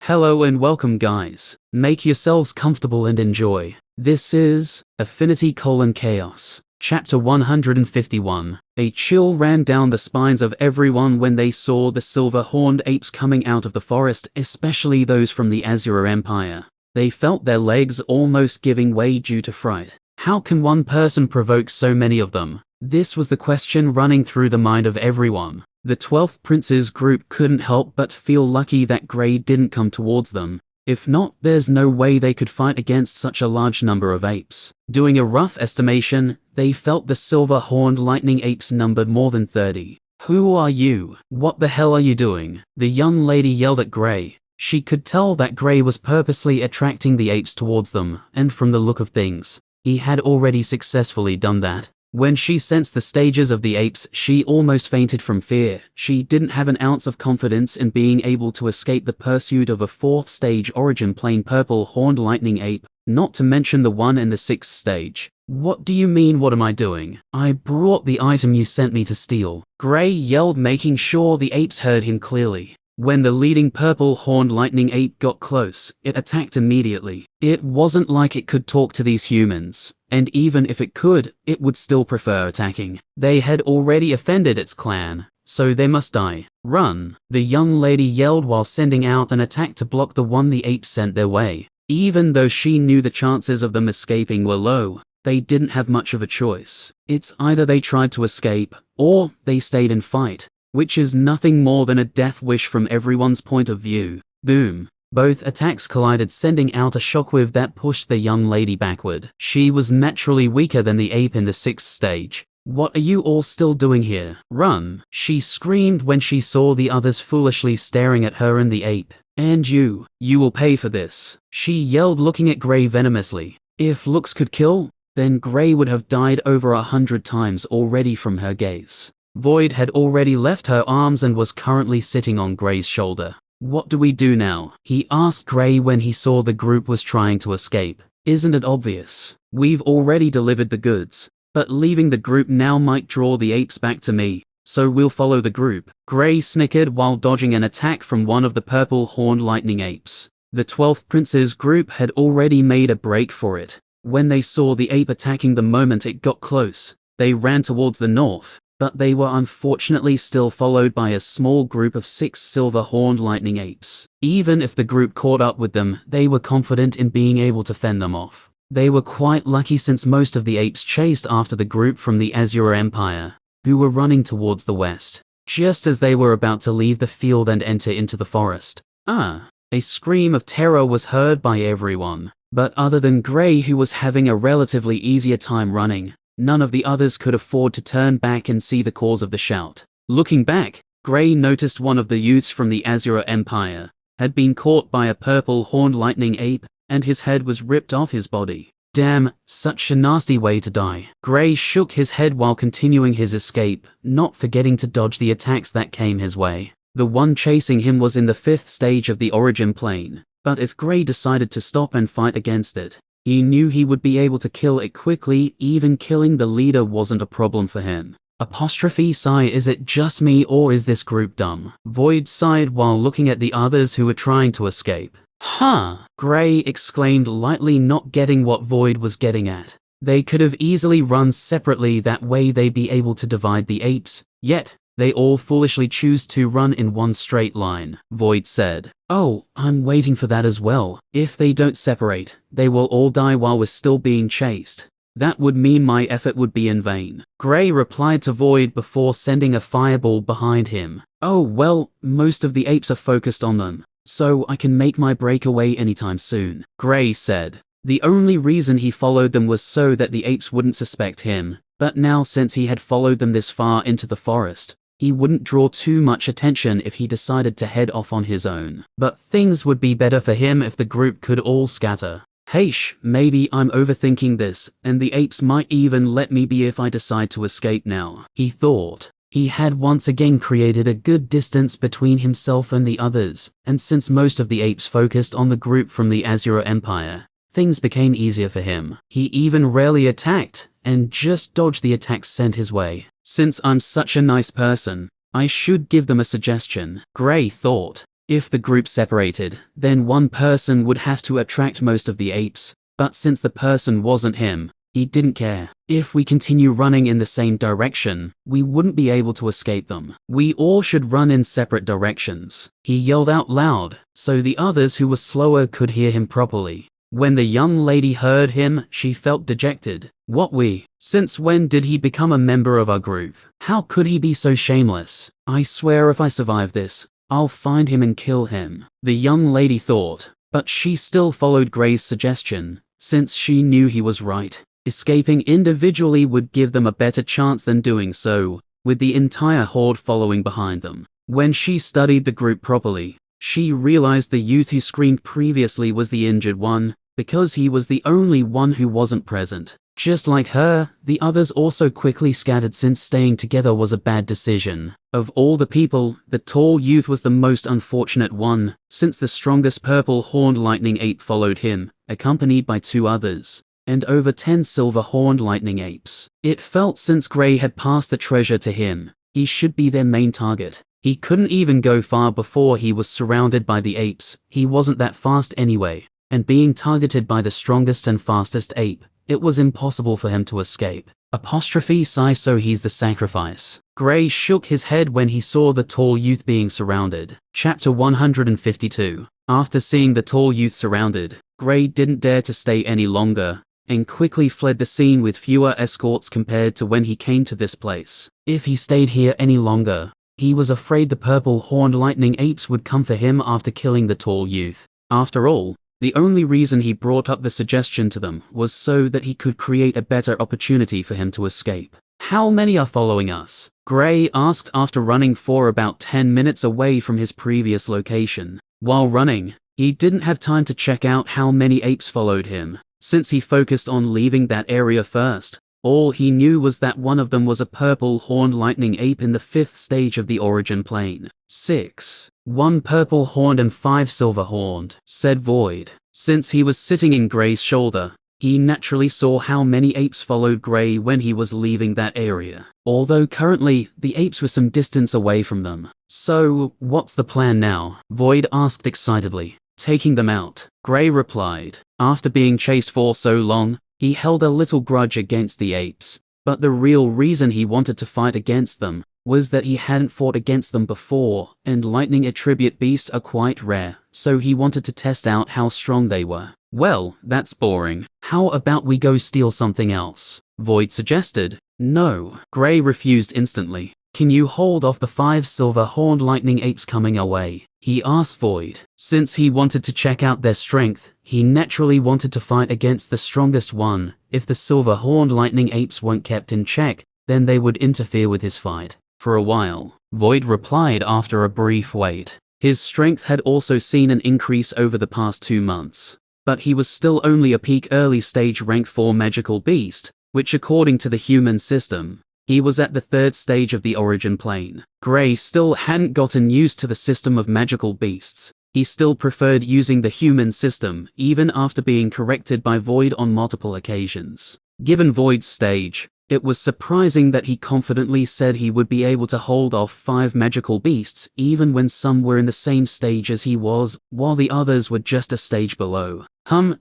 Hello and welcome guys. Make yourselves comfortable and enjoy. This is Affinity: Chaos. Chapter 151. A chill ran down the spines of everyone when they saw the silver-horned apes coming out of the forest, especially those from the Azure Empire. They felt their legs almost giving way due to fright. How can one person provoke so many of them? This was the question running through the mind of everyone. The 12th Prince's group couldn't help but feel lucky that Grey didn't come towards them. If not, there's no way they could fight against such a large number of apes. Doing a rough estimation, they felt the silver-horned lightning apes numbered more than 30. Who are you? What the hell are you doing? The young lady yelled at Grey. She could tell that Grey was purposely attracting the apes towards them, and from the look of things, he had already successfully done that. When she sensed the stages of the apes, she almost fainted from fear. She didn't have an ounce of confidence in being able to escape the pursuit of a 4th stage origin plane purple-horned lightning ape, not to mention the one in the 6th stage. What do you mean, what am I doing? I brought the item you sent me to steal. Grey yelled, making sure the apes heard him clearly. When the leading purple-horned lightning ape got close, it attacked immediately. It wasn't like it could talk to these humans, and even if it could, it would still prefer attacking. They had already offended its clan, so they must die. Run! The young lady yelled while sending out an attack to block the one the apes sent their way. Even though she knew the chances of them escaping were low, they didn't have much of a choice. It's either they tried to escape, or they stayed and fight, which is nothing more than a death wish from everyone's point of view. Boom. Both attacks collided, sending out a shockwave that pushed the young lady backward. She was naturally weaker than the ape in the 6th stage. What are you all still doing here? Run! She screamed when she saw the others foolishly staring at her and the ape. And you will pay for this. She yelled, looking at Grey venomously. If looks could kill, then Grey would have died over 100 times already from her gaze. Void had already left her arms and was currently sitting on Grey's shoulder. What do we do now? He asked Grey when he saw the group was trying to escape. Isn't it obvious? We've already delivered the goods, but leaving the group now might draw the apes back to me, so we'll follow the group. Grey snickered while dodging an attack from one of the purple-horned lightning apes. The 12th Prince's group had already made a break for it. When they saw the ape attacking the moment it got close, they ran towards the north. But they were unfortunately still followed by a small group of 6 silver-horned lightning apes. Even if the group caught up with them, they were confident in being able to fend them off. They were quite lucky since most of the apes chased after the group from the Azure Empire, who were running towards the west. Just as they were about to leave the field and enter into the forest, a scream of terror was heard by everyone. But other than Grey, who was having a relatively easier time running, none of the others could afford to turn back and see the cause of the shout. Looking back, Grey noticed one of the youths from the Azure Empire had been caught by a purple-horned lightning ape, and his head was ripped off his body. Damn, such a nasty way to die. Grey shook his head while continuing his escape, not forgetting to dodge the attacks that came his way. The one chasing him was in the 5th stage of the origin plane, but if Grey decided to stop and fight against it, he knew he would be able to kill it quickly. Even killing the leader wasn't a problem for him. Sigh, is it just me or is this group dumb? Void sighed while looking at the others who were trying to escape. Huh! Grey exclaimed lightly, not getting what Void was getting at. They could have easily run separately, that way they'd be able to divide the apes, yet they all foolishly choose to run in one straight line, Void said. Oh, I'm waiting for that as well. If they don't separate, they will all die while we're still being chased. That would mean my effort would be in vain. Grey replied to Void before sending a fireball behind him. Oh well, most of the apes are focused on them, so I can make my breakaway anytime soon, Grey said. The only reason he followed them was so that the apes wouldn't suspect him, but now since he had followed them this far into the forest, he wouldn't draw too much attention if he decided to head off on his own. But things would be better for him if the group could all scatter. Heish, maybe I'm overthinking this, and the apes might even let me be if I decide to escape now, he thought. He had once again created a good distance between himself and the others, and since most of the apes focused on the group from the Azure Empire, things became easier for him. He even rarely attacked, and just dodged the attacks sent his way. Since I'm such a nice person, I should give them a suggestion, Grey thought. If the group separated, then one person would have to attract most of the apes, but since the person wasn't him, he didn't care. If we continue running in the same direction, we wouldn't be able to escape them. We all should run in separate directions. He yelled out loud, so the others who were slower could hear him properly. When the young lady heard him, she felt dejected. What we? Since when did he become a member of our group? How could he be so shameless? I swear if I survive this, I'll find him and kill him. The young lady thought, but she still followed Gray's suggestion, since she knew he was right. Escaping individually would give them a better chance than doing so, with the entire horde following behind them. When she studied the group properly, she realized the youth who screamed previously was the injured one, because he was the only one who wasn't present. Just like her, the others also quickly scattered since staying together was a bad decision. Of all the people, the tall youth was the most unfortunate one, since the strongest purple horned lightning ape followed him, accompanied by 2 others, and over 10 silver horned lightning apes. It felt since Gray had passed the treasure to him, he should be their main target. He couldn't even go far before he was surrounded by the apes. He wasn't that fast anyway, and being targeted by the strongest and fastest ape, it was impossible for him to escape. Sigh, so he's the sacrifice. Gray shook his head when he saw the tall youth being surrounded. Chapter 152. After seeing the tall youth surrounded, Gray didn't dare to stay any longer, and quickly fled the scene with fewer escorts compared to when he came to this place. If he stayed here any longer, he was afraid the purple horned lightning apes would come for him after killing the tall youth. After all, the only reason he brought up the suggestion to them was so that he could create a better opportunity for him to escape. How many are following us? Gray asked after running for about 10 minutes away from his previous location. While running, he didn't have time to check out how many apes followed him, since he focused on leaving that area first. All he knew was that one of them was a purple horned lightning ape in the 5th stage of the origin plane. 6. 1 purple horned and 5 silver horned, said Void. Since he was sitting in Gray's shoulder, he naturally saw how many apes followed Gray when he was leaving that area. Although currently, the apes were some distance away from them. So, what's the plan now? Void asked excitedly. Taking them out, Gray replied. After being chased for so long, he held a little grudge against the apes, but the real reason he wanted to fight against them was that he hadn't fought against them before, and lightning attribute beasts are quite rare, so he wanted to test out how strong they were. Well, that's boring. How about we go steal something else? Void suggested. No. Gray refused instantly. Can you hold off the 5 silver horned lightning apes coming away? He asked Void. Since he wanted to check out their strength, he naturally wanted to fight against the strongest one. If the silver horned lightning apes weren't kept in check, then they would interfere with his fight. For a while, Void replied after a brief wait. His strength had also seen an increase over the past 2 months, but he was still only a peak early stage rank 4 magical beast, which according to the human system, he was at the 3rd stage of the origin plane. Gray still hadn't gotten used to the system of magical beasts. He still preferred using the human system, even after being corrected by Void on multiple occasions. Given Void's stage, it was surprising that he confidently said he would be able to hold off 5 magical beasts even when some were in the same stage as he was, while the others were just a stage below.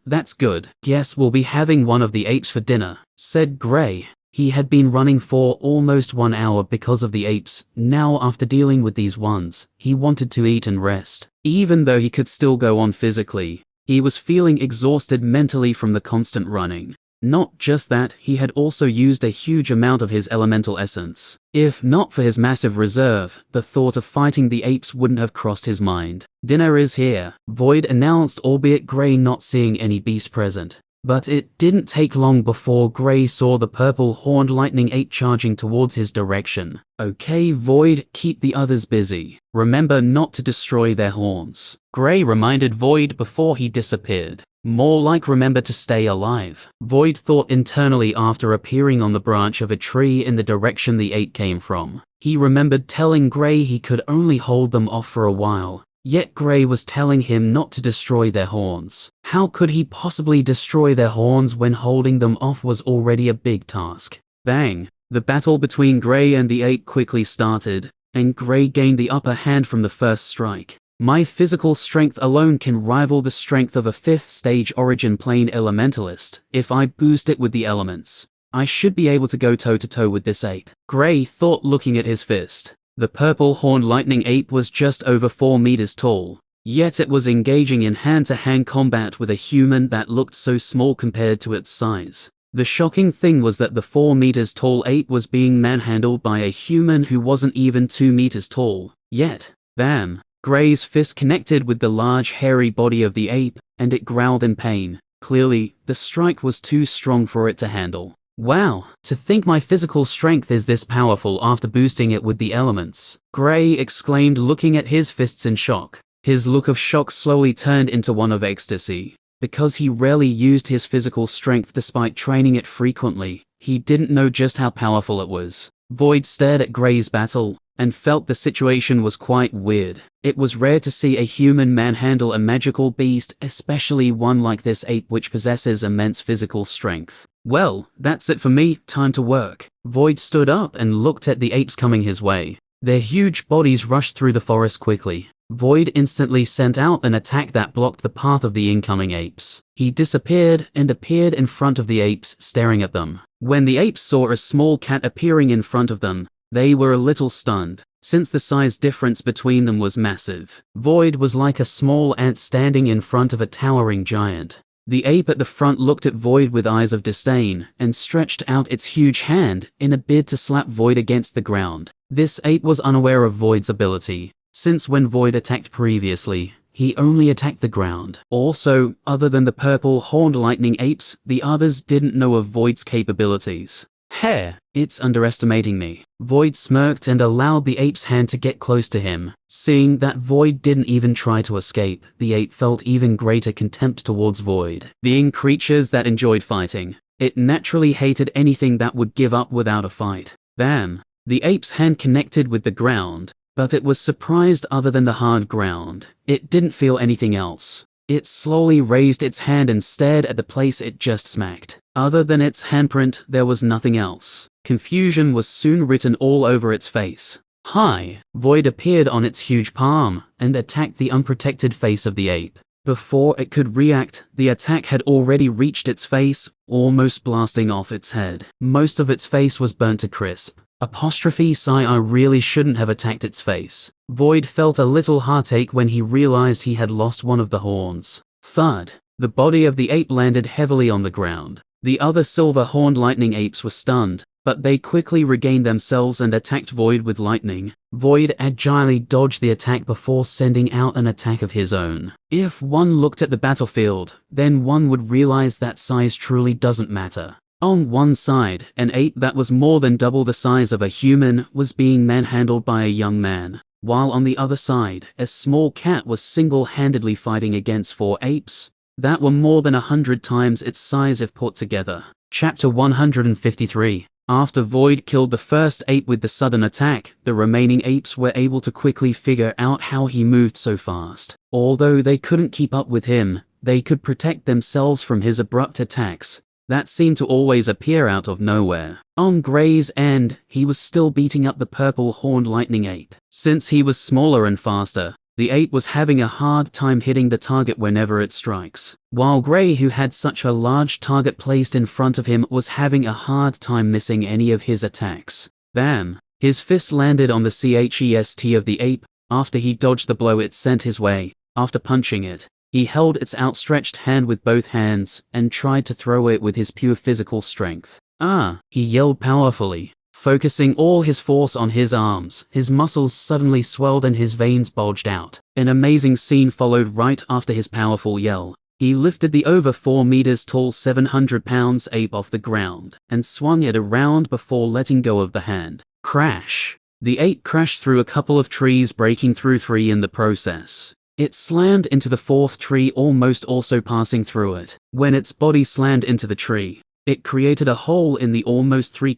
That's good. Guess we'll be having one of the apes for dinner, said Gray. He had been running for almost 1 hour because of the apes. Now after dealing with these ones, he wanted to eat and rest. Even though he could still go on physically, he was feeling exhausted mentally from the constant running. Not just that, he had also used a huge amount of his elemental essence. If not for his massive reserve, the thought of fighting the apes wouldn't have crossed his mind. Dinner is here, Void announced, albeit Gray not seeing any beast present. But it didn't take long before Gray saw the purple horned lightning ape charging towards his direction. Okay Void, keep the others busy. Remember not to destroy their horns, Gray reminded Void before he disappeared. More like remember to stay alive, Void thought internally after appearing on the branch of a tree in the direction the ape came from. He remembered telling Gray he could only hold them off for a while. Yet Gray was telling him not to destroy their horns. How could he possibly destroy their horns when holding them off was already a big task? Bang! The battle between Gray and the ape quickly started, and Gray gained the upper hand from the first strike. My physical strength alone can rival the strength of a 5th stage origin plane elementalist. If I boost it with the elements, I should be able to go toe-to-toe with this ape, Gray thought looking at his fist. The purple horned lightning ape was just over 4 meters tall, yet it was engaging in hand-to-hand combat with a human that looked so small compared to its size. The shocking thing was that the 4 meters tall ape was being manhandled by a human who wasn't even 2 meters tall. Yet, bam! Gray's fist connected with the large hairy body of the ape, and it growled in pain. Clearly, the strike was too strong for it to handle. Wow, to think my physical strength is this powerful after boosting it with the elements, Gray exclaimed looking at his fists in shock. His look of shock slowly turned into one of ecstasy. Because he rarely used his physical strength despite training it frequently, he didn't know just how powerful it was. Void stared at Gray's battle, and felt the situation was quite weird. It was rare to see a human manhandle a magical beast, especially one like this ape which possesses immense physical strength. Well, that's it for me, time to work. Void stood up and looked at the apes coming his way. Their huge bodies rushed through the forest quickly. Void instantly sent out an attack that blocked the path of the incoming apes. He disappeared and appeared in front of the apes, staring at them. When the apes saw a small cat appearing in front of them, they were a little stunned, since the size difference between them was massive. Void was like a small ant standing in front of a towering giant. The ape at the front looked at Void with eyes of disdain, and stretched out its huge hand in a bid to slap Void against the ground. This ape was unaware of Void's ability, since when Void attacked previously, he only attacked the ground. Also, other than the purple horned lightning apes, the others didn't know of Void's capabilities. Heh, it's underestimating me. Void smirked and allowed the ape's hand to get close to him. Seeing that Void didn't even try to escape, the ape felt even greater contempt towards Void. Being creatures that enjoyed fighting, it naturally hated anything that would give up without a fight. Bam! The ape's hand connected with the ground, but it was surprised other than the hard ground. It didn't feel anything else. It slowly raised its hand and stared at the place it just smacked. Other than its handprint, there was nothing else. Confusion was soon written all over its face. Hi! Void appeared on its huge palm, and attacked the unprotected face of the ape. Before it could react, the attack had already reached its face, almost blasting off its head. Most of its face was burnt to crisp. Sigh, I really shouldn't have attacked its face. Void felt a little heartache when he realized he had lost one of the horns. Thud! The body of the ape landed heavily on the ground. The other silver-horned lightning apes were stunned, but they quickly regained themselves and attacked Void with lightning. Void agilely dodged the attack before sending out an attack of his own. If one looked at the battlefield, then one would realize that size truly doesn't matter. On one side, an ape that was more than double the size of a human was being manhandled by a young man, while on the other side, a small cat was single-handedly fighting against 4 apes that were more than 100 times its size if put together. Chapter 153. After Void killed the first ape with the sudden attack, the remaining apes were able to quickly figure out how he moved so fast. Although they couldn't keep up with him, they could protect themselves from his abrupt attacks that seemed to always appear out of nowhere. On Gray's end, he was still beating up the purple horned lightning ape. Since he was smaller and faster, the ape was having a hard time hitting the target whenever it strikes, while Gray, who had such a large target placed in front of him, was having a hard time missing any of his attacks. Bam! His fist landed on the chest of the ape. After he dodged the blow it sent his way. After punching it, he held its outstretched hand with both hands, and tried to throw it with his pure physical strength. Ah! He yelled powerfully. Focusing all his force on his arms, his muscles suddenly swelled and his veins bulged out. An amazing scene followed right after his powerful yell. He lifted the over 4 meters tall 700 pounds ape off the ground, and swung it around before letting go of the hand. Crash! The ape crashed through a couple of trees, breaking through 3 in the process. It slammed into the 4th tree, almost also passing through it. When its body slammed into the tree, it created a hole in the almost 3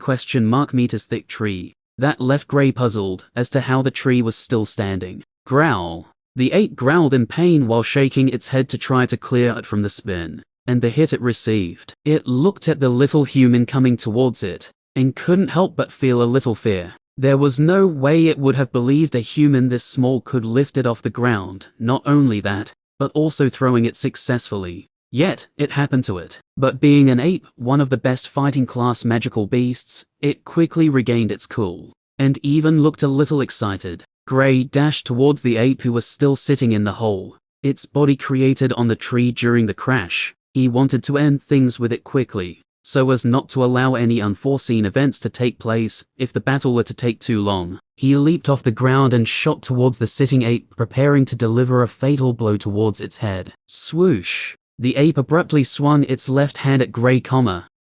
meters thick tree. That left Gray puzzled as to how the tree was still standing. Growl! The ape growled in pain while shaking its head to try to clear it from the spin and the hit it received. It looked at the little human coming towards it, and couldn't help but feel a little fear. There was no way it would have believed a human this small could lift it off the ground, not only that, but also throwing it successfully. Yet, it happened to it. But being an ape, one of the best fighting class magical beasts, it quickly regained its cool, and even looked a little excited. Gray dashed towards the ape who was still sitting in the hole, its body created on the tree during the crash. He wanted to end things with it quickly, so as not to allow any unforeseen events to take place if the battle were to take too long. He leaped off the ground and shot towards the sitting ape, preparing to deliver a fatal blow towards its head. Swoosh! The ape abruptly swung its left hand at Gray,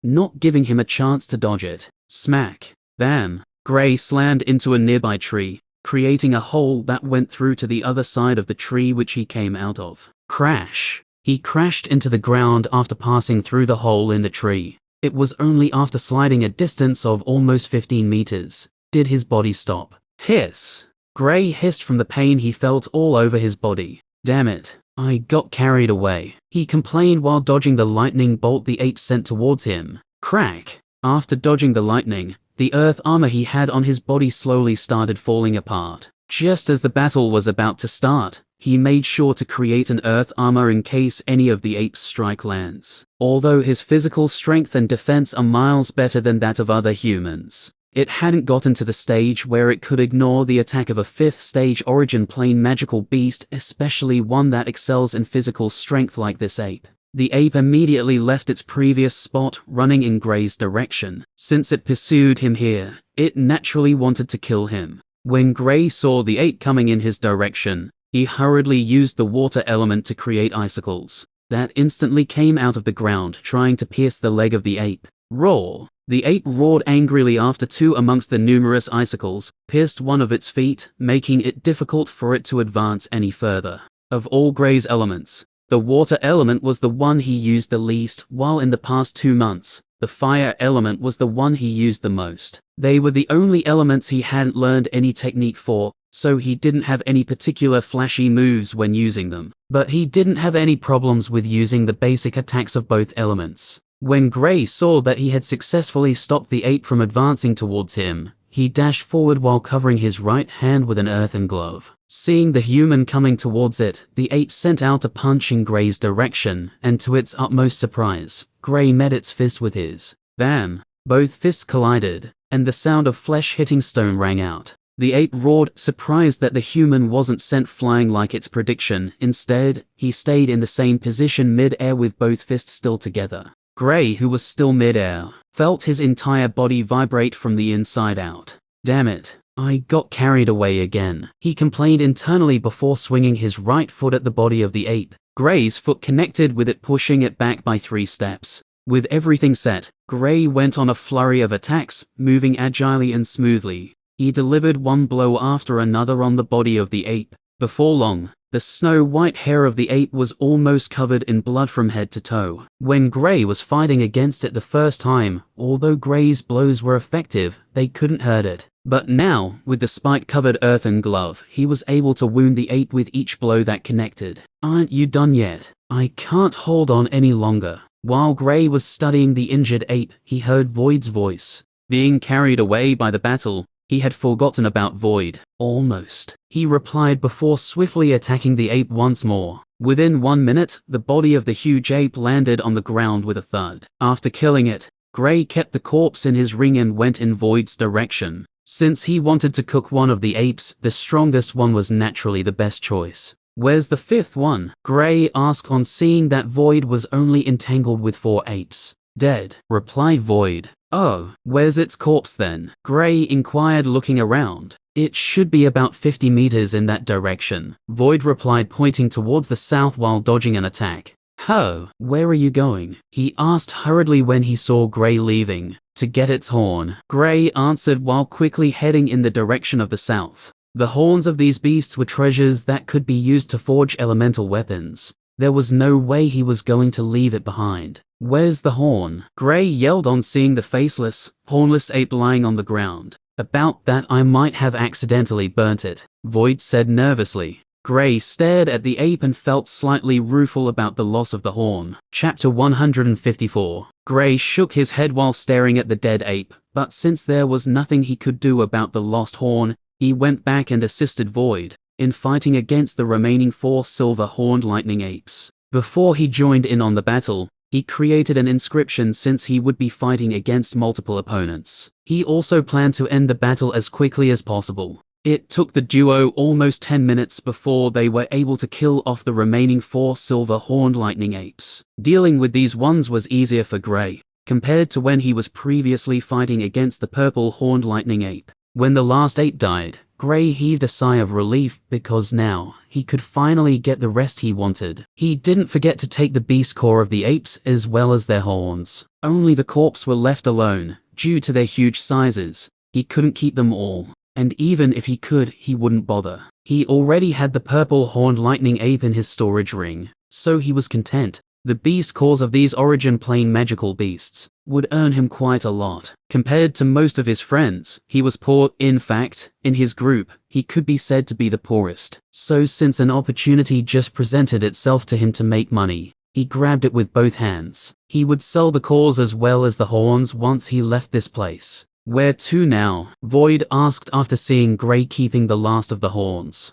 not giving him a chance to dodge it. Smack! Bam! Gray slammed into a nearby tree, creating a hole that went through to the other side of the tree which he came out of. Crash! He crashed into the ground after passing through the hole in the tree. It was only after sliding a distance of almost 15 meters did his body stop. Hiss! Gray hissed from the pain he felt all over his body. Damn it, I got carried away, he complained while dodging the lightning bolt the ape sent towards him. Crack! After dodging the lightning, the earth armor he had on his body slowly started falling apart. Just as the battle was about to start, he made sure to create an earth armor in case any of the ape's strike lands. Although his physical strength and defense are miles better than that of other humans, it hadn't gotten to the stage where it could ignore the attack of a 5th stage origin plane magical beast, especially one that excels in physical strength like this ape. The ape immediately left its previous spot, running in Gray's direction. Since it pursued him here, it naturally wanted to kill him. When Gray saw the ape coming in his direction, he hurriedly used the water element to create icicles that instantly came out of the ground, trying to pierce the leg of the ape. Roar! The ape roared angrily after two amongst the numerous icicles pierced one of its feet, making it difficult for it to advance any further. Of all Gray's elements, the water element was the one he used the least, while in the past 2 months, the fire element was the one he used the most. They were the only elements he hadn't learned any technique for, so he didn't have any particular flashy moves when using them. But he didn't have any problems with using the basic attacks of both elements. When Gray saw that he had successfully stopped the ape from advancing towards him, he dashed forward while covering his right hand with an earthen glove. Seeing the human coming towards it, the ape sent out a punch in Gray's direction, and to its utmost surprise, Gray met its fist with his. Bam! Both fists collided, and the sound of flesh hitting stone rang out. The ape roared, surprised that the human wasn't sent flying like its prediction. Instead, he stayed in the same position mid-air with both fists still together. Gray, who was still mid-air, felt his entire body vibrate from the inside out. Damn it, I got carried away again, he complained internally before swinging his right foot at the body of the ape. Gray's foot connected with it, pushing it back by 3 steps. With everything set, Gray went on a flurry of attacks, moving agilely and smoothly. He delivered one blow after another on the body of the ape. Before long, the snow-white hair of the ape was almost covered in blood from head to toe. When Gray was fighting against it the first time, although Gray's blows were effective, they couldn't hurt it. But now, with the spike-covered earthen glove, he was able to wound the ape with each blow that connected. Aren't you done yet? I can't hold on any longer. While Gray was studying the injured ape, he heard Void's voice. Being carried away by the battle, he had forgotten about Void. Almost, he replied before swiftly attacking the ape once more. Within 1 minute, the body of the huge ape landed on the ground with a thud. After killing it, Gray kept the corpse in his ring and went in Void's direction. Since he wanted to cook one of the apes, the strongest one was naturally the best choice. Where's the 5th one? Gray asked on seeing that Void was only entangled with 4 apes. Dead, replied Void. Oh, where's its corpse then? Gray inquired, looking around. It should be about 50 meters in that direction, Void replied, pointing towards the south while dodging an attack. Ho, where are you going? He asked hurriedly when he saw Gray leaving. To get its horn, Gray answered while quickly heading in the direction of the south. The horns of these beasts were treasures that could be used to forge elemental weapons. There was no way he was going to leave it behind. Where's the horn? Gray yelled on seeing the faceless, hornless ape lying on the ground. About that, I might have accidentally burnt it, Void said nervously. Gray stared at the ape and felt slightly rueful about the loss of the horn. Chapter 154. Gray shook his head while staring at the dead ape, but since there was nothing he could do about the lost horn, he went back and assisted Void in fighting against the remaining 4 silver-horned lightning apes. Before he joined in on the battle, he created an inscription since he would be fighting against multiple opponents. He also planned to end the battle as quickly as possible. It took the duo almost 10 minutes before they were able to kill off the remaining 4 silver-horned lightning apes. Dealing with these ones was easier for Gray, compared to when he was previously fighting against the purple-horned lightning ape. When the last ape died, Gray heaved a sigh of relief because now he could finally get the rest he wanted. He didn't forget to take the beast core of the apes as well as their horns. Only the corpses were left alone. Due to their huge sizes, he couldn't keep them all, and even if he could, he wouldn't bother. He already had the purple-horned lightning ape in his storage ring, so he was content. The beast cores of these origin plane magical beasts would earn him quite a lot. Compared to most of his friends, he was poor. In fact, in his group, he could be said to be the poorest. So since an opportunity just presented itself to him to make money, he grabbed it with both hands. He would sell the cores as well as the horns once he left this place. Where to now? Void asked after seeing Gray keeping the last of the horns.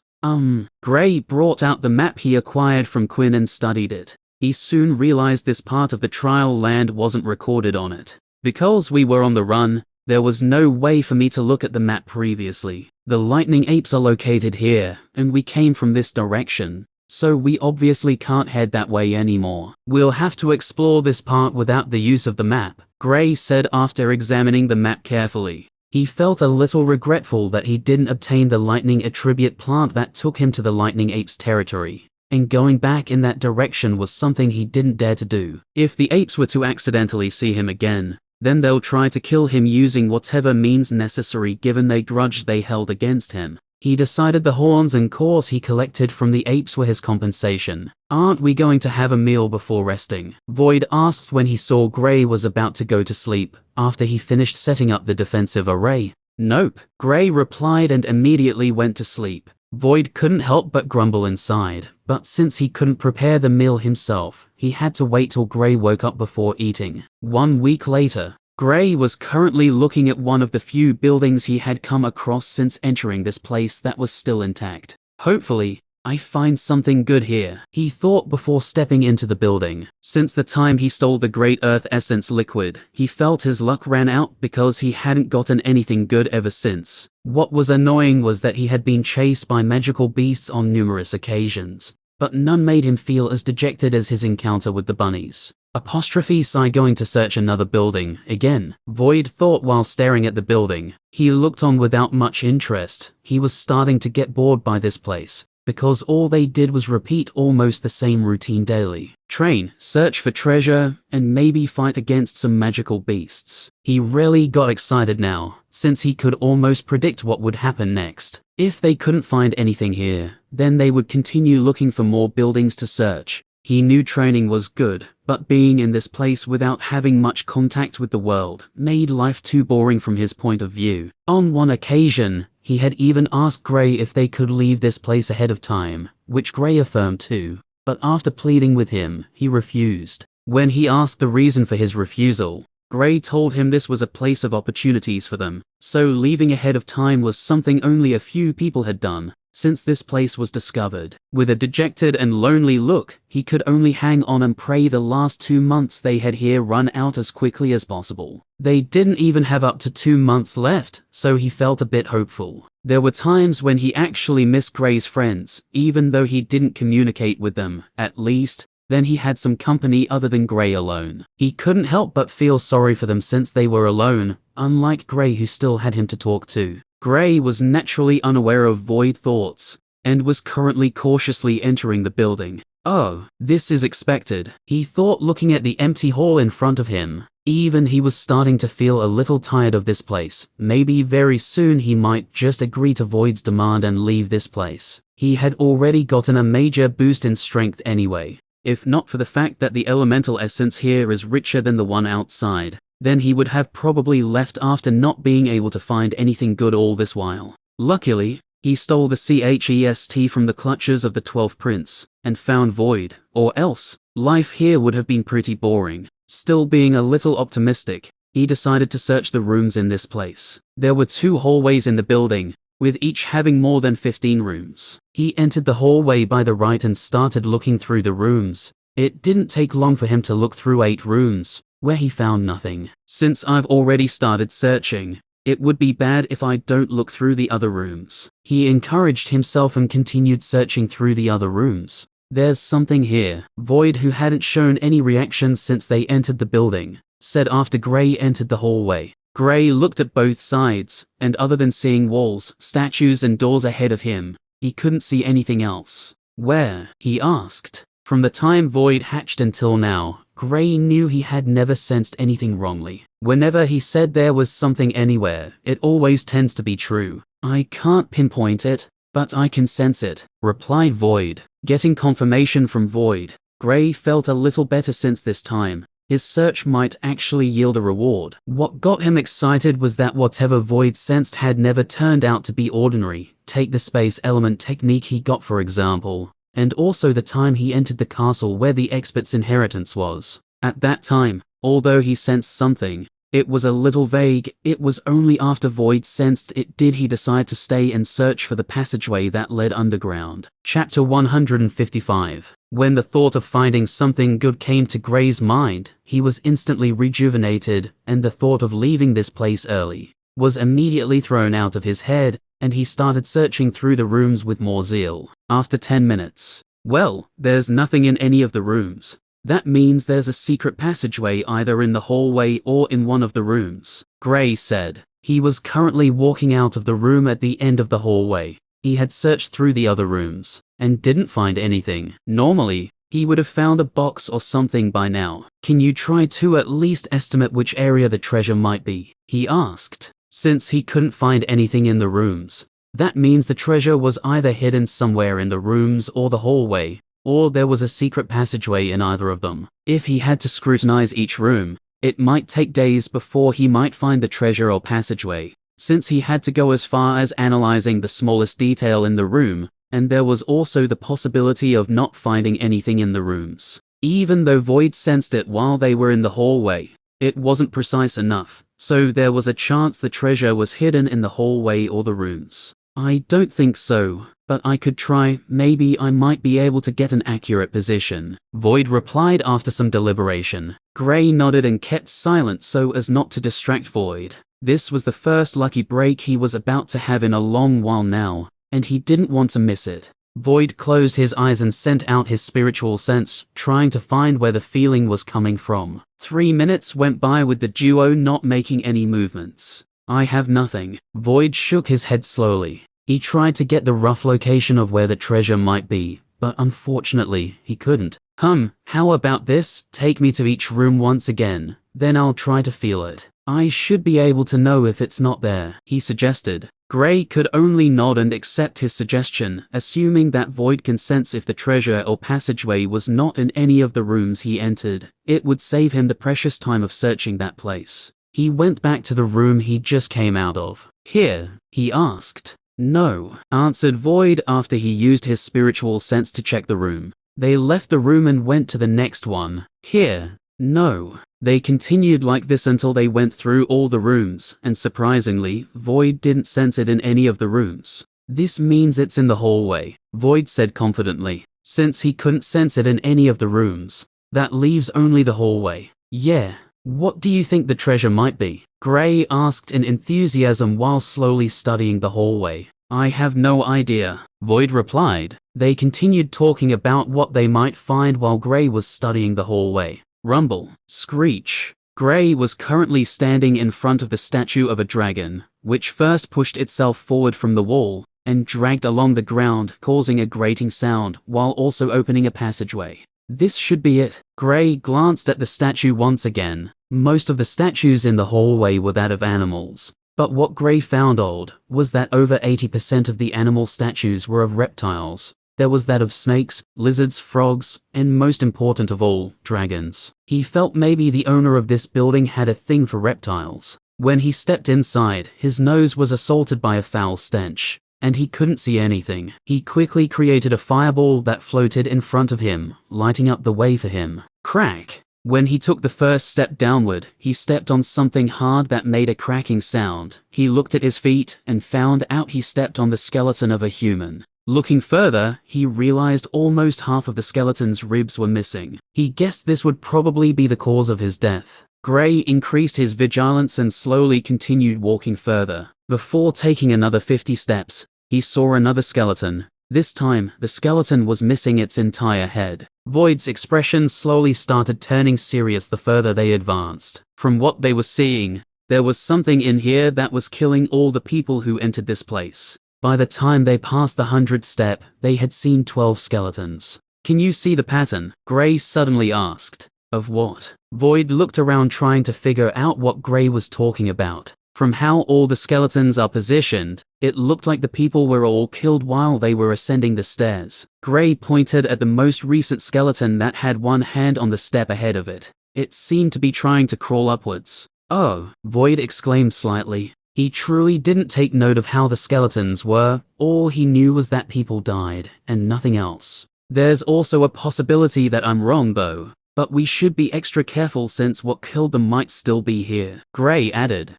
Gray brought out the map he acquired from Quinn and studied it. He soon realized this part of the trial land wasn't recorded on it. Because we were on the run, there was no way for me to look at the map previously. The lightning apes are located here, and we came from this direction, so we obviously can't head that way anymore. We'll have to explore this part without the use of the map, Gray said after examining the map carefully. He felt a little regretful that he didn't obtain the lightning attribute plant that took him to the lightning apes territory. And going back in that direction was something he didn't dare to do. If the apes were to accidentally see him again, then they'll try to kill him using whatever means necessary given the grudge they held against him. He decided the horns and cores he collected from the apes were his compensation. Aren't we going to have a meal before resting? Void asked when he saw Gray was about to go to sleep, after he finished setting up the defensive array. Nope, Gray replied and immediately went to sleep. Void couldn't help but grumble inside, but since he couldn't prepare the meal himself, he had to wait till Gray woke up before eating. 1 week later, Gray was currently looking at one of the few buildings he had come across since entering this place that was still intact. Hopefully, I find something good here, he thought before stepping into the building. Since the time he stole the Great Earth Essence liquid, he felt his luck ran out because he hadn't gotten anything good ever since. What was annoying was that he had been chased by magical beasts on numerous occasions, but none made him feel as dejected as his encounter with the bunnies. Sigh going to search another building again, Void thought while staring at the building. He looked on without much interest. He was starting to get bored by this place, because all they did was repeat almost the same routine daily. Train, search for treasure, and maybe fight against some magical beasts. He really got excited now, since he could almost predict what would happen next. If they couldn't find anything here, then they would continue looking for more buildings to search. He knew training was good, but being in this place without having much contact with the world made life too boring from his point of view. On one occasion, he had even asked Gray if they could leave this place ahead of time, which Gray affirmed too, but after pleading with him, he refused. When he asked the reason for his refusal, Gray told him this was a place of opportunities for them, so leaving ahead of time was something only a few people had done since this place was discovered. With a dejected and lonely look, he could only hang on and pray the last 2 months they had here run out as quickly as possible. They didn't even have up to 2 months left, so he felt a bit hopeful. There were times when he actually missed Gray's friends, even though he didn't communicate with them, at least. Then he had some company other than Gray alone. He couldn't help but feel sorry for them since they were alone, unlike Gray who still had him to talk to. Gray was naturally unaware of Void thoughts, and was currently cautiously entering the building. Oh, this is expected, he thought looking at the empty hall in front of him. Even he was starting to feel a little tired of this place. Maybe very soon he might just agree to Void's demand and leave this place. He had already gotten a major boost in strength anyway. If not for the fact that the elemental essence here is richer than the one outside, then he would have probably left after not being able to find anything good all this while. Luckily, he stole the chest from the clutches of the 12th prince, and found Void, or else, life here would have been pretty boring. Still being a little optimistic, he decided to search the rooms in this place. There were 2 hallways in the building, with each having more than 15 rooms. He entered the hallway by the right and started looking through the rooms. It didn't take long for him to look through 8 rooms, where he found nothing. Since I've already started searching, it would be bad if I don't look through the other rooms. He encouraged himself and continued searching through the other rooms. There's something here, Void, who hadn't shown any reactions since they entered the building, said after Gray entered the hallway. Gray looked at both sides, and other than seeing walls, statues and doors ahead of him, he couldn't see anything else. Where? He asked. From the time Void hatched until now, Gray knew he had never sensed anything wrongly. Whenever he said there was something anywhere, it always tends to be true. I can't pinpoint it, but I can sense it, replied Void. Getting confirmation from Void, Gray felt a little better since this time. His search might actually yield a reward. What got him excited was that whatever Void sensed had never turned out to be ordinary. Take the space element technique he got, for example, and also the time he entered the castle where the expert's inheritance was. At that time, although he sensed something, it was a little vague. It was only after Void sensed it did he decide to stay and search for the passageway that led underground. Chapter 155. When the thought of finding something good came to Gray's mind, he was instantly rejuvenated, and the thought of leaving this place early was immediately thrown out of his head, and he started searching through the rooms with more zeal. After 10 minutes, well, there's nothing in any of the rooms. That means there's a secret passageway either in the hallway or in one of the rooms, Gray said. He was currently walking out of the room at the end of the hallway. He had searched through the other rooms and didn't find anything. Normally, he would have found a box or something by now. Can you try to at least estimate which area the treasure might be? He asked. Since he couldn't find anything in the rooms, that means the treasure was either hidden somewhere in the rooms or the hallway, or there was a secret passageway in either of them. If he had to scrutinize each room, it might take days before he might find the treasure or passageway, since he had to go as far as analyzing the smallest detail in the room, and there was also the possibility of not finding anything in the rooms. Even though Void sensed it while they were in the hallway, it wasn't precise enough, so there was a chance the treasure was hidden in the hallway or the rooms. I don't think so, but I could try. Maybe I might be able to get an accurate position, Void replied after some deliberation. Gray nodded and kept silent so as not to distract Void. This was the first lucky break he was about to have in a long while now, and he didn't want to miss it. Void closed his eyes and sent out his spiritual sense, trying to find where the feeling was coming from. 3 minutes went by with the duo not making any movements. I have nothing. Void shook his head slowly. He tried to get the rough location of where the treasure might be, but unfortunately, he couldn't. How about this? Take me to each room once again, then I'll try to feel it. I should be able to know if it's not there, he suggested. Gray could only nod and accept his suggestion, assuming that Void can sense if the treasure or passageway was not in any of the rooms he entered. It would save him the precious time of searching that place. He went back to the room he just came out of. Here? He asked. No, answered Void after he used his spiritual sense to check the room. They left the room and went to the next one. Here? No. They continued like this until they went through all the rooms, and surprisingly, Void didn't sense it in any of the rooms. This means it's in the hallway, Void said confidently. Since he couldn't sense it in any of the rooms, that leaves only the hallway. Yeah. What do you think the treasure might be? Gray asked in enthusiasm while slowly studying the hallway. I have no idea, Void replied. They continued talking about what they might find while Gray was studying the hallway. Rumble, screech. Gray was currently standing in front of the statue of a dragon, which first pushed itself forward from the wall and dragged along the ground, causing a grating sound while also opening a passageway. This should be it. Gray glanced at the statue once again. Most of the statues in the hallway were that of animals, but what Gray found odd was that over 80% of the animal statues were of reptiles. There was that of snakes, lizards, frogs, and most important of all, dragons. He felt maybe the owner of this building had a thing for reptiles. When he stepped inside, his nose was assaulted by a foul stench, and he couldn't see anything. He quickly created a fireball that floated in front of him, lighting up the way for him. Crack! When he took the first step downward, he stepped on something hard that made a cracking sound. He looked at his feet and found out he stepped on the skeleton of a human. Looking further, he realized almost half of the skeleton's ribs were missing. He guessed this would probably be the cause of his death. Gray increased his vigilance and slowly continued walking further. Before taking another 50 steps, he saw another skeleton. This time, the skeleton was missing its entire head. Void's expression slowly started turning serious the further they advanced. From what they were seeing, there was something in here that was killing all the people who entered this place. By the time they passed the 100th step, they had seen 12 skeletons. Can you see the pattern? Gray suddenly asked. Of what? Void looked around trying to figure out what Gray was talking about. From how all the skeletons are positioned, it looked like the people were all killed while they were ascending the stairs. Gray pointed at the most recent skeleton that had one hand on the step ahead of it. It seemed to be trying to crawl upwards. Oh, Void exclaimed slightly. He truly didn't take note of how the skeletons were. All he knew was that people died, and nothing else. There's also a possibility that I'm wrong though, but we should be extra careful since what killed them might still be here. Gray added.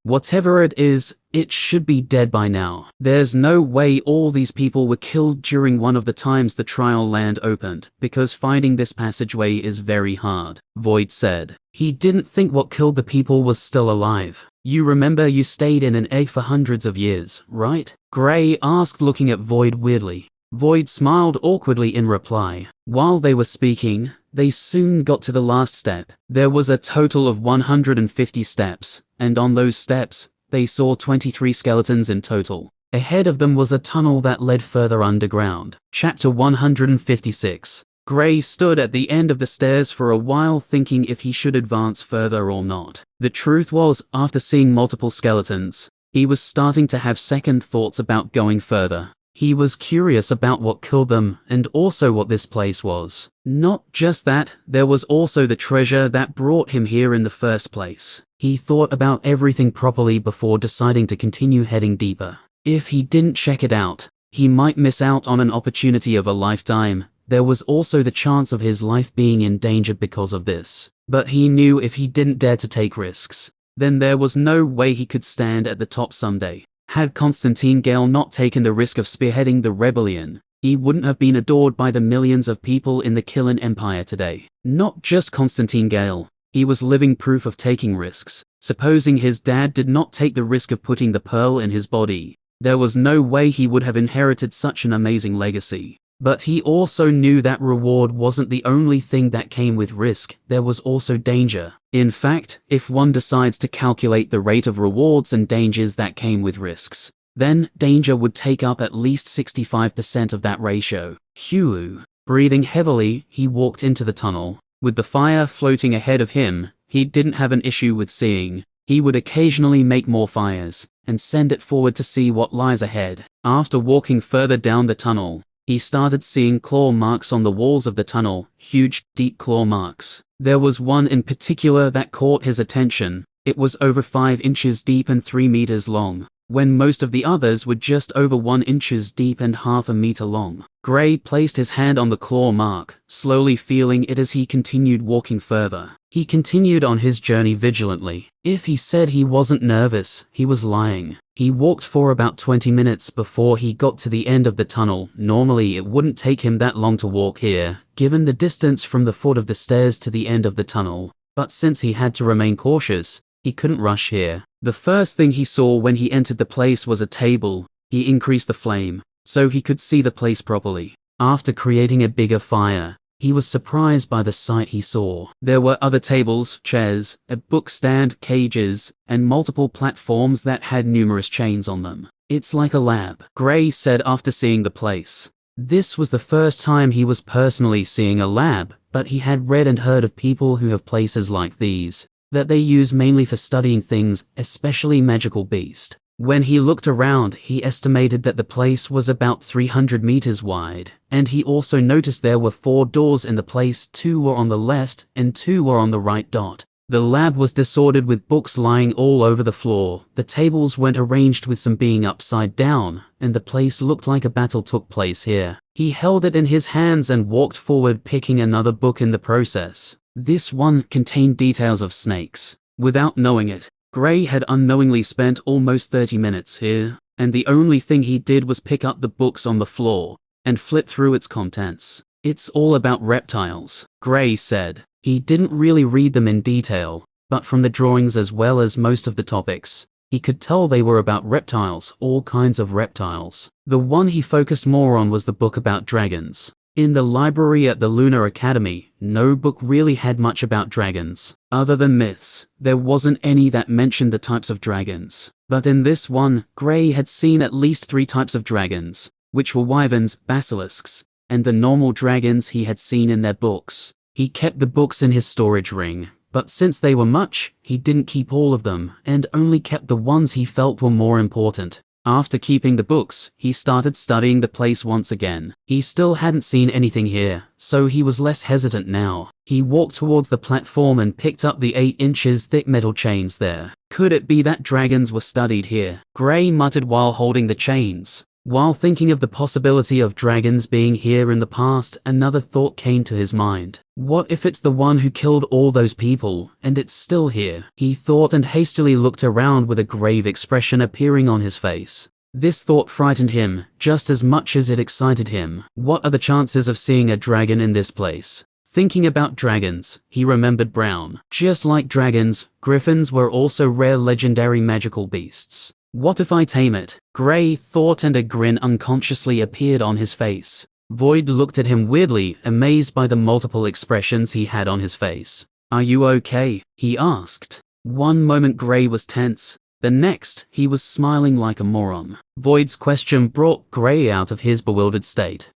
Whatever it is, it should be dead by now. There's no way all these people were killed during one of the times the trial land opened, because finding this passageway is very hard, Void said. He didn't think what killed the people was still alive. You remember you stayed in an egg for hundreds of years, right? Gray asked, looking at Void weirdly. Void smiled awkwardly in reply. While they were speaking, they soon got to the last step. There was a total of 150 steps, and on those steps, they saw 23 skeletons in total. Ahead of them was a tunnel that led further underground. Chapter 156. Gray stood at the end of the stairs for a while thinking if he should advance further or not. The truth was, after seeing multiple skeletons, he was starting to have second thoughts about going further. He was curious about what killed them and also what this place was. Not just that, there was also the treasure that brought him here in the first place. He thought about everything properly before deciding to continue heading deeper. If he didn't check it out, he might miss out on an opportunity of a lifetime. There was also the chance of his life being in danger because of this. But he knew if he didn't dare to take risks, then there was no way he could stand at the top someday. Had Constantine Gale not taken the risk of spearheading the rebellion, he wouldn't have been adored by the millions of people in the Killen Empire today. Not just Constantine Gale, he was living proof of taking risks. Supposing his dad did not take the risk of putting the pearl in his body, there was no way he would have inherited such an amazing legacy. But he also knew that reward wasn't the only thing that came with risk, there was also danger. In fact, if one decides to calculate the rate of rewards and dangers that came with risks, then danger would take up at least 65% of that ratio. Phew. Breathing heavily, he walked into the tunnel. With the fire floating ahead of him, he didn't have an issue with seeing. He would occasionally make more fires, and send it forward to see what lies ahead. After walking further down the tunnel, he started seeing claw marks on the walls of the tunnel, huge, deep claw marks. There was one in particular that caught his attention. It was over 5 inches deep and 3 meters long, when most of the others were just over 1 inches deep and half a meter long. Gray placed his hand on the claw mark, slowly feeling it as he continued walking further. He continued on his journey vigilantly. If he said he wasn't nervous, he was lying. He walked for about 20 minutes before he got to the end of the tunnel. Normally it wouldn't take him that long to walk here, given the distance from the foot of the stairs to the end of the tunnel. But since he had to remain cautious, he couldn't rush here. The first thing he saw when he entered the place was a table. He increased the flame, so he could see the place properly. After creating a bigger fire, he was surprised by the sight he saw. There were other tables, chairs, a book stand, cages, and multiple platforms that had numerous chains on them. It's like a lab, Gray said after seeing the place. This was the first time he was personally seeing a lab, but he had read and heard of people who have places like these, that they use mainly for studying things, especially magical beasts. When he looked around, he estimated that the place was about 300 meters wide, and he also noticed there were 4 doors in the place. 2 were on the left and 2 were on the right dot. The lab was disordered with books lying all over the floor. The tables weren't arranged with some being upside down, and the place looked like a battle took place here. He held it in his hands and walked forward, picking another book in the process. This one contained details of snakes. Without knowing it, Gray had unknowingly spent almost 30 minutes here, and the only thing he did was pick up the books on the floor and flip through its contents. It's all about reptiles, Gray said. He didn't really read them in detail, but from the drawings as well as most of the topics, he could tell they were about reptiles, all kinds of reptiles. The one he focused more on was the book about dragons. In the library at the Lunar Academy, no book really had much about dragons. Other than myths, there wasn't any that mentioned the types of dragons. But in this one, Gray had seen at least 3 types of dragons, which were wyverns, basilisks, and the normal dragons he had seen in their books. He kept the books in his storage ring, but since they were much, he didn't keep all of them and only kept the ones he felt were more important. After keeping the books, he started studying the place once again. He still hadn't seen anything here, so he was less hesitant now. He walked towards the platform and picked up the 8 inches thick metal chains there. Could it be that dragons were studied here? Gray muttered while holding the chains. While thinking of the possibility of dragons being here in the past, another thought came to his mind. What if it's the one who killed all those people, and it's still here? He thought and hastily looked around with a grave expression appearing on his face. This thought frightened him, just as much as it excited him. What are the chances of seeing a dragon in this place? Thinking about dragons, he remembered Brown. Just like dragons, griffins were also rare legendary magical beasts. What if I tame it? Gray thought, and a grin unconsciously appeared on his face. Void looked at him weirdly, amazed by the multiple expressions he had on his face. Are you okay? He asked. One moment Gray was tense. The next, he was smiling like a moron. Void's question brought Gray out of his bewildered state.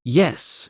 Yes.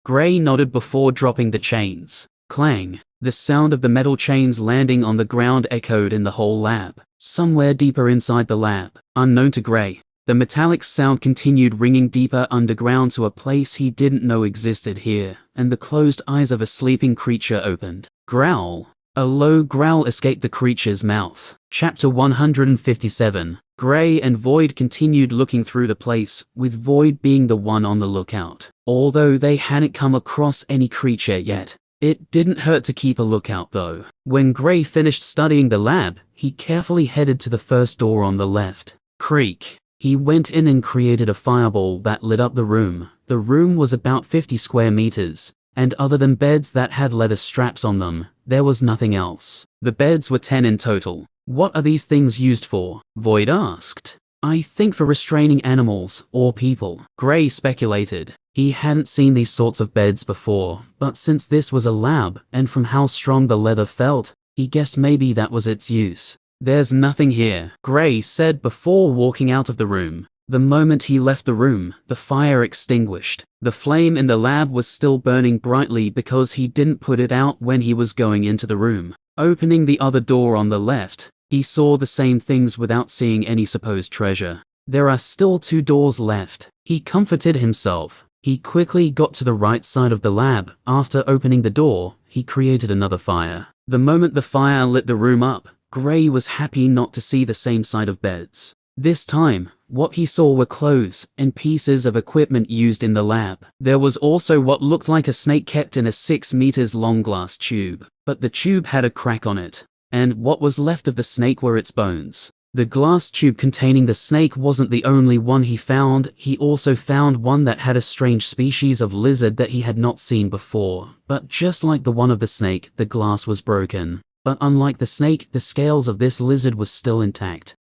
Gray nodded before dropping the chains. Clang. The sound of the metal chains landing on the ground echoed in the whole lab. Somewhere deeper inside the lab, unknown to Gray, the metallic sound continued ringing deeper underground to a place he didn't know existed here, and the closed eyes of a sleeping creature opened. Growl. A low growl escaped the creature's mouth. Chapter 157. Gray and Void continued looking through the place, with Void being the one on the lookout. Although they hadn't come across any creature yet, it didn't hurt to keep a lookout though. When Gray finished studying the lab, he carefully headed to the first door on the left. Creak. He went in and created a fireball that lit up the room. The room was about 50 square meters, and other than beds that had leather straps on them, there was nothing else. The beds were 10 in total. What are these things used for? Void asked. I think for restraining animals, or people, Gray speculated. He hadn't seen these sorts of beds before, but since this was a lab, and from how strong the leather felt, he guessed maybe that was its use. There's nothing here, Gray said before walking out of the room. The moment he left the room, the fire extinguished. The flame in the lab was still burning brightly because he didn't put it out when he was going into the room. Opening the other door on the left, he saw the same things without seeing any supposed treasure. There are still 2 doors left. He comforted himself. He quickly got to the right side of the lab. After opening the door, he created another fire. The moment the fire lit the room up, Gray was happy not to see the same side of beds. This time, what he saw were clothes and pieces of equipment used in the lab. There was also what looked like a snake kept in a 6 meters long glass tube, but the tube had a crack on it, and what was left of the snake were its bones. The glass tube containing the snake wasn't the only one he found. He also found one that had a strange species of lizard that he had not seen before. But just like the one of the snake, the glass was broken. But unlike the snake, the scales of this lizard was still intact.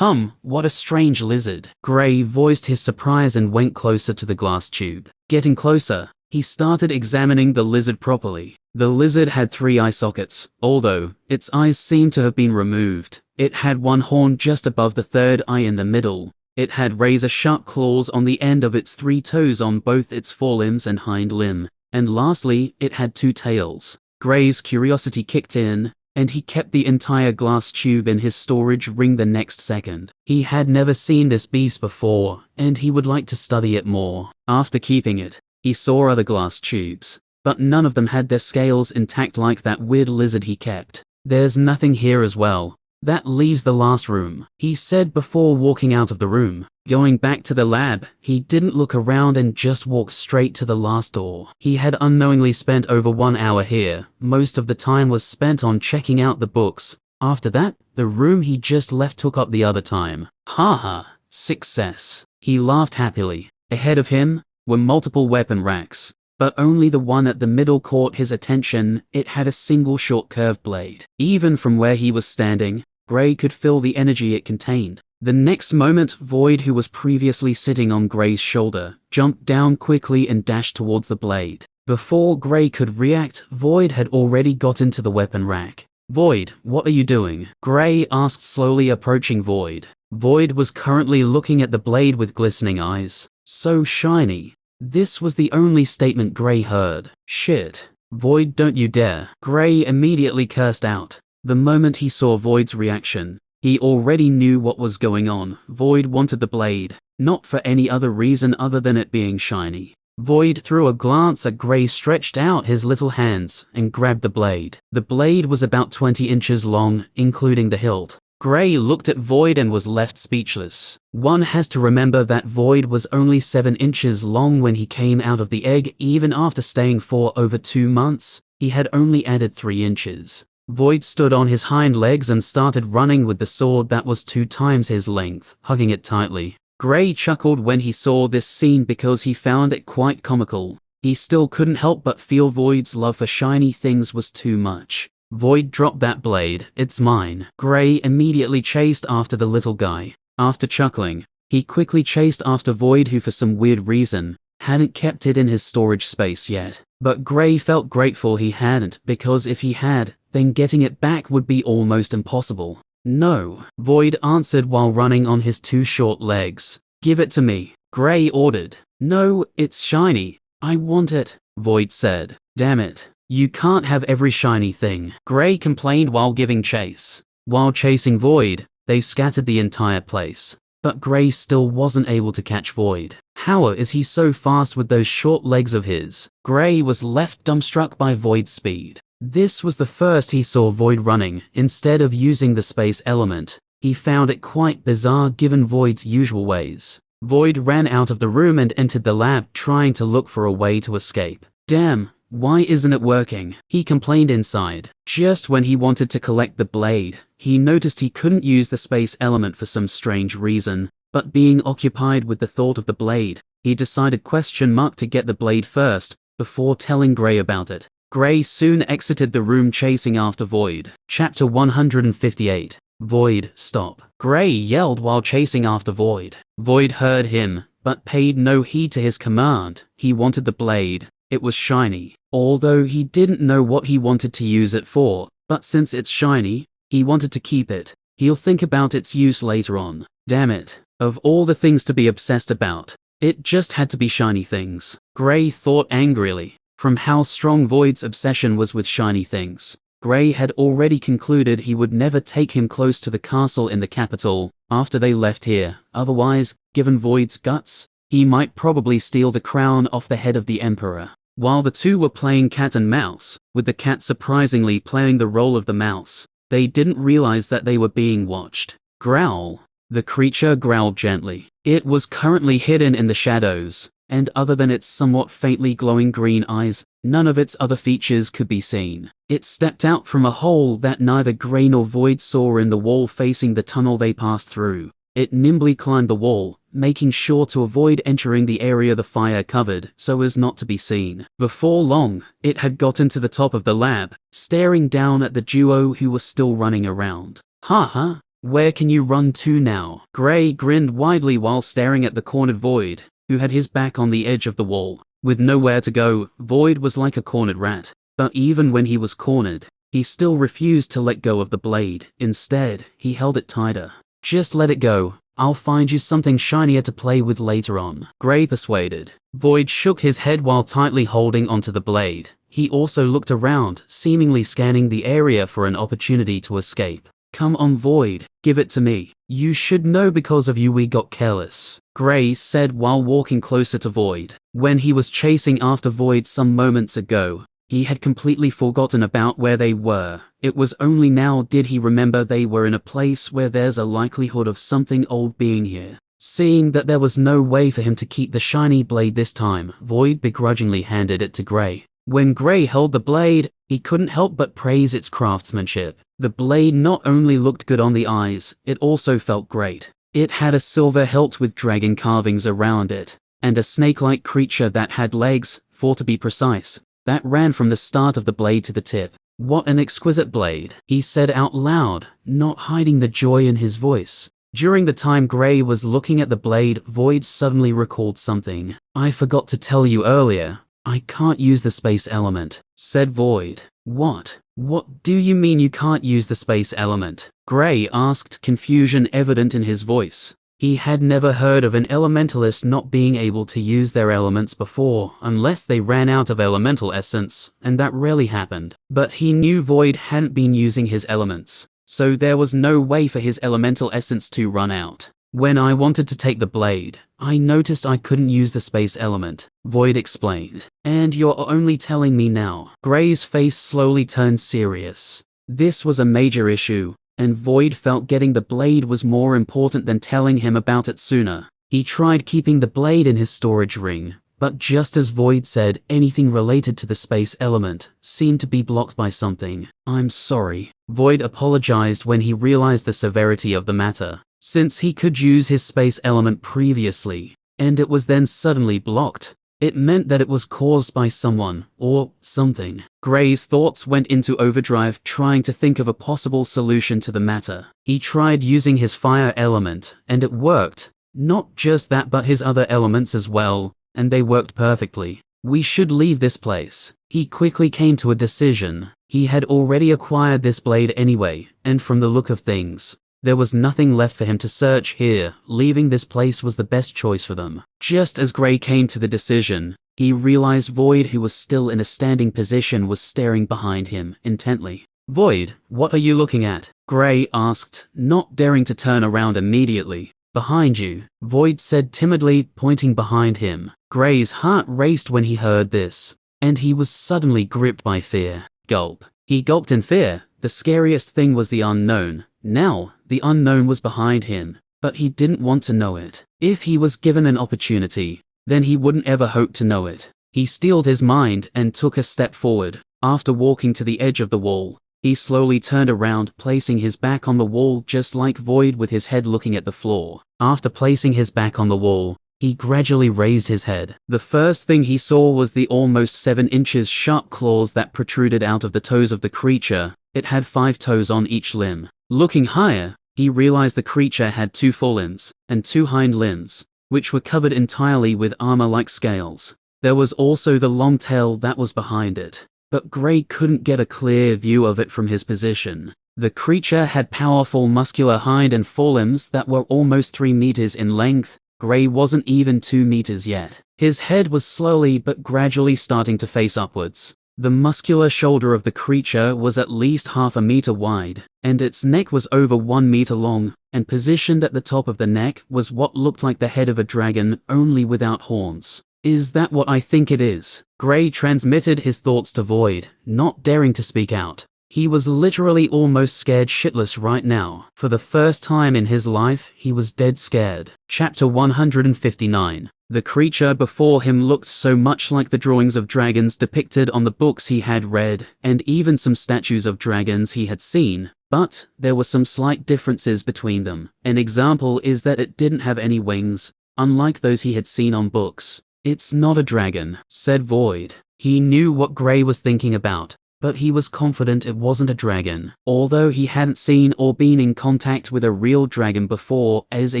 What a strange lizard. Gray voiced his surprise and went closer to the glass tube. Getting closer, he started examining the lizard properly. The lizard had 3 eye sockets, although its eyes seemed to have been removed. It had 1 horn just above the 3rd eye in the middle. It had razor-sharp claws on the end of its 3 toes on both its forelimbs and hind limb. And lastly, it had 2 tails. Gray's curiosity kicked in, and he kept the entire glass tube in his storage ring the next second. He had never seen this beast before, and he would like to study it more. After keeping it, he saw other glass tubes, but none of them had their scales intact like that weird lizard he kept. There's nothing here as well. That leaves the last room, he said before walking out of the room. Going back to the lab, he didn't look around and just walked straight to the last door. He had unknowingly spent over 1 hour here. Most of the time was spent on checking out the books. After that, the room he just left took up the other time. Haha, success. He laughed happily. Ahead of him were multiple weapon racks, but only the one at the middle caught his attention. It had a single short curved blade. Even from where he was standing, Gray could feel the energy it contained. The next moment, Void, who was previously sitting on Gray's shoulder, jumped down quickly and dashed towards the blade. Before Gray could react, Void had already got into the weapon rack. Void, what are you doing? Gray asked, slowly approaching Void. Void was currently looking at the blade with glistening eyes. So shiny. This was the only statement Gray heard. Shit. Void, don't you dare. Gray immediately cursed out. The moment he saw Void's reaction, he already knew what was going on. Void wanted the blade, not for any other reason other than it being shiny. Void threw a glance at Gray, stretched out his little hands, and grabbed the blade. The blade was about 20 inches long, including the hilt. Gray looked at Void and was left speechless. One has to remember that Void was only 7 inches long when he came out of the egg. Even after staying for over 2 months, he had only added 3 inches. Void stood on his hind legs and started running with the sword that was 2 times his length, hugging it tightly. Gray chuckled when he saw this scene because he found it quite comical. He still couldn't help but feel Void's love for shiny things was too much. Void, dropped that blade, it's mine. Gray immediately chased after the little guy. After chuckling, he quickly chased after Void, who for some weird reason hadn't kept it in his storage space yet. But Gray felt grateful he hadn't, because if he had, then getting it back would be almost impossible. No, Void answered while running on his 2 short legs. Give it to me, Gray ordered. No, it's shiny. I want it, Void said. Damn it. You can't have every shiny thing, Gray complained while giving chase. While chasing Void, they scattered the entire place. But Gray still wasn't able to catch Void. How is he so fast with those short legs of his? Gray was left dumbstruck by Void's speed. This was the first he saw Void running instead of using the space element. He found it quite bizarre given Void's usual ways. Void ran out of the room and entered the lab, trying to look for a way to escape. Damn, why isn't it working? He complained inside. Just when he wanted to collect the blade, he noticed he couldn't use the space element for some strange reason. But being occupied with the thought of the blade, he decided to get the blade first, before telling Gray about it. Gray soon exited the room chasing after Void. Chapter 158. Void, stop. Gray yelled while chasing after Void. Void heard him, but paid no heed to his command. He wanted the blade. It was shiny. Although he didn't know what he wanted to use it for, but since it's shiny, he wanted to keep it. He'll think about its use later on. Damn it. Of all the things to be obsessed about, it just had to be shiny things. Gray thought angrily. From how strong Void's obsession was with shiny things, Gray had already concluded he would never take him close to the castle in the capital after they left here. Otherwise, given Void's guts, he might probably steal the crown off the head of the emperor. While the two were playing cat and mouse, with the cat surprisingly playing the role of the mouse, they didn't realize that they were being watched. Growl. The creature growled gently. It was currently hidden in the shadows, and other than its somewhat faintly glowing green eyes, none of its other features could be seen. It stepped out from a hole that neither Gray nor Void saw in the wall facing the tunnel they passed through. It nimbly climbed the wall, making sure to avoid entering the area the fire covered so as not to be seen. Before long, it had gotten to the top of the lab, staring down at the duo who were still running around. Haha, where can you run to now? Gray grinned widely while staring at the cornered Void, who had his back on the edge of the wall. With nowhere to go, Void was like a cornered rat. But even when he was cornered, he still refused to let go of the blade. Instead, he held it tighter. Just let it go. I'll find you something shinier to play with later on, Gray persuaded. Void shook his head while tightly holding onto the blade. He also looked around, seemingly scanning the area for an opportunity to escape. Come on, Void, give it to me. You should know because of you we got careless, Gray said while walking closer to Void. When he was chasing after Void some moments ago, He had completely forgotten about where they were. It was only now did he remember they were in a place where there's a likelihood of something old being here. Seeing that there was no way for him to keep the shiny blade this time, Void begrudgingly handed it to Gray. When Gray held the blade, he couldn't help but praise its craftsmanship. The blade not only looked good on the eyes, it also felt great. It had a silver hilt with dragon carvings around it, and a snake-like creature that had legs, 4 to be precise, that ran from the start of the blade to the tip. "What an exquisite blade," he said out loud, not hiding the joy in his voice. During the time Gray was looking at the blade, Void suddenly recalled something. "I forgot to tell you earlier, I can't use the space element," said Void. What do you mean you can't use the space element?" Gray asked, confusion evident in his voice. He had never heard of an elementalist not being able to use their elements before, unless they ran out of elemental essence, and that rarely happened. But he knew Void hadn't been using his elements, so there was no way for his elemental essence to run out. "When I wanted to take the blade, I noticed I couldn't use the space element," Void explained. "And you're only telling me now?" Gray's face slowly turned serious. This was a major issue, and Void felt getting the blade was more important than telling him about it sooner. He tried keeping the blade in his storage ring, but just as Void said, anything related to the space element seemed to be blocked by something. "I'm sorry." Void apologized when he realized the severity of the matter. Since he could use his space element previously, and it was then suddenly blocked, it meant that it was caused by someone, or something. Gray's thoughts went into overdrive trying to think of a possible solution to the matter. He tried using his fire element, and it worked. Not just that but his other elements as well, and they worked perfectly. "We should leave this place." He quickly came to a decision. He had already acquired this blade anyway, and from the look of things, there was nothing left for him to search here. Leaving this place was the best choice for them. Just as Gray came to the decision, he realized Void, who was still in a standing position, was staring behind him intently. "Void, what are you looking at?" Gray asked, not daring to turn around immediately. "Behind you," Void said timidly, pointing behind him. Gray's heart raced when he heard this, and he was suddenly gripped by fear. Gulp. He gulped in fear. The scariest thing was the unknown. Now, the unknown was behind him, but he didn't want to know it. If he was given an opportunity, then he wouldn't ever hope to know it. He steeled his mind and took a step forward. After walking to the edge of the wall, he slowly turned around, placing his back on the wall just like Void, with his head looking at the floor. After placing his back on the wall, he gradually raised his head. The first thing he saw was the almost 7 inches sharp claws that protruded out of the toes of the creature. It had 5 toes on each limb. Looking higher, he realized the creature had 2 forelimbs and 2 hind limbs, which were covered entirely with armor-like scales. There was also the long tail that was behind it, but Gray couldn't get a clear view of it from his position. The creature had powerful muscular hind and forelimbs that were almost 3 meters in length. Gray wasn't even 2 meters yet. His head was slowly but gradually starting to face upwards. The muscular shoulder of the creature was at least half a meter wide, and its neck was over 1 meter long, and positioned at the top of the neck was what looked like the head of a dragon, only without horns. "Is that what I think it is?" Gray transmitted his thoughts to Void, not daring to speak out. He was literally almost scared shitless right now. For the first time in his life, he was dead scared. Chapter 159. The creature before him looked so much like the drawings of dragons depicted on the books he had read, and even some statues of dragons he had seen, but there were some slight differences between them. An example is that it didn't have any wings, unlike those he had seen on books. "It's not a dragon," said Void. He knew what Gray was thinking about, but he was confident it wasn't a dragon. Although he hadn't seen or been in contact with a real dragon before, as a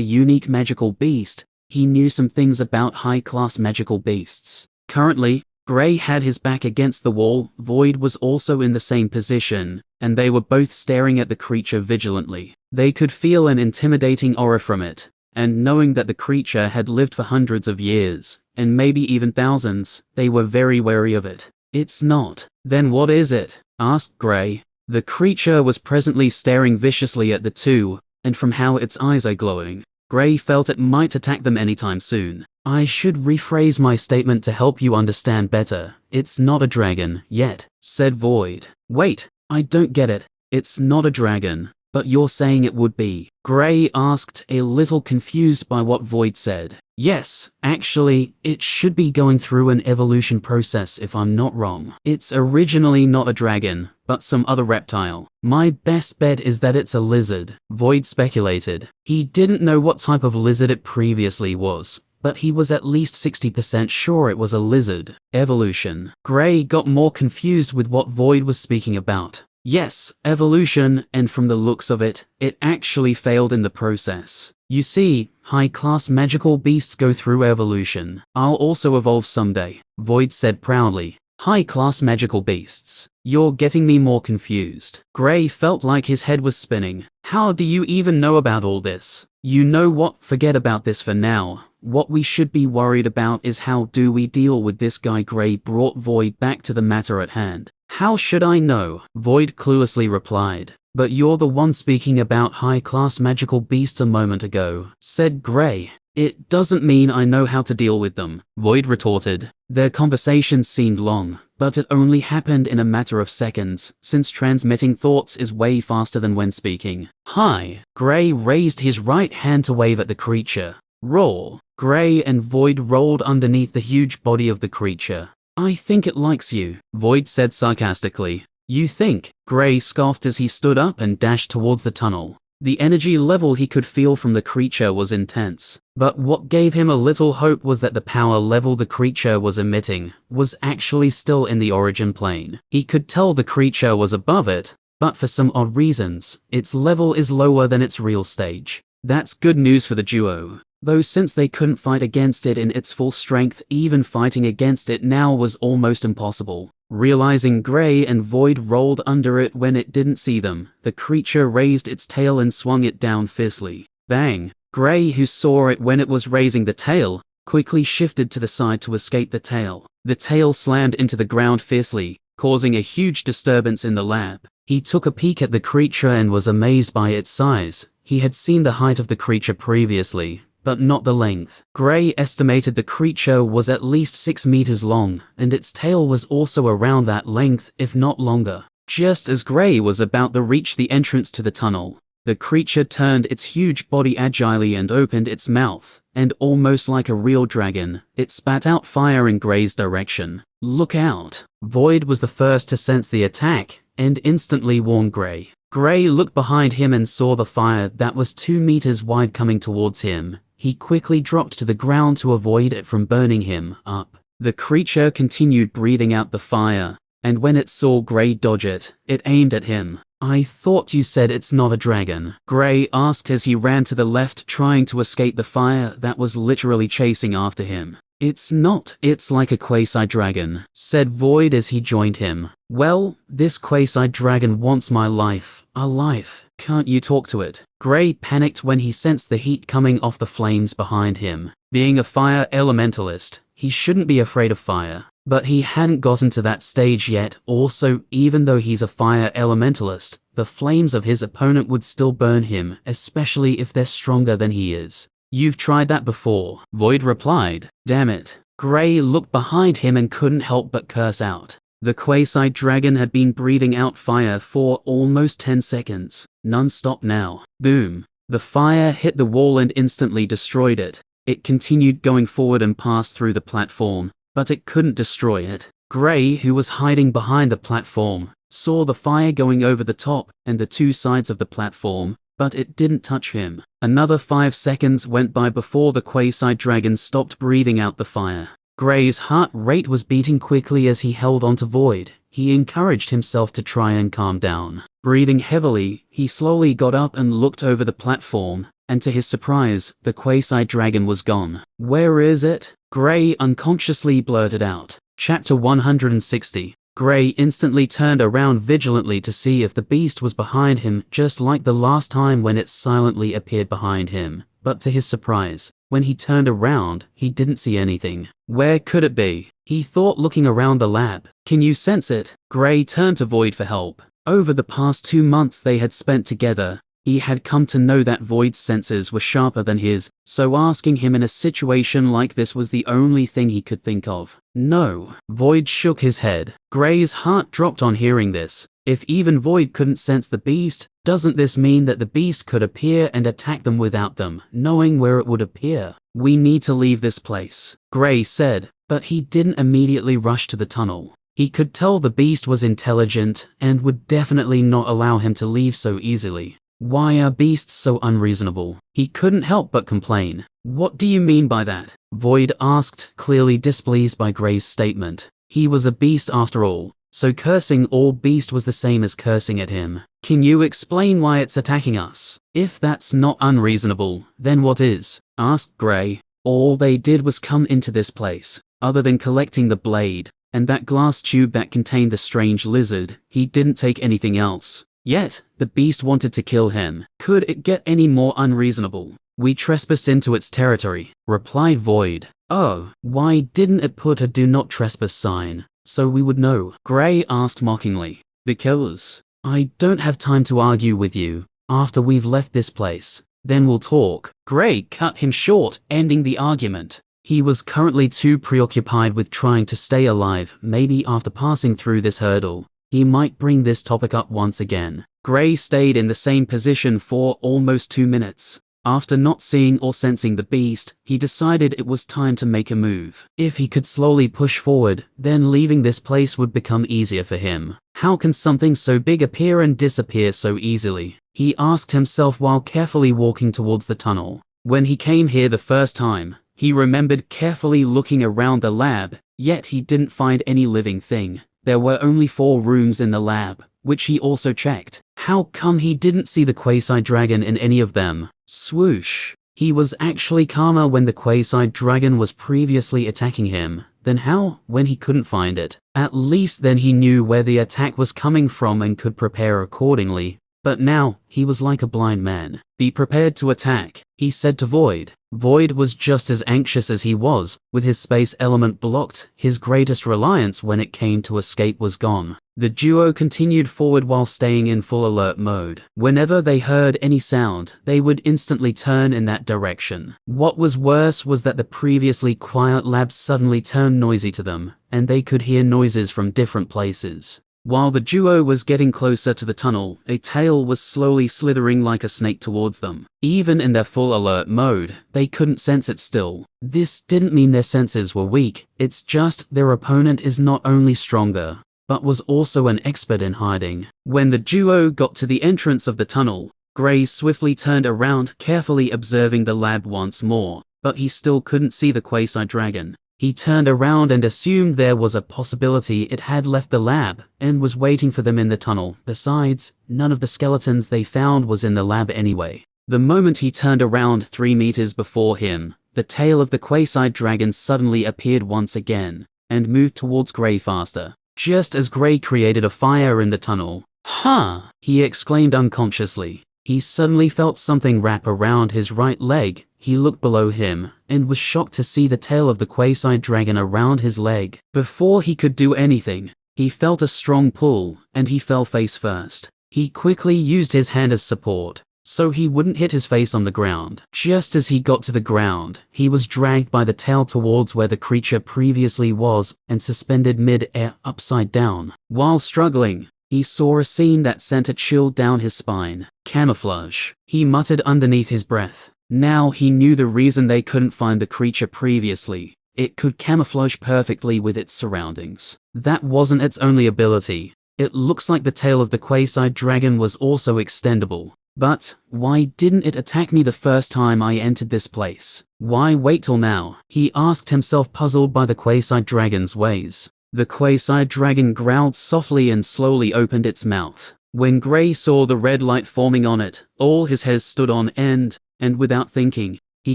unique magical beast, he knew some things about high-class magical beasts. Currently, Gray had his back against the wall. Void was also in the same position, and they were both staring at the creature vigilantly. They could feel an intimidating aura from it, and knowing that the creature had lived for hundreds of years, and maybe even thousands, they were very wary of it. "It's not." "Then what is it?" asked Gray. The creature was presently staring viciously at the two, and from how its eyes are glowing, Gray felt it might attack them anytime soon. I should rephrase my statement to help you understand better. It's not a dragon, yet, said Void. Wait, I don't get it. It's not a dragon, but you're saying it would be? Gray asked, a little confused by what Void said. Yes, actually, it should be going through an evolution process if I'm not wrong. It's originally not a dragon, but some other reptile. My best bet is that it's a lizard, Void speculated. He didn't know what type of lizard it previously was, but he was at least 60% sure it was a lizard. Evolution. Gray got more confused with what Void was speaking about. Yes, evolution, and from the looks of it, it actually failed in the process. You see, high-class magical beasts go through evolution. I'll also evolve someday, Void said proudly. High-class magical beasts. You're getting me more confused. Gray felt like his head was spinning. How do you even know about all this? You know what? Forget about this for now. What we should be worried about is how do we deal with this guy. Gray brought Void back to the matter at hand. How should I know? Void cluelessly replied. But you're the one speaking about high-class magical beasts a moment ago, said Gray. It doesn't mean I know how to deal with them, Void retorted. Their conversation seemed long, but it only happened in a matter of seconds, since transmitting thoughts is way faster than when speaking. Hi. Gray raised his right hand to wave at the creature. Roll. Gray and Void rolled underneath the huge body of the creature. I think it likes you, Void said sarcastically. You think? Gray scoffed as he stood up and dashed towards the tunnel. The energy level he could feel from the creature was intense, but what gave him a little hope was that the power level the creature was emitting was actually still in the origin plane. He could tell the creature was above it, but for some odd reasons, its level is lower than its real stage. That's good news for the duo. Though since they couldn't fight against it in its full strength, even fighting against it now was almost impossible. Realizing Gray and Void rolled under it when it didn't see them, the creature raised its tail and swung it down fiercely. Bang! Gray, who saw it when it was raising the tail, quickly shifted to the side to escape the tail. The tail slammed into the ground fiercely, causing a huge disturbance in the lab. He took a peek at the creature and was amazed by its size. He had seen the height of the creature previously, but not the length. Gray estimated the creature was at least 6 meters long, and its tail was also around that length, if not longer. Just as Gray was about to reach the entrance to the tunnel, the creature turned its huge body agilely and opened its mouth, and almost like a real dragon, it spat out fire in Gray's direction. Look out! Void was the first to sense the attack, and instantly warned Gray. Gray looked behind him and saw the fire that was 2 meters wide coming towards him. He quickly dropped to the ground to avoid it from burning him up. The creature continued breathing out the fire, and when it saw Gray dodge it, it aimed at him. I thought you said it's not a dragon, Gray asked as he ran to the left trying to escape the fire that was literally chasing after him. It's not, it's like a quasi-dragon, said Void as he joined him. Well, this quasi-dragon wants my life. A life. Can't you talk to it? Gray panicked when he sensed the heat coming off the flames behind him. Being a fire elementalist, he shouldn't be afraid of fire. But he hadn't gotten to that stage yet. Also, even though he's a fire elementalist, the flames of his opponent would still burn him, especially if they're stronger than he is. You've tried that before, Void replied. Damn it. Gray looked behind him and couldn't help but curse out. The quasi-dragon had been breathing out fire for almost 10 seconds, non-stop now. Boom. The fire hit the wall and instantly destroyed it. It continued going forward and passed through the platform, but it couldn't destroy it. Gray, who was hiding behind the platform, saw the fire going over the top and the 2 sides of the platform, but it didn't touch him. Another 5 seconds went by before the quasi-dragon stopped breathing out the fire. Gray's heart rate was beating quickly as he held onto Void. He encouraged himself to try and calm down. Breathing heavily, he slowly got up and looked over the platform, and to his surprise, the quasi-dragon was gone. Where is it? Gray unconsciously blurted out. Chapter 160. Gray instantly turned around vigilantly to see if the beast was behind him, just like the last time when it silently appeared behind him. But to his surprise, when he turned around, he didn't see anything. Where could it be? He thought, looking around the lab. Can you sense it? Gray turned to Void for help. Over the past 2 months they had spent together, He had come to know that Void's senses were sharper than his, so asking him in a situation like this was the only thing he could think of. No. Void shook his head. Gray's heart dropped on hearing this. If even Void couldn't sense the beast, doesn't this mean that the beast could appear and attack them without them knowing where it would appear? We need to leave this place, Gray said, but he didn't immediately rush to the tunnel. He could tell the beast was intelligent and would definitely not allow him to leave so easily. Why are beasts so unreasonable? He couldn't help but complain. What do you mean by that? Void asked, clearly displeased by Gray's statement. He was a beast after all, so cursing all beast was the same as cursing at him. Can you explain why it's attacking us? If that's not unreasonable, then what is? Asked Gray. All they did was come into this place. Other than collecting the blade and that glass tube that contained the strange lizard, he didn't take anything else. Yet, the beast wanted to kill him. Could it get any more unreasonable? We trespassed into its territory, replied Void. Oh, why didn't it put a do not trespass sign, so we would know? Gray asked mockingly. Because I don't have time to argue with you. After we've left this place, then we'll talk. Gray cut him short, ending the argument. He was currently too preoccupied with trying to stay alive. Maybe after passing through this hurdle, he might bring this topic up once again. Gray stayed in the same position for almost 2 minutes. After not seeing or sensing the beast, he decided it was time to make a move. If he could slowly push forward, then leaving this place would become easier for him. How can something so big appear and disappear so easily? He asked himself while carefully walking towards the tunnel. When he came here the first time, he remembered carefully looking around the lab, yet he didn't find any living thing. There were only 4 rooms in the lab, which he also checked. How come he didn't see the quasi-dragon in any of them? Swoosh. He was actually calmer when the quasi-dragon was previously attacking him. Then how, when he couldn't find it? At least then he knew where the attack was coming from and could prepare accordingly. But now, he was like a blind man. Be prepared to attack, he said to Void. Void was just as anxious as he was. With his space element blocked, his greatest reliance when it came to escape was gone. The duo continued forward while staying in full alert mode. Whenever they heard any sound, they would instantly turn in that direction. What was worse was that the previously quiet lab suddenly turned noisy to them, and they could hear noises from different places. While the duo was getting closer to the tunnel, a tail was slowly slithering like a snake towards them. Even in their full alert mode, they couldn't sense it still. This didn't mean their senses were weak, it's just their opponent is not only stronger, but was also an expert in hiding. When the duo got to the entrance of the tunnel, Gray swiftly turned around, carefully observing the lab once more, but he still couldn't see the quasi-dragon. He turned around and assumed there was a possibility it had left the lab and was waiting for them in the tunnel. Besides, none of the skeletons they found was in the lab anyway. The moment he turned around 3 meters before him, the tail of the quasi-dragon suddenly appeared once again and moved towards Gray faster. Just as Gray created a fire in the tunnel. Huh! He exclaimed unconsciously. He suddenly felt something wrap around his right leg. He looked below him and was shocked to see the tail of the quasi-dragon around his leg. Before he could do anything, he felt a strong pull and he fell face first. He quickly used his hand as support, so he wouldn't hit his face on the ground. Just as he got to the ground, he was dragged by the tail towards where the creature previously was and suspended mid-air upside down. While struggling, he saw a scene that sent a chill down his spine. Camouflage, he muttered underneath his breath. Now he knew the reason they couldn't find the creature previously. It could camouflage perfectly with its surroundings. That wasn't its only ability. It looks like the tail of the quasi-dragon was also extendable. But why didn't it attack me the first time I entered this place? Why wait till now? He asked himself, puzzled by the quasi-dragon's ways. The quasi-dragon growled softly and slowly opened its mouth. When Gray saw the red light forming on it, all his hairs stood on end, and without thinking, he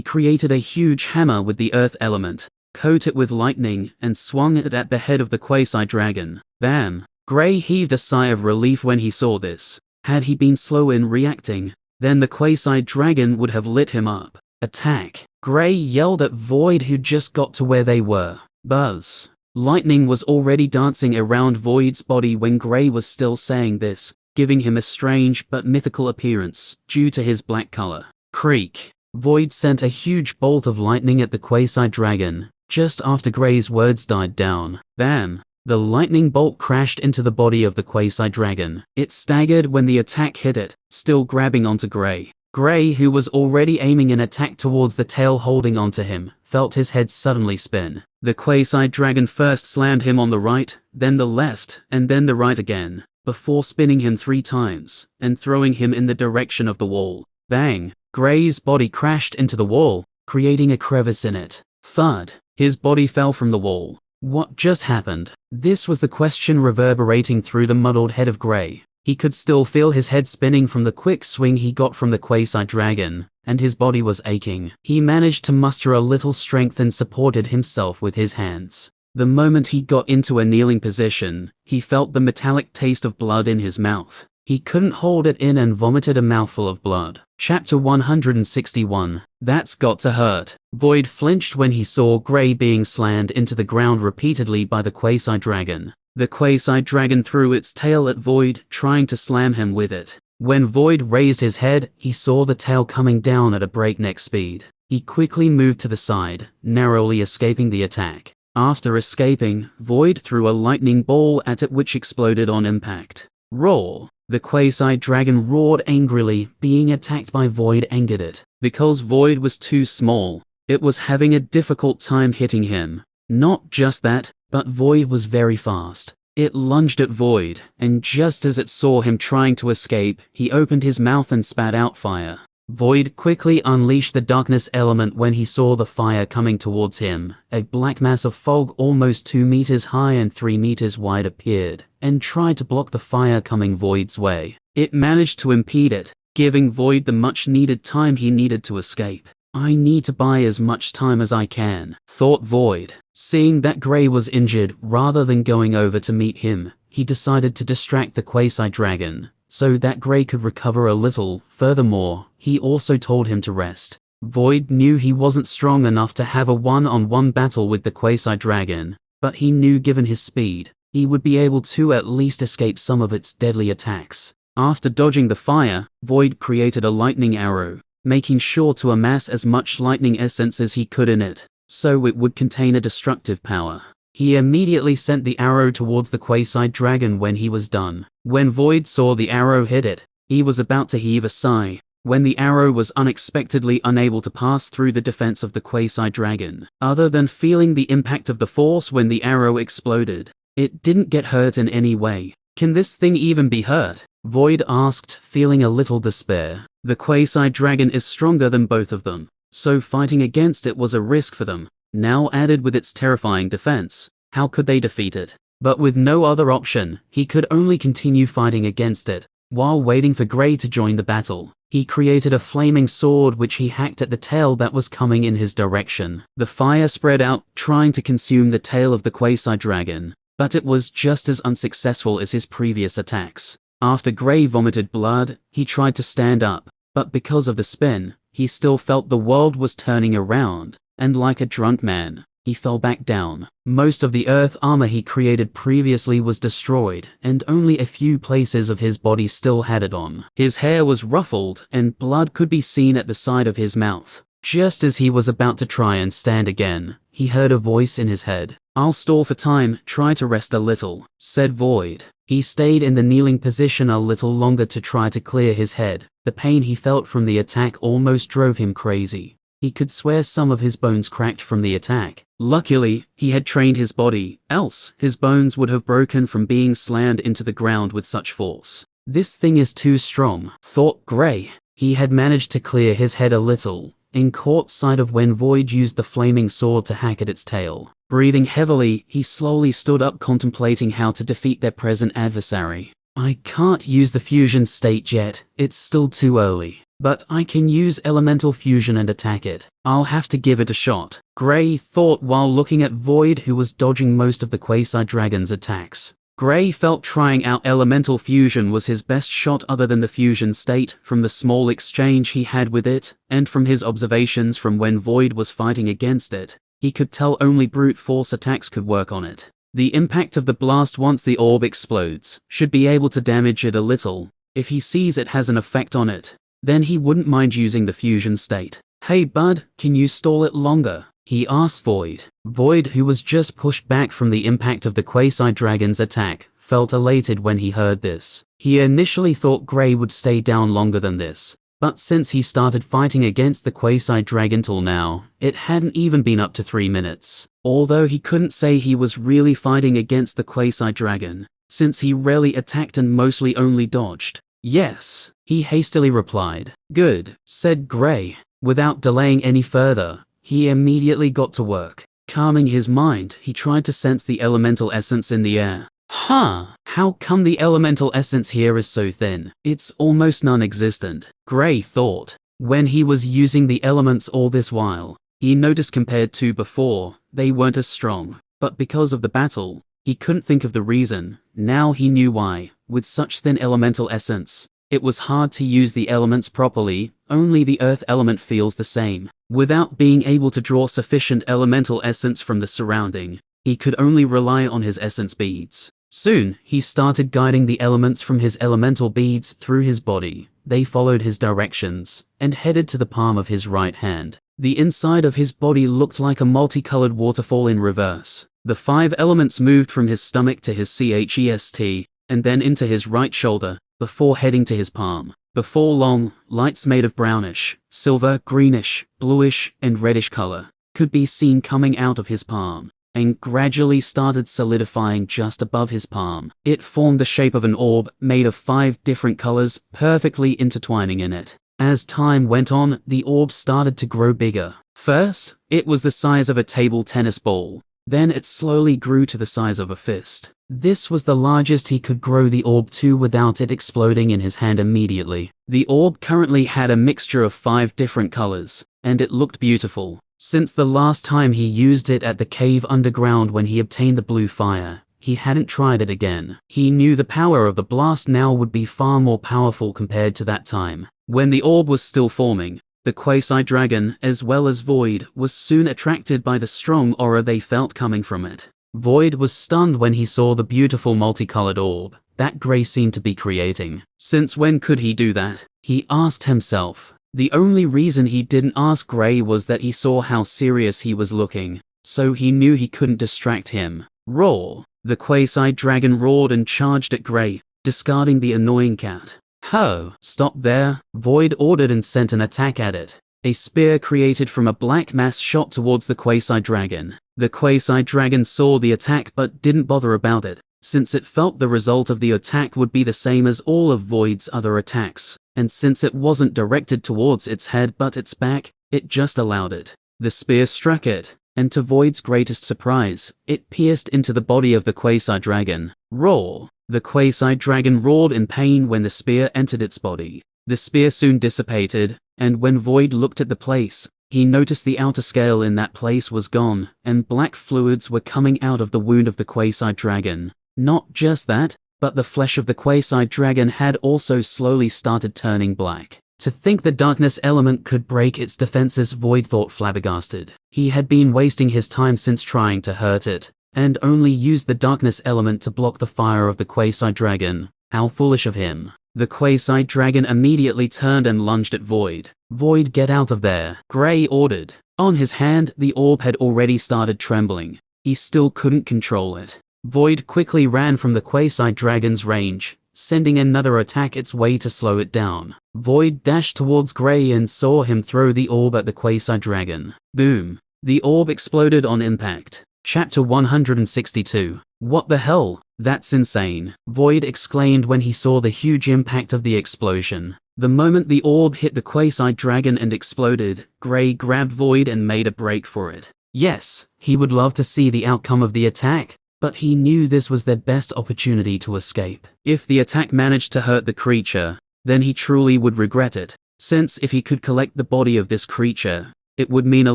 created a huge hammer with the earth element, coated it with lightning, and swung it at the head of the quasi-dragon. Bam! Gray heaved a sigh of relief when he saw this. Had he been slow in reacting, then the quasi-dragon would have lit him up. Attack! Gray yelled at Void, who just got to where they were. Buzz! Lightning was already dancing around Void's body when Gray was still saying this. giving him a strange but mythical appearance due to his black color. Creak. Void sent a huge bolt of lightning at the quasi-dragon. Just after Gray's words died down, bam! The lightning bolt crashed into the body of the quasi-dragon. It staggered when the attack hit it, still grabbing onto Gray. Gray, who was already aiming an attack towards the tail holding onto him, felt his head suddenly spin. The quasi-dragon first slammed him on the right, then the left, and then the right again, before spinning him 3 times, and throwing him in the direction of the wall. Bang! Gray's body crashed into the wall, creating a crevice in it. Thud! His body fell from the wall. What just happened? This was the question reverberating through the muddled head of Gray. He could still feel his head spinning from the quick swing he got from the quasi-dragon, and his body was aching. He managed to muster a little strength and supported himself with his hands. The moment he got into a kneeling position, he felt the metallic taste of blood in his mouth. He couldn't hold it in and vomited a mouthful of blood. Chapter 161. That's got to hurt. Void flinched when he saw Gray being slammed into the ground repeatedly by the quasi-dragon. The quasi-dragon threw its tail at Void, trying to slam him with it. When Void raised his head, he saw the tail coming down at a breakneck speed. He quickly moved to the side, narrowly escaping the attack. After escaping, Void threw a lightning ball at it which exploded on impact. Roar! The quasi-dragon roared angrily. Being attacked by Void angered it. Because Void was too small, it was having a difficult time hitting him. Not just that, but Void was very fast. It lunged at Void, and just as it saw him trying to escape, he opened his mouth and spat out fire. Void quickly unleashed the darkness element when he saw the fire coming towards him. A black mass of fog almost 2 meters high and 3 meters wide appeared, and tried to block the fire coming Void's way. It managed to impede it, giving Void the much needed time he needed to escape. I need to buy as much time as I can, thought Void. Seeing that Gray was injured, rather than going over to meet him, he decided to distract the quasi-dragon, so that Gray could recover a little. Furthermore, he also told him to rest. Void knew he wasn't strong enough to have a one-on-one battle with the quasi-dragon, but he knew given his speed, he would be able to at least escape some of its deadly attacks. After dodging the fire, Void created a lightning arrow, making sure to amass as much lightning essence as he could in it, so it would contain a destructive power. He immediately sent the arrow towards the quasi-dragon when he was done. When Void saw the arrow hit it, he was about to heave a sigh, when the arrow was unexpectedly unable to pass through the defense of the quasi-dragon. Other than feeling the impact of the force when the arrow exploded, it didn't get hurt in any way. Can this thing even be hurt? Void asked, feeling a little despair. The quasi-dragon is stronger than both of them, so fighting against it was a risk for them. Now added with its terrifying defense, how could they defeat it? But with no other option, he could only continue fighting against it. While waiting for Gray to join the battle, he created a flaming sword which he hacked at the tail that was coming in his direction. The fire spread out, trying to consume the tail of the quasi-dragon, but it was just as unsuccessful as his previous attacks. After Gray vomited blood, he tried to stand up, but because of the spin, he still felt the world was turning around, and like a drunk man, he fell back down. Most of the earth armor he created previously was destroyed, and only a few places of his body still had it on. His hair was ruffled, and blood could be seen at the side of his mouth. Just as he was about to try and stand again, he heard a voice in his head. "I'll stall for time, try to rest a little," said Void. He stayed in the kneeling position a little longer to try to clear his head. The pain he felt from the attack almost drove him crazy. He could swear some of his bones cracked from the attack. Luckily, he had trained his body, else his bones would have broken from being slammed into the ground with such force. This thing is too strong, thought Gray. He had managed to clear his head a little, and caught sight of when Void used the flaming sword to hack at its tail. Breathing heavily, he slowly stood up, contemplating how to defeat their present adversary. I can't use the fusion state yet, it's still too early. But I can use elemental fusion and attack it. I'll have to give it a shot, Gray thought while looking at Void, who was dodging most of the quasi-dragon's attacks. Gray felt trying out elemental fusion was his best shot other than the fusion state, from the small exchange he had with it, and from his observations from when Void was fighting against it. He could tell only brute force attacks could work on it. The impact of the blast once the orb explodes should be able to damage it a little. If he sees it has an effect on it, then he wouldn't mind using the fusion state. "Hey bud, can you stall it longer?" he asked Void. Void, who was just pushed back from the impact of the Quasi-Dragon's attack, felt elated when he heard this. He initially thought Gray would stay down longer than this, but since he started fighting against the Quasi-Dragon till now, it hadn't even been up to 3 minutes. Although he couldn't say he was really fighting against the Quasi-Dragon, since he rarely attacked and mostly only dodged. "Yes," he hastily replied. "Good," said Gray. Without delaying any further, he immediately got to work. Calming his mind, he tried to sense the elemental essence in the air. How come the elemental essence here is so thin? It's almost non-existent, Gray thought. When he was using the elements all this while, he noticed compared to before, they weren't as strong. But because of the battle, he couldn't think of the reason. Now he knew why. With such thin elemental essence, it was hard to use the elements properly. Only the earth element feels the same. Without being able to draw sufficient elemental essence from the surrounding, he could only rely on his essence beads. Soon, he started guiding the elements from his elemental beads through his body. They followed his directions and headed to the palm of his right hand. The inside of his body looked like a multicolored waterfall in reverse. The 5 elements moved from his stomach to his chest, and then into his right shoulder, before heading to his palm. Before long, lights made of brownish, silver, greenish, bluish, and reddish color could be seen coming out of his palm, and gradually started solidifying just above his palm. It formed the shape of an orb made of 5 different colors, perfectly intertwining in it. As time went on, the orb started to grow bigger. First, it was the size of a table tennis ball. Then it slowly grew to the size of a fist. This was the largest he could grow the orb to without it exploding in his hand immediately. The orb currently had a mixture of 5 different colors, and it looked beautiful. Since the last time he used it at the cave underground when he obtained the blue fire, he hadn't tried it again. He knew the power of the blast now would be far more powerful compared to that time. When the orb was still forming, the Quasi-Dragon, as well as Void, was soon attracted by the strong aura they felt coming from it. Void was stunned when he saw the beautiful multicolored orb that Gray seemed to be creating. Since when could he do that? He asked himself. The only reason he didn't ask Gray was that he saw how serious he was looking, so he knew he couldn't distract him. Roar! The Quasi-Dragon roared and charged at Gray, discarding the annoying cat. "Ho! Stop there!" Void ordered and sent an attack at it. A spear created from a black mass shot towards the Quasi-Dragon. The Quasi-Dragon saw the attack but didn't bother about it, since it felt the result of the attack would be the same as all of Void's other attacks, and since it wasn't directed towards its head but its back, it just allowed it. The spear struck it, and to Void's greatest surprise, it pierced into the body of the Quasi-Dragon. Roar! The Quasi-Dragon roared in pain when the spear entered its body. The spear soon dissipated, and when Void looked at the place, he noticed the outer scale in that place was gone, and black fluids were coming out of the wound of the Quasi-Dragon. Not just that, but the flesh of the Quasi-Dragon had also slowly started turning black. To think the darkness element could break its defenses, Void thought flabbergasted. He had been wasting his time since trying to hurt it, and only used the darkness element to block the fire of the Quasi-Dragon. How foolish of him. The Quasi-Dragon immediately turned and lunged at Void. "Void, get out of there," Gray ordered. On his hand, the orb had already started trembling. He still couldn't control it. Void quickly ran from the Quasi-Dragon's range, sending another attack its way to slow it down. Void dashed towards Gray and saw him throw the orb at the Quasi-Dragon. Boom! The orb exploded on impact. Chapter 162. What the hell? That's insane, Void exclaimed when he saw the huge impact of the explosion. The moment the orb hit the Quasi-Dragon and exploded, Gray grabbed Void and made a break for it. Yes, he would love to see the outcome of the attack, but he knew this was their best opportunity to escape. If the attack managed to hurt the creature, then he truly would regret it, since if he could collect the body of this creature, it would mean a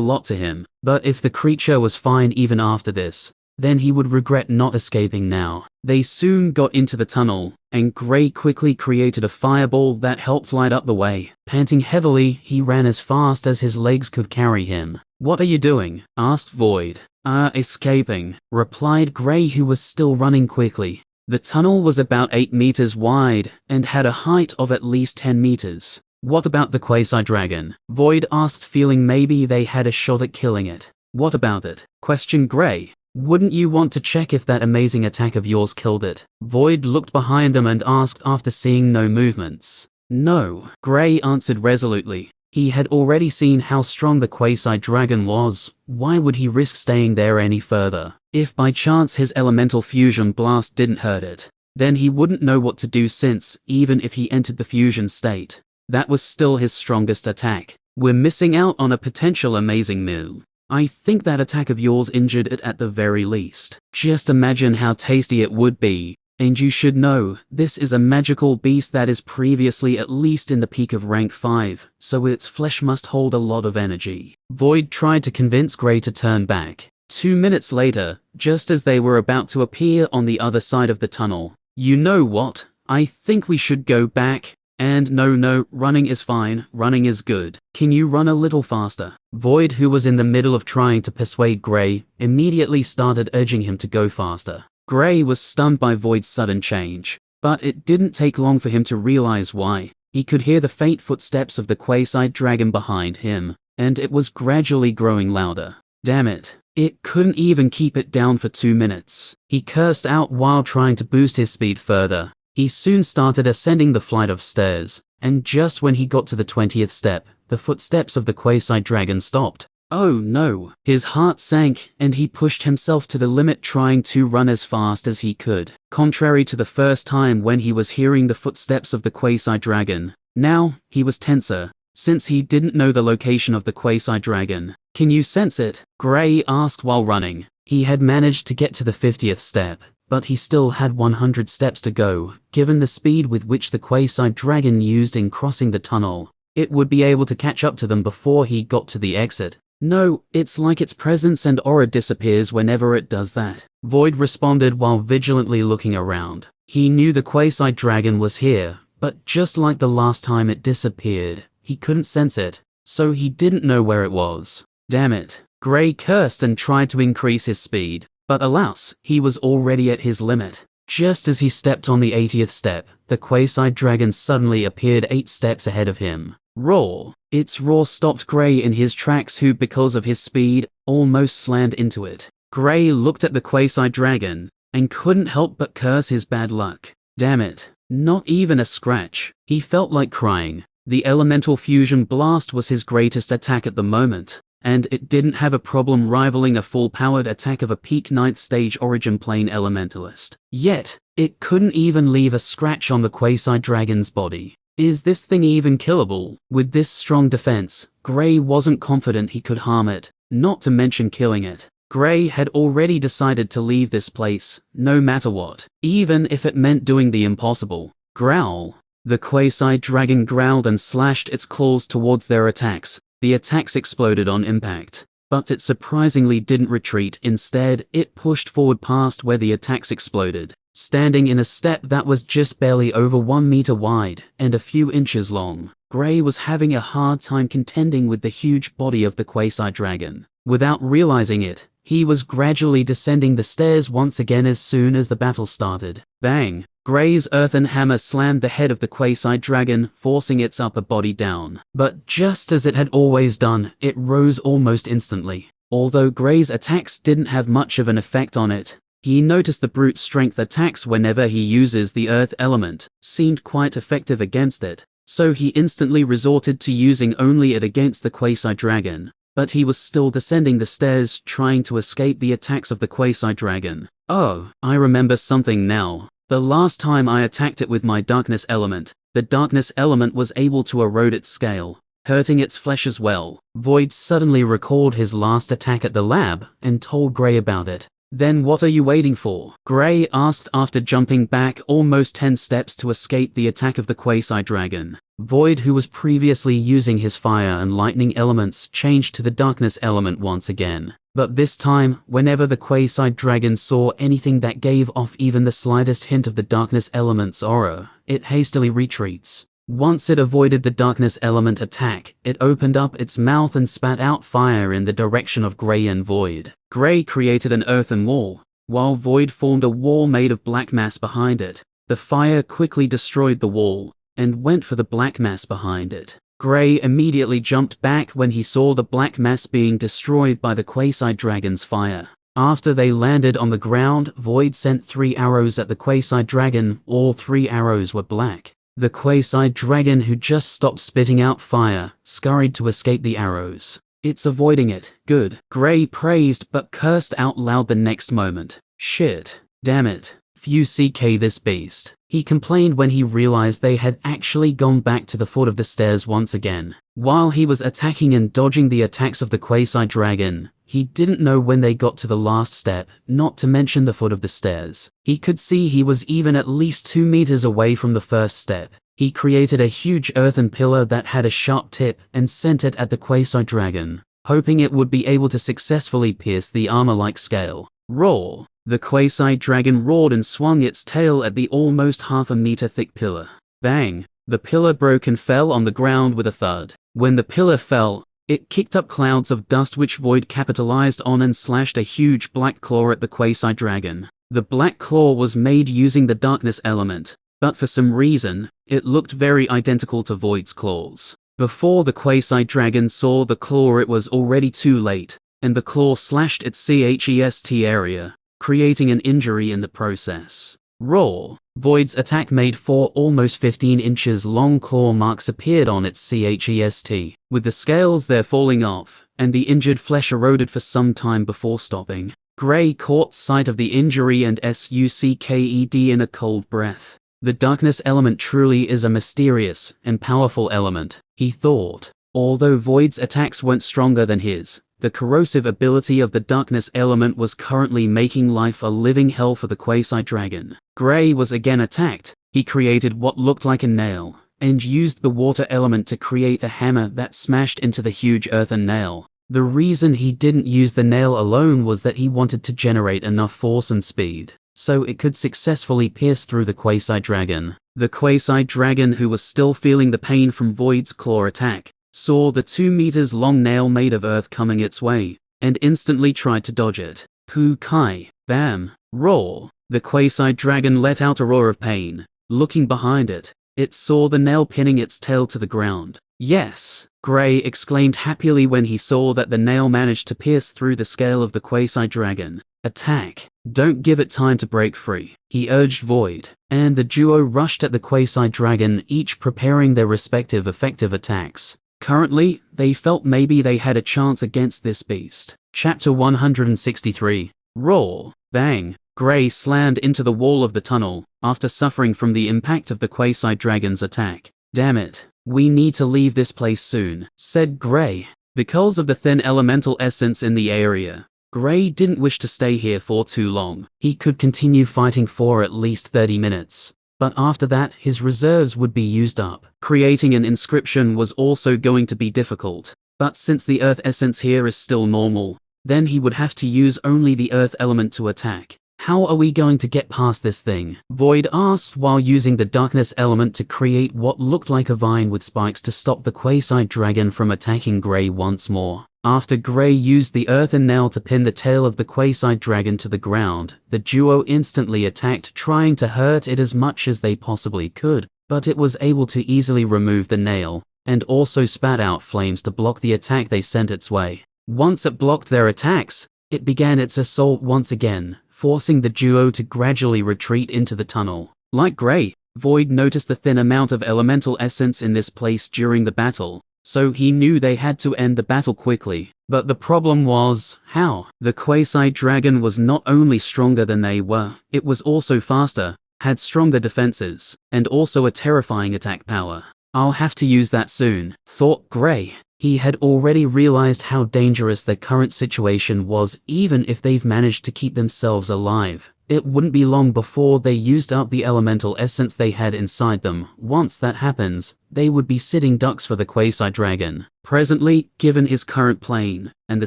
lot to him. But if the creature was fine even after this, then he would regret not escaping now. They soon got into the tunnel, and Gray quickly created a fireball that helped light up the way. Panting heavily, he ran as fast as his legs could carry him. "What are you doing?" asked Void. Escaping," replied Gray, who was still running quickly. The tunnel was about 8 meters wide and had a height of at least 10 meters. "What about the Quasi-Dragon?" Void asked, feeling maybe they had a shot at killing it. "What about it?" questioned Gray. "Wouldn't you want to check if that amazing attack of yours killed it?" Void looked behind him and asked after seeing no movements. "No," Gray answered resolutely. He had already seen how strong the Quasi-Dragon was. Why would he risk staying there any further? If by chance his elemental fusion blast didn't hurt it, then he wouldn't know what to do, since, even if he entered the fusion state, that was still his strongest attack. "We're missing out on a potential amazing meal. I think that attack of yours injured it at the very least. Just imagine how tasty it would be. And you should know, this is a magical beast that is previously at least in the peak of rank 5, so its flesh must hold a lot of energy." Void tried to convince Gray to turn back. 2 minutes later, just as they were about to appear on the other side of the tunnel. "You know what? I think we should go back. And no, running is fine, running is good. Can you run a little faster?" Void, who was in the middle of trying to persuade Gray, immediately started urging him to go faster. Gray was stunned by Void's sudden change, but it didn't take long for him to realize why. He could hear the faint footsteps of the Quasi-Dragon behind him, and it was gradually growing louder. Damn it. It couldn't even keep it down for 2 minutes. He cursed out while trying to boost his speed further. He soon started ascending the flight of stairs, and just when he got to the 20th step, the footsteps of the Quasi-Dragon stopped. Oh no! His heart sank, and he pushed himself to the limit, trying to run as fast as he could. Contrary to the first time when he was hearing the footsteps of the Quasi-Dragon, now he was tenser, since he didn't know the location of the Quasi-Dragon. "Can you sense it?" Gray asked while running. He had managed to get to the 50th step, but he still had 100 steps to go. Given the speed with which the Quasi-Dragon used in crossing the tunnel, it would be able to catch up to them before he got to the exit. "No, it's like its presence and aura disappears whenever it does that," Void responded while vigilantly looking around. He knew the Quasi-Dragon was here, but just like the last time it disappeared, he couldn't sense it, so he didn't know where it was. Damn it. Gray cursed and tried to increase his speed, but alas, he was already at his limit. Just as he stepped on the 80th step, the Quasi-Dragon suddenly appeared 8 steps ahead of him. Roar! Its roar stopped Gray in his tracks, who, because of his speed, almost slammed into it. Gray looked at the Quasi-Dragon and couldn't help but curse his bad luck. Damn it. Not even a scratch. He felt like crying. The elemental fusion blast was his greatest attack at the moment, and it didn't have a problem rivaling a full-powered attack of a peak 9th stage origin plane elementalist. Yet, it couldn't even leave a scratch on the Quasi-Dragon's body. Is this thing even killable? With this strong defense, Gray wasn't confident he could harm it, not to mention killing it. Gray had already decided to leave this place, no matter what, even if it meant doing the impossible. Growl. The Quasi-Dragon growled and slashed its claws towards their attacks. The attacks exploded on impact, but it surprisingly didn't retreat. Instead, it pushed forward past where the attacks exploded, standing in a step that was just barely over 1 meter wide and a few inches long. Gray was having a hard time contending with the huge body of the Quasi-Dragon. Without realizing it, he was gradually descending the stairs once again as soon as the battle started. Bang! Gray's earthen hammer slammed the head of the Quasi-Dragon, forcing its upper body down. But just as it had always done, it rose almost instantly. Although Gray's attacks didn't have much of an effect on it, he noticed the brute strength attacks whenever he uses the earth element seemed quite effective against it, so he instantly resorted to using only it against the Quasi-Dragon. But he was still descending the stairs, trying to escape the attacks of the Quasi-Dragon. Oh, I remember something now. The last time I attacked it with my darkness element, the darkness element was able to erode its scale, hurting its flesh as well. Void suddenly recalled his last attack at the lab and told Gray about it. Then what are you waiting for? Gray asked after jumping back almost 10 steps to escape the attack of the Quasi-Dragon. Void, who was previously using his fire and lightning elements, changed to the darkness element once again. But this time, whenever the Quasi-Dragon saw anything that gave off even the slightest hint of the darkness element's aura, it hastily retreats. Once it avoided the darkness element attack, it opened up its mouth and spat out fire in the direction of Gray and Void. Gray created an earthen wall, while Void formed a wall made of black mass behind it. The fire quickly destroyed the wall, and went for the black mass behind it. Gray immediately jumped back when he saw the black mass being destroyed by the Quasi-Dragon's fire. After they landed on the ground, Void sent 3 arrows at the Quasi-Dragon. All 3 arrows were black. The Quasi-Dragon, who just stopped spitting out fire, scurried to escape the arrows. It's avoiding it. Good. Gray praised but cursed out loud the next moment. Shit. Damn it. Fuck this beast. He complained when he realized they had actually gone back to the foot of the stairs once again. While he was attacking and dodging the attacks of the Quasi-Dragon, he didn't know when they got to the last step, not to mention the foot of the stairs. He could see he was even at least 2 meters away from the first step. He created a huge earthen pillar that had a sharp tip and sent it at the Quasi-Dragon, hoping it would be able to successfully pierce the armor-like scale. Roar! The Quasi-Dragon roared and swung its tail at the almost half a meter thick pillar. Bang! The pillar broke and fell on the ground with a thud. When the pillar fell, it kicked up clouds of dust which Void capitalized on and slashed a huge black claw at the Quasi-Dragon. The black claw was made using the darkness element, but for some reason, it looked very identical to Void's claws. Before the Quasi-Dragon saw the claw, it was already too late, and the claw slashed its chest area, creating an injury in the process. Roar! Void's attack made 4 almost 15 inches long claw marks appeared on its chest, with the scales there falling off, and the injured flesh eroded for some time before stopping. Gray caught sight of the injury and sucked in a cold breath. The darkness element truly is a mysterious and powerful element, he thought. Although Void's attacks weren't stronger than his, the corrosive ability of the darkness element was currently making life a living hell for the Quasi-Dragon. Gray was again attacked. He created what looked like a nail, and used the water element to create the hammer that smashed into the huge earthen nail. The reason he didn't use the nail alone was that he wanted to generate enough force and speed, so it could successfully pierce through the Quasi-Dragon. The Quasi-Dragon, who was still feeling the pain from Void's claw attack, saw the 2 meters long nail made of earth coming its way, and instantly tried to dodge it. Poo-kai! Bam! Roar! The Quasi-Dragon let out a roar of pain. Looking behind it, it saw the nail pinning its tail to the ground. Yes! Gray exclaimed happily when he saw that the nail managed to pierce through the scale of the Quasi-Dragon. Attack! Don't give it time to break free, he urged Void, and the duo rushed at the Quasi-Dragon, each preparing their respective effective attacks. Currently, they felt maybe they had a chance against this beast. Chapter 163. Roar! Bang! Gray slammed into the wall of the tunnel, after suffering from the impact of the Quasi-Dragon's attack. Damn it, we need to leave this place soon, said Gray. Because of the thin elemental essence in the area, Gray didn't wish to stay here for too long. He could continue fighting for at least 30 minutes. But after that, his reserves would be used up. Creating an inscription was also going to be difficult. But since the earth essence here is still normal, then he would have to use only the earth element to attack. How are we going to get past this thing? Void asked while using the darkness element to create what looked like a vine with spikes to stop the Quasi-Dragon from attacking Gray once more. After Gray used the earthen nail to pin the tail of the Quasi-Dragon to the ground, the duo instantly attacked, trying to hurt it as much as they possibly could, but it was able to easily remove the nail, and also spat out flames to block the attack they sent its way. Once it blocked their attacks, it began its assault once again, forcing the duo to gradually retreat into the tunnel. Like Gray, Void noticed the thin amount of elemental essence in this place during the battle, so he knew they had to end the battle quickly. But the problem was, how? The Quasi-Dragon was not only stronger than they were, it was also faster, had stronger defenses, and also a terrifying attack power. I'll have to use that soon, thought Gray. He had already realized how dangerous their current situation was. Even if they've managed to keep themselves alive, it wouldn't be long before they used up the elemental essence they had inside them. Once that happens, they would be sitting ducks for the Quasi-Dragon. Presently, given his current plane, and the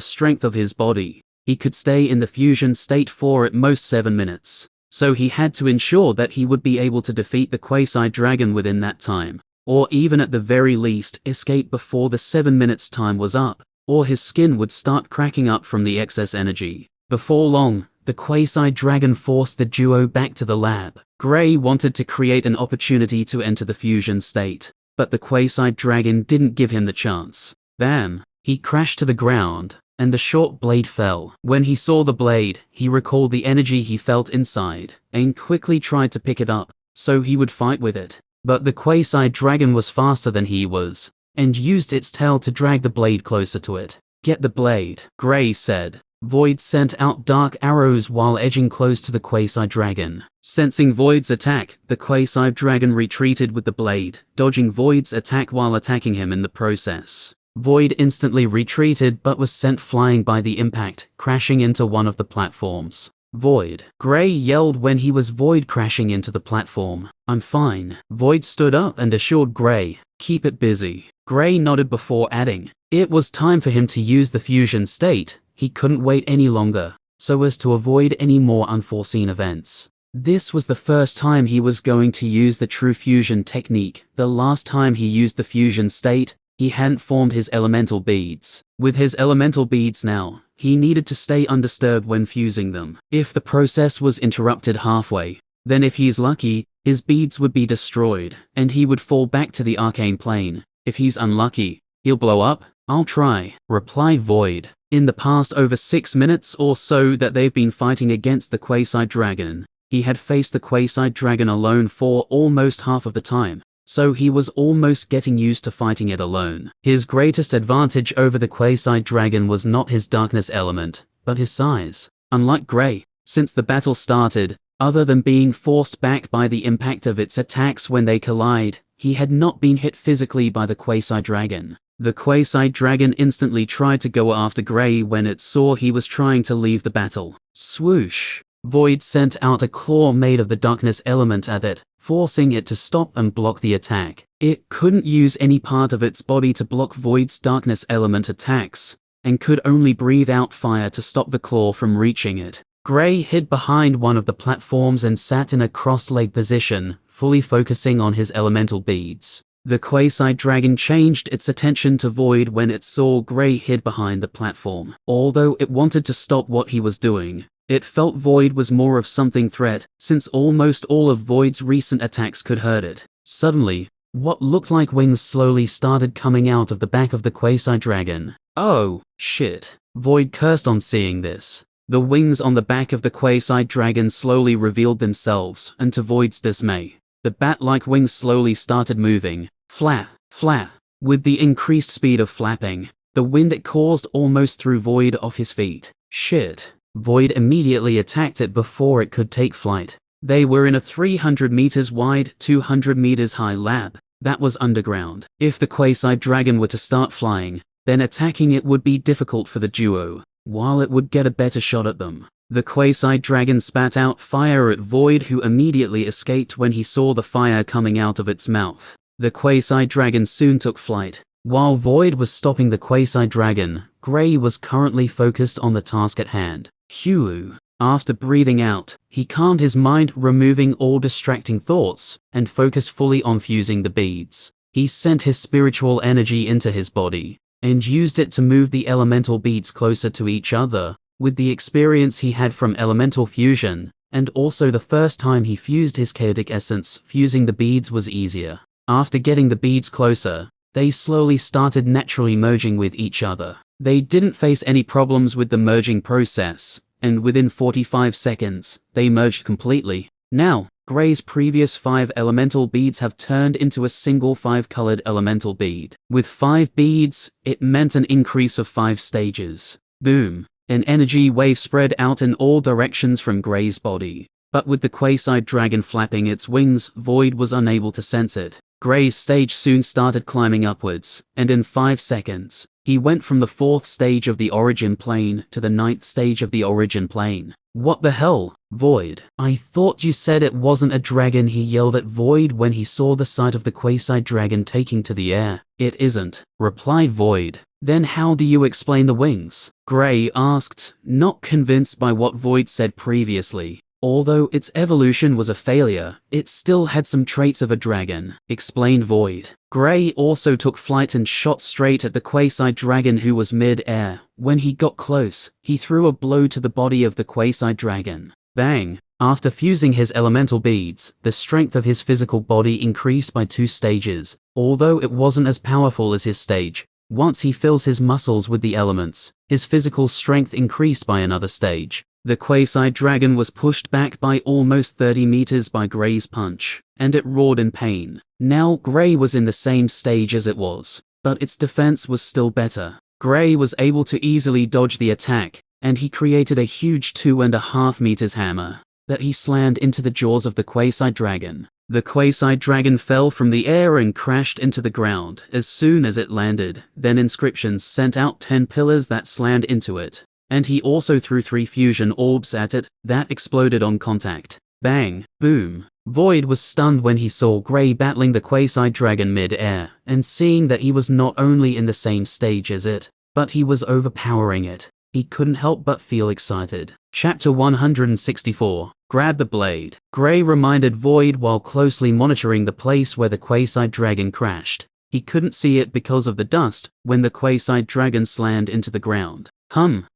strength of his body, he could stay in the fusion state for at most 7 minutes. So he had to ensure that he would be able to defeat the Quasi-Dragon within that time. or even at the very least escape before the 7 minutes time was up, or his skin would start cracking up from the excess energy. Before long, the quasi-dragon forced the duo back to the lab. Gray wanted to create an opportunity to enter the fusion state, but the quasi-dragon didn't give him the chance. Bam! He crashed to the ground, and the short blade fell. When he saw the blade, he recalled the energy he felt inside, and quickly tried to pick it up, so he would fight with it. But the quasi-dragon was faster than he was, and used its tail to drag the blade closer to it. "Get the blade," Gray said. Void sent out dark arrows while edging close to the quasi-dragon. Sensing Void's attack, the quasi-dragon retreated with the blade, dodging Void's attack while attacking him in the process. Void instantly retreated but was sent flying by the impact, crashing into one of the platforms. "Void!" Gray yelled when he was Void crashing into the platform. "I'm fine." Void stood up and assured Gray, "Keep it busy." Gray nodded before adding, it was time for him to use the fusion state. He couldn't wait any longer, so as to avoid any more unforeseen events. This was the first time he was going to use the true fusion technique. The last time he used the fusion state, he hadn't formed his elemental beads. With his elemental beads now, he needed to stay undisturbed when fusing them. If the process was interrupted halfway, then if he's lucky, his beads would be destroyed, and he would fall back to the arcane plane. If he's unlucky, he'll blow up. "I'll try," replied Void. In the past over 6 minutes or so that they've been fighting against the quasi-dragon, he had faced the quasi-dragon alone for almost half of the time, so he was almost getting used to fighting it alone. His greatest advantage over the quasi-dragon was not his darkness element, but his size. Unlike Gray, since the battle started, other than being forced back by the impact of its attacks when they collide, he had not been hit physically by the quasi-dragon. The quasi-dragon instantly tried to go after Gray when it saw he was trying to leave the battle. Swoosh! Void sent out a claw made of the darkness element at it, forcing it to stop and block the attack. It couldn't use any part of its body to block Void's darkness element attacks, and could only breathe out fire to stop the claw from reaching it. Gray hid behind one of the platforms and sat in a cross-leg position, fully focusing on his elemental beads. The quasi-dragon changed its attention to Void when it saw Gray hid behind the platform. Although it wanted to stop what he was doing, it felt Void was more of something threat, since almost all of Void's recent attacks could hurt it. Suddenly, what looked like wings slowly started coming out of the back of the quasi-dragon. "Oh, shit." Void cursed on seeing this. The wings on the back of the quasi-dragon slowly revealed themselves, and to Void's dismay, the bat-like wings slowly started moving. Flap, flap. With the increased speed of flapping, the wind it caused almost threw Void off his feet. Shit. Void immediately attacked it before it could take flight. They were in a 300 meters wide, 200 meters high lab that was underground. If the quasi-dragon were to start flying, then attacking it would be difficult for the duo, while it would get a better shot at them. The quasi-dragon spat out fire at Void, who immediately escaped when he saw the fire coming out of its mouth. The quasi-dragon soon took flight. While Void was stopping the quasi-dragon, Gray was currently focused on the task at hand. Phew. After breathing out, he calmed his mind, removing all distracting thoughts, and focused fully on fusing the beads. He sent his spiritual energy into his body, and used it to move the elemental beads closer to each other. With the experience he had from elemental fusion, and also the first time he fused his chaotic essence, fusing the beads was easier. After getting the beads closer, they slowly started naturally merging with each other. They didn't face any problems with the merging process, and within 45 seconds, they merged completely. Now, Gray's previous 5 elemental beads have turned into a single 5-colored elemental bead. With 5 beads, it meant an increase of 5 stages. Boom. An energy wave spread out in all directions from Gray's body. But with the quasi-dragon flapping its wings, Void was unable to sense it. Gray's stage soon started climbing upwards, and in 5 seconds, he went from the 4th stage of the origin plane to the 9th stage of the origin plane. "What the hell, Void? I thought you said it wasn't a dragon," he yelled at Void when he saw the sight of the quasi-dragon taking to the air. "It isn't," replied Void. "Then how do you explain the wings?" Gray asked, not convinced by what Void said previously. Although its evolution was a failure, it still had some traits of a dragon, explained Void. Gray also took flight and shot straight at the quasi-dragon who was mid-air. When he got close, he threw a blow to the body of the quasi-dragon. Bang! After fusing his elemental beads, the strength of his physical body increased by 2 stages, although it wasn't as powerful as his stage. Once he fills his muscles with the elements, his physical strength increased by another stage. The quasi-dragon was pushed back by almost 30 meters by Gray's punch, and it roared in pain. Now Gray was in the same stage as it was, but its defense was still better. Gray was able to easily dodge the attack, and he created a huge 2.5 meters hammer that he slammed into the jaws of the quasi-dragon. The quasi-dragon fell from the air and crashed into the ground as soon as it landed. Then inscriptions sent out 10 pillars that slammed into it, and he also threw 3 fusion orbs at it that exploded on contact. Bang! Boom! Void was stunned when he saw Gray battling the quasi-dragon mid-air, and seeing that he was not only in the same stage as it, but he was overpowering it. He couldn't help but feel excited. Chapter 164. Grab the blade. Gray reminded Void while closely monitoring the place where the quasi-dragon crashed. He couldn't see it because of the dust when the quasi-dragon slammed into the ground.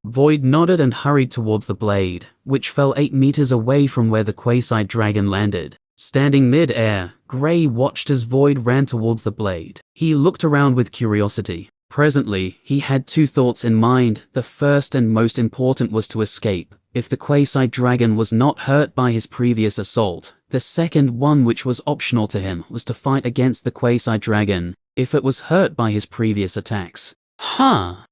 Void nodded and hurried towards the blade, which fell 8 meters away from where the quasi-dragon landed. Standing mid-air, Gray watched as Void ran towards the blade. He looked around with curiosity. Presently, he had 2 thoughts in mind. The first and most important was to escape, if the quasi-dragon was not hurt by his previous assault. The second one, which was optional to him, was to fight against the quasi-dragon, if it was hurt by his previous attacks.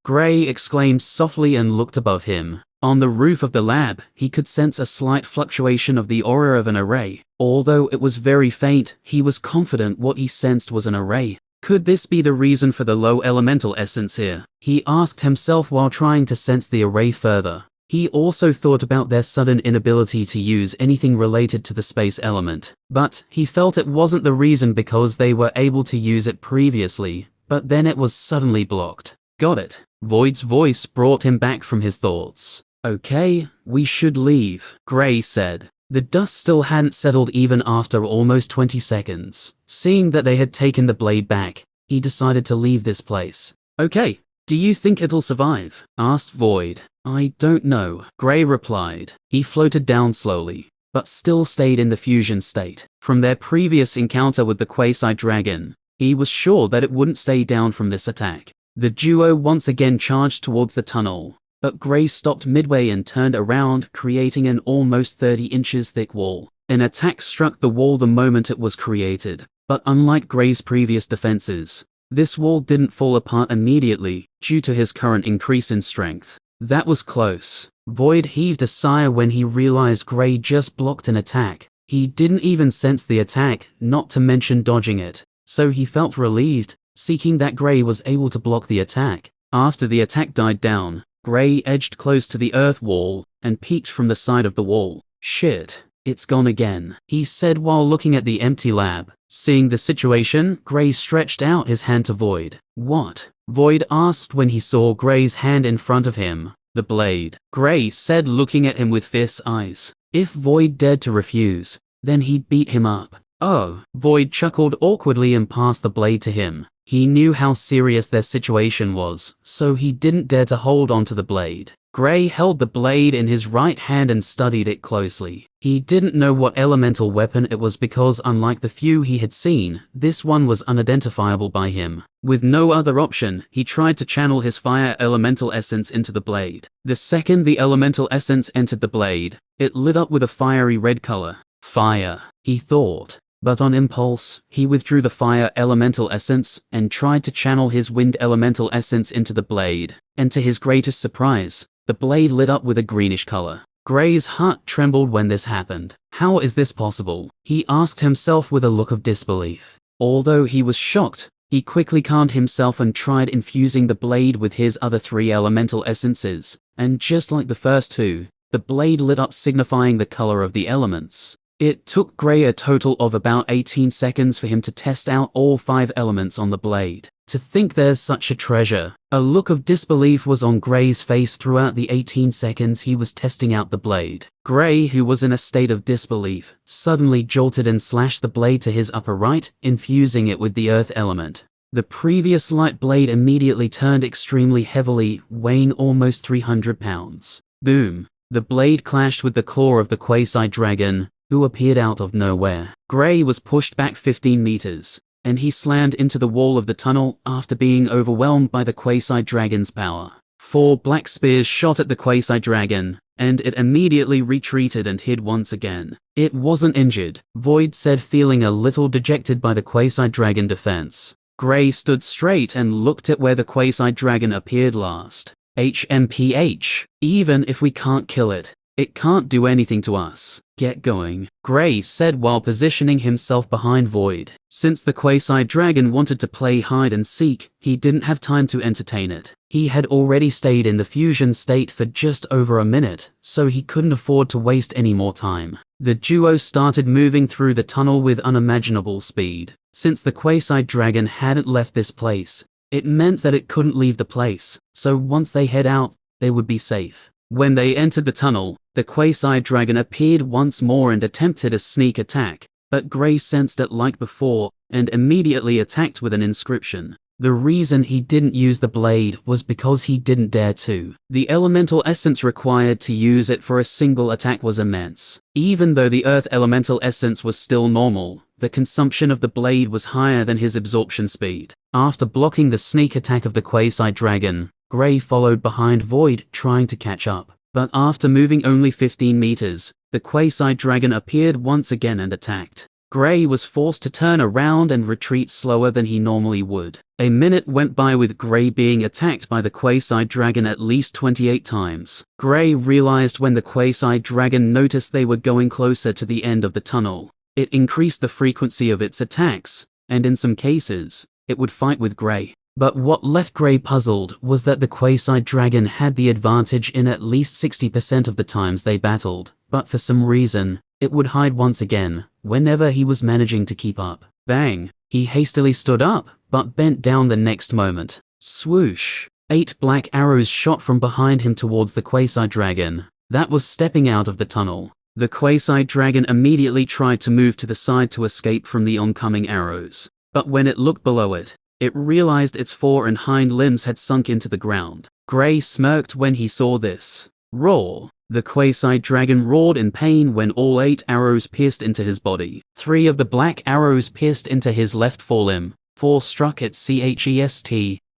Gray exclaimed softly and looked above him. On the roof of the lab, he could sense a slight fluctuation of the aura of an array. Although it was very faint, he was confident what he sensed was an array. Could this be the reason for the low elemental essence here? He asked himself while trying to sense the array further. He also thought about their sudden inability to use anything related to the space element. But he felt it wasn't the reason because they were able to use it previously, but then it was suddenly blocked. Got it. Void's voice brought him back from his thoughts. Okay, we should leave, Gray said. The dust still hadn't settled even after almost 20 seconds. Seeing that they had taken the blade back, he decided to leave this place. Okay, do you think it'll survive? Asked Void. I don't know, Gray replied. He floated down slowly, but still stayed in the fusion state. From their previous encounter with the quasi-dragon, he was sure that it wouldn't stay down from this attack. The duo once again charged towards the tunnel, but Gray stopped midway and turned around, creating an almost 30 inches thick wall. An attack struck the wall the moment it was created, but unlike Gray's previous defenses, this wall didn't fall apart immediately due to his current increase in strength. That was close. Void heaved a sigh when he realized Gray just blocked an attack. He didn't even sense the attack, not to mention dodging it, so he felt relieved, seeing that Gray was able to block the attack. After the attack died down, Gray edged close to the earth wall and peeked from the side of the wall. Shit, it's gone again, he said while looking at the empty lab. Seeing the situation, Gray stretched out his hand to Void. What? Void asked when he saw Gray's hand in front of him. The blade, Gray said, looking at him with fierce eyes. If Void dared to refuse, then he'd beat him up. Oh, Void chuckled awkwardly and passed the blade to him. He knew how serious their situation was, so he didn't dare to hold onto the blade. Gray held the blade in his right hand and studied it closely. He didn't know what elemental weapon it was because unlike the few he had seen, this one was unidentifiable by him. With no other option, he tried to channel his fire elemental essence into the blade. The second the elemental essence entered the blade, it lit up with a fiery red color. Fire, he thought. But on impulse, he withdrew the fire elemental essence and tried to channel his wind elemental essence into the blade. And to his greatest surprise, the blade lit up with a greenish color. Gray's heart trembled when this happened. How is this possible? He asked himself with a look of disbelief. Although he was shocked, he quickly calmed himself and tried infusing the blade with his other 3 elemental essences. And just like the first 2, the blade lit up, signifying the color of the elements. It took Gray a total of about 18 seconds for him to test out all 5 elements on the blade. To think there's such a treasure. A look of disbelief was on Gray's face throughout the 18 seconds he was testing out the blade. Gray, who was in a state of disbelief, suddenly jolted and slashed the blade to his upper right, infusing it with the earth element. The previous light blade immediately turned extremely heavily, weighing almost 300 pounds. Boom! The blade clashed with the claw of the quasi-dragon, who appeared out of nowhere. Gray was pushed back 15 meters, and he slammed into the wall of the tunnel after being overwhelmed by the quasi-dragon's power. 4 black spears shot at the quasi-dragon, and it immediately retreated and hid once again. It wasn't injured, Void said, feeling a little dejected by the quasi-dragon defense. Gray stood straight and looked at where the quasi-dragon appeared last. HMPH. Even if we can't kill it, it can't do anything to us. Get going, Gray said while positioning himself behind Void. Since the quasi-dragon wanted to play hide and seek, he didn't have time to entertain it. He had already stayed in the fusion state for just over a minute, so he couldn't afford to waste any more time. The duo started moving through the tunnel with unimaginable speed. Since the quasi-dragon hadn't left this place, it meant that it couldn't leave the place, so once they head out, they would be safe. When they entered the tunnel, the quasi-dragon appeared once more and attempted a sneak attack, but Gray sensed it like before, and immediately attacked with an inscription. The reason he didn't use the blade was because he didn't dare to. The elemental essence required to use it for a single attack was immense. Even though the earth elemental essence was still normal, the consumption of the blade was higher than his absorption speed. After blocking the sneak attack of the quasi-dragon, Gray followed behind Void, trying to catch up. But after moving only 15 meters, the quasi-dragon appeared once again and attacked. Gray was forced to turn around and retreat slower than he normally would. A minute went by with Gray being attacked by the quasi-dragon at least 28 times. Gray realized when the quasi-dragon noticed they were going closer to the end of the tunnel. It increased the frequency of its attacks, and in some cases, it would fight with Gray. But what left Gray puzzled was that the quasi-dragon had the advantage in at least 60% of the times they battled, but for some reason, it would hide once again, whenever he was managing to keep up. Bang! He hastily stood up, but bent down the next moment. Swoosh! 8 black arrows shot from behind him towards the quasi-dragon that was stepping out of the tunnel. The quasi-dragon immediately tried to move to the side to escape from the oncoming arrows, but when it looked below it, it realized its fore and hind limbs had sunk into the ground. Gray smirked when he saw this. Roar! The quasi-dragon roared in pain when all 8 arrows pierced into his body. 3 of the black arrows pierced into his left forelimb, 4 struck its chest,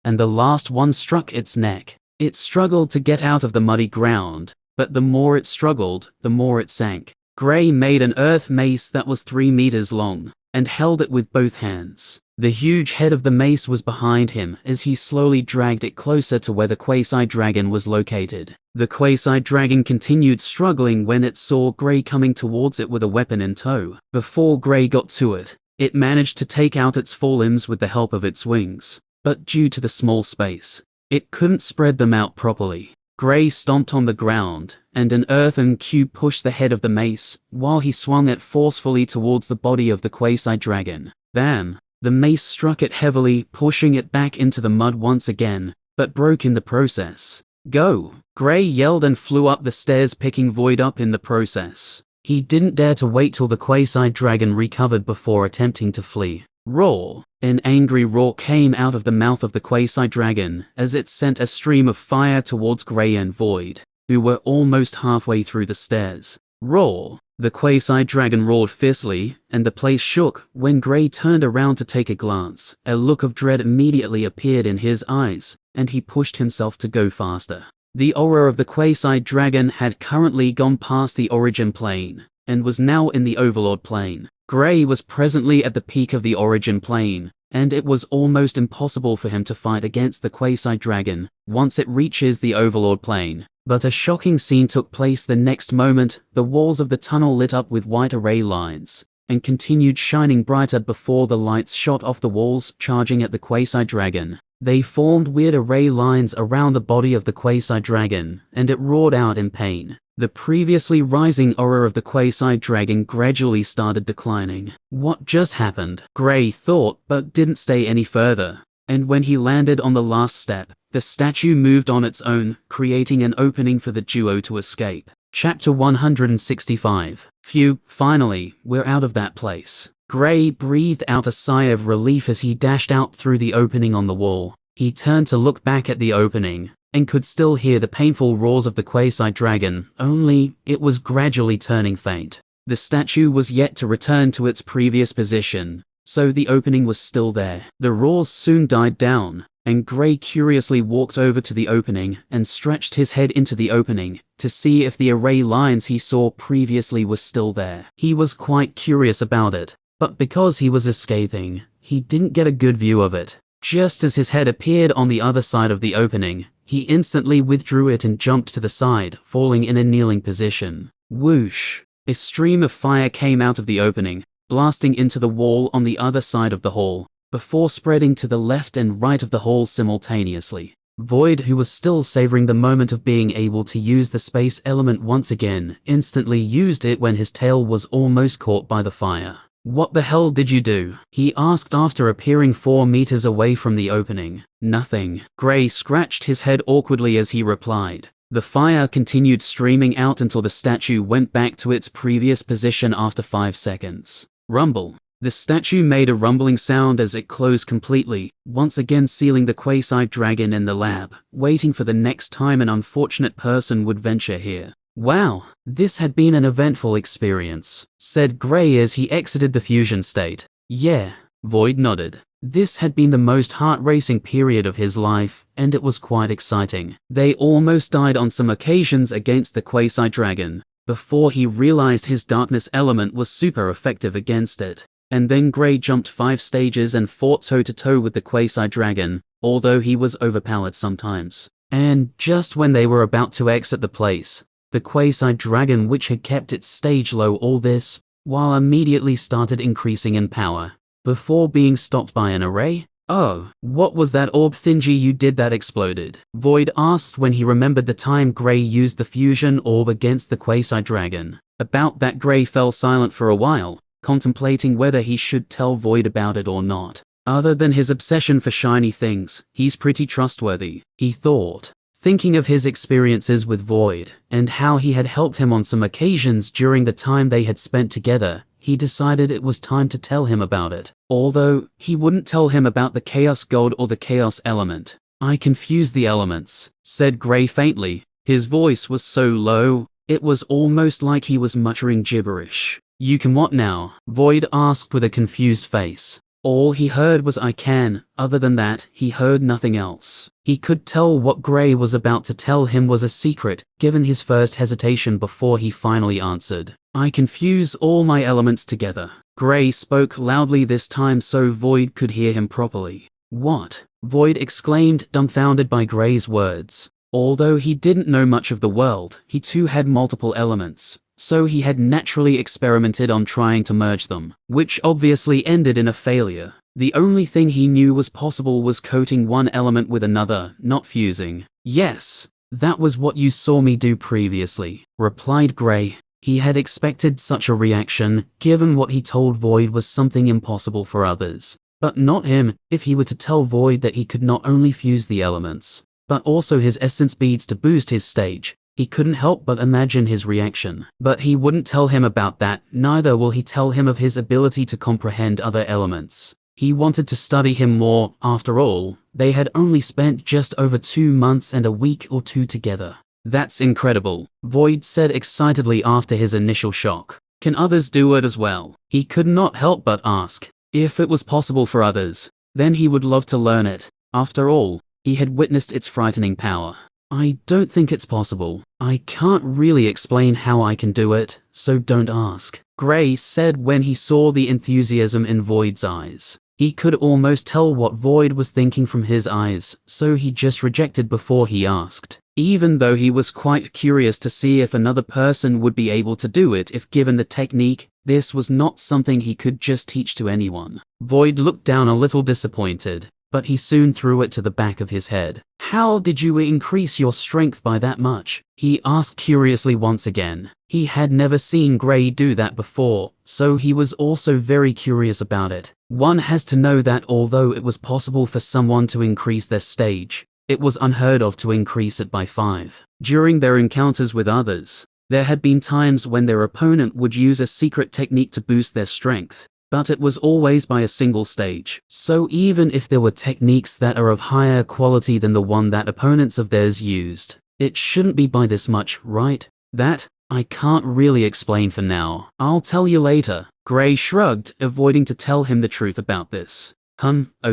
and the last one struck its neck. It struggled to get out of the muddy ground, but the more it struggled, the more it sank. Gray made an earth mace that was 3 meters long, and held it with both hands. The huge head of the mace was behind him as he slowly dragged it closer to where the quasi-dragon was located. The quasi-dragon continued struggling when it saw Gray coming towards it with a weapon in tow. Before Gray got to it, it managed to take out its forelimbs with the help of its wings, but due to the small space, it couldn't spread them out properly. Gray stomped on the ground, and an earthen cube pushed the head of the mace, while he swung it forcefully towards the body of the quasi-dragon. Bam! The mace struck it heavily, pushing it back into the mud once again, but broke in the process. Go! Gray yelled and flew up the stairs, picking Void up in the process. He didn't dare to wait till the quasi-dragon recovered before attempting to flee. Roar! An angry roar came out of the mouth of the quasi-dragon as it sent a stream of fire towards Gray and Void, who were almost halfway through the stairs. Roar! The quasi-dragon roared fiercely, and the place shook. When Gray turned around to take a glance, a look of dread immediately appeared in his eyes, and he pushed himself to go faster. The aura of the quasi-dragon had currently gone past the origin plane, and was now in the overlord plane. Gray was presently at the peak of the origin plane, and it was almost impossible for him to fight against the quasi-dragon once it reaches the overlord plane. But a shocking scene took place the next moment. The walls of the tunnel lit up with white array lines, and continued shining brighter before the lights shot off the walls, charging at the quasi-dragon. They formed weird array lines around the body of the quasi-dragon, and it roared out in pain. The previously rising aura of the quasi-dragon gradually started declining. What just happened? Gray thought, but didn't stay any further. And when he landed on the last step, the statue moved on its own, creating an opening for the duo to escape. Chapter 165. Phew, finally, we're out of that place. Gray breathed out a sigh of relief as he dashed out through the opening on the wall. He turned to look back at the opening, and could still hear the painful roars of the quasi-dragon, only it was gradually turning faint. The statue was yet to return to its previous position, so the opening was still there. The roars soon died down, and Gray curiously walked over to the opening and stretched his head into the opening to see if the array lines he saw previously were still there. He was quite curious about it, but because he was escaping, he didn't get a good view of it. Just as his head appeared on the other side of the opening, he instantly withdrew it and jumped to the side, falling in a kneeling position. Whoosh! A stream of fire came out of the opening, blasting into the wall on the other side of the hall, before spreading to the left and right of the hall simultaneously. Void, who was still savoring the moment of being able to use the space element once again, instantly used it when his tail was almost caught by the fire. "What the hell did you do?" he asked after appearing 4 meters away from the opening. "Nothing." Gray scratched his head awkwardly as he replied. The fire continued streaming out until the statue went back to its previous position after 5 seconds. Rumble. The statue made a rumbling sound as it closed completely, once again sealing the quasi-dragon in the lab, waiting for the next time an unfortunate person would venture here. "Wow, this had been an eventful experience," said Gray as he exited the fusion state. "Yeah," Void nodded. This had been the most heart-racing period of his life, and it was quite exciting. They almost died on some occasions against the quasi-dragon, before he realized his darkness element was super effective against it. And then Gray jumped 5 stages and fought toe-to-toe with the quasi-dragon, although he was overpowered sometimes. And just when they were about to exit the place, the quasi-dragon, which had kept its stage low all this, while immediately started increasing in power, before being stopped by an array. "Oh, what was that orb thingy you did that exploded?" Void asked when he remembered the time Gray used the fusion orb against the quasi-dragon. About that, Gray fell silent for a while, contemplating whether he should tell Void about it or not. Other than his obsession for shiny things, he's pretty trustworthy, he thought. Thinking of his experiences with Void, and how he had helped him on some occasions during the time they had spent together, he decided it was time to tell him about it. Although, he wouldn't tell him about the Chaos God or the Chaos Element. "I confused the elements," said Gray faintly. His voice was so low, it was almost like he was muttering gibberish. "You can what now?" Void asked with a confused face. All he heard was "I can." Other than that, he heard nothing else. He could tell what Gray was about to tell him was a secret, given his first hesitation before he finally answered. "I confuse all my elements together." Gray spoke loudly this time so Void could hear him properly. "What?" Void exclaimed, dumbfounded by Gray's words. Although he didn't know much of the world, he too had multiple elements, so he had naturally experimented on trying to merge them, which obviously ended in a failure. The only thing he knew was possible was coating one element with another, not fusing. "Yes, that was what you saw me do previously," replied Gray. He had expected such a reaction, given what he told Void was something impossible for others. But not him. If he were to tell Void that he could not only fuse the elements, but also his essence beads to boost his stage, he couldn't help but imagine his reaction. But he wouldn't tell him about that, neither will he tell him of his ability to comprehend other elements. He wanted to study him more. After all, they had only spent just over 2 months and a week or two together. "That's incredible," Void said excitedly after his initial shock. "Can others do it as well?" He could not help but ask. If it was possible for others, then he would love to learn it. After all, he had witnessed its frightening power. "I don't think it's possible. I can't really explain how I can do it, so don't ask," Gray said when he saw the enthusiasm in Void's eyes. He could almost tell what Void was thinking from his eyes, so he just rejected before he asked. Even though he was quite curious to see if another person would be able to do it if given the technique, this was not something he could just teach to anyone. Void looked down a little disappointed, but he soon threw it to the back of his head. "How did you increase your strength by that much?" he asked curiously once again. He had never seen Gray do that before, so he was also very curious about it. One has to know that although it was possible for someone to increase their stage, it was unheard of to increase it by 5. During their encounters with others, there had been times when their opponent would use a secret technique to boost their strength, but it was always by a single stage. So even if there were techniques that are of higher quality than the one that opponents of theirs used, it shouldn't be by this much, right? That, I can't really explain for now. I'll tell you later. Gray shrugged, avoiding to tell him the truth about this.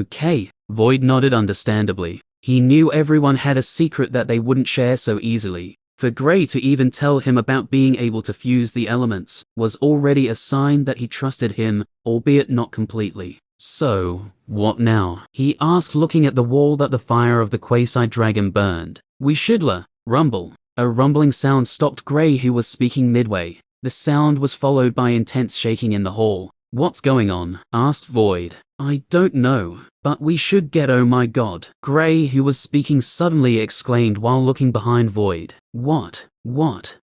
Okay. Void nodded understandably. He knew everyone had a secret that they wouldn't share so easily. For Gray to even tell him about being able to fuse the elements was already a sign that he trusted him, albeit not completely. "So, what now?" he asked, looking at the wall that the fire of the quasi-dragon burned. "We should rumble." A rumbling sound stopped Gray, who was speaking midway. The sound was followed by intense shaking in the hall. "What's going on?" asked Void. "I don't know, but we should get." "Oh my god." Gray, who was speaking suddenly exclaimed while looking behind Void. What?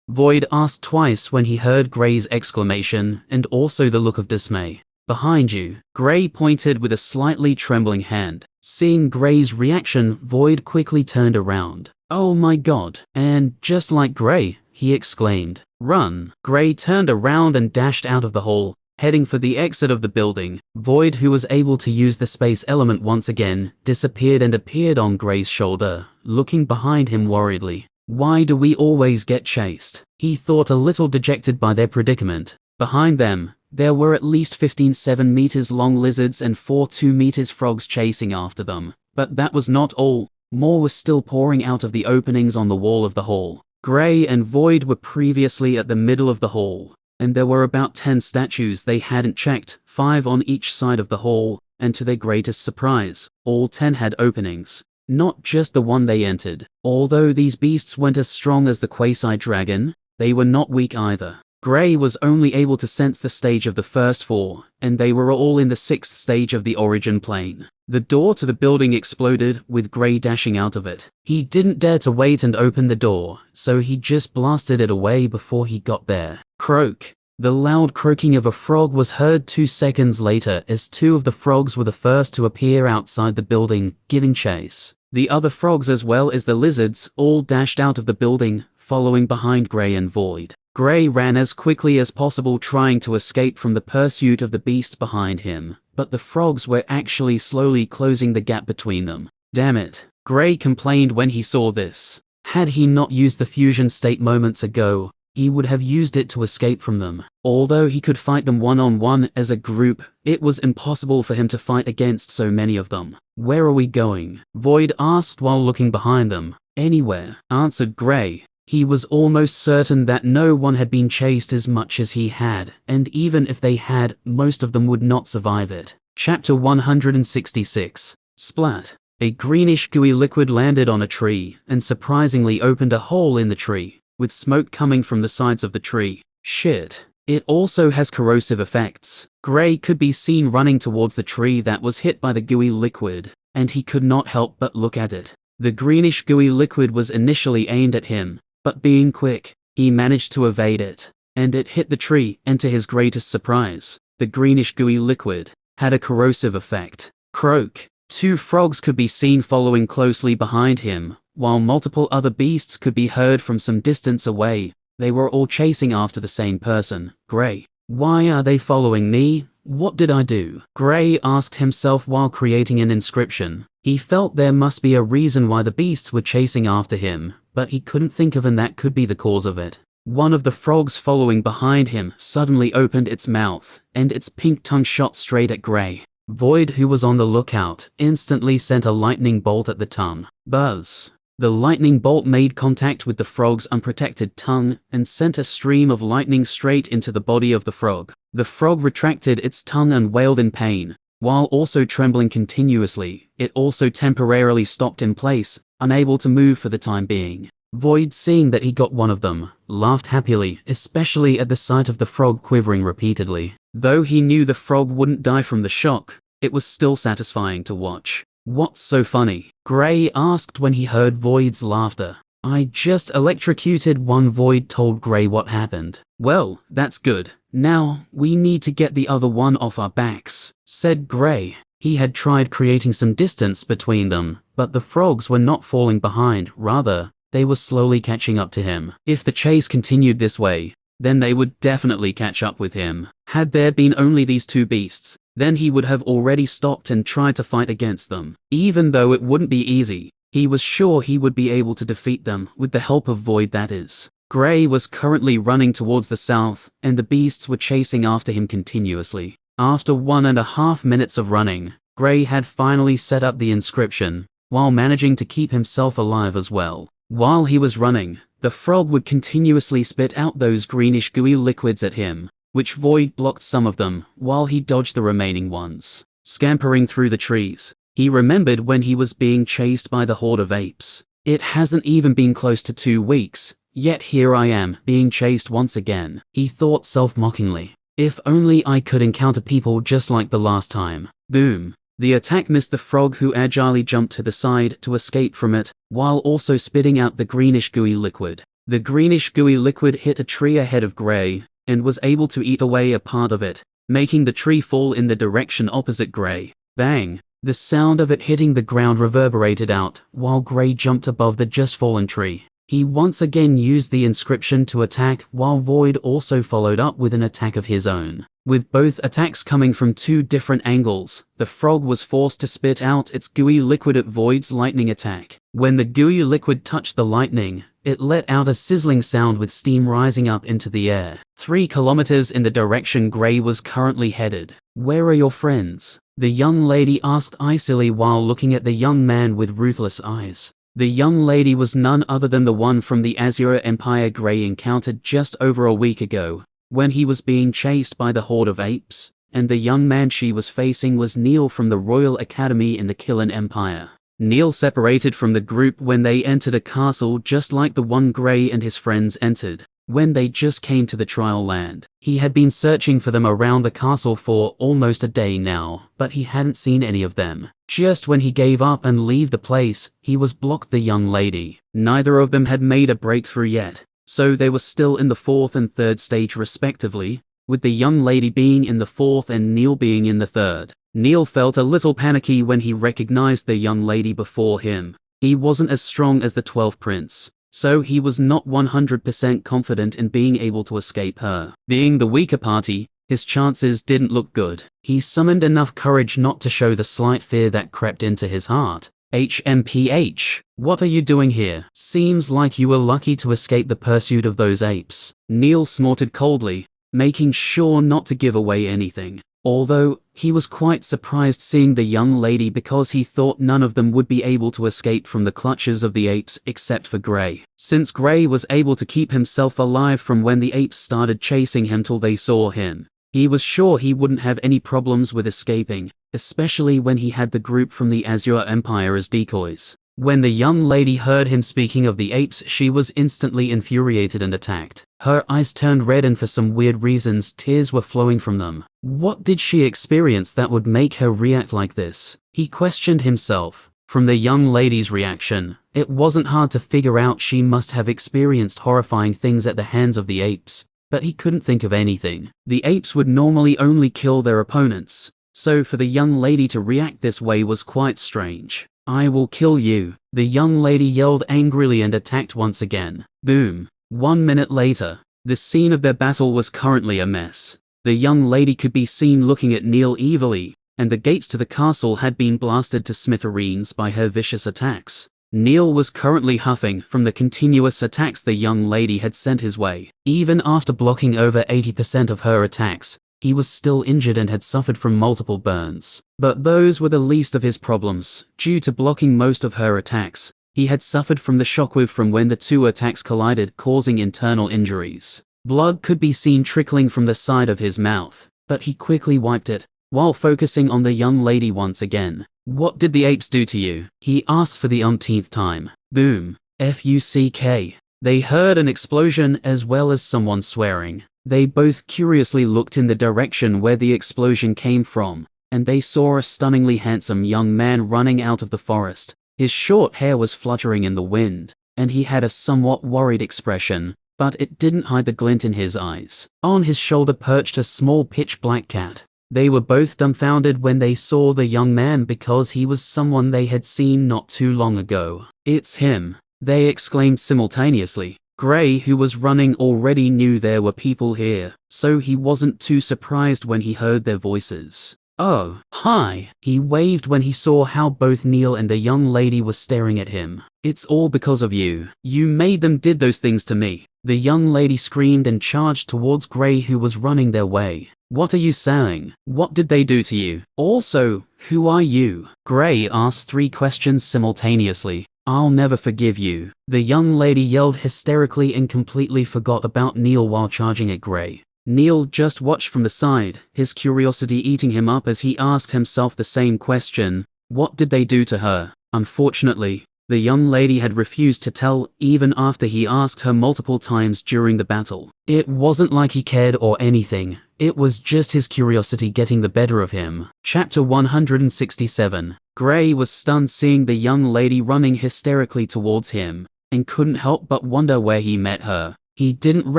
Void asked twice when he heard Gray's exclamation, and also the look of dismay. "Behind you." Gray pointed with a slightly trembling hand. Seeing Gray's reaction, Void quickly turned around. "Oh my god." And just like Gray, he exclaimed, "Run." Gray turned around and dashed out of the hall, heading for the exit of the building. Void, who was able to use the space element once again, disappeared and appeared on Gray's shoulder, looking behind him worriedly. "Why do we always get chased?" he thought, a little dejected by their predicament. Behind them, there were at least 15 7-meters long lizards and 4 2-meters frogs chasing after them. But that was not all. More was still pouring out of the openings on the wall of the hall. Gray and Void were previously at the middle of the hall, and there were about 10 statues they hadn't checked, 5 on each side of the hall, and to their greatest surprise, all 10 had openings. Not just the one they entered. Although these beasts weren't as strong as the quasi-dragon, they were not weak either. Gray was only able to sense the stage of the first 4, and they were all in the 6th stage of the origin plane. The door to the building exploded, with Gray dashing out of it. He didn't dare to wait and open the door, so he just blasted it away before he got there. Croak. The loud croaking of a frog was heard 2 seconds later as 2 of the frogs were the first to appear outside the building, giving chase. The other frogs, as well as the lizards, all dashed out of the building, following behind Gray and Void. Gray ran as quickly as possible, trying to escape from the pursuit of the beast behind him, but the frogs were actually slowly closing the gap between them. "Damn it," Gray complained when he saw this. Had he not used the fusion state moments ago, he would have used it to escape from them. Although he could fight them one-on-one as a group, it was impossible for him to fight against so many of them. "Where are we going?" Void asked while looking behind them. "Anywhere," answered Gray. He was almost certain that no one had been chased as much as he had, and even if they had, most of them would not survive it. Chapter 166. Splat. A greenish gooey liquid landed on a tree, and surprisingly opened a hole in the tree, with smoke coming from the sides of the tree. Shit. It also has corrosive effects. Gray could be seen running towards the tree that was hit by the gooey liquid, and he could not help but look at it. The greenish gooey liquid was initially aimed at him, but being quick, he managed to evade it, and it hit the tree, and to his greatest surprise, the greenish gooey liquid had a corrosive effect. Croak. 2 frogs could be seen following closely behind him, while multiple other beasts could be heard from some distance away. They were all chasing after the same person, Gray. "Why are they following me? What did I do?" Gray asked himself while creating an inscription. He felt there must be a reason why the beasts were chasing after him, but he couldn't think of, and that could be the cause of it. One of the frogs following behind him suddenly opened its mouth, and its pink tongue shot straight at Gray. Void, who was on the lookout, instantly sent a lightning bolt at the tongue. Buzz. The lightning bolt made contact with the frog's unprotected tongue and sent a stream of lightning straight into the body of the frog. The frog retracted its tongue and wailed in pain. While also trembling continuously, it also temporarily stopped in place, unable to move for the time being. Void, seeing that he got one of them, laughed happily, especially at the sight of the frog quivering repeatedly. Though he knew the frog wouldn't die from the shock, it was still satisfying to watch. "What's so funny?" Gray asked when he heard Void's laughter. "I just electrocuted one." Void told Gray what happened. "Well, that's good. Now, we need to get the other one off our backs," said Gray. He had tried creating some distance between them, but the frogs were not falling behind, rather, they were slowly catching up to him. If the chase continued this way, then they would definitely catch up with him. Had there been only these two beasts, then he would have already stopped and tried to fight against them. Even though it wouldn't be easy, he was sure he would be able to defeat them, with the help of Void that is. Gray was currently running towards the south, and the beasts were chasing after him continuously. After 1.5 minutes of running, Gray had finally set up the inscription, while managing to keep himself alive as well. While he was running, the frog would continuously spit out those greenish gooey liquids at him, which Void blocked some of them, while he dodged the remaining ones. Scampering through the trees, he remembered when he was being chased by the horde of apes. It hasn't even been close to 2 weeks, yet here I am, being chased once again, he thought self-mockingly. If only I could encounter people just like the last time. Boom. The attack missed the frog, who agilely jumped to the side to escape from it, while also spitting out the greenish gooey liquid. The greenish gooey liquid hit a tree ahead of Gray, and was able to eat away a part of it, making the tree fall in the direction opposite Gray. Bang! The sound of it hitting the ground reverberated out, while Gray jumped above the just fallen tree. He once again used the inscription to attack, while Void also followed up with an attack of his own. With both attacks coming from 2 different angles, the frog was forced to spit out its gooey liquid at Void's lightning attack. When the gooey liquid touched the lightning, it let out a sizzling sound with steam rising up into the air, 3 kilometers in the direction Gray was currently headed. "Where are your friends?" the young lady asked icily while looking at the young man with ruthless eyes. The young lady was none other than the one from the Azure Empire Gray encountered just over a week ago, when he was being chased by the horde of apes, and the young man she was facing was Neil from the Royal Academy in the Killen Empire. Neil separated from the group when they entered a castle just like the one Gray and his friends entered, when they just came to the trial land. He had been searching for them around the castle for almost a day now, but he hadn't seen any of them. Just when he gave up and leave the place, he was blocked the young lady. Neither of them had made a breakthrough yet, so they were still in the 4th and 3rd stage respectively, with the young lady being in the 4th and Neil being in the 3rd. Neil felt a little panicky when he recognized the young lady before him. He wasn't as strong as the 12th prince, so he was not 100% confident in being able to escape her. Being the weaker party, his chances didn't look good. He summoned enough courage not to show the slight fear that crept into his heart. "HMPH, what are you doing here? Seems like you were lucky to escape the pursuit of those apes." Neil snorted coldly, making sure not to give away anything. Although, he was quite surprised seeing the young lady because he thought none of them would be able to escape from the clutches of the apes except for Gray. Since Gray was able to keep himself alive from when the apes started chasing him till they saw him, he was sure he wouldn't have any problems with escaping, especially when he had the group from the Azure Empire as decoys. When the young lady heard him speaking of the apes, she was instantly infuriated and attacked. Her eyes turned red and for some weird reasons tears were flowing from them. What did she experience that would make her react like this? He questioned himself. From the young lady's reaction, it wasn't hard to figure out she must have experienced horrifying things at the hands of the apes, but he couldn't think of anything. The apes would normally only kill their opponents, so for the young lady to react this way was quite strange. "I will kill you," the young lady yelled angrily and attacked once again. Boom. 1 minute later, the scene of their battle was currently a mess. The young lady could be seen looking at Neil evilly, and the gates to the castle had been blasted to smithereens by her vicious attacks. Neil was currently huffing from the continuous attacks the young lady had sent his way. Even after blocking over 80% of her attacks, he was still injured and had suffered from multiple burns. But those were the least of his problems. Due to blocking most of her attacks, he had suffered from the shockwave from when the 2 attacks collided, causing internal injuries. Blood could be seen trickling from the side of his mouth, but he quickly wiped it, while focusing on the young lady once again. "What did the apes do to you?" he asked for the umpteenth time. Boom. FUCK. They heard an explosion as well as someone swearing. They both curiously looked in the direction where the explosion came from, and they saw a stunningly handsome young man running out of the forest. His short hair was fluttering in the wind, and he had a somewhat worried expression, but it didn't hide the glint in his eyes. On his shoulder perched a small pitch-black cat. They were both dumbfounded when they saw the young man because he was someone they had seen not too long ago. "It's him," they exclaimed simultaneously. Gray, who was running, already knew there were people here, so he wasn't too surprised when he heard their voices. "Oh, hi," he waved when he saw how both Neil and the young lady were staring at him. "It's all because of you. You made them did those things to me." The young lady screamed and charged towards Gray, who was running their way. "What are you saying? What did they do to you? Also, who are you?" Gray asked 3 questions simultaneously. "I'll never forgive you," the young lady yelled hysterically and completely forgot about Neil while charging at Gray. Neil just watched from the side, his curiosity eating him up as he asked himself the same question. What did they do to her? Unfortunately, the young lady had refused to tell even after he asked her multiple times during the battle. It wasn't like he cared or anything, it was just his curiosity getting the better of him. Chapter 167. Gray was stunned seeing the young lady running hysterically towards him, and couldn't help but wonder where he met her. He didn't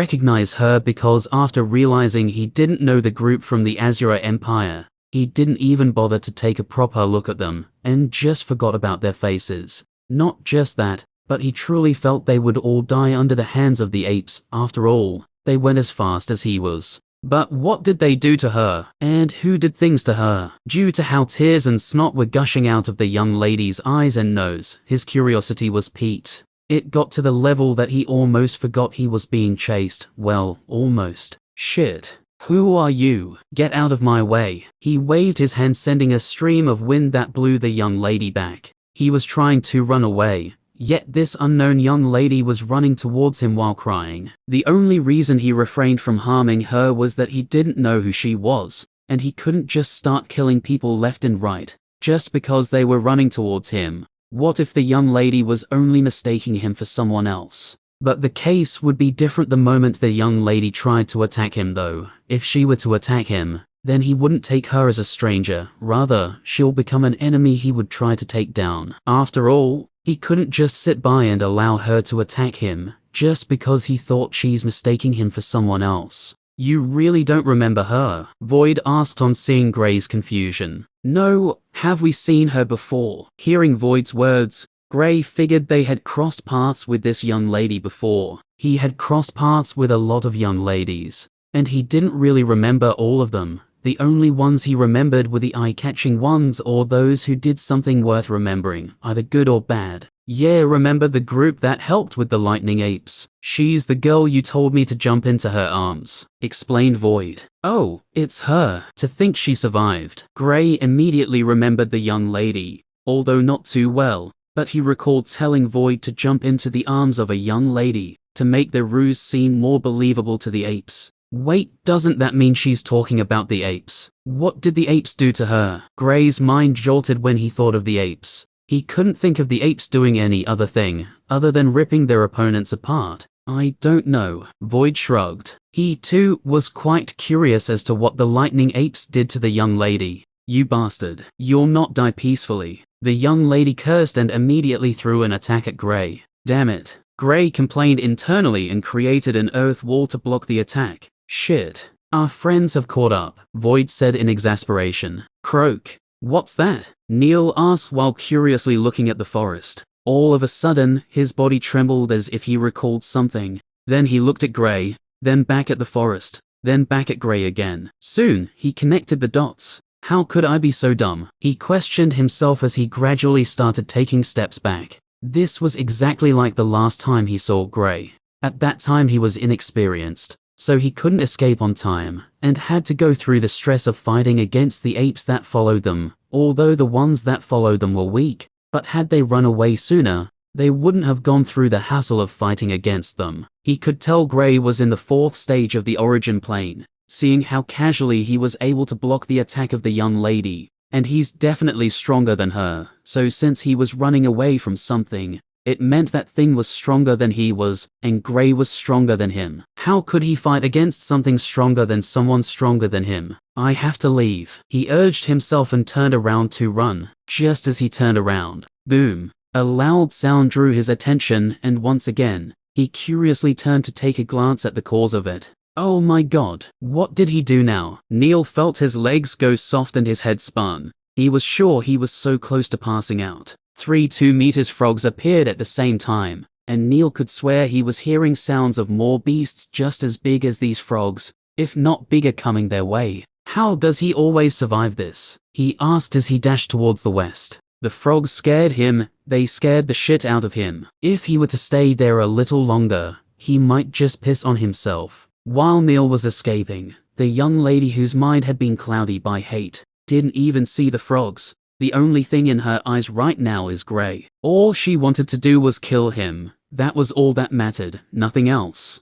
recognize her because after realizing he didn't know the group from the Azura Empire, he didn't even bother to take a proper look at them, and just forgot about their faces. Not just that, but he truly felt they would all die under the hands of the apes. After all, they went as fast as he was. But what did they do to her? And who did things to her? Due to how tears and snot were gushing out of the young lady's eyes and nose, his curiosity was piqued. It got to the level that he almost forgot he was being chased. Well, almost. "Shit. Who are you? Get out of my way." He waved his hand, sending a stream of wind that blew the young lady back. He was trying to run away, yet this unknown young lady was running towards him while crying. The only reason he refrained from harming her was that he didn't know who she was, and he couldn't just start killing people left and right, just because they were running towards him. What if the young lady was only mistaking him for someone else? But the case would be different the moment the young lady tried to attack him though. If she were to attack him, then he wouldn't take her as a stranger, rather, she'll become an enemy he would try to take down. After all, he couldn't just sit by and allow her to attack him, just because he thought she's mistaking him for someone else. "You really don't remember her?" Void asked on seeing Gray's confusion. "No, have we seen her before?" Hearing Void's words, Gray figured they had crossed paths with this young lady before. He had crossed paths with a lot of young ladies, and he didn't really remember all of them. The only ones he remembered were the eye-catching ones or those who did something worth remembering, either good or bad. "Yeah, remember the group that helped with the lightning apes? She's the girl you told me to jump into her arms," explained Void. "Oh, it's her. To think she survived." Gray immediately remembered the young lady, although not too well, but he recalled telling Void to jump into the arms of a young lady to make the ruse seem more believable to the apes. Wait, doesn't that mean she's talking about the apes? What did the apes do to her? Gray's mind jolted when he thought of the apes. He couldn't think of the apes doing any other thing, other than ripping their opponents apart. "I don't know," Void shrugged. He too was quite curious as to what the lightning apes did to the young lady. "You bastard. You'll not die peacefully." The young lady cursed and immediately threw an attack at Gray. "Damn it." Gray complained internally and created an earth wall to block the attack. "Shit. Our friends have caught up," Void said in exasperation. "Croak. What's that?" Neil asked while curiously looking at the forest. All of a sudden, his body trembled as if he recalled something. Then he looked at Gray, then back at the forest, then back at Gray again. Soon, he connected the dots. How could I be so dumb? He questioned himself as he gradually started taking steps back. This was exactly like the last time he saw Gray. At that time he was inexperienced, so he couldn't escape on time, and had to go through the stress of fighting against the apes that followed them, although the ones that followed them were weak. But had they run away sooner, they wouldn't have gone through the hassle of fighting against them. He could tell Gray was in the 4th stage of the origin plane, seeing how casually he was able to block the attack of the young lady, and he's definitely stronger than her, so since he was running away from something, It meant that thing was stronger than he was, and Gray was stronger than him. How could he fight against something stronger than someone stronger than him? I have to leave. He urged himself and turned around to run. Just as he turned around, boom! A loud sound drew his attention, and once again, he curiously turned to take a glance at the cause of it. Oh my god, what did he do now? Neil felt his legs go soft and his head spun. He was sure he was so close to passing out. 3 2-meter frogs appeared at the same time, and Neil could swear he was hearing sounds of more beasts just as big as these frogs, if not bigger, coming their way. How does he always survive this? He asked as he dashed towards the west. The frogs scared him, they scared the shit out of him. If he were to stay there a little longer, he might just piss on himself. While Neil was escaping, the young lady whose mind had been cloudy by hate didn't even see the frogs. The only thing in her eyes right now is Gray. All she wanted to do was kill him. That was all that mattered, nothing else.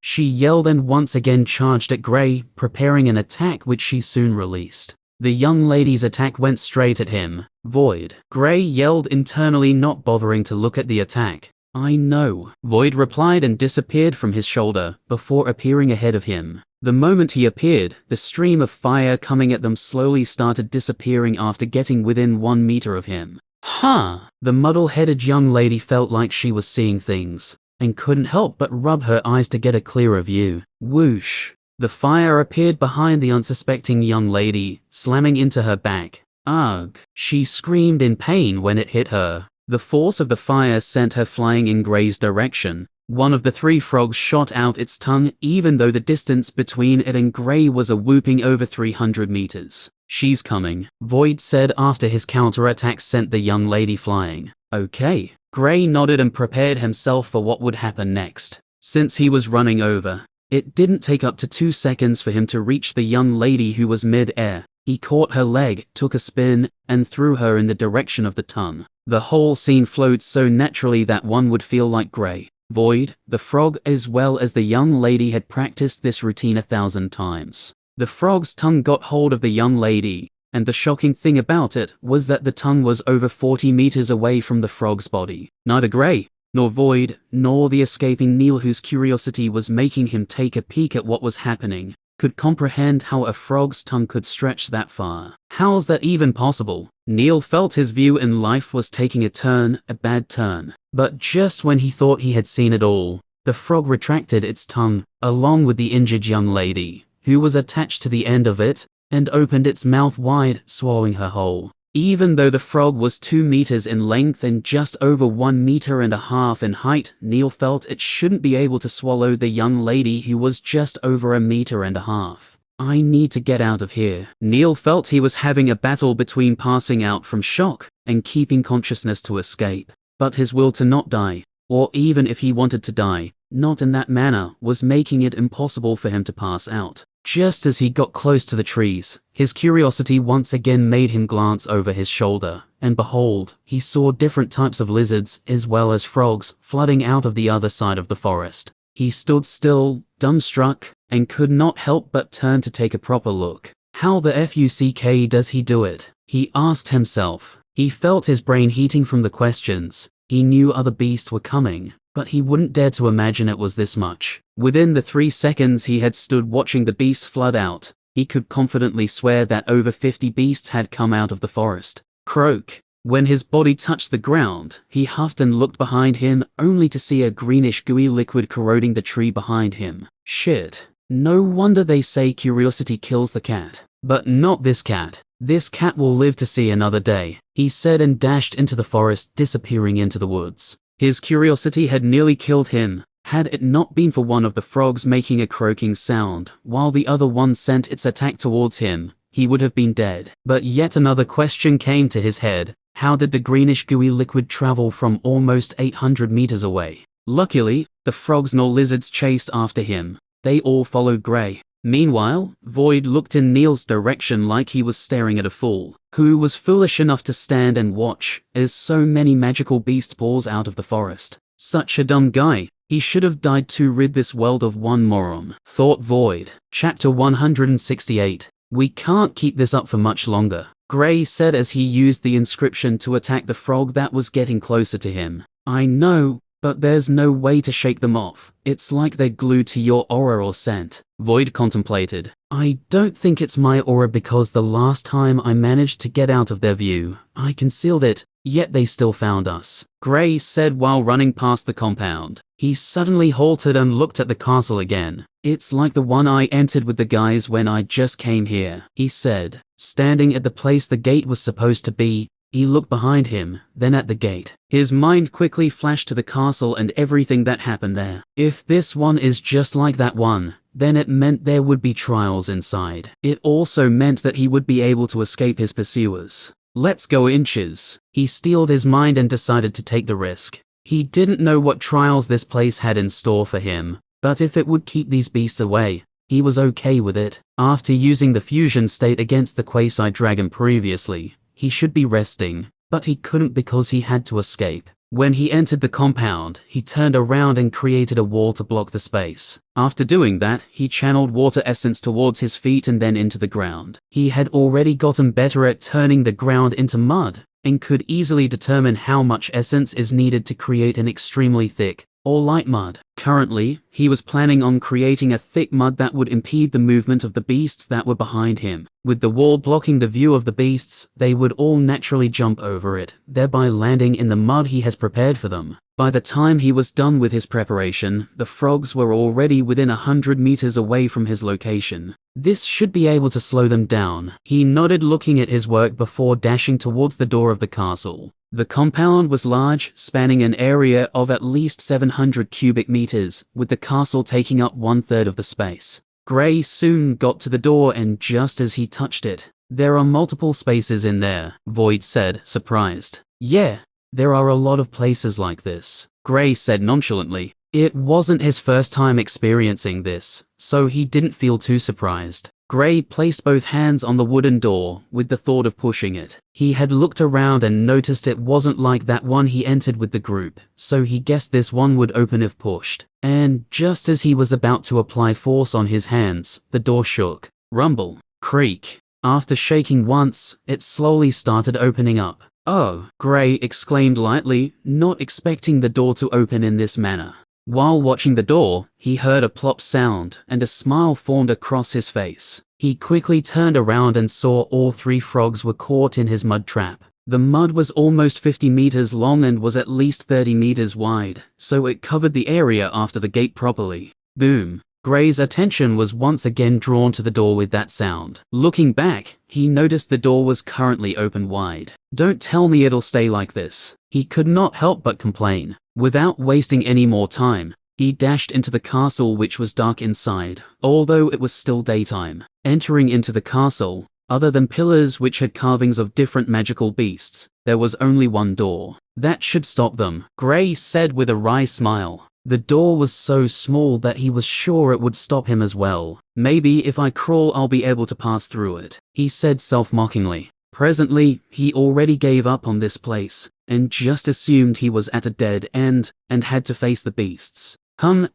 She yelled and once again charged at Gray, preparing an attack which she soon released. The young lady's attack went straight at him. Void. Gray yelled internally, not bothering to look at the attack. I know, Void replied and disappeared from his shoulder, before appearing ahead of him. The moment he appeared, the stream of fire coming at them slowly started disappearing after getting within 1 meter of him. The muddle-headed young lady felt like she was seeing things, and couldn't help but rub her eyes to get a clearer view. Whoosh! The fire appeared behind the unsuspecting young lady, slamming into her back. Ugh! She screamed in pain when it hit her. The force of the fire sent her flying in Gray's direction. One of the 3 frogs shot out its tongue, even though the distance between it and Gray was a whooping over 300 meters. She's coming, Void said after his counterattack sent the young lady flying. Okay. Gray nodded and prepared himself for what would happen next. Since he was running over, it didn't take up to 2 seconds for him to reach the young lady who was mid-air. He caught her leg, took a spin, and threw her in the direction of the tongue. The whole scene flowed so naturally that one would feel like Gray, Void, the frog, as well as the young lady had practiced this routine 1,000 times. The frog's tongue got hold of the young lady, and the shocking thing about it was that the tongue was over 40 meters away from the frog's body. Neither Gray, nor Void, nor the escaping Neil, whose curiosity was making him take a peek at what was happening, could comprehend how a frog's tongue could stretch that far. How's that even possible? Neil felt his view in life was taking a turn, a bad turn. But just when he thought he had seen it all, the frog retracted its tongue, along with the injured young lady, who was attached to the end of it, and opened its mouth wide, swallowing her whole. Even though the frog was 2 meters in length and just over 1.5 meters in height, Neil felt it shouldn't be able to swallow the young lady who was just over 1.5 meters. I need to get out of here. Neil felt he was having a battle between passing out from shock and keeping consciousness to escape. But his will to not die, or even if he wanted to die, not in that manner, was making it impossible for him to pass out. Just as he got close to the trees, his curiosity once again made him glance over his shoulder, and behold, he saw different types of lizards, as well as frogs, flooding out of the other side of the forest. He stood still, dumbstruck, and could not help but turn to take a proper look. How the fuck does he do it? He asked himself. He felt his brain heating from the questions. He knew other beasts were coming, but he wouldn't dare to imagine it was this much. Within the 3 seconds he had stood watching the beasts flood out, he could confidently swear that over 50 beasts had come out of the forest. Croak. When his body touched the ground, he huffed and looked behind him, only to see a greenish gooey liquid corroding the tree behind him. Shit. No wonder they say curiosity kills the cat. But not this cat. This cat will live to see another day, he said and dashed into the forest, disappearing into the woods. His curiosity had nearly killed him, had it not been for one of the frogs making a croaking sound, while the other one sent its attack towards him. He would have been dead. But yet another question came to his head. How did the greenish gooey liquid travel from almost 800 meters away? Luckily, the frogs nor lizards chased after him. They all followed Gray. Meanwhile, Void looked in Neil's direction like he was staring at a fool, who was foolish enough to stand and watch as so many magical beasts pours out of the forest. Such a dumb guy. He should have died to rid this world of one moron, thought Void. Chapter 168. We can't keep this up for much longer, Gray said as he used the inscription to attack the frog that was getting closer to him. I know, but there's no way to shake them off. It's like they're glued to your aura or scent. Void contemplated. I don't think it's my aura because the last time I managed to get out of their view, I concealed it, yet they still found us. Gray said while running past the compound. He suddenly halted and looked at the castle again. It's like the one I entered with the guys when I just came here, he said. Standing at the place the gate was supposed to be, he looked behind him, then at the gate. His mind quickly flashed to the castle and everything that happened there. If this one is just like that one, then it meant there would be trials inside. It also meant that he would be able to escape his pursuers. Let's go inches. He steeled his mind and decided to take the risk. He didn't know what trials this place had in store for him, but if it would keep these beasts away, he was okay with it. After using the fusion state against the Quasi-Dragon previously, he should be resting, but he couldn't because he had to escape. When he entered the compound, he turned around and created a wall to block the space. After doing that, he channeled water essence towards his feet and then into the ground. He had already gotten better at turning the ground into mud, and could easily determine how much essence is needed to create an extremely thick or light mud. Currently, he was planning on creating a thick mud that would impede the movement of the beasts that were behind him. With the wall blocking the view of the beasts, they would all naturally jump over it, thereby landing in the mud he has prepared for them. By the time he was done with his preparation, the frogs were already within 100 meters away from his location. This should be able to slow them down. He nodded, looking at his work before dashing towards the door of the castle. The compound was large, spanning an area of at least 700 cubic meters, with the castle taking up 1/3 of the space. Gray soon got to the door, and just as he touched it, "There are multiple spaces in there," Void said, surprised. "Yeah, there are a lot of places like this," Gray said nonchalantly. It wasn't his first time experiencing this, so he didn't feel too surprised. Gray placed both hands on the wooden door, with the thought of pushing it. He had looked around and noticed it wasn't like that one he entered with the group, so he guessed this one would open if pushed. And just as he was about to apply force on his hands, the door shook. Rumble. Creak. After shaking once, it slowly started opening up. "Oh," Gray exclaimed lightly, not expecting the door to open in this manner. While watching the door, he heard a plop sound, and a smile formed across his face. He quickly turned around and saw all 3 frogs were caught in his mud trap. The mud was almost 50 meters long and was at least 30 meters wide, so it covered the area after the gate properly. Boom. Gray's attention was once again drawn to the door with that sound. Looking back, he noticed the door was currently open wide. "Don't tell me it'll stay like this," he could not help but complain. Without wasting any more time, he dashed into the castle, which was dark inside, although it was still daytime. Entering into the castle, other than pillars which had carvings of different magical beasts, there was only one door. "That should stop them," Gray said with a wry smile. The door was so small that he was sure it would stop him as well. "Maybe if I crawl I'll be able to pass through it," he said self-mockingly. Presently, he already gave up on this place, and just assumed he was at a dead end, and had to face the beasts.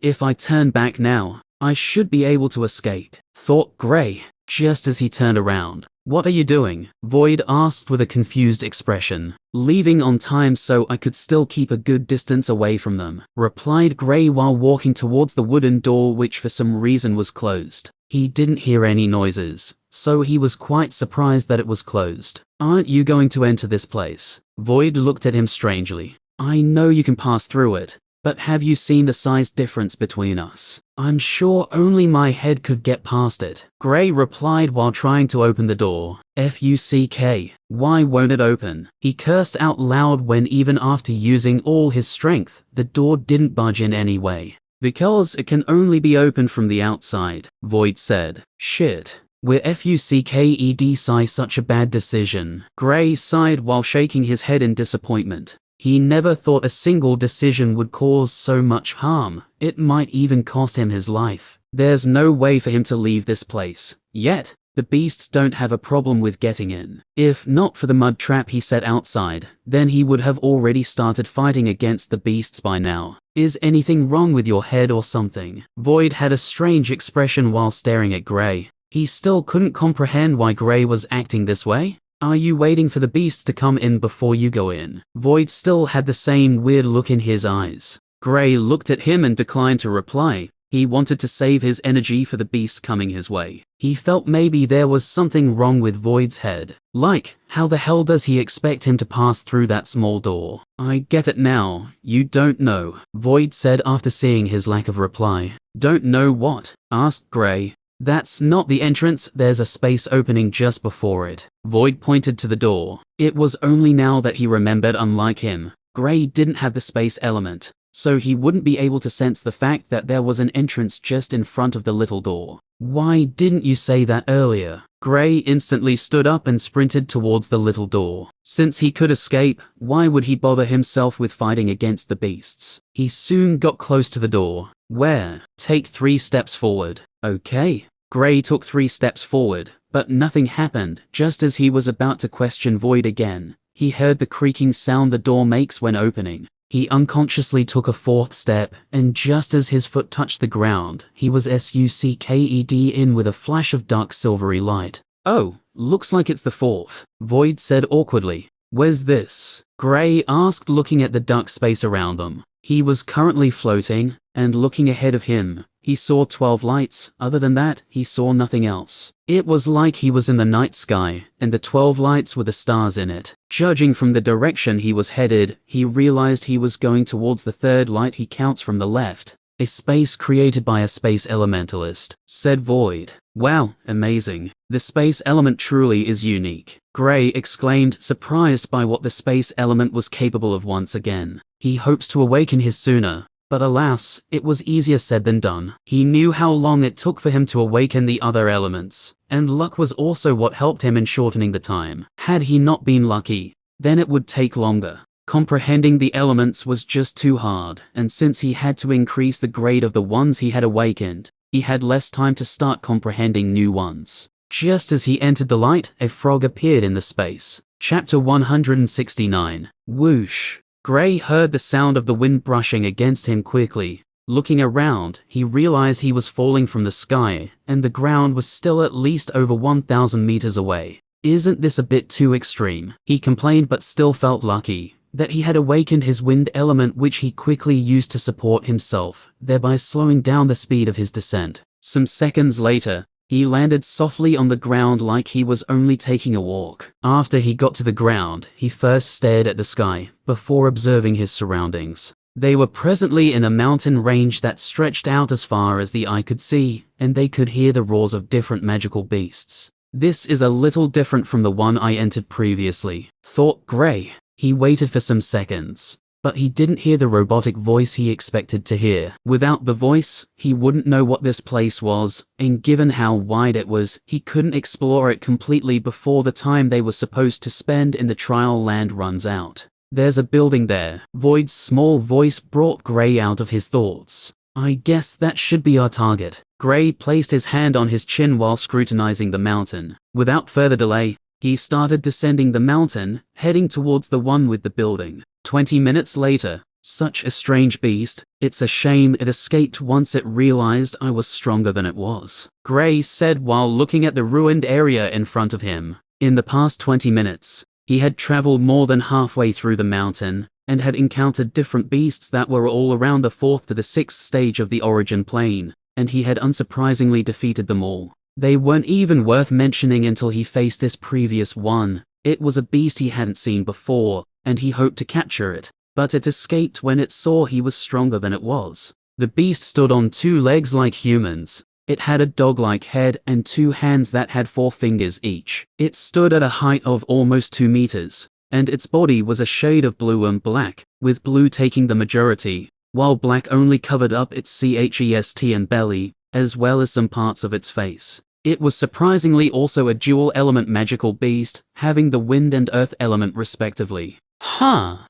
If I turn back now, I should be able to escape, thought Gray, just as he turned around. "What are you doing?" Void asked with a confused expression. "Leaving on time so I could still keep a good distance away from them," replied Gray while walking towards the wooden door, which for some reason was closed. He didn't hear any noises, so he was quite surprised that it was closed. "Aren't you going to enter this place?" Void looked at him strangely. "I know you can pass through it, but have you seen the size difference between us? I'm sure only my head could get past it," Gray replied while trying to open the door. "Fuck, why won't it open?" He cursed out loud when even after using all his strength, the door didn't budge in any way. "Because it can only be opened from the outside," Void said. "Shit. We're such a bad decision." Gray sighed while shaking his head in disappointment. He never thought a single decision would cause so much harm. It might even cost him his life. There's no way for him to leave this place. Yet, the beasts don't have a problem with getting in. If not for the mud trap he set outside, then he would have already started fighting against the beasts by now. "Is anything wrong with your head or something?" Void had a strange expression while staring at Gray. He still couldn't comprehend why Gray was acting this way. Are you waiting for the beasts to come in before you go in? Void still had the same weird look in his eyes. Gray looked at him and declined to reply. He wanted to save his energy for the beasts coming his way. He felt maybe there was something wrong with Void's head. Like, how the hell does he expect him to pass through that small door? I get it now. You don't know, Void said after seeing his lack of reply. Don't know what? Asked Gray. That's not the entrance, there's a space opening just before it. Void pointed to the door. It was only now that he remembered, unlike him, Gray didn't have the space element, so he wouldn't be able to sense the fact that there was an entrance just in front of the little door. Why didn't you say that earlier? Gray instantly stood up and sprinted towards the little door. Since he could escape, why would he bother himself with fighting against the beasts? He soon got close to the door. Where? Take 3 steps forward. Okay. Gray took 3 steps forward, but nothing happened. Just as he was about to question Void again, he heard the creaking sound the door makes when opening. He unconsciously took a 4th step, and just as his foot touched the ground, he was sucked in with a flash of dark silvery light. Oh, looks like it's the 4th, Void said awkwardly. Where's this? Gray asked, looking at the dark space around them. He was currently floating, and looking ahead of him, he saw 12 lights. Other than that, he saw nothing else. It was like he was in the night sky, and the 12 lights were the stars in it. Judging from the direction he was headed, he realized he was going towards the 3rd light. He counts from the left. A space created by a space elementalist, said Void. Wow, amazing. The space element truly is unique, Gray exclaimed, surprised by what the space element was capable of once again. He hopes to awaken his sooner, but alas, it was easier said than done. He knew how long it took for him to awaken the other elements, and luck was also what helped him in shortening the time. Had he not been lucky, then it would take longer. Comprehending the elements was just too hard, and since he had to increase the grade of the ones he had awakened, he had less time to start comprehending new ones. Just as he entered the light, a frog appeared in the space. Chapter 169. Whoosh. Gray heard the sound of the wind brushing against him quickly. Looking around, he realized he was falling from the sky, and the ground was still at least over 1,000 meters away. Isn't this a bit too extreme? He complained, but still felt lucky that he had awakened his wind element, which he quickly used to support himself, thereby slowing down the speed of his descent. Some seconds later, he landed softly on the ground like he was only taking a walk. After he got to the ground, he first stared at the sky, before observing his surroundings. They were presently in a mountain range that stretched out as far as the eye could see, and they could hear the roars of different magical beasts. This is a little different from the one I entered previously, thought Gray. He waited for some seconds, but he didn't hear the robotic voice he expected to hear. Without the voice, he wouldn't know what this place was, and given how wide it was, he couldn't explore it completely before the time they were supposed to spend in the trial land runs out. There's a building there. Void's small voice brought Gray out of his thoughts. I guess that should be our target. Gray placed his hand on his chin while scrutinizing the mountain. Without further delay, he started descending the mountain, heading towards the one with the building. 20 minutes later, such a strange beast, it's a shame it escaped once it realized I was stronger than it was, Gray said while looking at the ruined area in front of him. In the past 20 minutes, he had traveled more than halfway through the mountain, and had encountered different beasts that were all around the 4th to the 6th stage of the origin plane, and he had unsurprisingly defeated them all. They weren't even worth mentioning until he faced this previous one. It was a beast he hadn't seen before, and he hoped to capture it, but it escaped when it saw he was stronger than it was. The beast stood on 2 legs like humans. It had a dog-like head and 2 hands that had 4 fingers each. It stood at a height of almost 2 meters, and its body was a shade of blue and black, with blue taking the majority, while black only covered up its chest and belly, as well as some parts of its face. It was surprisingly also a dual-element magical beast, having the wind and earth element respectively.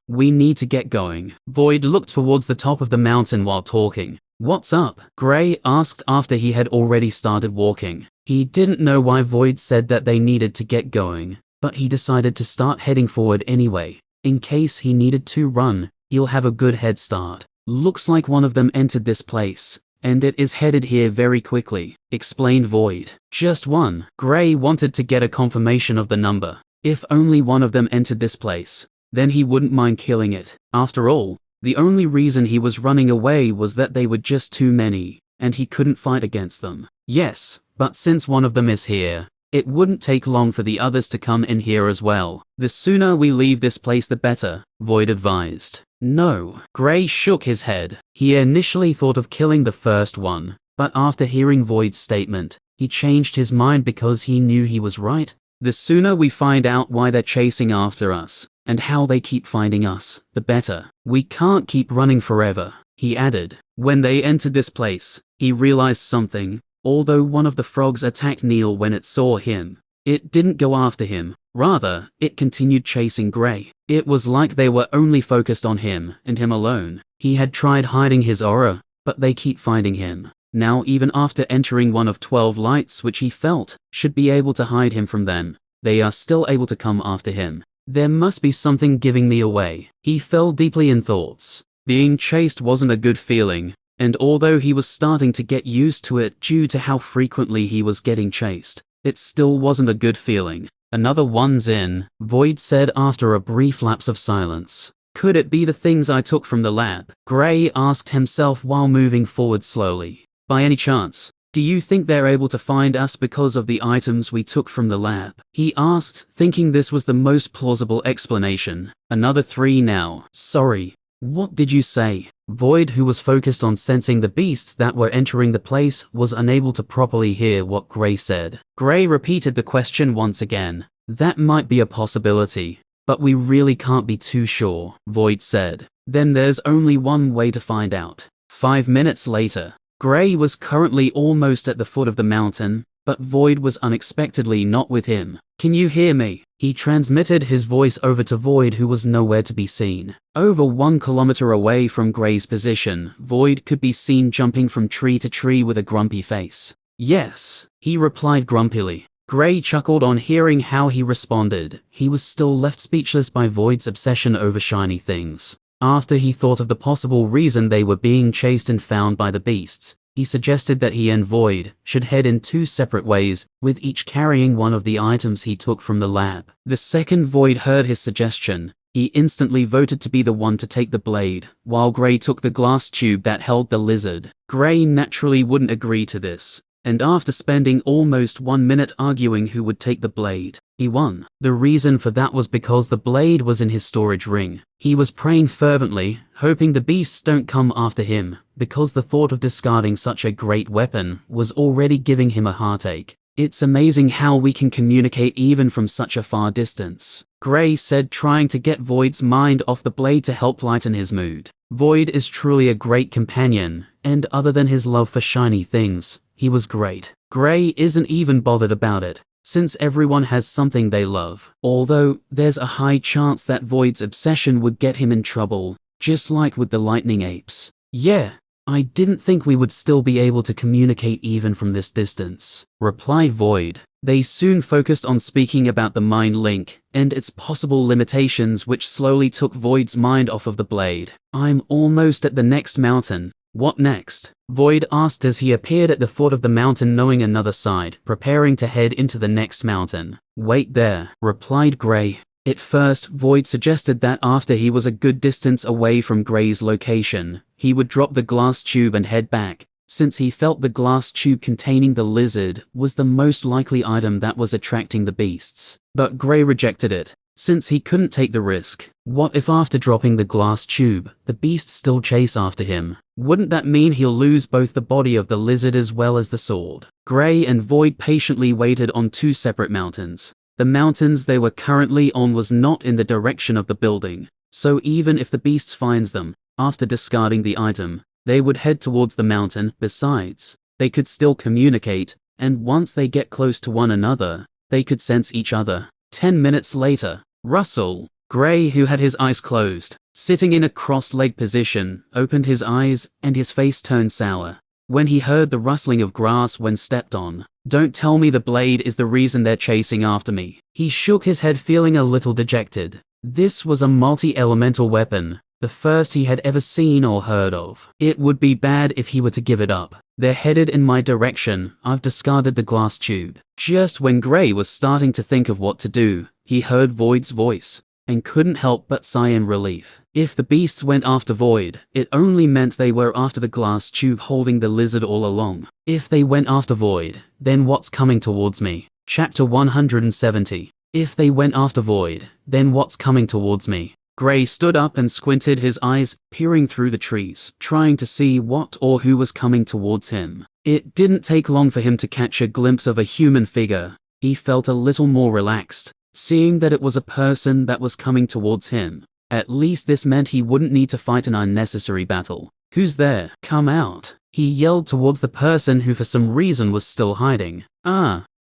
We need to get going. Void looked towards the top of the mountain while talking. What's up? Gray asked after he had already started walking. He didn't know why Void said that they needed to get going, but he decided to start heading forward anyway. In case he needed to run, he'll have a good head start. Looks like one of them entered this place, and it is headed here very quickly, explained Void. Just one. Gray wanted to get a confirmation of the number. If only one of them entered this place, then he wouldn't mind killing it. After all, the only reason he was running away was that they were just too many, and he couldn't fight against them. Yes, but since one of them is here, it wouldn't take long for the others to come in here as well. The sooner we leave this place the better, Void advised. No. Gray shook his head. He initially thought of killing the first one, but after hearing Void's statement, he changed his mind because he knew he was right. The sooner we find out why they're chasing after us, and how they keep finding us, the better. We can't keep running forever, he added. When they entered this place, he realized something. Although one of the frogs attacked Neil when it saw him, it didn't go after him. Rather, it continued chasing Gray. It was like they were only focused on him, and him alone. He had tried hiding his aura, but they keep finding him. Now, even after entering one of 12 lights which he felt should be able to hide him from them, they are still able to come after him. There must be something giving me away. He fell deeply in thoughts. Being chased wasn't a good feeling, and although he was starting to get used to it due to how frequently he was getting chased, it still wasn't a good feeling. Another one's in, Void said after a brief lapse of silence. Could it be the things I took from the lab? Gray asked himself while moving forward slowly. By any chance, do you think they're able to find us because of the items we took from the lab? He asked, thinking this was the most plausible explanation. Another 3 now. Sorry. What did you say? Void, who was focused on sensing the beasts that were entering the place, was unable to properly hear what Gray said. Gray repeated the question once again. That might be a possibility, but we really can't be too sure, Void said. Then there's only one way to find out. 5 minutes later, Gray was currently almost at the foot of the mountain, but Void was unexpectedly not with him. Can you hear me? He transmitted his voice over to Void, who was nowhere to be seen. Over 1 kilometer away from Gray's position, Void could be seen jumping from tree to tree with a grumpy face. Yes, he replied grumpily. Gray chuckled on hearing how he responded. He was still left speechless by Void's obsession over shiny things. After he thought of the possible reason they were being chased and found by the beasts, he suggested that he and Void should head in 2 separate ways, with each carrying one of the items he took from the lab. The second Void heard his suggestion, he instantly voted to be the one to take the blade, while Gray took the glass tube that held the lizard. Gray naturally wouldn't agree to this, and after spending almost 1 minute arguing who would take the blade, he won. The reason for that was because the blade was in his storage ring. He was praying fervently, hoping the beasts don't come after him, because the thought of discarding such a great weapon was already giving him a heartache. It's amazing how we can communicate even from such a far distance, Gray said, trying to get Void's mind off the blade to help lighten his mood. Void is truly a great companion, and other than his love for shiny things, he was great. Gray isn't even bothered about it, since everyone has something they love. Although, there's a high chance that Void's obsession would get him in trouble, just like with the lightning apes. Yeah, I didn't think we would still be able to communicate even from this distance, replied Void. They soon focused on speaking about the mind link and its possible limitations, which slowly took Void's mind off of the blade. I'm almost at the next mountain. What next? Void asked as he appeared at the foot of the mountain, knowing another side, preparing to head into the next mountain. Wait there, replied Gray. At first, Void suggested that after he was a good distance away from Gray's location, he would drop the glass tube and head back, since he felt the glass tube containing the lizard was the most likely item that was attracting the beasts. But Gray rejected it, since he couldn't take the risk. What if after dropping the glass tube, the beasts still chase after him? Wouldn't that mean he'll lose both the body of the lizard as well as the sword? Gray and Void patiently waited on 2 separate mountains. The mountains they were currently on was not in the direction of the building, so even if the beasts finds them, after discarding the item, they would head towards the mountain. Besides, they could still communicate, and once they get close to one another, they could sense each other. 10 minutes later, Russell, Gray, who had his eyes closed, sitting in a crossed-leg position, opened his eyes, and his face turned sour when he heard the rustling of grass when stepped on. Don't tell me the blade is the reason they're chasing after me. He shook his head, feeling a little dejected. This was a multi-elemental weapon, the first he had ever seen or heard of. It would be bad if he were to give it up. They're headed in my direction. I've discarded the glass tube. Just when Gray was starting to think of what to do, He heard Void's voice, and couldn't help but sigh in relief. If the beasts went after Void, it only meant they were after the glass tube holding the lizard all along. If they went after Void, then what's coming towards me? Chapter 170. If they went after Void, then what's coming towards me? Gray stood up and squinted his eyes, peering through the trees, trying to see what or who was coming towards him. It didn't take long for him to catch a glimpse of a human figure. He felt a little more relaxed, seeing that it was a person that was coming towards him. At least this meant he wouldn't need to fight an unnecessary battle. Who's there? Come out. He yelled towards the person who for some reason was still hiding.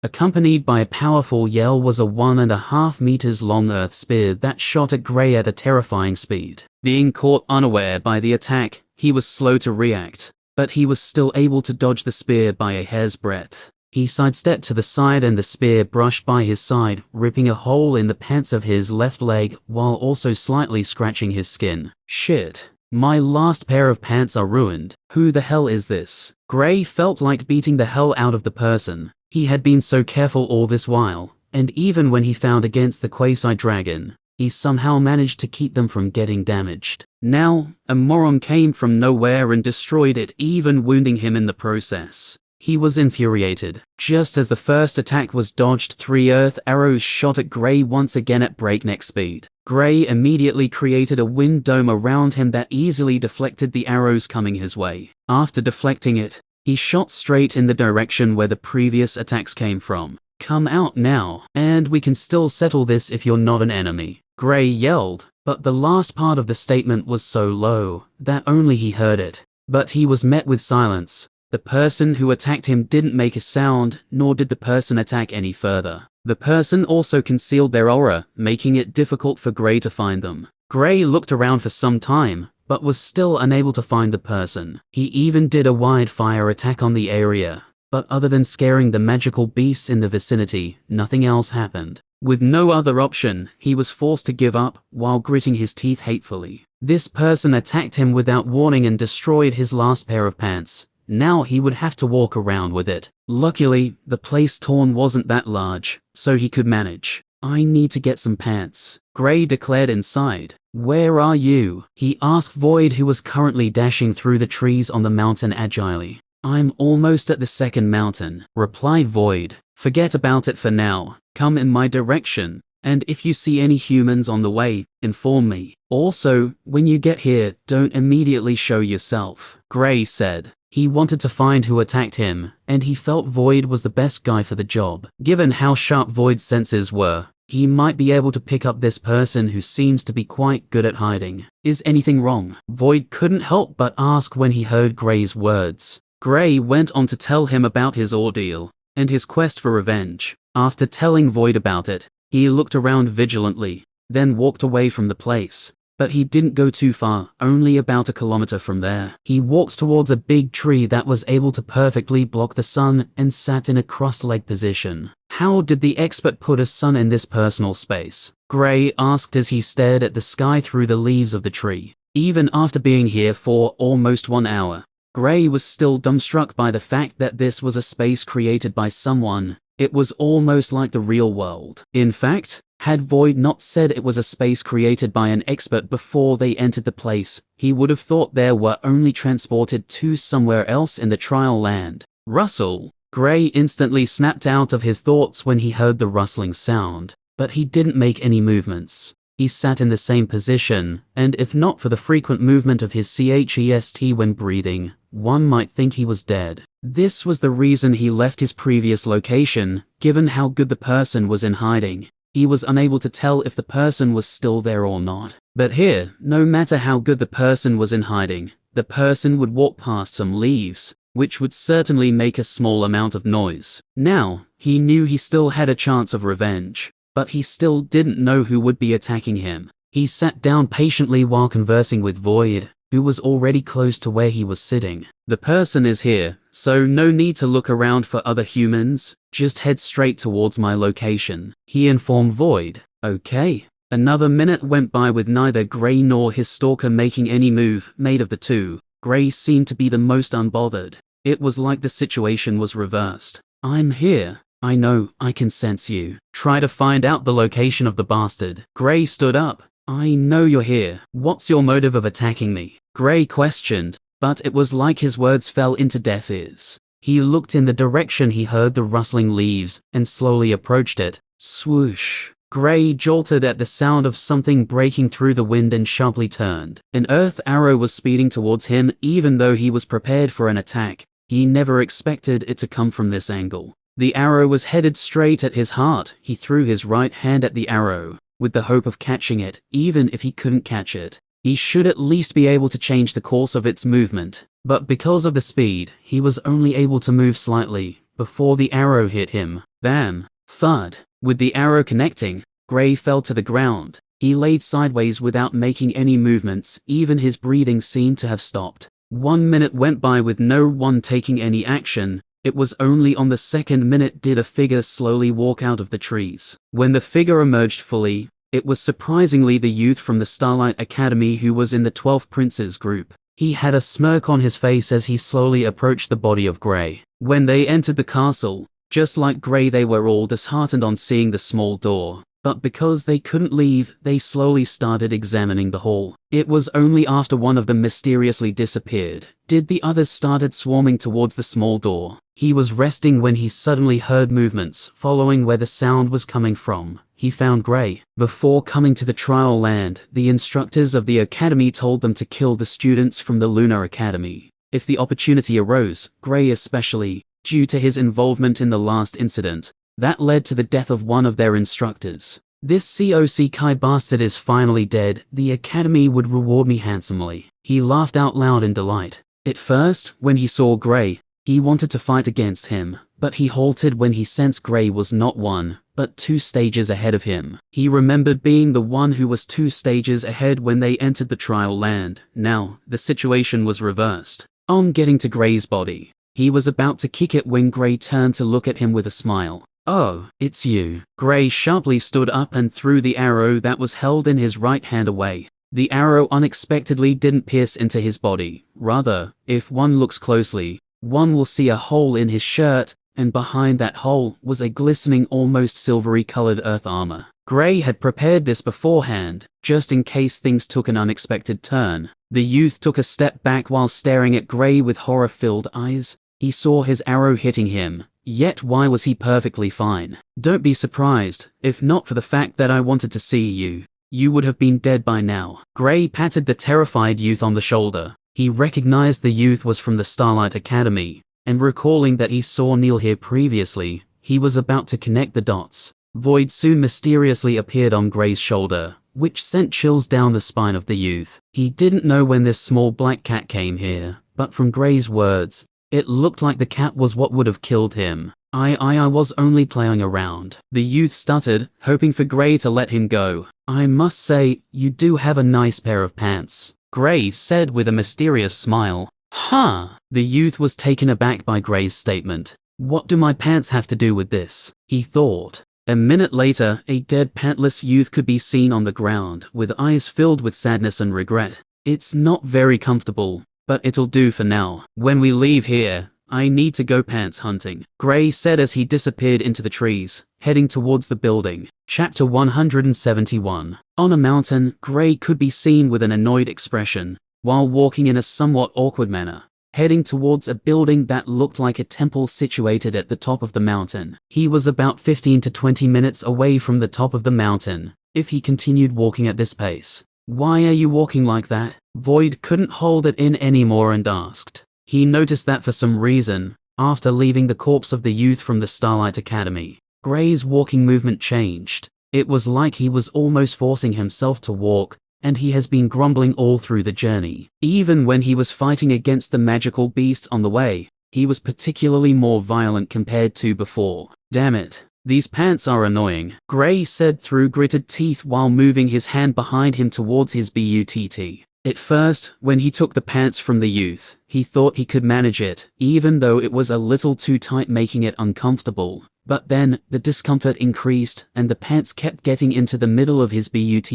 Accompanied by a powerful yell was a 1.5 meters long earth spear that shot at Gray at a terrifying speed. Being caught unaware by the attack, he was slow to react, but he was still able to dodge the spear by a hair's breadth. He sidestepped to the side and the spear brushed by his side, ripping a hole in the pants of his left leg while also slightly scratching his skin. Shit. My last pair of pants are ruined. Who the hell is this? Gray felt like beating the hell out of the person. He had been so careful all this while, and even when he found against the quasi-dragon, he somehow managed to keep them from getting damaged. Now, a moron came from nowhere and destroyed it, even wounding him in the process. He was infuriated. Just as the first attack was dodged, 3 earth arrows shot at Gray once again at breakneck speed. Gray immediately created a wind dome around him that easily deflected the arrows coming his way. After deflecting it, he shot straight in the direction where the previous attacks came from. Come out now, and we can still settle this if you're not an enemy. Gray yelled, but the last part of the statement was so low that only he heard it. But he was met with silence. The person who attacked him didn't make a sound, nor did the person attack any further. The person also concealed their aura, making it difficult for Gray to find them. Gray looked around for some time, but was still unable to find the person. He even did a wide fire attack on the area, but other than scaring the magical beasts in the vicinity, nothing else happened. With no other option, he was forced to give up, while gritting his teeth hatefully. This person attacked him without warning and destroyed his last pair of pants. Now he would have to walk around with it. Luckily, the place torn wasn't that large, so he could manage. I need to get some pants, Gray declared inside. Where are you? He asked Void, who was currently dashing through the trees on the mountain agilely. I'm almost at the second mountain, replied Void. Forget about it for now. Come in my direction, and if you see any humans on the way, inform me. Also, when you get here, don't immediately show yourself, Gray said. He wanted to find who attacked him, and he felt Void was the best guy for the job. Given how sharp Void's senses were, he might be able to pick up this person who seems to be quite good at hiding. Is anything wrong? Void couldn't help but ask when he heard Gray's words. Gray went on to tell him about his ordeal, and his quest for revenge. After telling Void about it, he looked around vigilantly, then walked away from the place. But he didn't go too far, only about 1 kilometer from there. He walked towards a big tree that was able to perfectly block the sun and sat in a cross-legged position. How did the expert put a sun in this personal space? Gray asked as he stared at the sky through the leaves of the tree. Even after being here for almost 1 hour, Gray was still dumbstruck by the fact that this was a space created by someone. It was almost like the real world. In fact, had Void not said it was a space created by an expert before they entered the place, he would have thought they were only transported to somewhere else in the trial land. Rustle! Gray instantly snapped out of his thoughts when he heard the rustling sound, but he didn't make any movements. He sat in the same position, and if not for the frequent movement of his chest when breathing, one might think he was dead. This was the reason he left his previous location. Given how good the person was in hiding, he was unable to tell if the person was still there or not. But here, no matter how good the person was in hiding, the person would walk past some leaves, which would certainly make a small amount of noise. Now, he knew he still had a chance of revenge, but he still didn't know who would be attacking him. He sat down patiently while conversing with Void, who was already close to where he was sitting. The person is here, so no need to look around for other humans, just head straight towards my location, he informed Void. Okay. Another minute went by with neither Gray nor his stalker making any move. Made of the two, Gray seemed to be the most unbothered. It was like the situation was reversed. I'm here. I know, I can sense you. Try to find out the location of the bastard. Gray stood up. I know you're here. What's your motive of attacking me? Gray questioned, but it was like his words fell into deaf ears. He looked in the direction he heard the rustling leaves and slowly approached it. Swoosh. Gray jolted at the sound of something breaking through the wind and sharply turned. An earth arrow was speeding towards him even though he was prepared for an attack. He never expected it to come from this angle. The arrow was headed straight at his heart. He threw his right hand at the arrow, with the hope of catching it, even if he couldn't catch it. He should at least be able to change the course of its movement. But because of the speed, he was only able to move slightly before the arrow hit him. Bam! Thud! With the arrow connecting, Gray fell to the ground. He laid sideways without making any movements. Even his breathing seemed to have stopped. 1 minute went by with no one taking any action. It was only on the second minute did a figure slowly walk out of the trees. When the figure emerged fully, it was surprisingly the youth from the Starlight Academy who was in the 12 Princes group. He had a smirk on his face as he slowly approached the body of Gray. When they entered the castle, just like Gray, they were all disheartened on seeing the small door. But because they couldn't leave, they slowly started examining the hall. It was only after one of them mysteriously disappeared did the others started swarming towards the small door. He was resting when he suddenly heard movements following where the sound was coming from. He found Gray. Before coming to the trial land, the instructors of the academy told them to kill the students from the Lunar Academy if the opportunity arose, Gray especially, due to his involvement in the last incident that led to the death of one of their instructors. This COC bastard is finally dead. The academy would reward me handsomely. He laughed out loud in delight. At first, when he saw Gray, he wanted to fight against him, but he halted when he sensed Gray was not 1, but 2 stages ahead of him. He remembered being the one who was 2 stages ahead when they entered the trial land. Now, the situation was reversed. On getting to Gray's body, he was about to kick it when Gray turned to look at him with a smile. Oh, it's you. Gray sharply stood up and threw the arrow that was held in his right hand away. The arrow unexpectedly didn't pierce into his body. Rather, if one looks closely, one will see a hole in his shirt, and behind that hole was a glistening, almost silvery-colored earth armor. Gray had prepared this beforehand, just in case things took an unexpected turn. The youth took a step back while staring at Gray with horror-filled eyes. He saw his arrow hitting him. Yet why was he perfectly fine? Don't be surprised. If not for the fact that I wanted to see you, you would have been dead by now. Gray patted the terrified youth on the shoulder. He recognized the youth was from the Starlight Academy, and recalling that he saw Neil here previously, he was about to connect the dots. Void soon mysteriously appeared on Gray's shoulder, which sent chills down the spine of the youth. He didn't know when this small black cat came here, but from Gray's words, it looked like the cat was what would have killed him. I was only playing around. The youth stuttered, hoping for Gray to let him go. I must say, you do have a nice pair of pants, Gray said with a mysterious smile. Huh? The youth was taken aback by Gray's statement. What do my pants have to do with this? He thought. A minute later, a dead pantless youth could be seen on the ground, with eyes filled with sadness and regret. It's not very comfortable, but it'll do for now. When we leave here, I need to go pants hunting, Gray said as he disappeared into the trees, heading towards the building. Chapter 171. On a mountain, Gray could be seen with an annoyed expression, while walking in a somewhat awkward manner, heading towards a building that looked like a temple situated at the top of the mountain. He was about 15 to 20 minutes away from the top of the mountain, if he continued walking at this pace. Why are you walking like that? Void couldn't hold it in anymore and asked. He noticed that for some reason, after leaving the corpse of the youth from the Starlight Academy, Gray's walking movement changed. It was like he was almost forcing himself to walk, and he has been grumbling all through the journey. Even when he was fighting against the magical beasts on the way, he was particularly more violent compared to before. Damn it. These pants are annoying, Gray said through gritted teeth while moving his hand behind him towards his butt. At first, when he took the pants from the youth, he thought he could manage it, even though it was a little too tight, making it uncomfortable. But then, the discomfort increased, and the pants kept getting into the middle of his butt.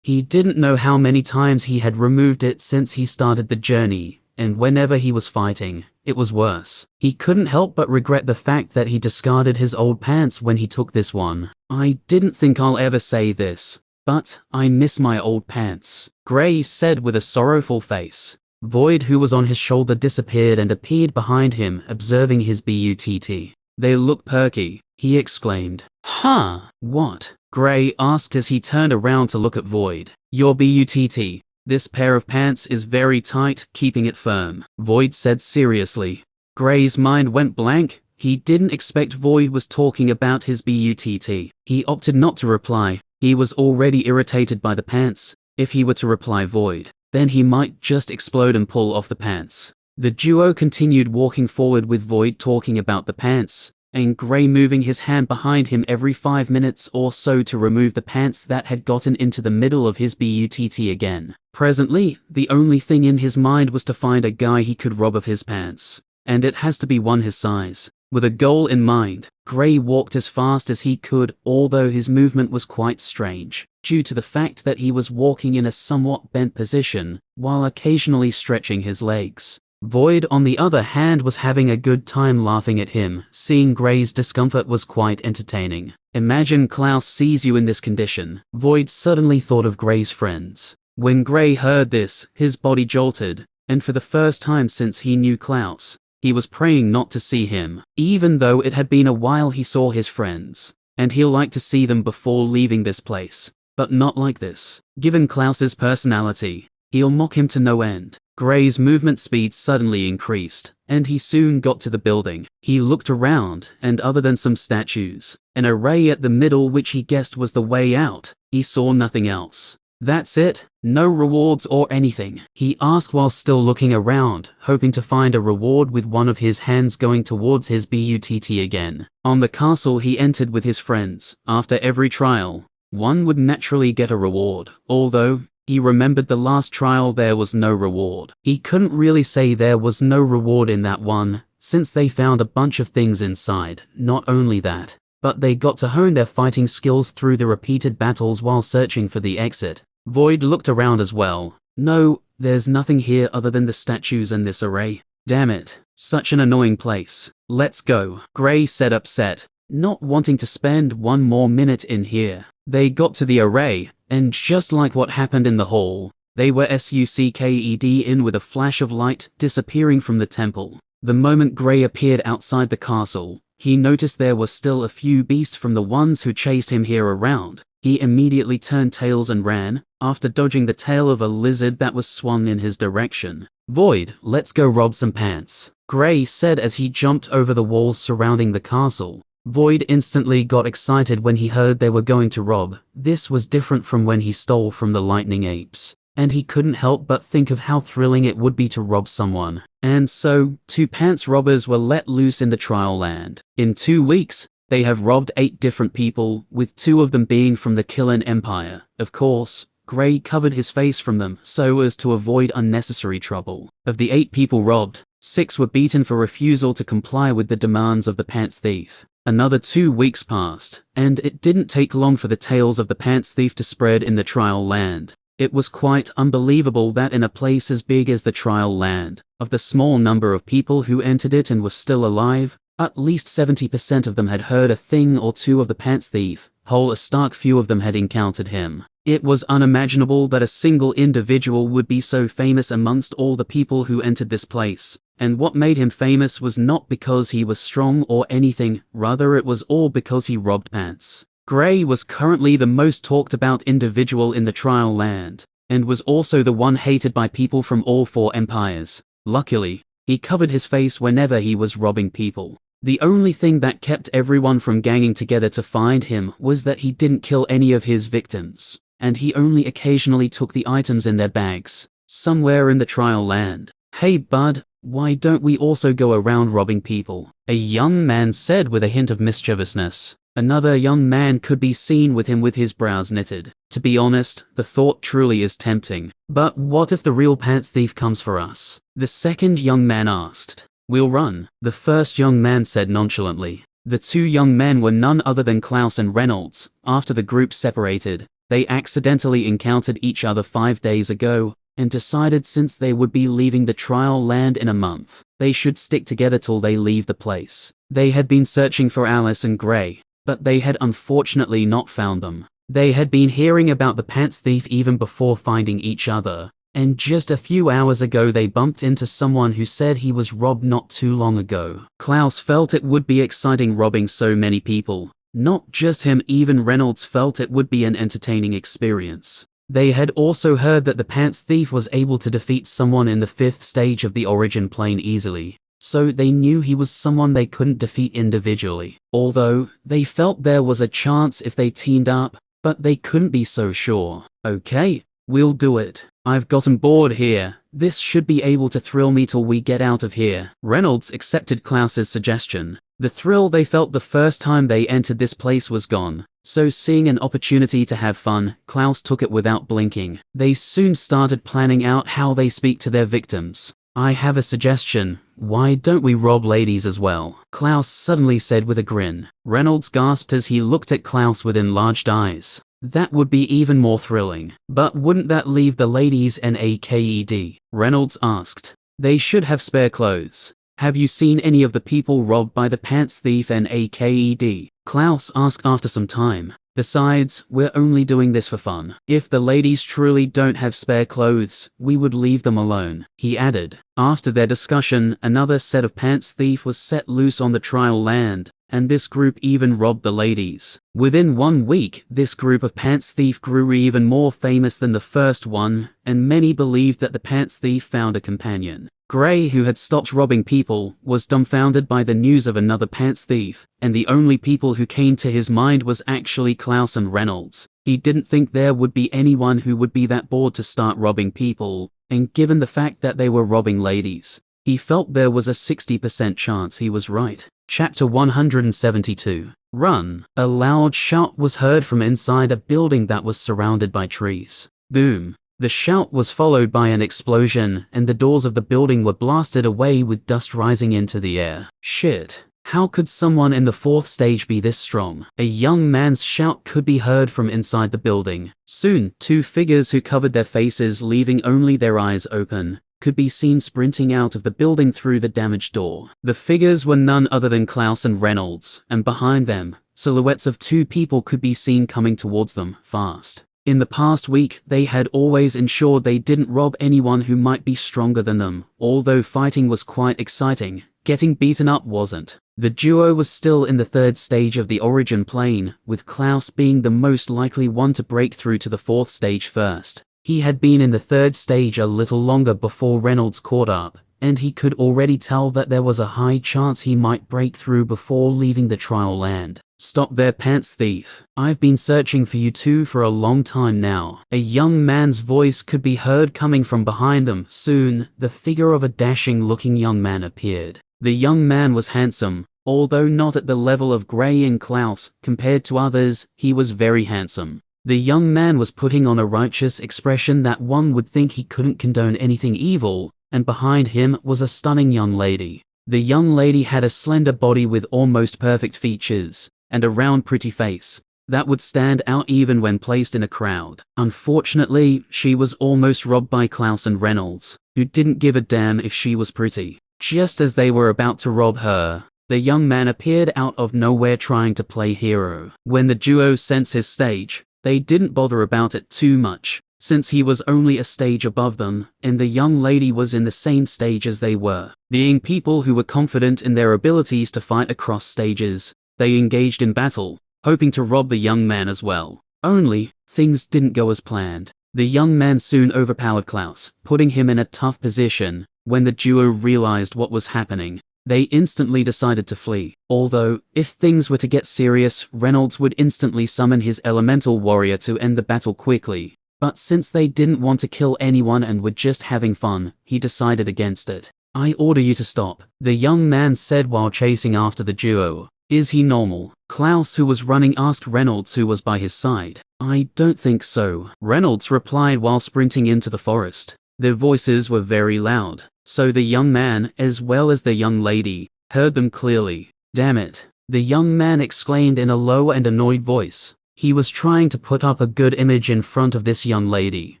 He didn't know how many times he had removed it since he started the journey, and whenever he was fighting, it was worse. He couldn't help but regret the fact that he discarded his old pants when he took this one. I didn't think I'll ever say this, but I miss my old pants, Gray said with a sorrowful face. Void, who was on his shoulder, disappeared and appeared behind him, observing his butt. They look perky, he exclaimed. Huh? What? Gray asked as he turned around to look at Void. Your butt. This pair of pants is very tight, keeping it firm, Void said seriously. Gray's mind went blank. He didn't expect Void was talking about his butt. He opted not to reply. He was already irritated by the pants. If he were to reply Void, then he might just explode and pull off the pants. The duo continued walking forward with Void talking about the pants, and Gray moving his hand behind him every 5 minutes or so to remove the pants that had gotten into the middle of his butt again. Presently, the only thing in his mind was to find a guy he could rob of his pants. And it has to be one his size. With a goal in mind, Gray walked as fast as he could, although his movement was quite strange, due to the fact that he was walking in a somewhat bent position, while occasionally stretching his legs. Void, on the other hand, was having a good time laughing at him. Seeing Gray's discomfort was quite entertaining. Imagine Clouse sees you in this condition. Void suddenly thought of Gray's friends. When Gray heard this, his body jolted, and for the first time since he knew Clouse, he was praying not to see him, even though it had been a while he saw his friends, and he'll like to see them before leaving this place, but not like this. Given Clouse's personality, he'll mock him to no end. Gray's movement speed suddenly increased, and he soon got to the building. He looked around, and other than some statues, an array at the middle which he guessed was the way out, he saw nothing else. That's it? No rewards or anything? He asked while still looking around, hoping to find a reward with one of his hands going towards his butt again. On the castle he entered with his friends. After every trial, one would naturally get a reward, although he remembered the last trial there was no reward. He couldn't really say there was no reward in that one, since they found a bunch of things inside. Not only that, but they got to hone their fighting skills through the repeated battles while searching for the exit. Void looked around as well. No, there's nothing here other than the statues and this array. Damn it, such an annoying place. Let's go, Gray said, upset, not wanting to spend one more minute in here. They got to the array, and just like what happened in the hall, they were sucked in with a flash of light, disappearing from the temple. The moment Gray appeared outside the castle, he noticed there were still a few beasts from the ones who chased him here around. He immediately turned tails and ran, after dodging the tail of a lizard that was swung in his direction. Void, let's go rob some pants, Gray said as he jumped over the walls surrounding the castle. Void instantly got excited when he heard they were going to rob. This was different from when he stole from the lightning apes, and he couldn't help but think of how thrilling it would be to rob someone. And so, 2 pants robbers were let loose in the trial land. In 2 weeks, they have robbed 8 different people, with 2 of them being from the Killen Empire. Of course, Gray covered his face from them so as to avoid unnecessary trouble. Of the 8 people robbed, 6 were beaten for refusal to comply with the demands of the pants thief. Another 2 weeks passed, and it didn't take long for the tales of the pants thief to spread in the trial land. It was quite unbelievable that in a place as big as the trial land, of the small number of people who entered it and were still alive, at least 70% of them had heard a thing or two of the pants thief, whole a stark few of them had encountered him. It was unimaginable that a single individual would be so famous amongst all the people who entered this place, and what made him famous was not because he was strong or anything, rather it was all because he robbed pants. Gray was currently the most talked about individual in the trial land, and was also the one hated by people from all 4 empires. Luckily, he covered his face whenever he was robbing people. The only thing that kept everyone from ganging together to find him was that he didn't kill any of his victims, and he only occasionally took the items in their bags, somewhere in the trial land. Hey bud, why don't we also go around robbing people? A young man said with a hint of mischievousness. Another young man could be seen with him with his brows knitted. To be honest, the thought truly is tempting. But what if the real pants thief comes for us? The second young man asked. We'll run, the first young man said nonchalantly. The 2 young men were none other than Clouse and Reynolds. After the group separated, they accidentally encountered each other 5 days ago, and decided since they would be leaving the trial land in a month, they should stick together till they leave the place. They had been searching for Alice and Gray, but they had unfortunately not found them. They had been hearing about the pants thief even before finding each other, and just a few hours ago they bumped into someone who said he was robbed not too long ago. Clouse felt it would be exciting robbing so many people. Not just him, even Reynolds felt it would be an entertaining experience. They had also heard that the pants thief was able to defeat someone in the 5th stage of the origin plane easily, so they knew he was someone they couldn't defeat individually. Although, they felt there was a chance if they teamed up, but they couldn't be so sure. Okay, we'll do it. I've gotten bored here. This should be able to thrill me till we get out of here. Reynolds accepted Clouse's suggestion. The thrill they felt the first time they entered this place was gone, so seeing an opportunity to have fun, Clouse took it without blinking. They soon started planning out how they speak to their victims. I have a suggestion. Why don't we rob ladies as well? Clouse suddenly said with a grin. Reynolds gasped as he looked at Clouse with enlarged eyes. That would be even more thrilling. But wouldn't that leave the ladies naked? Reynolds asked. They should have spare clothes. Have you seen any of the people robbed by the pants thief naked? Clouse asked after some time. Besides, we're only doing this for fun. If the ladies truly don't have spare clothes, we would leave them alone, he added. After their discussion, another set of pants thief was set loose on the trial land, and this group even robbed the ladies. Within 1 week, this group of pants thief grew even more famous than the first one, and many believed that the pants thief found a companion. Gray, who had stopped robbing people, was dumbfounded by the news of another pants thief, and the only people who came to his mind was actually Clouse and Reynolds. He didn't think there would be anyone who would be that bored to start robbing people, and given the fact that they were robbing ladies, he felt there was a 60% chance he was right. Chapter 172. Run! A loud shout was heard from inside a building that was surrounded by trees. Boom! The shout was followed by an explosion, and the doors of the building were blasted away with dust rising into the air. Shit. How could someone in the 4th stage be this strong? A young man's shout could be heard from inside the building. Soon, 2 figures who covered their faces, leaving only their eyes open, could be seen sprinting out of the building through the damaged door. The figures were none other than Clouse and Reynolds, and behind them, silhouettes of 2 people could be seen coming towards them, fast. In the past week, they had always ensured they didn't rob anyone who might be stronger than them. Although fighting was quite exciting, getting beaten up wasn't. The duo was still in the 3rd stage of the origin plane, with Clouse being the most likely one to break through to the 4th stage first. He had been in the 3rd stage a little longer before Reynolds caught up, and he could already tell that there was a high chance he might break through before leaving the trial land. Stop there, pants thief. I've been searching for you 2 for a long time now. A young man's voice could be heard coming from behind them. Soon, the figure of a dashing-looking young man appeared. The young man was handsome, although not at the level of Gray and Clouse. Compared to others, he was very handsome. The young man was putting on a righteous expression that one would think he couldn't condone anything evil, and behind him was a stunning young lady. The young lady had a slender body with almost perfect features, and a round pretty face that would stand out even when placed in a crowd. Unfortunately, she was almost robbed by Clouse and Reynolds, who didn't give a damn if she was pretty. Just as they were about to rob her, the young man appeared out of nowhere trying to play hero. When the duo sensed his stage, they didn't bother about it too much, since he was only a stage above them, and the young lady was in the same stage as they were. Being people who were confident in their abilities to fight across stages, they engaged in battle, hoping to rob the young man as well. Only, things didn't go as planned. The young man soon overpowered Clouse, putting him in a tough position. When the duo realized what was happening, they instantly decided to flee. Although, if things were to get serious, Reynolds would instantly summon his elemental warrior to end the battle quickly. But since they didn't want to kill anyone and were just having fun, he decided against it. I order you to stop, the young man said while chasing after the duo. Is he normal? Clouse, who was running, asked Reynolds, who was by his side. I don't think so, Reynolds replied while sprinting into the forest. Their voices were very loud, so the young man, as well as the young lady, heard them clearly. Damn it, the young man exclaimed in a low and annoyed voice. He was trying to put up a good image in front of this young lady,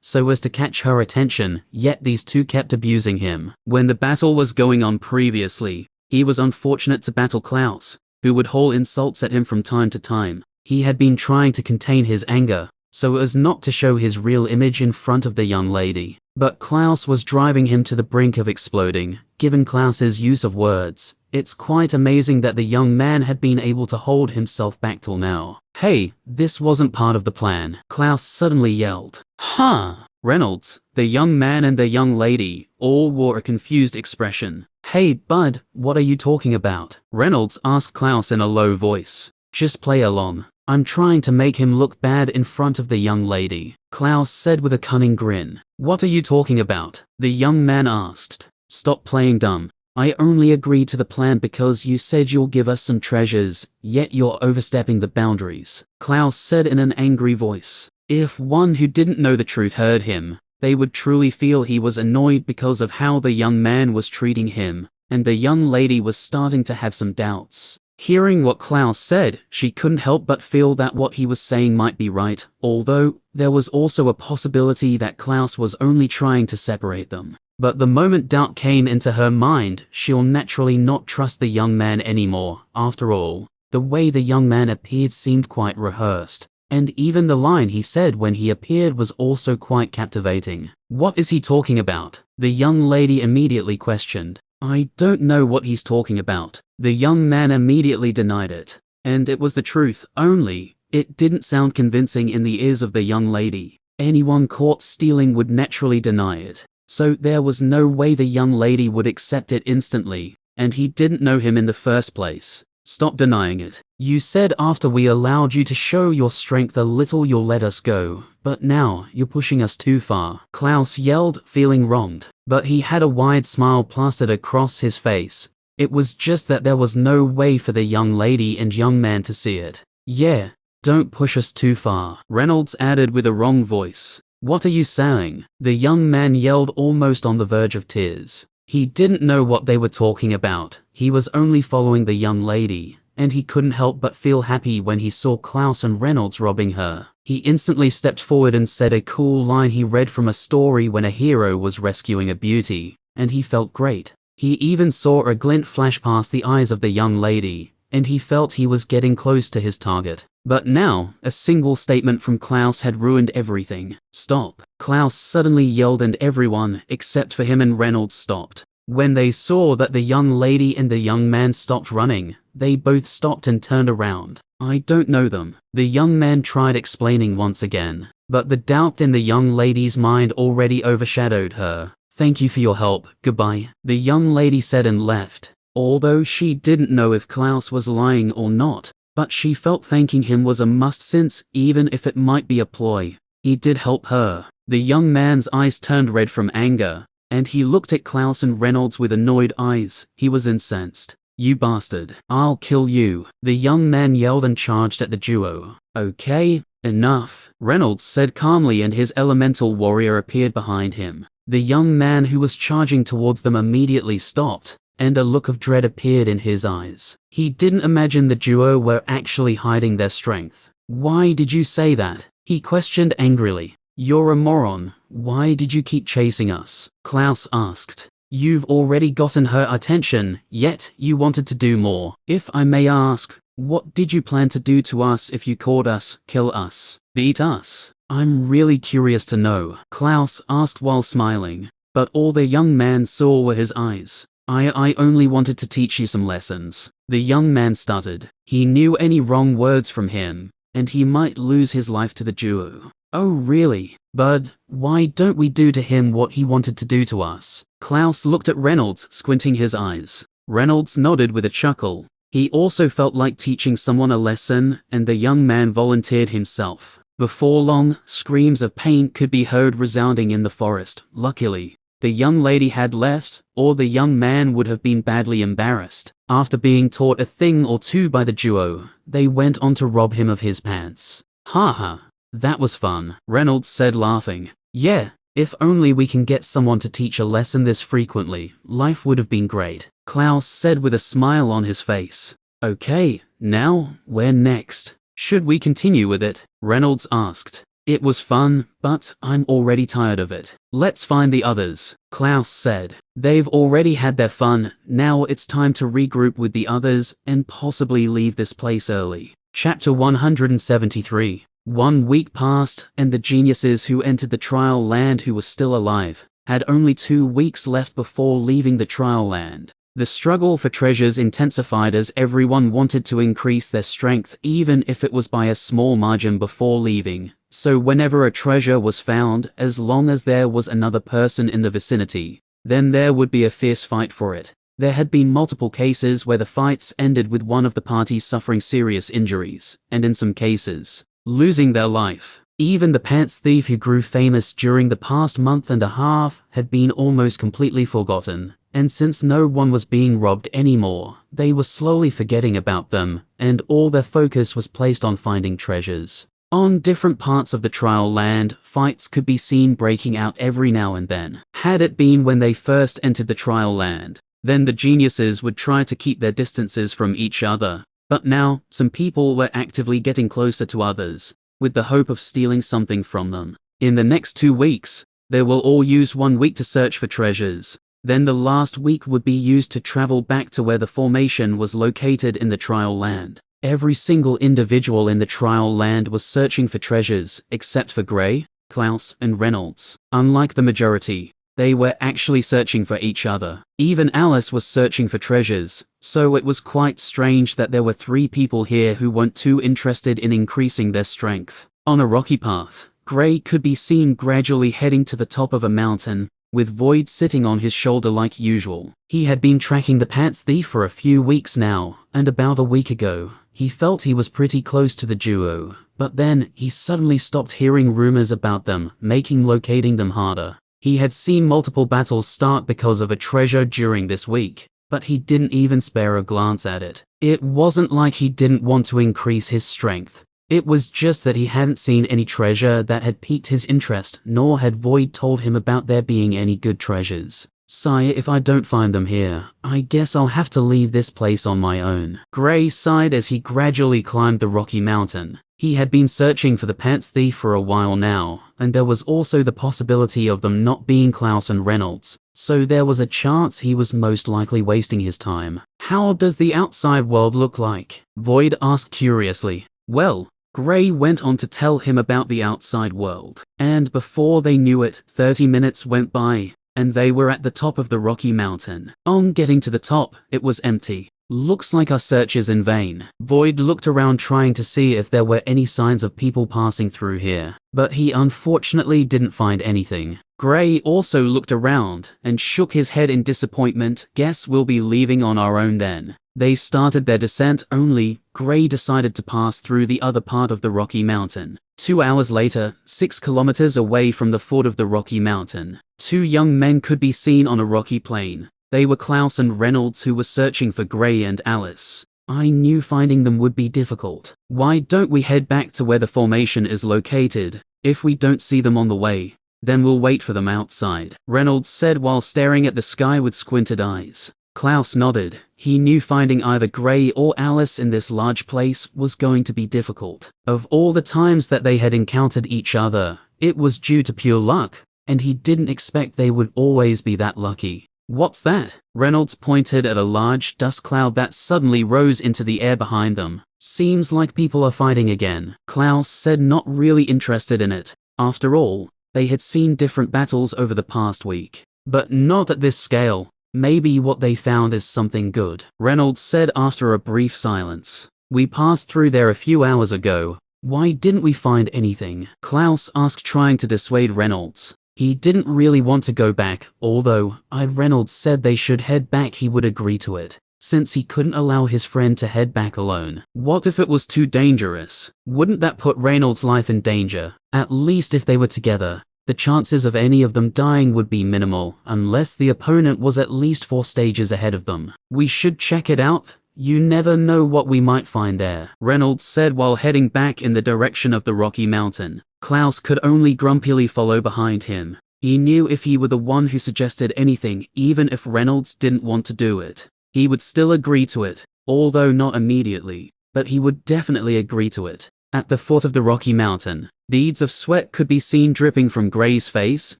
so as to catch her attention, yet these two kept abusing him. When the battle was going on previously, he was unfortunate to battle Clouse, who would haul insults at him from time to time. He had been trying to contain his anger, so as not to show his real image in front of the young lady. But Clouse was driving him to the brink of exploding. Given Clouse's use of words, it's quite amazing that the young man had been able to hold himself back till now. Hey, this wasn't part of the plan, Clouse suddenly yelled. Huh? Reynolds, the young man and the young lady, all wore a confused expression. Hey, bud, what are you talking about? Reynolds asked Clouse in a low voice. Just play along. I'm trying to make him look bad in front of the young lady, Clouse said with a cunning grin. What are you talking about? The young man asked. Stop playing dumb. I only agreed to the plan because you said you'll give us some treasures, yet you're overstepping the boundaries, Clouse said in an angry voice. If one who didn't know the truth heard him, they would truly feel he was annoyed because of how the young man was treating him, and the young lady was starting to have some doubts. Hearing what Clouse said, she couldn't help but feel that what he was saying might be right, although there was also a possibility that Clouse was only trying to separate them. But the moment doubt came into her mind, she'll naturally not trust the young man anymore. After all, the way the young man appeared seemed quite rehearsed, and even the line he said when he appeared was also quite captivating. What is he talking about? The young lady immediately questioned. I don't know what he's talking about. The young man immediately denied it. And it was the truth, only it didn't sound convincing in the ears of the young lady. Anyone caught stealing would naturally deny it. So there was no way the young lady would accept it instantly, and he didn't know him in the first place. Stop denying it. You said after we allowed you to show your strength a little you'll let us go, but now you're pushing us too far, Clouse yelled, feeling wronged. But he had a wide smile plastered across his face. It was just that there was no way for the young lady and young man to see it. Yeah, don't push us too far, Reynolds added with a wrong voice. What are you saying? The young man yelled, almost on the verge of tears. He didn't know what they were talking about. He was only following the young lady, and he couldn't help but feel happy when he saw Clouse and Reynolds robbing her. He instantly stepped forward and said a cool line he read from a story when a hero was rescuing a beauty, and he felt great. He even saw a glint flash past the eyes of the young lady, and he felt he was getting close to his target. But now, a single statement from Clouse had ruined everything. Stop! Clouse suddenly yelled, and everyone, except for him and Reynolds, stopped. When they saw that the young lady and the young man stopped running, they both stopped and turned around. I don't know them. The young man tried explaining once again, but the doubt in the young lady's mind already overshadowed her. Thank you for your help, goodbye, the young lady said and left. Although she didn't know if Clouse was lying or not, but she felt thanking him was a must since, even if it might be a ploy, he did help her. The young man's eyes turned red from anger, and he looked at Clouse and Reynolds with annoyed eyes. He was incensed. You bastard. I'll kill you, the young man yelled and charged at the duo. Okay, enough, Reynolds said calmly, and his elemental warrior appeared behind him. The young man who was charging towards them immediately stopped, and a look of dread appeared in his eyes. He didn't imagine the duo were actually hiding their strength. Why did you say that? He questioned angrily. You're a moron. Why did you keep chasing us? Clouse asked. You've already gotten her attention, yet you wanted to do more. If I may ask, what did you plan to do to us if you caught us, kill us, beat us? I'm really curious to know, Clouse asked while smiling, but all the young man saw were his eyes. I only wanted to teach you some lessons, the young man stuttered. He knew any wrong words from him, and he might lose his life to the duo. Oh really? Bud, why don't we do to him what he wanted to do to us? Clouse looked at Reynolds, squinting his eyes. Reynolds nodded with a chuckle. He also felt like teaching someone a lesson, and the young man volunteered himself. Before long, screams of pain could be heard resounding in the forest. Luckily, the young lady had left, or the young man would have been badly embarrassed. After being taught a thing or two by the duo, they went on to rob him of his pants. Haha, that was fun, Reynolds said laughing. Yeah, if only we can get someone to teach a lesson this frequently, life would have been great, Clouse said with a smile on his face. Okay, now, where next? Should we continue with it? Reynolds asked. It was fun, but I'm already tired of it. Let's find the others, Clouse said. They've already had their fun, now it's time to regroup with the others and possibly leave this place early. Chapter 173. 1 week passed, and the geniuses who entered the trial land who were still alive had only 2 weeks left before leaving the trial land. The struggle for treasures intensified as everyone wanted to increase their strength, even if it was by a small margin before leaving. So whenever a treasure was found, as long as there was another person in the vicinity, then there would be a fierce fight for it. There had been multiple cases where the fights ended with one of the parties suffering serious injuries, and in some cases, losing their life. Even the pants thief who grew famous during the past month and a half had been almost completely forgotten, and since no one was being robbed anymore, they were slowly forgetting about them, and all their focus was placed on finding treasures. On different parts of the trial land, fights could be seen breaking out every now and then. Had it been when they first entered the trial land, then the geniuses would try to keep their distances from each other. But now, some people were actively getting closer to others, with the hope of stealing something from them. In the next 2 weeks, they will all use 1 week to search for treasures. Then the last week would be used to travel back to where the formation was located in the trial land. Every single individual in the trial land was searching for treasures, except for Gray, Clouse, and Reynolds. Unlike the majority, they were actually searching for each other. Even Alice was searching for treasures, so it was quite strange that there were 3 people here who weren't too interested in increasing their strength. On a rocky path, Gray could be seen gradually heading to the top of a mountain, with Void sitting on his shoulder like usual. He had been tracking the pants thief for a few weeks now, and about a week ago, he felt he was pretty close to the duo, but then he suddenly stopped hearing rumors about them, making locating them harder. He had seen multiple battles start because of a treasure during this week, but he didn't even spare a glance at it. It wasn't like he didn't want to increase his strength. It was just that he hadn't seen any treasure that had piqued his interest, nor had Void told him about there being any good treasures. Sire, if I don't find them here, I guess I'll have to leave this place on my own. Gray sighed as he gradually climbed the rocky mountain. He had been searching for the pants thief for a while now, and there was also the possibility of them not being Clouse and Reynolds, so there was a chance he was most likely wasting his time. How does the outside world look like? Void asked curiously. Well, Gray went on to tell him about the outside world, and before they knew it, 30 minutes went by, and they were at the top of the rocky mountain. On getting to the top, it was empty. Looks like our search is in vain. Void looked around trying to see if there were any signs of people passing through here, but he unfortunately didn't find anything. Gray also looked around and shook his head in disappointment. Guess we'll be leaving on our own then. They started their descent, only Gray decided to pass through the other part of the Rocky Mountain. 2 hours later, 6 kilometers away from the foot of the Rocky Mountain, 2 young men could be seen on a rocky plain. They were Clouse and Reynolds, who were searching for Gray and Alice. I knew finding them would be difficult. Why don't we head back to where the formation is located? If we don't see them on the way, then we'll wait for them outside, Reynolds said while staring at the sky with squinted eyes. Clouse nodded. He knew finding either Gray or Alice in this large place was going to be difficult. Of all the times that they had encountered each other, it was due to pure luck, and he didn't expect they would always be that lucky. What's that? Reynolds pointed at a large dust cloud that suddenly rose into the air behind them. Seems like people are fighting again, Clouse said, not really interested in it. After all, they had seen different battles over the past week. But not at this scale. Maybe what they found is something good, Reynolds said after a brief silence. We passed through there a few hours ago. Why didn't we find anything? Clouse asked, trying to dissuade Reynolds. He didn't really want to go back, although Reynolds said they should head back. He would agree to it, since he couldn't allow his friend to head back alone. What if it was too dangerous? Wouldn't that put Reynolds' life in danger? At least if they were together, the chances of any of them dying would be minimal, unless the opponent was at least 4 stages ahead of them. We should check it out. You never know what we might find there, Reynolds said while heading back in the direction of the Rocky Mountain. Clouse could only grumpily follow behind him. He knew if he were the one who suggested anything, even if Reynolds didn't want to do it, he would still agree to it, although not immediately, but he would definitely agree to it. At the foot of the rocky mountain, beads of sweat could be seen dripping from Gray's face,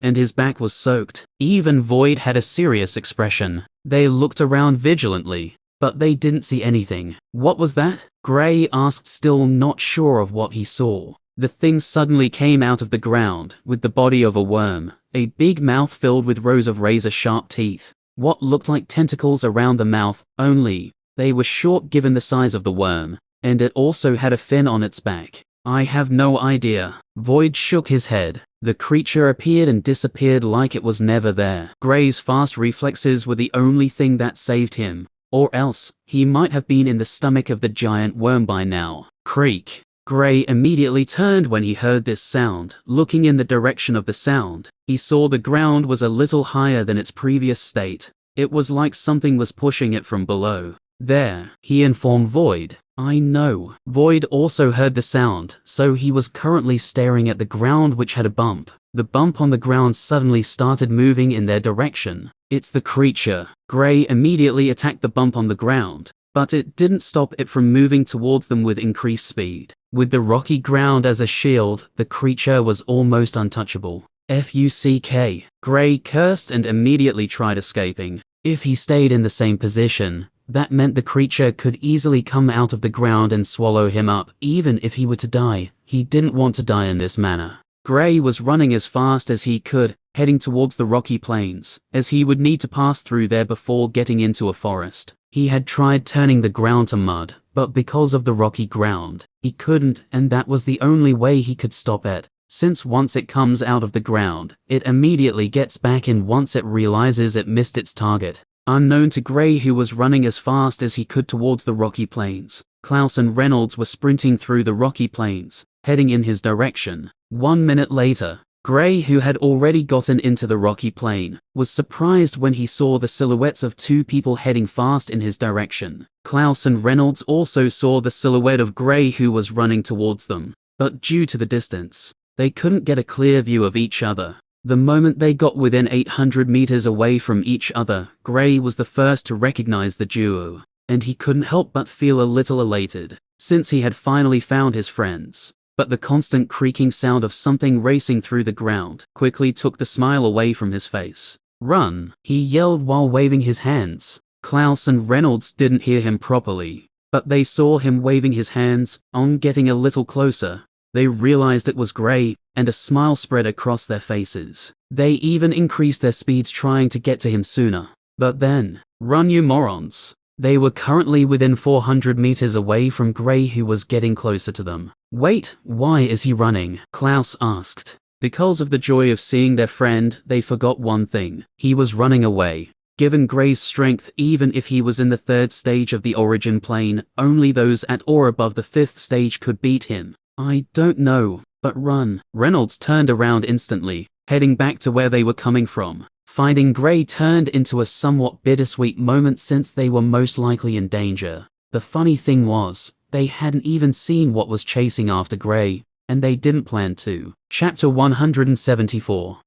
and his back was soaked. Even Void had a serious expression. They looked around vigilantly, but they didn't see anything. What was that? Gray asked, still not sure of what he saw. The thing suddenly came out of the ground, with the body of a worm, a big mouth filled with rows of razor-sharp teeth. What looked like tentacles around the mouth, only they were short given the size of the worm, and it also had a fin on its back. I have no idea. Void shook his head. The creature appeared and disappeared like it was never there. Gray's fast reflexes were the only thing that saved him, or else he might have been in the stomach of the giant worm by now. Creak. Gray immediately turned when he heard this sound. Looking in the direction of the sound, he saw the ground was a little higher than its previous state. It was like something was pushing it from below. There, he informed Void. I know. Void also heard the sound, so he was currently staring at the ground, which had a bump. The bump on the ground suddenly started moving in their direction. It's the creature. Gray immediately attacked the bump on the ground, but it didn't stop it from moving towards them with increased speed. With the rocky ground as a shield, the creature was almost untouchable. Fuck. Gray cursed and immediately tried escaping. If he stayed in the same position, that meant the creature could easily come out of the ground and swallow him up. Even if he were to die, he didn't want to die in this manner. Gray was running as fast as he could, heading towards the rocky plains, as he would need to pass through there before getting into a forest. He had tried turning the ground to mud, but because of the rocky ground, he couldn't, and that was the only way he could stop it. Since once it comes out of the ground, it immediately gets back in once it realizes it missed its target. Unknown to Gray, who was running as fast as he could towards the rocky plains, Clouse and Reynolds were sprinting through the rocky plains, heading in his direction. 1 minute later, Gray, who had already gotten into the rocky plain, was surprised when he saw the silhouettes of two people heading fast in his direction. Clouse and Reynolds also saw the silhouette of Gray, who was running towards them, but due to the distance, they couldn't get a clear view of each other. The moment they got within 800 meters away from each other, Gray was the first to recognize the duo, and he couldn't help but feel a little elated, since he had finally found his friends. But the constant creaking sound of something racing through the ground quickly took the smile away from his face. Run, he yelled while waving his hands. Clouse and Reynolds didn't hear him properly, but they saw him waving his hands. On getting a little closer, they realized it was Gray, and a smile spread across their faces. They even increased their speeds trying to get to him sooner. But then, run you morons. They were currently within 400 meters away from Gray, who was getting closer to them. Wait, why is he running? Clouse asked. Because of the joy of seeing their friend, they forgot one thing. He was running away. Given Gray's strength, even if he was in the 3rd stage of the origin plane, only those at or above the 5th stage could beat him. I don't know, but run. Reynolds turned around instantly, heading back to where they were coming from. Finding Gray turned into a somewhat bittersweet moment since they were most likely in danger. The funny thing was, they hadn't even seen what was chasing after Gray, and they didn't plan to. Chapter 174.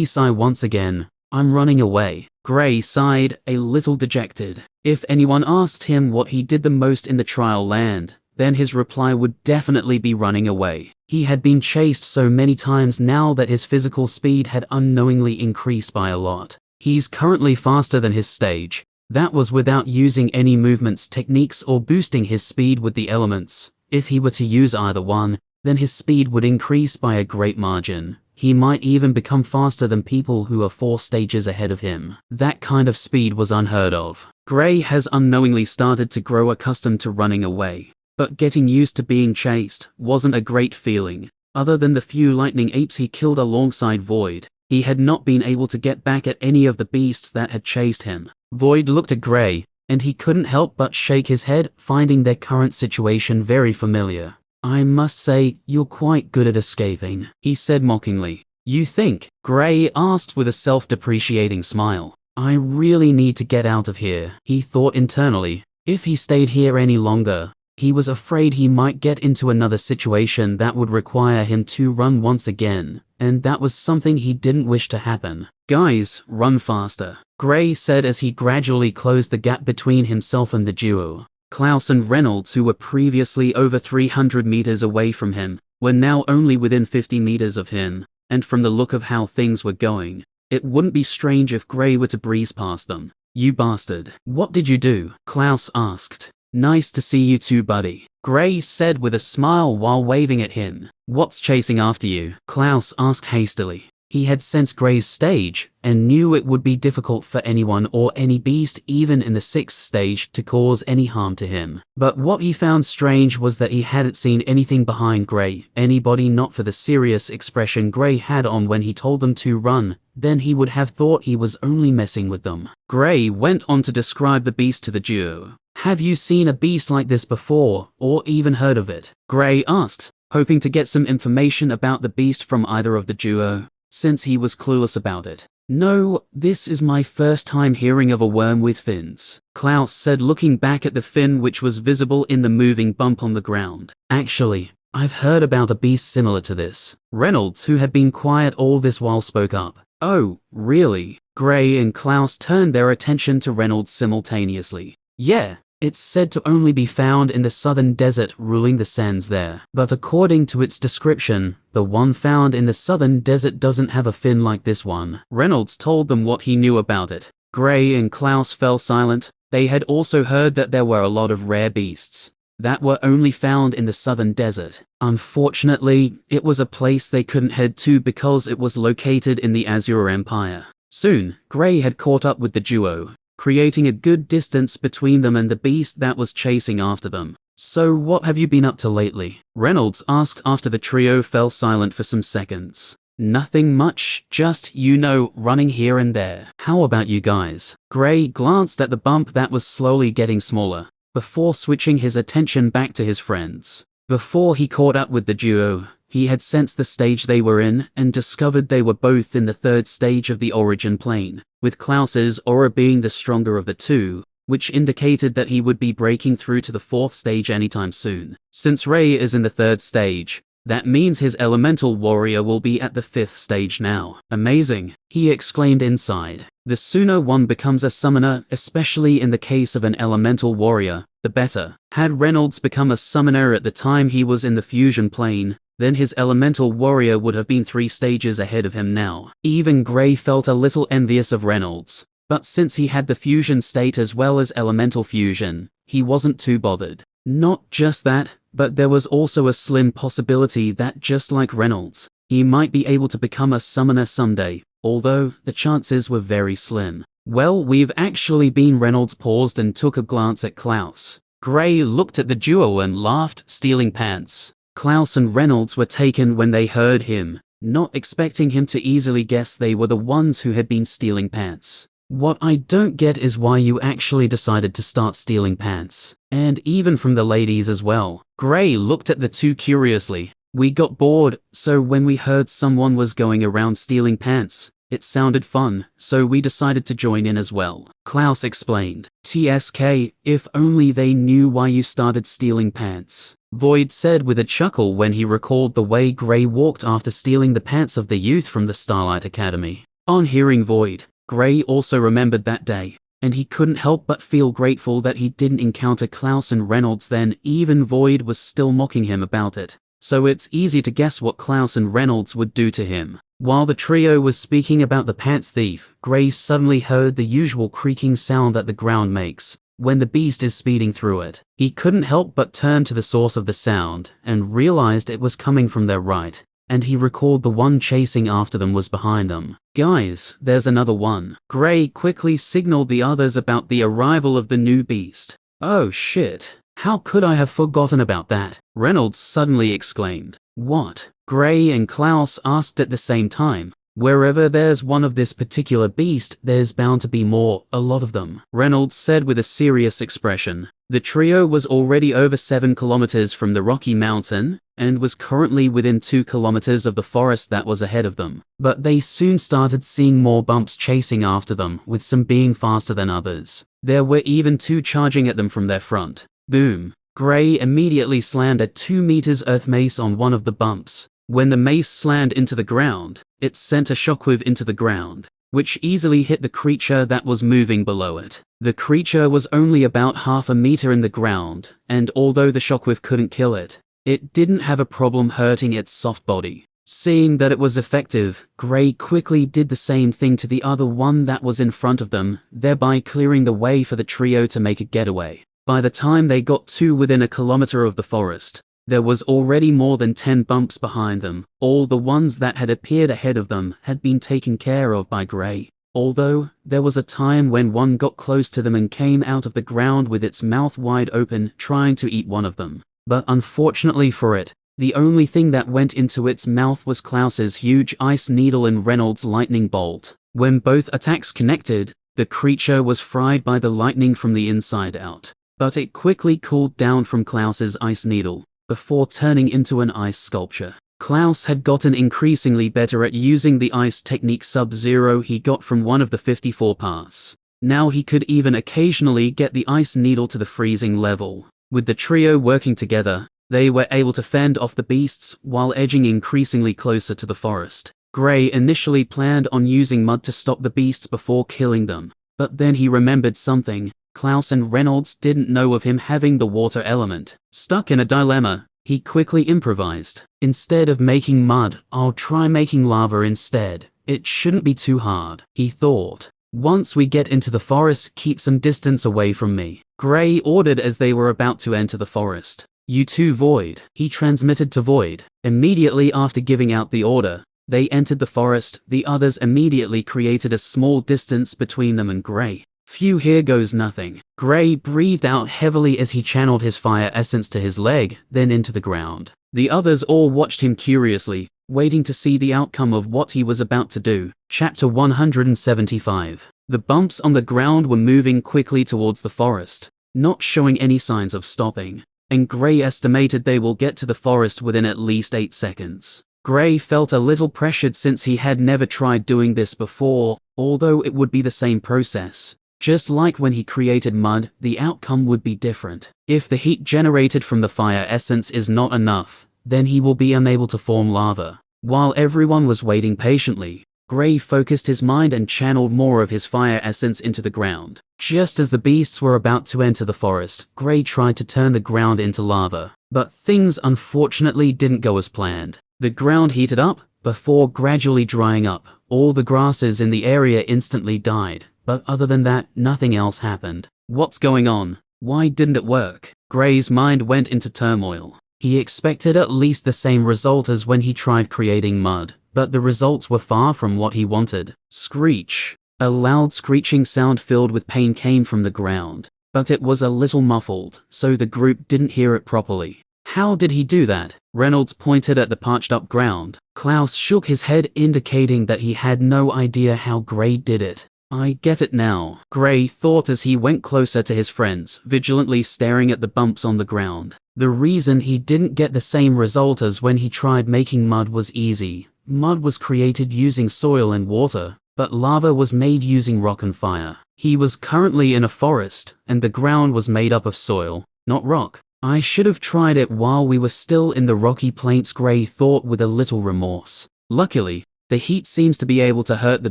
Sigh once again. I'm running away. Gray sighed, a little dejected. If anyone asked him what he did the most in the trial land, then his reply would definitely be running away. He had been chased so many times now that his physical speed had unknowingly increased by a lot. He's currently faster than his stage. That was without using any movements techniques or boosting his speed with the elements. If he were to use either one, then his speed would increase by a great margin. He might even become faster than people who are 4 stages ahead of him. That kind of speed was unheard of. Gray has unknowingly started to grow accustomed to running away. But getting used to being chased wasn't a great feeling. Other than the few lightning apes he killed alongside Void, he had not been able to get back at any of the beasts that had chased him. Void looked at Gray, and he couldn't help but shake his head, finding their current situation very familiar. I must say, you're quite good at escaping, he said mockingly. You think? Gray asked with a self-depreciating smile. I really need to get out of here, he thought internally. If he stayed here any longer, he was afraid he might get into another situation that would require him to run once again, and that was something he didn't wish to happen. Guys, run faster, Gray said as he gradually closed the gap between himself and the duo. Clouse and Reynolds, who were previously over 300 meters away from him, were now only within 50 meters of him, and from the look of how things were going, it wouldn't be strange if Gray were to breeze past them. "You bastard. What did you do?" Clouse asked. "Nice to see you too, buddy," Gray said with a smile while waving at him. "What's chasing after you?" Clouse asked hastily. He had sensed Gray's stage, and knew it would be difficult for anyone or any beast even in the 6th stage to cause any harm to him. But what he found strange was that he hadn't seen anything behind Gray, anybody, not for the serious expression Gray had on when he told them to run. Then he would have thought he was only messing with them. Gray went on to describe the beast to the duo. "Have you seen a beast like this before, or even heard of it?" Gray asked, hoping to get some information about the beast from either of the duo, since he was clueless about it. "No, this is my first time hearing of a worm with fins," Clouse said, looking back at the fin which was visible in the moving bump on the ground. "Actually, I've heard about a beast similar to this." Reynolds, who had been quiet all this while, spoke up. "Oh, really?" Gray and Clouse turned their attention to Reynolds simultaneously. "Yeah. It's said to only be found in the southern desert, ruling the sands there. But according to its description, the one found in the southern desert doesn't have a fin like this one." Reynolds told them what he knew about it. Gray and Clouse fell silent. They had also heard that there were a lot of rare beasts that were only found in the southern desert. Unfortunately, it was a place they couldn't head to because it was located in the Azure Empire. Soon, Gray had caught up with the duo, creating a good distance between them and the beast that was chasing after them. "So what have you been up to lately?" Reynolds asked after the trio fell silent for some seconds. "Nothing much, just, running here and there. How about you guys?" Gray glanced at the bump that was slowly getting smaller, before switching his attention back to his friends. Before he caught up with the duo, he had sensed the stage they were in and discovered they were both in the 3rd stage of the origin plane, with Clouse's aura being the stronger of the two, which indicated that he would be breaking through to the 4th stage anytime soon. Since Ray is in the 3rd stage, that means his elemental warrior will be at the 5th stage now. "Amazing," he exclaimed inside. "The sooner one becomes a summoner, especially in the case of an elemental warrior, the better." Had Reynolds become a summoner at the time he was in the fusion plane, then his elemental warrior would have been 3 stages ahead of him now. Even Gray felt a little envious of Reynolds, but since he had the fusion state as well as elemental fusion, he wasn't too bothered. Not just that, but there was also a slim possibility that, just like Reynolds, he might be able to become a summoner someday, although the chances were very slim. "Well, we've actually been." Reynolds paused and took a glance at Clouse. Gray looked at the duo and laughed. "Stealing pants." Clouse and Reynolds were taken when they heard him, not expecting him to easily guess they were the ones who had been stealing pants. "What I don't get is why you actually decided to start stealing pants. And even from the ladies as well." Gray looked at the two curiously. "We got bored, so when we heard someone was going around stealing pants, it sounded fun, so we decided to join in as well," Clouse explained. "TSK, if only they knew why you started stealing pants," Void said with a chuckle when he recalled the way Gray walked after stealing the pants of the youth from the Starlight Academy. On hearing Void, Gray also remembered that day, and he couldn't help but feel grateful that he didn't encounter Clouse and Reynolds then. Even Void was still mocking him about it, so it's easy to guess what Clouse and Reynolds would do to him. While the trio was speaking about the pants thief, Gray suddenly heard the usual creaking sound that the ground makes when the beast is speeding through it. He couldn't help but turn to the source of the sound and realized it was coming from their right, and he recalled the one chasing after them was behind them. "Guys, there's another one." Gray quickly signaled the others about the arrival of the new beast. "Oh shit, how could I have forgotten about that?" Reynolds suddenly exclaimed. "What?" Gray and Clouse asked at the same time. "Wherever there's one of this particular beast, there's bound to be more, a lot of them," Reynolds said with a serious expression. The trio was already over 7 kilometers from the Rocky Mountain, and was currently within 2 kilometers of the forest that was ahead of them. But they soon started seeing more bumps chasing after them, with some being faster than others. There were even 2 charging at them from their front. Boom. Gray immediately slammed a 2 meters earth mace on one of the bumps. When the mace slammed into the ground, it sent a shockwave into the ground. which easily hit the creature that was moving below it. The creature was only about half a meter in the ground, and although the shockwave couldn't kill it, it didn't have a problem hurting its soft body. Seeing that it was effective, Gray quickly did the same thing to the other one that was in front of them, thereby clearing the way for the trio to make a getaway. By the time they got to within a kilometer of the forest, there was already more than 10 bumps behind them. All the ones that had appeared ahead of them had been taken care of by Gray. Although, there was a time when one got close to them and came out of the ground with its mouth wide open, trying to eat one of them. But unfortunately for it, the only thing that went into its mouth was Clouse's huge ice needle and Reynolds' lightning bolt. When both attacks connected, the creature was fried by the lightning from the inside out. But it quickly cooled down from Clouse's ice needle, before turning into an ice sculpture. Clouse had gotten increasingly better at using the ice technique Sub-Zero he got from one of the 54 paths. Now he could even occasionally get the ice needle to the freezing level. With the trio working together, they were able to fend off the beasts while edging increasingly closer to the forest. Gray initially planned on using mud to stop the beasts before killing them, but then he remembered something. Clouse and Reynolds didn't know of him having the water element. Stuck in a dilemma, he quickly improvised. Instead of making mud, I'll try making lava instead. It shouldn't be too hard, he thought. Once we get into the forest, keep some distance away from me, Gray ordered as they were about to enter the forest. You two Void, he transmitted to Void. Immediately after giving out the order, they entered the forest. The others immediately created a small distance between them and Gray. Phew, here goes nothing. Gray breathed out heavily as he channeled his fire essence to his leg, then into the ground. The others all watched him curiously, waiting to see the outcome of what he was about to do. Chapter 175. The bumps on the ground were moving quickly towards the forest, not showing any signs of stopping, and Gray estimated they will get to the forest within at least 8 seconds. Gray felt a little pressured since he had never tried doing this before, although it would be the same process. Just like when he created mud, the outcome would be different. If the heat generated from the fire essence is not enough, then he will be unable to form lava. While everyone was waiting patiently, Gray focused his mind and channeled more of his fire essence into the ground. Just as the beasts were about to enter the forest, Gray tried to turn the ground into lava. But things unfortunately didn't go as planned. The ground heated up, before gradually drying up. All the grasses in the area instantly died. But other than that, nothing else happened. What's going on? Why didn't it work? Gray's mind went into turmoil. He expected at least the same result as when he tried creating mud, but the results were far from what he wanted. Screech. A loud screeching sound filled with pain came from the ground, but it was a little muffled, so the group didn't hear it properly. How did he do that? Reynolds pointed at the parched up ground. Clouse shook his head, indicating that he had no idea how Gray did it. I get it now, Gray thought as he went closer to his friends, vigilantly staring at the bumps on the ground. The reason he didn't get the same result as when he tried making mud was easy. Mud was created using soil and water, but lava was made using rock and fire. He was currently in a forest, and the ground was made up of soil, not rock. I should have tried it while we were still in the rocky plains, Gray thought with a little remorse. Luckily, the heat seems to be able to hurt the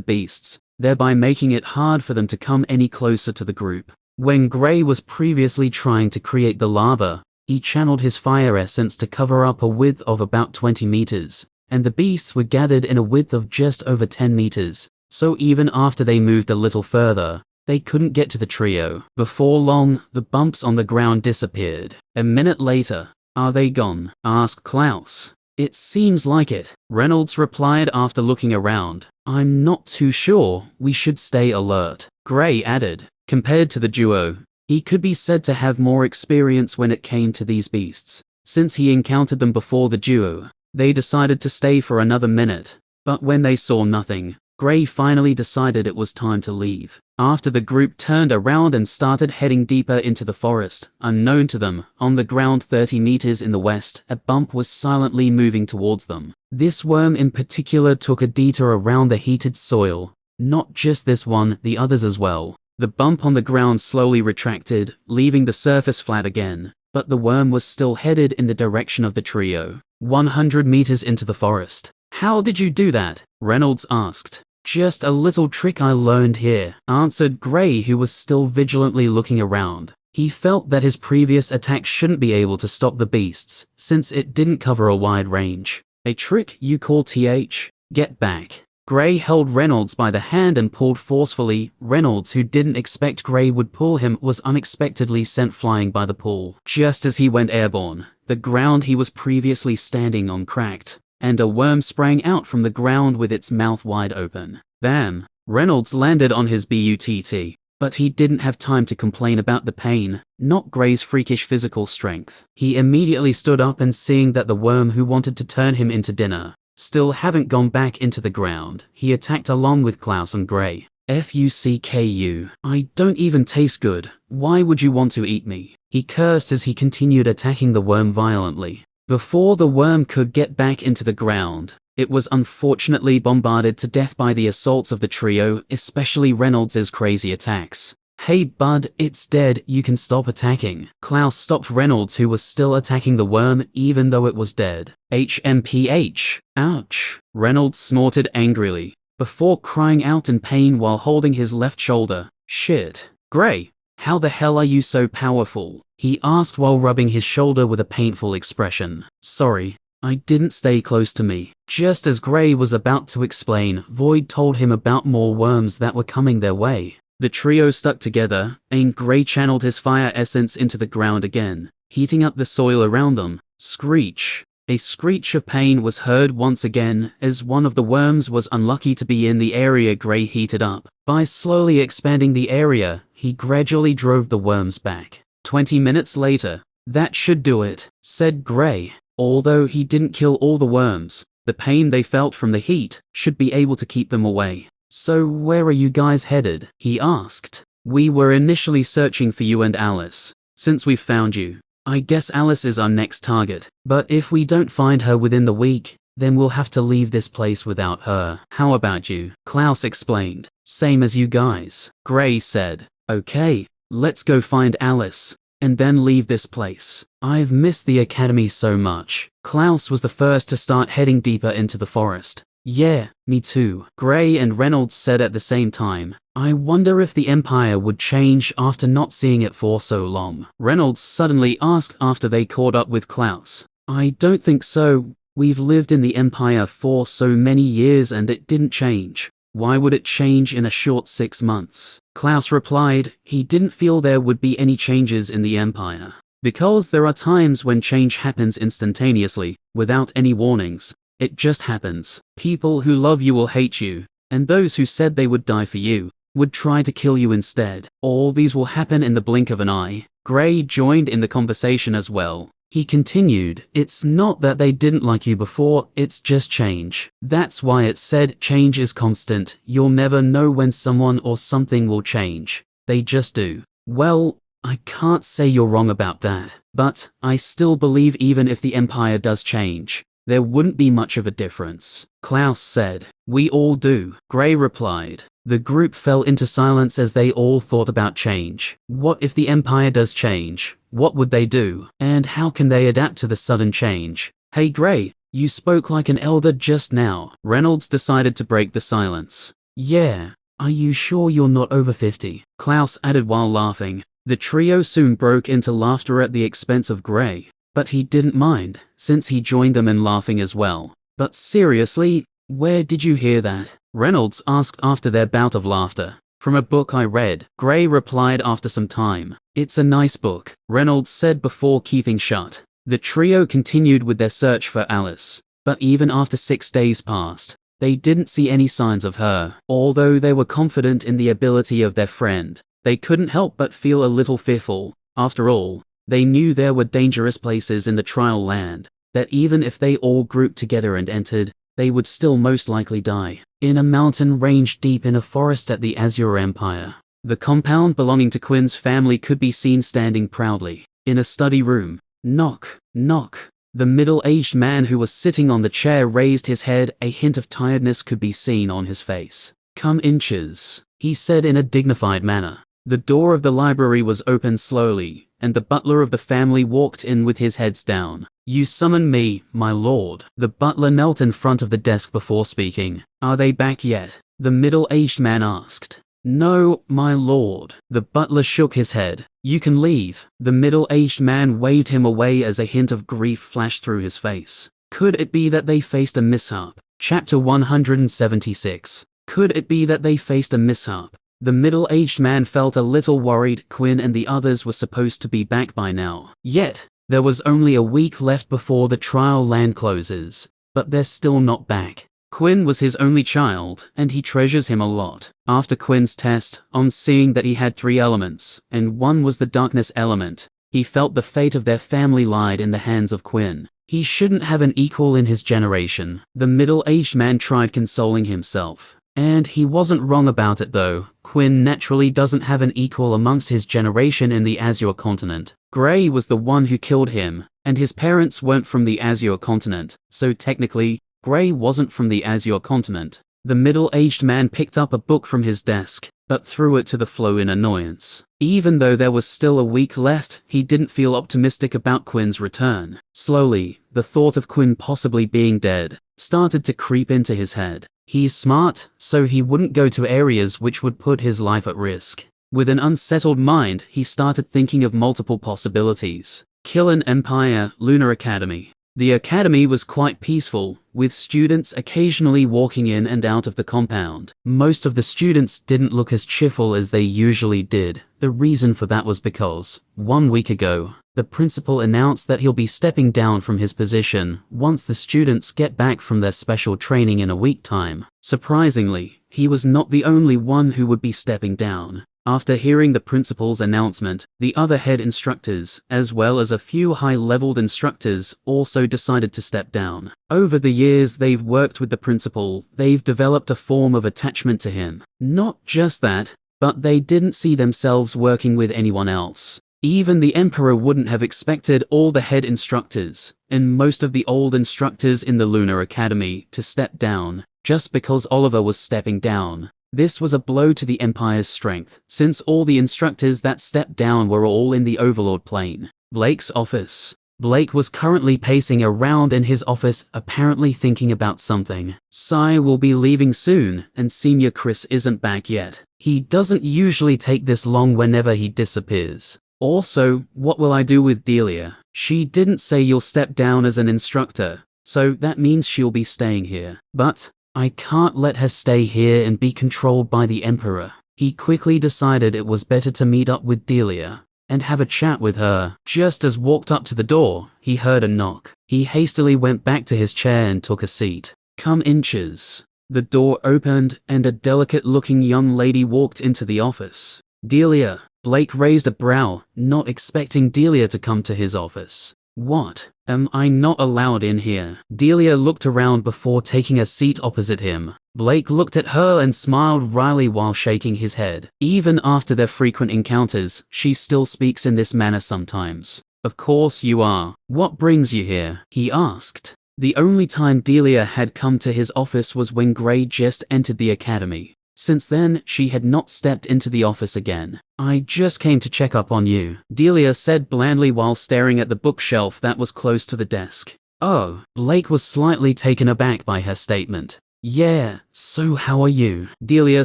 beasts, thereby making it hard for them to come any closer to the group. When Gray was previously trying to create the lava, he channeled his fire essence to cover up a width of about 20 meters, and the beasts were gathered in a width of just over 10 meters, so even after they moved a little further, they couldn't get to the trio. Before long, the bumps on the ground disappeared. A minute later, "Are they gone?" asked Clouse. "It seems like it," Reynolds replied after looking around. "I'm not too sure, we should stay alert," Gray added. Compared to the duo, he could be said to have more experience when it came to these beasts. Since he encountered them before the duo, they decided to stay for another minute. But when they saw nothing, Gray finally decided it was time to leave. After the group turned around and started heading deeper into the forest, unknown to them, on the ground 30 meters in the west, a bump was silently moving towards them. This worm in particular took a detour around the heated soil. Not just this one, the others as well. The bump on the ground slowly retracted, leaving the surface flat again, but the worm was still headed in the direction of the trio. 100 meters into the forest. "How did you do that?" Reynolds asked. Just a little trick I learned here, answered Gray, who was still vigilantly looking around. He felt that his previous attack shouldn't be able to stop the beasts, since it didn't cover a wide range. A trick you call th? Get back. Gray held Reynolds by the hand and pulled forcefully. Reynolds, who didn't expect Gray would pull him, was unexpectedly sent flying by the pull. Just as he went airborne, the ground he was previously standing on cracked, and a worm sprang out from the ground with its mouth wide open. Bam! Reynolds landed on his butt, but he didn't have time to complain about the pain, not Gray's freakish physical strength. He immediately stood up, and seeing that the worm who wanted to turn him into dinner still haven't gone back into the ground, he attacked along with Clouse and Gray. Fucku. I don't even taste good. Why would you want to eat me? He cursed as he continued attacking the worm violently. Before the worm could get back into the ground, it was unfortunately bombarded to death by the assaults of the trio, especially Reynolds' crazy attacks. Hey bud, it's dead, you can stop attacking. Clouse stopped Reynolds, who was still attacking the worm even though it was dead. HMPH. Ouch. Reynolds snorted angrily, before crying out in pain while holding his left shoulder. Shit. Gray, how the hell are you so powerful? He asked while rubbing his shoulder with a painful expression. Sorry, I didn't stay close to me. Just as Gray was about to explain, Void told him about more worms that were coming their way. The trio stuck together, and Gray channeled his fire essence into the ground again, heating up the soil around them. Screech. A screech of pain was heard once again, as one of the worms was unlucky to be in the area Gray heated up. By slowly expanding the area, he gradually drove the worms back. 20 minutes later. That should do it, said Gray. Although he didn't kill all the worms, the pain they felt from the heat should be able to keep them away. So where are you guys headed? He asked. We were initially searching for you and Alice. Since we've found you, I guess Alice is our next target. But if we don't find her within the week, then we'll have to leave this place without her. How about you? Clouse explained. Same as you guys. Gray said. Okay, let's go find Alice, and then leave this place. I've missed the academy so much. Clouse was the first to start heading deeper into the forest. Yeah, me too, Gray and Reynolds said at the same time. I wonder if the Empire would change after not seeing it for so long. Reynolds suddenly asked after they caught up with Clouse. I don't think so. We've lived in the Empire for so many years and it didn't change. Why would it change in a short 6 months? Clouse replied he didn't feel there would be any changes in the Empire, because there are times when change happens instantaneously, without any warnings. It just happens. People who love you will hate you, and those who said they would die for you would try to kill you instead. All these will happen in the blink of an eye. Gray joined in the conversation as well. He continued, it's not that they didn't like you before, it's just change. That's why it said change is constant. You'll never know when someone or something will change. They just do. Well, I can't say you're wrong about that, but I still believe even if the Empire does change, there wouldn't be much of a difference. Clouse said. We all do, Gray replied. The group fell into silence as they all thought about change. What if the Empire does change? What would they do? And how can they adapt to the sudden change? Hey Gray, you spoke like an elder just now. Reynolds decided to break the silence. Yeah, are you sure you're not over 50? Clouse added while laughing. The trio soon broke into laughter at the expense of Gray, but he didn't mind, since he joined them in laughing as well. But seriously, where did you hear that? Reynolds asked after their bout of laughter. From a book I read, Gray replied after some time. It's a nice book, Reynolds said before keeping shut. The trio continued with their search for Alice, but even after 6 days passed, they didn't see any signs of her. Although they were confident in the ability of their friend, they couldn't help but feel a little fearful. After all, they knew there were dangerous places in the trial land, that even if they all grouped together and entered, they would still most likely die. In a mountain range deep in a forest at the Azure Empire, the compound belonging to Quinn's family could be seen standing proudly. In a study room, knock, knock. The middle-aged man who was sitting on the chair raised his head. A hint of tiredness could be seen on his face. Come inches, he said in a dignified manner. The door of the library was opened slowly, and the butler of the family walked in with his head down. You summon me, my lord. The butler knelt in front of the desk before speaking. Are they back yet? the middle-aged man asked. No, my lord. The butler shook his head. You can leave. The middle-aged man waved him away as a hint of grief flashed through his face. Could it be that they faced a mishap? Chapter 176. Could it be that they faced a mishap? The middle-aged man felt a little worried. Quinn and the others were supposed to be back by now. Yet, there was only a week left before the trial land closes. But they're still not back. Quinn was his only child, and he treasures him a lot. After Quinn's test, on seeing that he had 3 elements, and one was the darkness element, he felt the fate of their family lied in the hands of Quinn. He shouldn't have an equal in his generation. The middle-aged man tried consoling himself. And he wasn't wrong about it though. Quinn naturally doesn't have an equal amongst his generation in the Azure continent. Gray was the one who killed him, and his parents weren't from the Azure continent, so technically, Gray wasn't from the Azure continent. The middle-aged man picked up a book from his desk, but threw it to the floor in annoyance. Even though there was still a week left, he didn't feel optimistic about Quinn's return. Slowly, the thought of Quinn possibly being dead started to creep into his head. He's smart, so he wouldn't go to areas which would put his life at risk. With an unsettled mind, he started thinking of multiple possibilities. Kill an Empire, Lunar Academy. The academy was quite peaceful, with students occasionally walking in and out of the compound. Most of the students didn't look as cheerful as they usually did. The reason for that was because, 1 week ago, the principal announced that he'll be stepping down from his position once the students get back from their special training in a week time. Surprisingly, he was not the only one who would be stepping down. After hearing the principal's announcement, the other head instructors, as well as a few high-leveled instructors, also decided to step down. Over the years they've worked with the principal, they've developed a form of attachment to him. Not just that, but they didn't see themselves working with anyone else. Even the Emperor wouldn't have expected all the head instructors, and most of the old instructors in the Lunar Academy, to step down, just because Oliver was stepping down. This was a blow to the Empire's strength, since all the instructors that stepped down were all in the Overlord plane. Blake's office. Blake was currently pacing around in his office, apparently thinking about something. Sai will be leaving soon, and Senior Chris isn't back yet. He doesn't usually take this long whenever he disappears. Also, what will I do with Delia? She didn't say you'll step down as an instructor, so that means she'll be staying here. But I can't let her stay here and be controlled by the Emperor. He quickly decided it was better to meet up with Delia and have a chat with her. Just as walked up to the door, he heard a knock. He hastily went back to his chair and took a seat. Come inches. The door opened and a delicate-looking young lady walked into the office. Delia. Blake raised a brow, not expecting Delia to come to his office. What? Am I not allowed in here? Delia looked around before taking a seat opposite him. Blake looked at her and smiled wryly while shaking his head. Even after their frequent encounters, she still speaks in this manner sometimes. Of course you are. What brings you here? He asked. The only time Delia had come to his office was when Gray just entered the academy. Since then, she had not stepped into the office again. I just came to check up on you, Delia said blandly while staring at the bookshelf that was close to the desk. Oh, Blake was slightly taken aback by her statement. Yeah, so how are you? Delia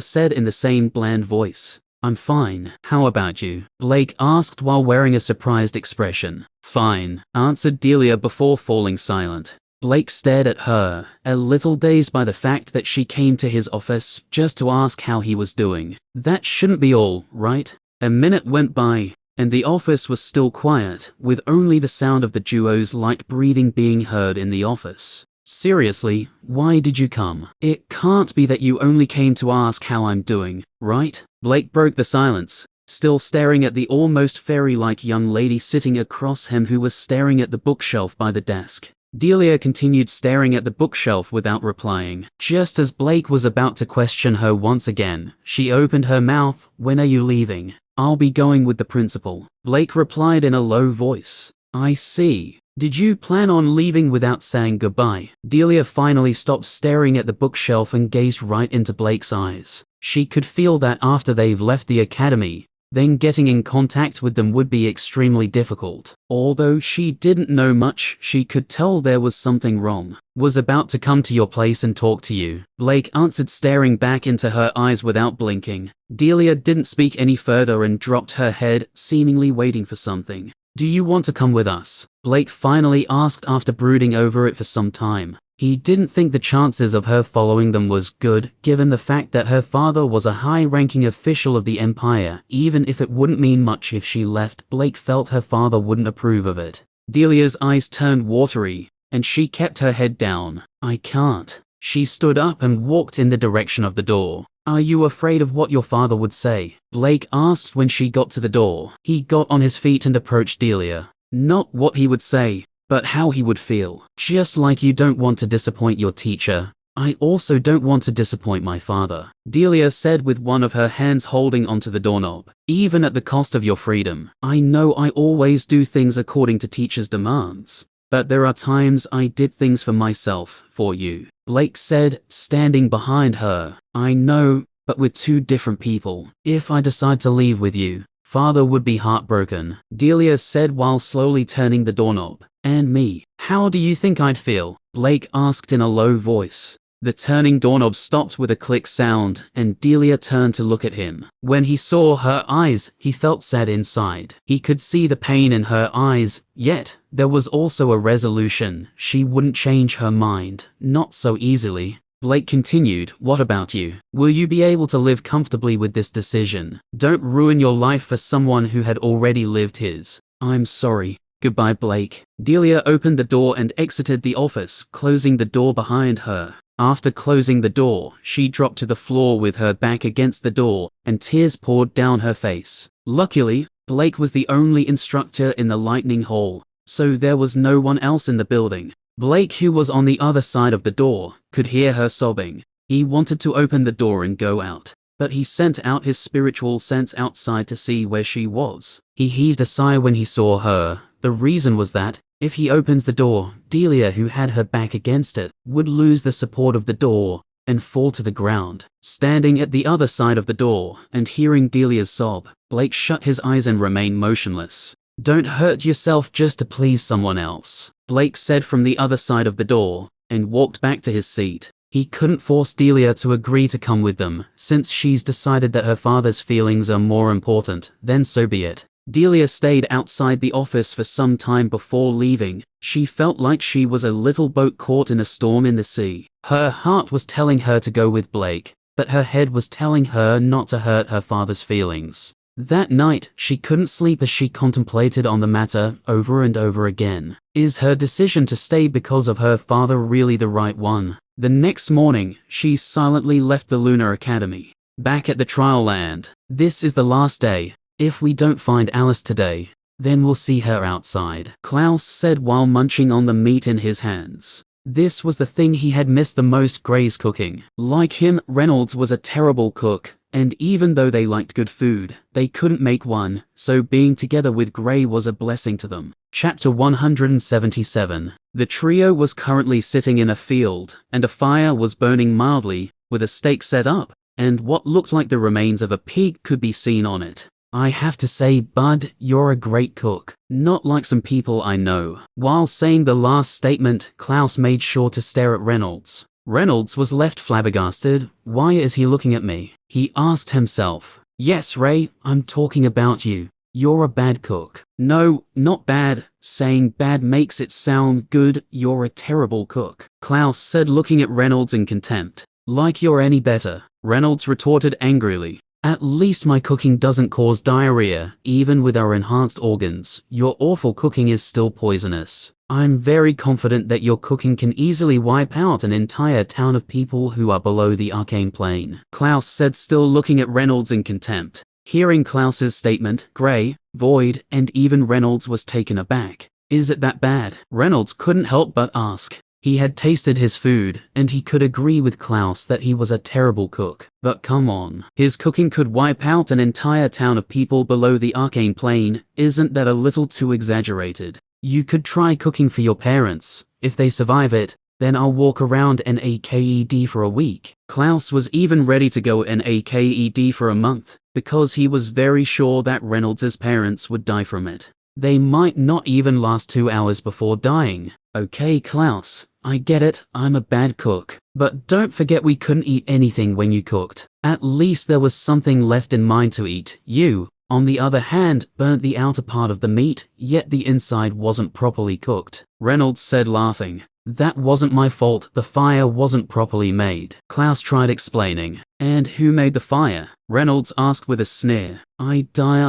said in the same bland voice. I'm fine. How about you? Blake asked while wearing a surprised expression. Fine, answered Delia before falling silent. Blake stared at her, a little dazed by the fact that she came to his office just to ask how he was doing. That shouldn't be all, right? A minute went by, and the office was still quiet, with only the sound of the duo's light breathing being heard in the office. Seriously, why did you come? It can't be that you only came to ask how I'm doing, right? Blake broke the silence, still staring at the almost fairy-like young lady sitting across him who was staring at the bookshelf by the desk. Delia continued staring at the bookshelf without replying. Just as Blake was about to question her once again, she opened her mouth. When are you leaving? I'll be going with the principal. Blake replied in a low voice. I see. Did you plan on leaving without saying goodbye? Delia finally stopped staring at the bookshelf and gazed right into Blake's eyes. She could feel that after they've left the academy, then getting in contact with them would be extremely difficult. Although she didn't know much, she could tell there was something wrong. Was about to come to your place and talk to you, Blake answered, staring back into her eyes without blinking. Delia didn't speak any further and dropped her head, seemingly waiting for something. Do you want to come with us? Blake finally asked after brooding over it for some time. He didn't think the chances of her following them was good, given the fact that her father was a high-ranking official of the Empire. Even if it wouldn't mean much if she left, Blake felt her father wouldn't approve of it. Delia's eyes turned watery, and she kept her head down. I can't. She stood up and walked in the direction of the door. Are you afraid of what your father would say? Blake asked when she got to the door. He got on his feet and approached Delia. Not what he would say, but how he would feel. Just like you don't want to disappoint your teacher, I also don't want to disappoint my father, Delia said with one of her hands holding onto the doorknob. Even at the cost of your freedom. I know I always do things according to teacher's demands, but there are times I did things for myself, for you, Blake said, standing behind her. I know, but we're two different people. If I decide to leave with you, father would be heartbroken, Delia said while slowly turning the doorknob. And me, how do you think I'd feel? Blake asked in a low voice. The turning doorknob stopped with a click sound, and Delia turned to look at him. When he saw her eyes, he felt sad inside. He could see the pain in her eyes, yet there was also a resolution. She wouldn't change her mind, not so easily. Blake continued, what about you? Will you be able to live comfortably with this decision? Don't ruin your life for someone who had already lived his. I'm sorry. Goodbye, Blake. Delia opened the door and exited the office, closing the door behind her. After closing the door, she dropped to the floor with her back against the door, and tears poured down her face. Luckily, Blake was the only instructor in the lightning hall, so there was no one else in the building. Blake, who was on the other side of the door, could hear her sobbing. He wanted to open the door and go out, but he sent out his spiritual sense outside to see where she was. He heaved a sigh when he saw her. The reason was that, if he opens the door, Delia, who had her back against it, would lose the support of the door and fall to the ground. Standing at the other side of the door and hearing Delia's sob, Blake shut his eyes and remained motionless. Don't hurt yourself just to please someone else, Blake said from the other side of the door, and walked back to his seat. He couldn't force Delia to agree to come with them. Since she's decided that her father's feelings are more important, then so be it. Delia stayed outside the office for some time before leaving. She felt like she was a little boat caught in a storm in the sea. Her heart was telling her to go with Blake, but her head was telling her not to hurt her father's feelings. That night, she couldn't sleep as she contemplated on the matter over and over again. Is her decision to stay because of her father really the right one? The next morning, she silently left the Lunar Academy. Back at the trial land, this is the last day. If we don't find Alice today, then we'll see her outside, Clouse said while munching on the meat in his hands. This was the thing he had missed the most, Gray's cooking. Like him, Reynolds was a terrible cook, and even though they liked good food, they couldn't make one, so being together with Gray was a blessing to them. Chapter 177. The trio was currently sitting in a field, and a fire was burning mildly, with a stake set up, and what looked like the remains of a pig could be seen on it. I have to say, Bud, you're a great cook. Not like some people I know. While saying the last statement, Clouse made sure to stare at Reynolds. Reynolds was left flabbergasted. Why is he looking at me? He asked himself. Yes, Ray, I'm talking about you. You're a bad cook. No, not bad. Saying bad makes it sound good. You're a terrible cook, Clouse said, looking at Reynolds in contempt. Like you're any better, Reynolds retorted angrily. At least my cooking doesn't cause diarrhea, even with our enhanced organs. Your awful cooking is still poisonous. I'm very confident that your cooking can easily wipe out an entire town of people who are below the arcane plane, Clouse said, still looking at Reynolds in contempt. Hearing Clouse's statement, Gray, Void, and even Reynolds was taken aback. Is it that bad? Reynolds couldn't help but ask. He had tasted his food, and he could agree with Clouse that he was a terrible cook. But come on. His cooking could wipe out an entire town of people below the arcane plane. Isn't that a little too exaggerated? You could try cooking for your parents. If they survive it, then I'll walk around an AKED for a week. Clouse was even ready to go an AKED for a month, because he was very sure that Reynolds's parents would die from it. They might not even last 2 hours before dying. Okay, Clouse, I get it, I'm a bad cook. But don't forget we couldn't eat anything when you cooked. At least there was something left in mine to eat. You, on the other hand, burnt the outer part of the meat, yet the inside wasn't properly cooked. Reynolds said, laughing. That wasn't my fault, the fire wasn't properly made. Clouse tried explaining. And who made the fire? Reynolds asked with a sneer. I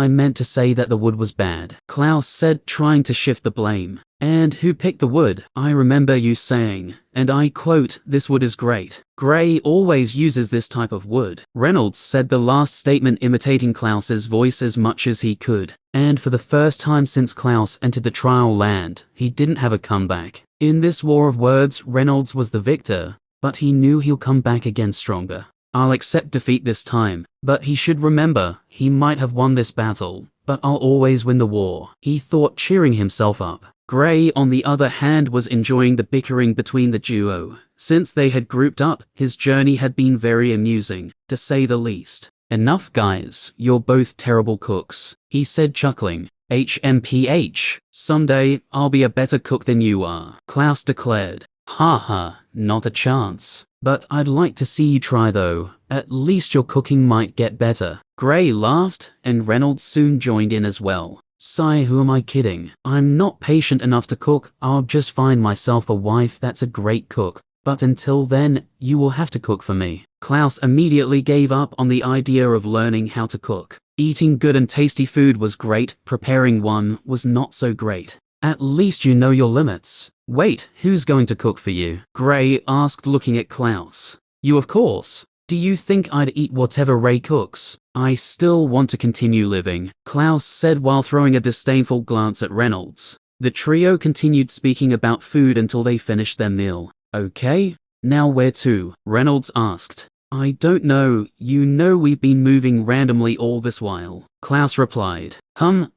meant to say that the wood was bad. Clouse said, trying to shift the blame. And who picked the wood? I remember you saying, and I quote, this wood is great. Gray always uses this type of wood. Reynolds said the last statement imitating Clouse's voice as much as he could. And for the first time since Clouse entered the trial land, he didn't have a comeback. In this war of words, Reynolds was the victor, but he knew he'll come back again stronger. I'll accept defeat this time, but he should remember, he might have won this battle, but I'll always win the war, he thought, cheering himself up. Gray, on the other hand, was enjoying the bickering between the duo. Since they had grouped up, his journey had been very amusing, to say the least. Enough, guys, you're both terrible cooks, he said, chuckling. HMPH, someday, I'll be a better cook than you are, Clouse declared. Haha, not a chance. But I'd like to see you try though, at least your cooking might get better. Gray laughed, and Reynolds soon joined in as well. Sigh, who am I kidding? I'm not patient enough to cook, I'll just find myself a wife that's a great cook. But until then, you will have to cook for me. Clouse immediately gave up on the idea of learning how to cook. Eating good and tasty food was great, preparing one was not so great. At least you know your limits. Wait, who's going to cook for you? Gray asked, looking at Clouse. You, of course. Do you think I'd eat whatever Ray cooks? I still want to continue living, Clouse said while throwing a disdainful glance at Reynolds. The trio continued speaking about food until they finished their meal. Okay, now where to? Reynolds asked. I don't know, you know we've been moving randomly all this while. Clouse replied.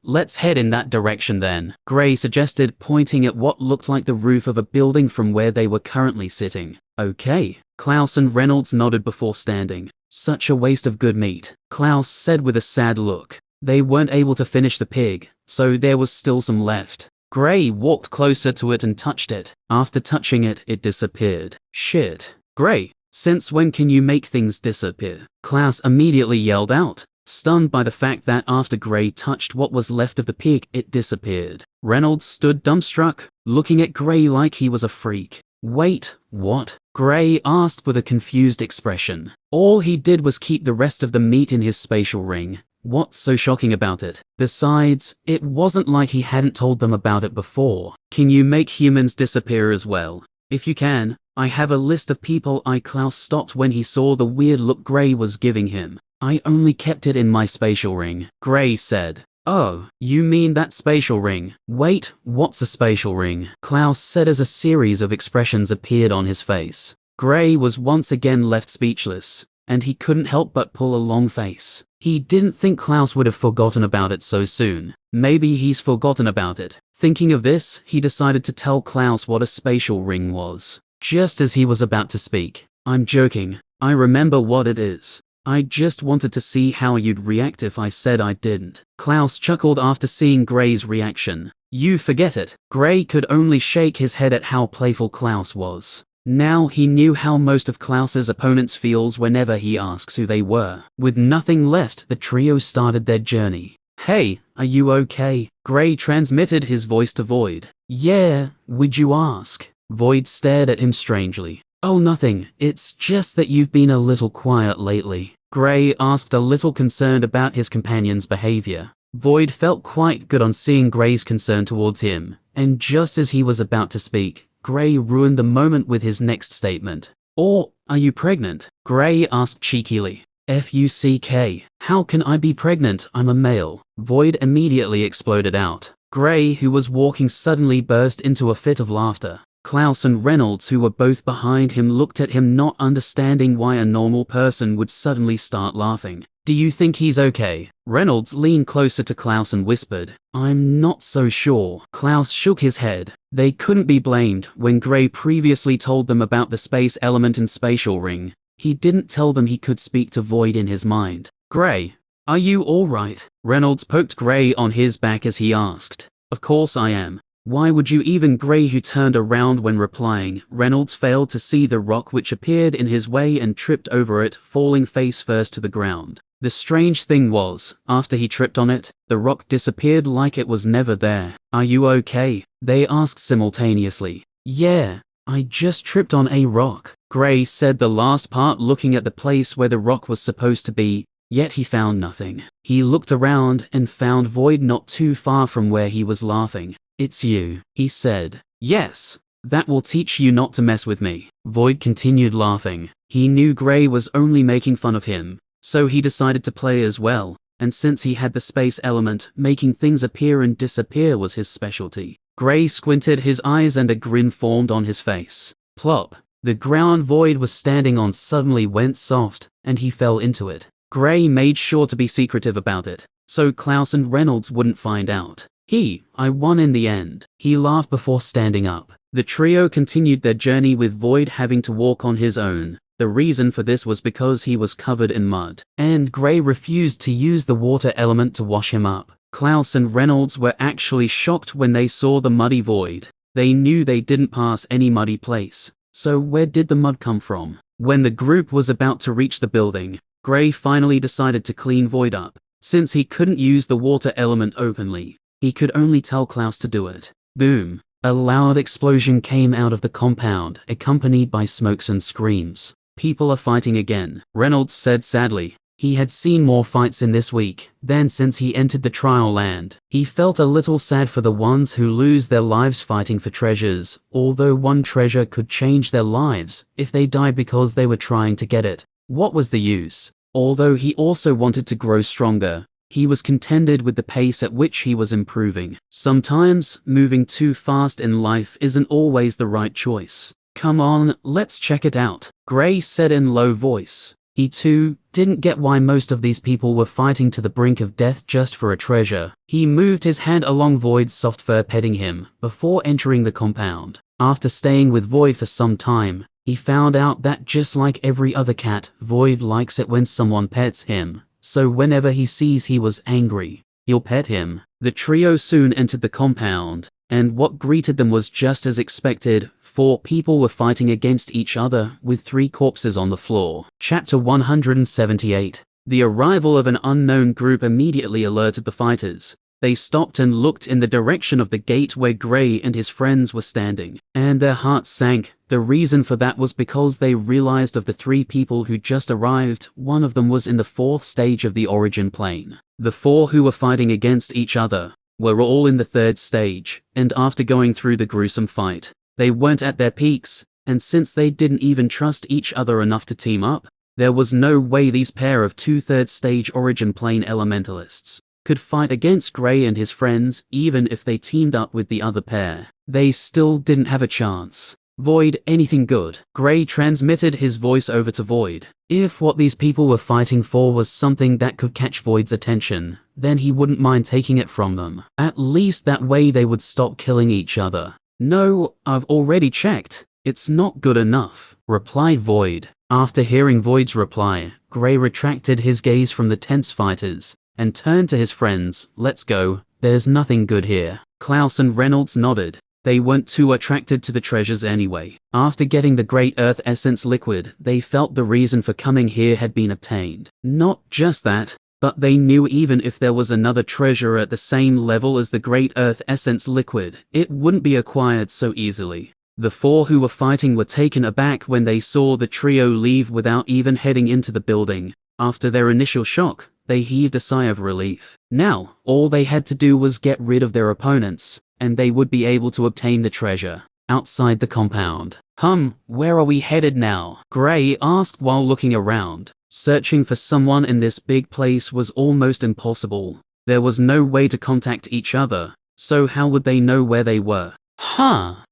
Let's head in that direction then, Gray suggested, pointing at what looked like the roof of a building from where they were currently sitting. Okay, Clouse and Reynolds nodded before standing. Such a waste of good meat, Clouse said with a sad look. They weren't able to finish the pig, so there was still some left. Gray walked closer to it and touched it. After touching it, it disappeared. Shit. Gray, since when can you make things disappear? Clouse immediately yelled out, stunned by the fact that after Gray touched what was left of the pig, it disappeared. Reynolds stood dumbstruck, looking at Gray like he was a freak. Wait, what? Gray asked with a confused expression. All he did was keep the rest of the meat in his spatial ring. What's so shocking about it? Besides, it wasn't like he hadn't told them about it before. Can you make humans disappear as well? If you can, I have a list of people. Clouse stopped when he saw the weird look Gray was giving him. I only kept it in my spatial ring, Gray said. Oh, you mean that spatial ring? Wait, what's a spatial ring? Clouse said as a series of expressions appeared on his face. Gray was once again left speechless, and he couldn't help but pull a long face. He didn't think Clouse would have forgotten about it so soon. Maybe he's forgotten about it. Thinking of this, he decided to tell Clouse what a spatial ring was. Just as he was about to speak. I'm joking, I remember what it is. I just wanted to see how you'd react if I said I didn't. Clouse chuckled after seeing Gray's reaction. You forget it. Gray could only shake his head at how playful Clouse was. Now he knew how most of Clouse's opponents feels whenever he asks who they were. With nothing left, the trio started their journey. Hey, are you okay? Gray transmitted his voice to Void. Yeah, would you ask? Void stared at him strangely. Oh, nothing, it's just that you've been a little quiet lately. Gray asked, a little concerned about his companion's behavior. Void felt quite good on seeing Gray's concern towards him, and just as he was about to speak, Gray ruined the moment with his next statement. Or, are you pregnant? Gray asked cheekily. Fuck. How can I be pregnant? I'm a male. Void immediately exploded out. Gray, who was walking, suddenly burst into a fit of laughter. Clouse and Reynolds, who were both behind him, looked at him, not understanding why a normal person would suddenly start laughing. Do you think he's okay? Reynolds leaned closer to Clouse and whispered, I'm not so sure. Clouse shook his head. They couldn't be blamed. When Gray previously told them about the space element and spatial ring, he didn't tell them he could speak to Void in his mind. Gray, are you alright? Reynolds poked Gray on his back as he asked. Of course I am. Why would you even? Gray, who turned around when replying, Reynolds failed to see the rock which appeared in his way and tripped over it, falling face first to the ground. The strange thing was, after he tripped on it, the rock disappeared like it was never there. Are you okay? They asked simultaneously. Yeah, I just tripped on a rock. Gray said the last part, looking at the place where the rock was supposed to be, yet he found nothing. He looked around and found Void not too far from where he was laughing. It's you, he said. Yes, that will teach you not to mess with me. Void continued laughing. He knew Gray was only making fun of him, so he decided to play as well, and since he had the space element, making things appear and disappear was his specialty. Gray squinted his eyes and a grin formed on his face. Plop. The ground Void was standing on suddenly went soft, and he fell into it. Gray made sure to be secretive about it, so Clouse and Reynolds wouldn't find out. I won in the end. He laughed before standing up. The trio continued their journey with Void having to walk on his own. The reason for this was because he was covered in mud, and Gray refused to use the water element to wash him up. Clouse and Reynolds were actually shocked when they saw the muddy Void. They knew they didn't pass any muddy place, so where did the mud come from? When the group was about to reach the building, Gray finally decided to clean Void up. Since he couldn't use the water element openly, he could only tell Clouse to do it. Boom! A loud explosion came out of the compound, accompanied by smokes and screams. People are fighting again, Reynolds said sadly. He had seen more fights in this week than since he entered the trial land. He felt a little sad for the ones who lose their lives fighting for treasures, although one treasure could change their lives if they died because they were trying to get it. What was the use? Although he also wanted to grow stronger, he was contented with the pace at which he was improving. Sometimes, moving too fast in life isn't always the right choice. Come on, let's check it out, Gray said in low voice. He too didn't get why most of these people were fighting to the brink of death just for a treasure. He moved his hand along Void's soft fur, petting him, before entering the compound. After staying with Void for some time, he found out that just like every other cat, Void likes it when someone pets him. So whenever he sees he was angry, he'll pet him. The trio soon entered the compound, and what greeted them was just as expected. 4 people were fighting against each other, with 3 corpses on the floor. Chapter 178. The arrival of an unknown group immediately alerted the fighters. They stopped and looked in the direction of the gate where Gray and his friends were standing, and their hearts sank. The reason for that was because they realized of the 3 people who just arrived, one of them was in the 4th stage of the origin plane. The 4 who were fighting against each other were all in the 3rd stage, and after going through the gruesome fight, they weren't at their peaks, and since they didn't even trust each other enough to team up, there was no way these pair of 2 3rd stage origin plane elementalists could fight against Gray and his friends. Even if they teamed up with the other pair, they still didn't have a chance. Void, anything good? Gray transmitted his voice over to Void. If what these people were fighting for was something that could catch Void's attention, then he wouldn't mind taking it from them. At least that way they would stop killing each other. No, I've already checked. It's not good enough, replied Void. After hearing Void's reply, Gray retracted his gaze from the tense fighters and turned to his friends. Let's go. There's nothing good here. Clouse and Reynolds nodded. They weren't too attracted to the treasures anyway. After getting the Great Earth Essence liquid, they felt the reason for coming here had been obtained. Not just that, but they knew even if there was another treasure at the same level as the Great Earth Essence liquid, it wouldn't be acquired so easily. The 4 who were fighting were taken aback when they saw the trio leave without even heading into the building. After their initial shock, they heaved a sigh of relief. Now, all they had to do was get rid of their opponents, and they would be able to obtain the treasure. Outside the compound. Where are we headed now? Gray asked while looking around. Searching for someone in this big place was almost impossible. There was no way to contact each other, so how would they know where they were?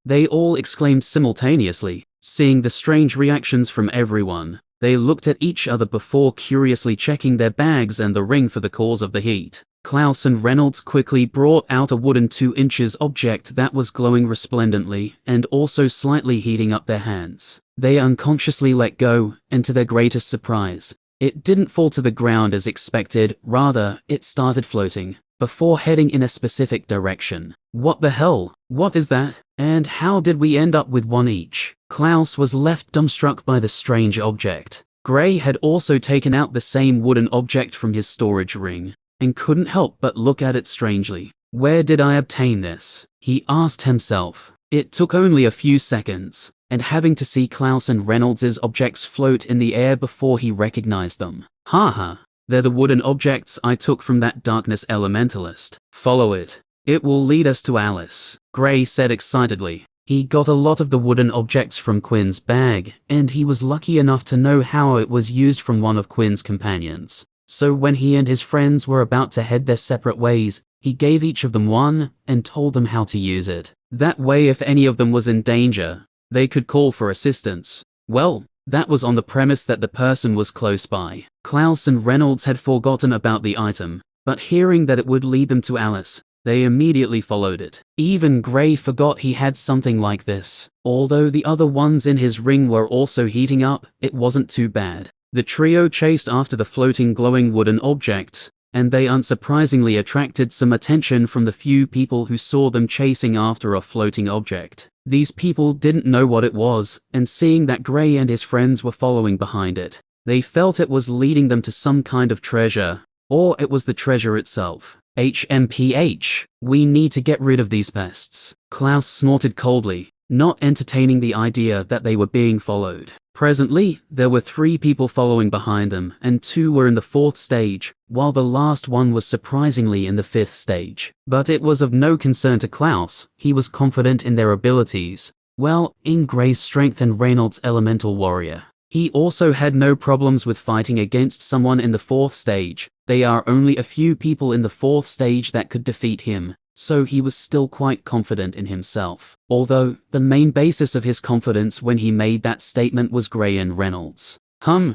They all exclaimed simultaneously, seeing the strange reactions from everyone. They looked at each other before curiously checking their bags and the ring for the cause of the heat. Clouse and Reynolds quickly brought out a wooden 2-inch object that was glowing resplendently and also slightly heating up their hands. They unconsciously let go, and to their greatest surprise, it didn't fall to the ground as expected, rather, it started floating, before heading in a specific direction. What the hell? What is that? And how did we end up with one each? Clouse was left dumbstruck by the strange object. Gray had also taken out the same wooden object from his storage ring, and couldn't help but look at it strangely. Where did I obtain this? He asked himself. It took only a few seconds, and having to see Clouse and Reynolds' objects float in the air before he recognized them. Haha, they're the wooden objects I took from that darkness elementalist. Follow it. It will lead us to Alice, Gray said excitedly. He got a lot of the wooden objects from Quinn's bag, and he was lucky enough to know how it was used from one of Quinn's companions. So when he and his friends were about to head their separate ways, he gave each of them one and told them how to use it. That way, if any of them was in danger, they could call for assistance. Well, that was on the premise that the person was close by. Clouse and Reynolds had forgotten about the item, but hearing that it would lead them to Alice, they immediately followed it. Even Gray forgot he had something like this. Although the other ones in his ring were also heating up, it wasn't too bad. The trio chased after the floating glowing wooden objects, and they unsurprisingly attracted some attention from the few people who saw them chasing after a floating object. These people didn't know what it was, and seeing that Gray and his friends were following behind it, they felt it was leading them to some kind of treasure, or it was the treasure itself. HMPH, we need to get rid of these pests. Clouse snorted coldly, not entertaining the idea that they were being followed. Presently, there were 3 people following behind them, and 2 were in the 4th stage, while the last one was surprisingly in the 5th stage. But it was of no concern to Clouse. He was confident in their abilities, well, in Gray's strength and Reynolds' elemental warrior. He also had no problems with fighting against someone in the 4th stage. There are only a few people in the 4th stage that could defeat him, so he was still quite confident in himself. Although, the main basis of his confidence when he made that statement was Gray and Reynolds.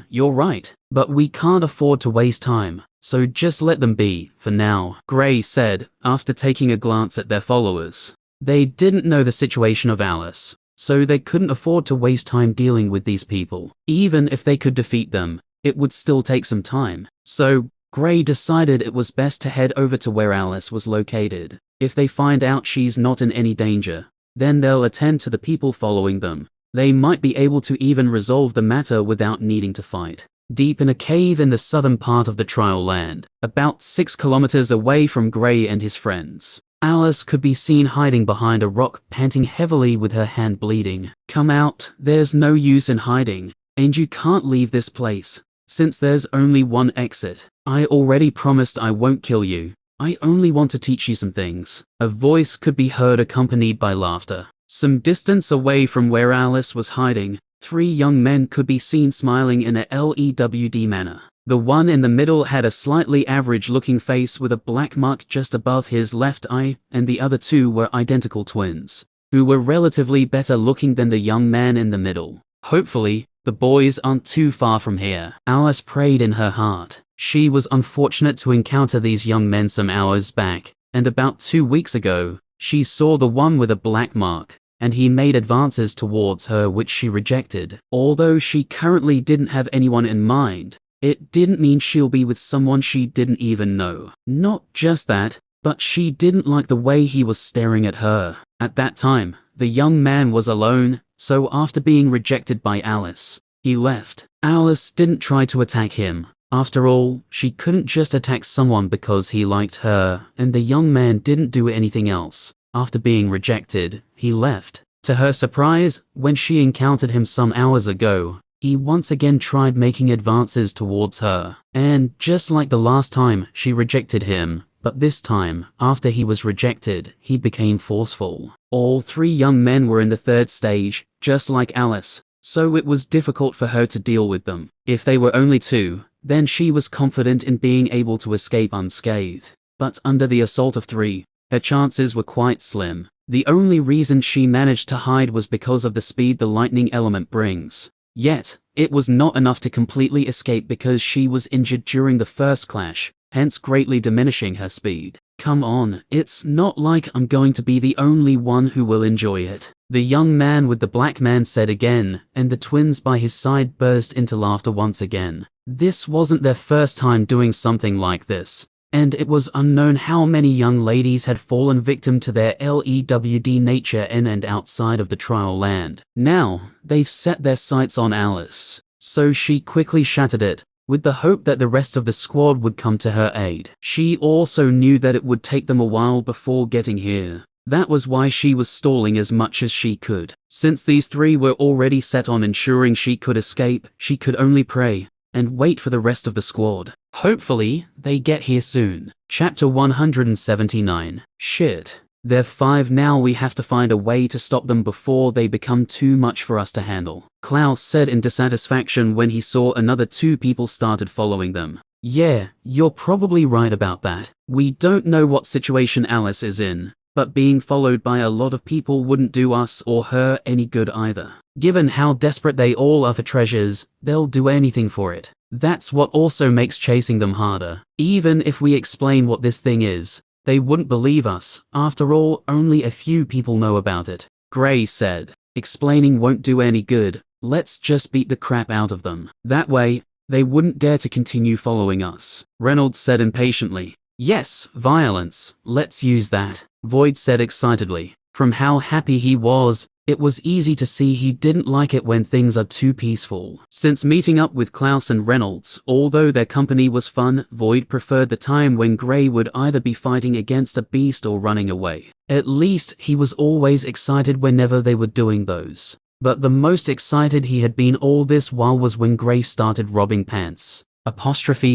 You're right, but we can't afford to waste time, so just let them be, for now, Gray said, after taking a glance at their followers. They didn't know the situation of Alice, so they couldn't afford to waste time dealing with these people. Even if they could defeat them, it would still take some time. So, Gray decided it was best to head over to where Alice was located. If they find out she's not in any danger, then they'll attend to the people following them. They might be able to even resolve the matter without needing to fight. Deep in a cave in the southern part of the trial land, about 6 kilometers away from Gray and his friends, Alice could be seen hiding behind a rock, panting heavily with her hand bleeding. Come out, there's no use in hiding, and you can't leave this place, since there's only one exit. I already promised I won't kill you. I only want to teach you some things. A voice could be heard accompanied by laughter. Some distance away from where Alice was hiding, 3 young men could be seen smiling in a LEWD manner. The one in the middle had a slightly average-looking face with a black mark just above his left eye, and the other 2 were identical twins, who were relatively better looking than the young man in the middle. Hopefully, the boys aren't too far from here, Alice prayed in her heart. She was unfortunate to encounter these young men some hours back, and about 2 weeks ago, she saw the one with a black mark, and he made advances towards her which she rejected. Although she currently didn't have anyone in mind, it didn't mean she'll be with someone she didn't even know. Not just that, but she didn't like the way he was staring at her. At that time, the young man was alone, so after being rejected by Alice, he left. Alice didn't try to attack him. After all, she couldn't just attack someone because he liked her, and the young man didn't do anything else. After being rejected, he left. To her surprise, when she encountered him some hours ago, he once again tried making advances towards her. And just like the last time, she rejected him, but this time, after he was rejected, he became forceful. All 3 young men were in the 3rd stage, just like Alice, so it was difficult for her to deal with them. If they were only 2, then she was confident in being able to escape unscathed. But under the assault of 3, her chances were quite slim. The only reason she managed to hide was because of the speed the lightning element brings. Yet, it was not enough to completely escape because she was injured during the first clash, hence greatly diminishing her speed. Come on, it's not like I'm going to be the only one who will enjoy it, the young man with the black man said again, and the twins by his side burst into laughter once again. This wasn't their first time doing something like this, and it was unknown how many young ladies had fallen victim to their LEWD nature in and outside of the trial land. Now, they've set their sights on Alice, so she quickly shattered it, with the hope that the rest of the squad would come to her aid. She also knew that it would take them a while before getting here. That was why she was stalling as much as she could. Since these three were already set on ensuring she could escape, she could only pray and wait for the rest of the squad. Hopefully, they get here soon. Chapter 179. Shit. They're 5 now, we have to find a way to stop them before they become too much for us to handle, Clouse said in dissatisfaction when he saw another 2 people started following them. Yeah, you're probably right about that. We don't know what situation Alice is in, but being followed by a lot of people wouldn't do us or her any good either. Given how desperate they all are for treasures, they'll do anything for it. That's what also makes chasing them harder. Even if we explain what this thing is, they wouldn't believe us. After all, only a few people know about it, Gray said. Explaining won't do any good. Let's just beat the crap out of them. That way, they wouldn't dare to continue following us, Reynolds said impatiently. Yes, violence. Let's use that, Void said excitedly. From how happy he was, it was easy to see he didn't like it when things are too peaceful. Since meeting up with Clouse and Reynolds, although their company was fun, Void preferred the time when Gray would either be fighting against a beast or running away. At least, he was always excited whenever they were doing those. But the most excited he had been all this while was when Gray started robbing pants.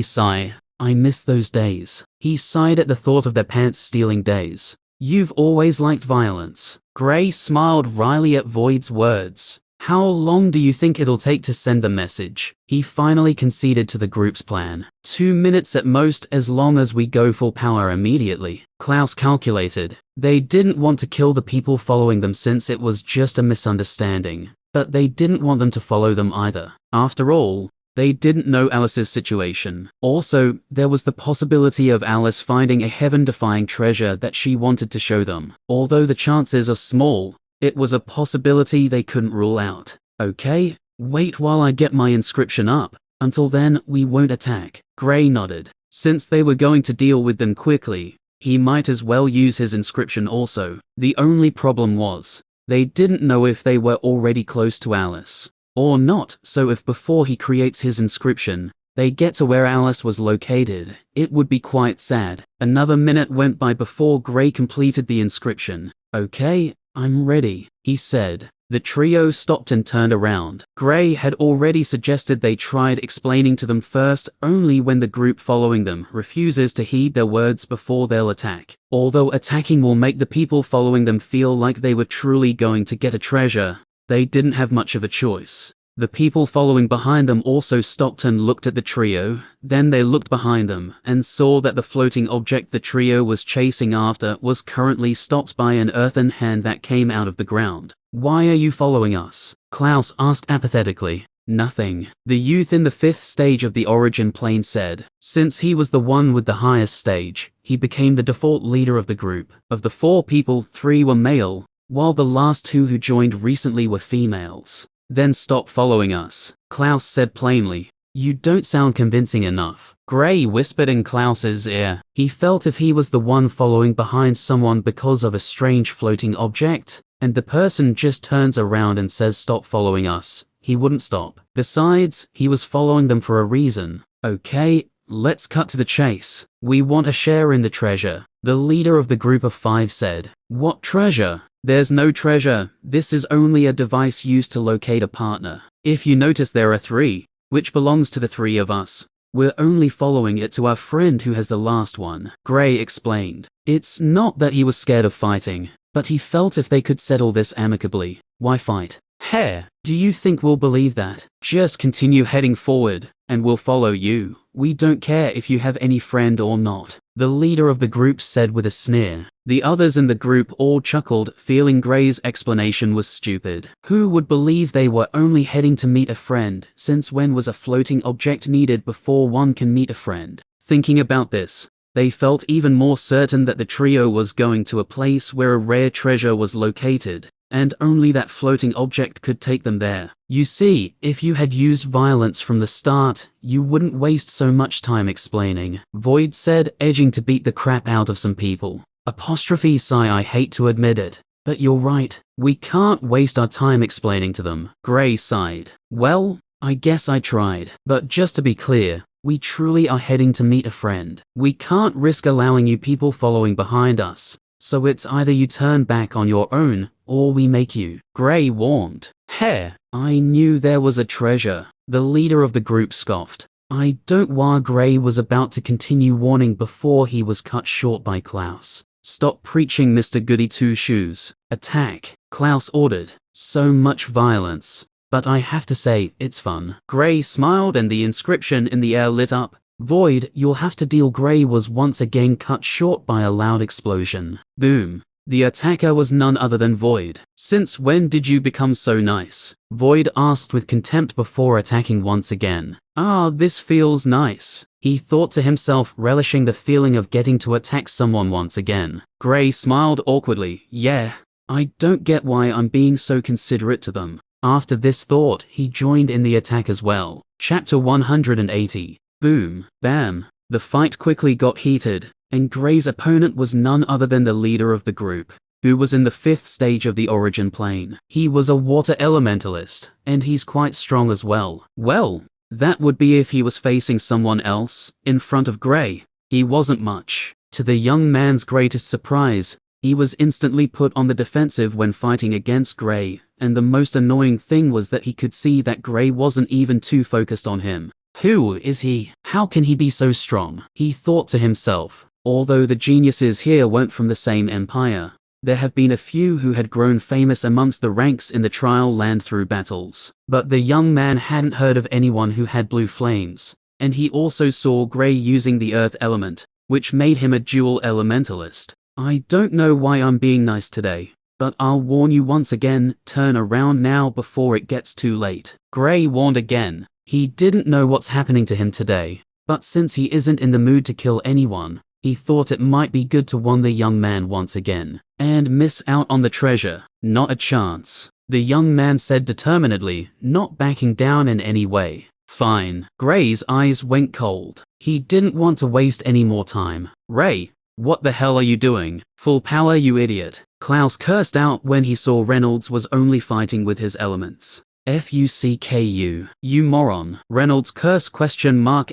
Sigh. I miss those days. He sighed at the thought of their pants stealing days. You've always liked violence. Gray smiled wryly at Void's words. How long do you think it'll take to send the message? He finally conceded to the group's plan. 2 minutes at most, as long as we go full power immediately, Clouse calculated. They didn't want to kill the people following them since it was just a misunderstanding, but they didn't want them to follow them either. After all, they didn't know Alice's situation. Also, there was the possibility of Alice finding a heaven-defying treasure that she wanted to show them. Although the chances are small, it was a possibility they couldn't rule out. Okay, wait while I get my inscription up. Until then, we won't attack. Gray nodded. Since they were going to deal with them quickly, he might as well use his inscription also. The only problem was, they didn't know if they were already close to Alice or not, so if before he creates his inscription, they get to where Alice was located, it would be quite sad. Another minute went by before Gray completed the inscription. Okay, I'm ready, he said. The trio stopped and turned around. Gray had already suggested they tried explaining to them first, only when the group following them refuses to heed their words before they'll attack. Although attacking will make the people following them feel like they were truly going to get a treasure, they didn't have much of a choice. The people following behind them also stopped and looked at the trio, then they looked behind them and saw that the floating object the trio was chasing after was currently stopped by an earthen hand that came out of the ground. Why are you following us? Clouse asked apathetically. Nothing, the youth in the 5th stage of the origin plane said. Since he was the one with the highest stage, he became the default leader of the group. Of the 4 people, 3 were male, while the last 2 who joined recently were females. Then stop following us, Clouse said plainly. You don't sound convincing enough, Gray whispered in Clouse's ear. He felt if he was the one following behind someone because of a strange floating object, and the person just turns around and says stop following us, he wouldn't stop. Besides, he was following them for a reason. Okay, let's cut to the chase. We want a share in the treasure, the leader of the group of 5 said. What treasure? There's no treasure. This is only a device used to locate a partner. If you notice, there are 3, which belongs to the 3 of us. We're only following it to our friend who has the last one, Gray explained. It's not that he was scared of fighting, but he felt if they could settle this amicably, why fight? Hare, do you think we'll believe that? Just continue heading forward, and we'll follow you. We don't care if you have any friend or not, the leader of the group said with a sneer. The others in the group all chuckled, feeling Gray's explanation was stupid. Who would believe they were only heading to meet a friend? Since when was a floating object needed before one can meet a friend? Thinking about this, they felt even more certain that the trio was going to a place where a rare treasure was located, and only that floating object could take them there. You see, if you had used violence from the start, you wouldn't waste so much time explaining, Void said, edging to beat the crap out of some people. Sigh, I hate to admit it, but you're right. We can't waste our time explaining to them. Gray sighed. Well, I guess I tried. But just to be clear, we truly are heading to meet a friend. We can't risk allowing you people following behind us. So it's either you turn back on your own, or we make you. Gray warned. Heh, I knew there was a treasure. The leader of the group scoffed. I don't want. Gray was about to continue warning before he was cut short by Clouse. Stop preaching, Mr. Goody Two Shoes. Attack, Clouse ordered. So much violence. But I have to say, it's fun. Gray smiled and the inscription in the air lit up. Void, you'll have to deal. Gray was once again cut short by a loud explosion. Boom. The attacker was none other than Void. Since when did you become so nice? Void asked with contempt before attacking once again. Ah, this feels nice, he thought to himself, relishing the feeling of getting to attack someone once again. Gray smiled awkwardly. Yeah, I don't get why I'm being so considerate to them. After this thought, he joined in the attack as well. Chapter 180. Boom, bam. The fight quickly got heated, and Gray's opponent was none other than the leader of the group, who was in the 5th stage of the origin plane. He was a water elementalist, and he's quite strong as well. Well, that would be if he was facing someone else. In front of Gray, he wasn't much. To the young man's greatest surprise, he was instantly put on the defensive when fighting against Gray, and the most annoying thing was that he could see that Gray wasn't even too focused on him. Who is he? How can he be so strong? He thought to himself. Although the geniuses here weren't from the same empire, there have been a few who had grown famous amongst the ranks in the trial land through battles. But the young man hadn't heard of anyone who had blue flames, and he also saw Gray using the earth element, which made him a dual elementalist. I don't know why I'm being nice today, but I'll warn you once again, turn around now before it gets too late. Gray warned again. He didn't know what's happening to him today, but since he isn't in the mood to kill anyone, he thought it might be good to warn the young man once again. And miss out on the treasure? Not a chance, the young man said determinedly, not backing down in any way. Fine. Gray's eyes went cold. He didn't want to waste any more time. Ray, what the hell are you doing? Full power, you idiot. Clouse cursed out when he saw Reynolds was only fighting with his elements. FUCKU, you moron. Reynolds cursed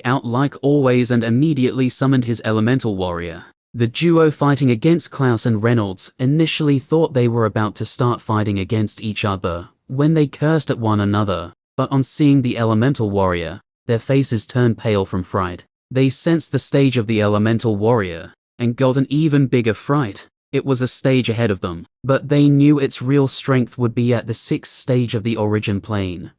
out like always and immediately summoned his elemental warrior. The duo fighting against Clouse and Reynolds initially thought they were about to start fighting against each other when they cursed at one another, but on seeing the elemental warrior, their faces turned pale from fright. They sensed the stage of the elemental warrior and got an even bigger fright. It was a stage ahead of them, but they knew its real strength would be at the 6th stage of the origin plane.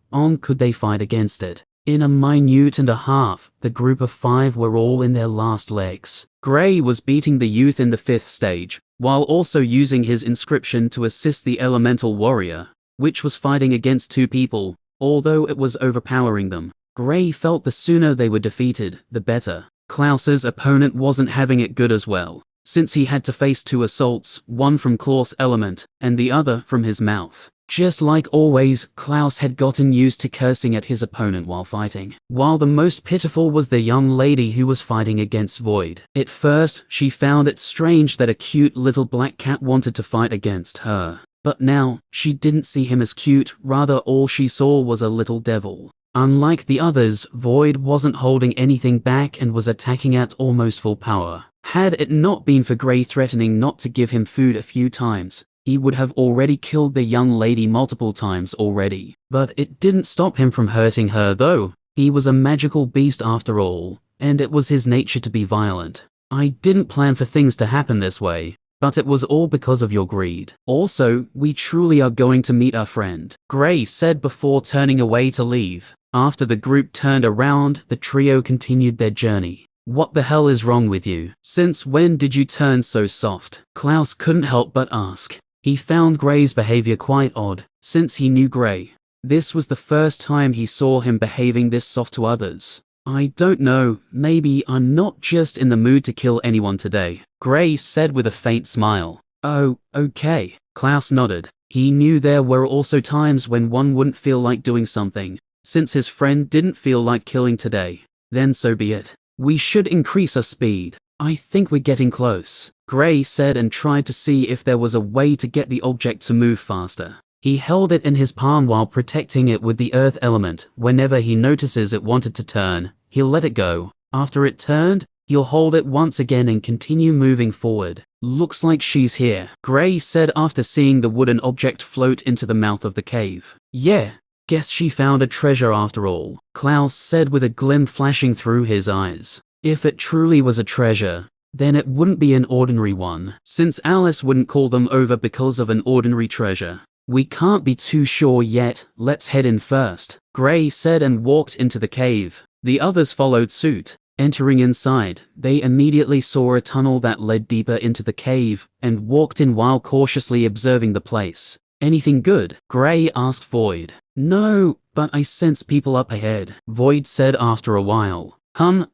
Could they fight against it? In a minute and a half, the group of 5 were all in their last legs. Gray was beating the youth in the 5th stage, while also using his inscription to assist the elemental warrior, which was fighting against 2 people, although it was overpowering them. Gray felt the sooner they were defeated, the better. Clouse's opponent wasn't having it good as well, since he had to face 2 assaults, one from Claw's element, and the other from his mouth. Just like always, Clouse had gotten used to cursing at his opponent while fighting. While the most pitiful was the young lady who was fighting against Void. At first, she found it strange that a cute little black cat wanted to fight against her. But now, she didn't see him as cute, rather all she saw was a little devil. Unlike the others, Void wasn't holding anything back and was attacking at almost full power. Had it not been for Gray threatening not to give him food a few times, he would have already killed the young lady multiple times already. But it didn't stop him from hurting her though. He was a magical beast after all, and it was his nature to be violent. I didn't plan for things to happen this way, but it was all because of your greed. Also, we truly are going to meet our friend, Gray said before turning away to leave. After the group turned around, the trio continued their journey. What the hell is wrong with you? Since when did you turn so soft? Clouse couldn't help but ask. He found Gray's behavior quite odd, since he knew Gray. This was the first time he saw him behaving this soft to others. I don't know, maybe I'm not just in the mood to kill anyone today, Gray said with a faint smile. Oh, okay. Clouse nodded. He knew there were also times when one wouldn't feel like doing something. Since his friend didn't feel like killing today, then so be it. We should increase our speed. I think we're getting close, Gray said and tried to see if there was a way to get the object to move faster. He held it in his palm while protecting it with the earth element. Whenever he notices it wanted to turn, he'll let it go. After it turned, he'll hold it once again and continue moving forward. Looks like she's here, Gray said after seeing the wooden object float into the mouth of the cave. Yeah, guess she found a treasure after all, Clouse said with a gleam flashing through his eyes. If it truly was a treasure, then it wouldn't be an ordinary one, since Alice wouldn't call them over because of an ordinary treasure. We can't be too sure yet, let's head in first, Gray said and walked into the cave. The others followed suit. Entering inside, they immediately saw a tunnel that led deeper into the cave, and walked in while cautiously observing the place. Anything good? Gray asked Void. No, but I sense people up ahead, Void said after a while.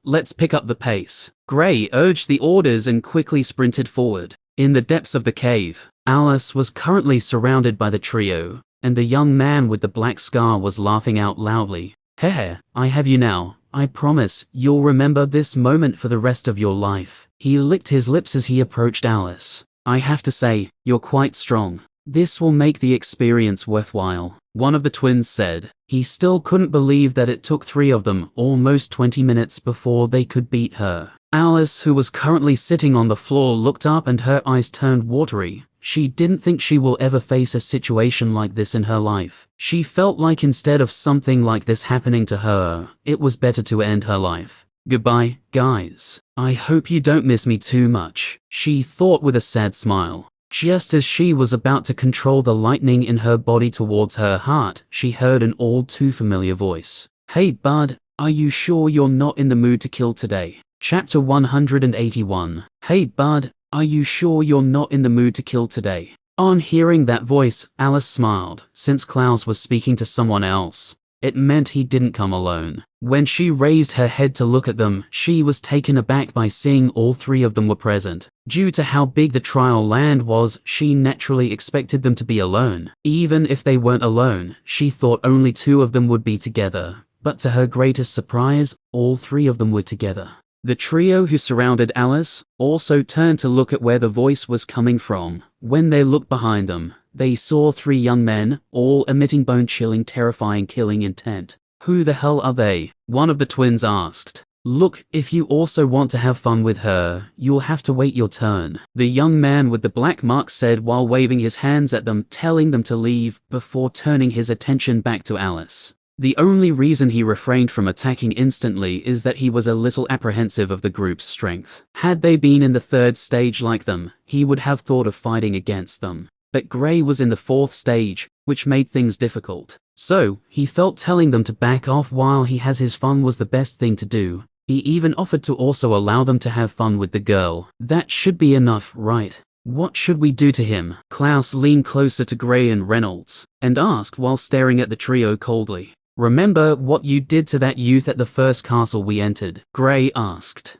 Let's pick up the pace. Gray urged the orders and quickly sprinted forward. In the depths of the cave, Alice was currently surrounded by the trio, and the young man with the black scar was laughing out loudly. Heh, I have you now. I promise you'll remember this moment for the rest of your life. He licked his lips as he approached Alice. I have to say, you're quite strong. This will make the experience worthwhile, one of the twins said. He still couldn't believe that it took 3 of them almost 20 minutes before they could beat her. Alice, who was currently sitting on the floor, looked up and her eyes turned watery. She didn't think she will ever face a situation like this in her life. She felt like instead of something like this happening to her, it was better to end her life. Goodbye, guys. I hope you don't miss me too much, she thought with a sad smile. Just as she was about to control the lightning in her body towards her heart, she heard an all too familiar voice. Hey bud, are you sure you're not in the mood to kill today? Chapter 181. Hey bud, are you sure you're not in the mood to kill today? On hearing that voice, Alice smiled. Since Clouse was speaking to someone else, it meant he didn't come alone. When she raised her head to look at them, she was taken aback by seeing all 3 of them were present. Due to how big the trial land was, she naturally expected them to be alone. Even if they weren't alone, she thought only 2 of them would be together. But to her greatest surprise, all 3 of them were together. The trio who surrounded Alice also turned to look at where the voice was coming from. When they looked behind them, they saw 3 young men, all emitting bone-chilling, terrifying killing intent. Who the hell are they? One of the twins asked. Look, if you also want to have fun with her, you'll have to wait your turn, the young man with the black mark said while waving his hands at them, telling them to leave, before turning his attention back to Alice. The only reason he refrained from attacking instantly is that he was a little apprehensive of the group's strength. Had they been in the 3rd stage like them, he would have thought of fighting against them. But Gray was in the 4th stage, which made things difficult. So, he felt telling them to back off while he has his fun was the best thing to do. He even offered to also allow them to have fun with the girl. That should be enough, right? What should we do to him? Clouse leaned closer to Gray and Reynolds, and asked while staring at the trio coldly. Remember what you did to that youth at the first castle we entered? Gray asked.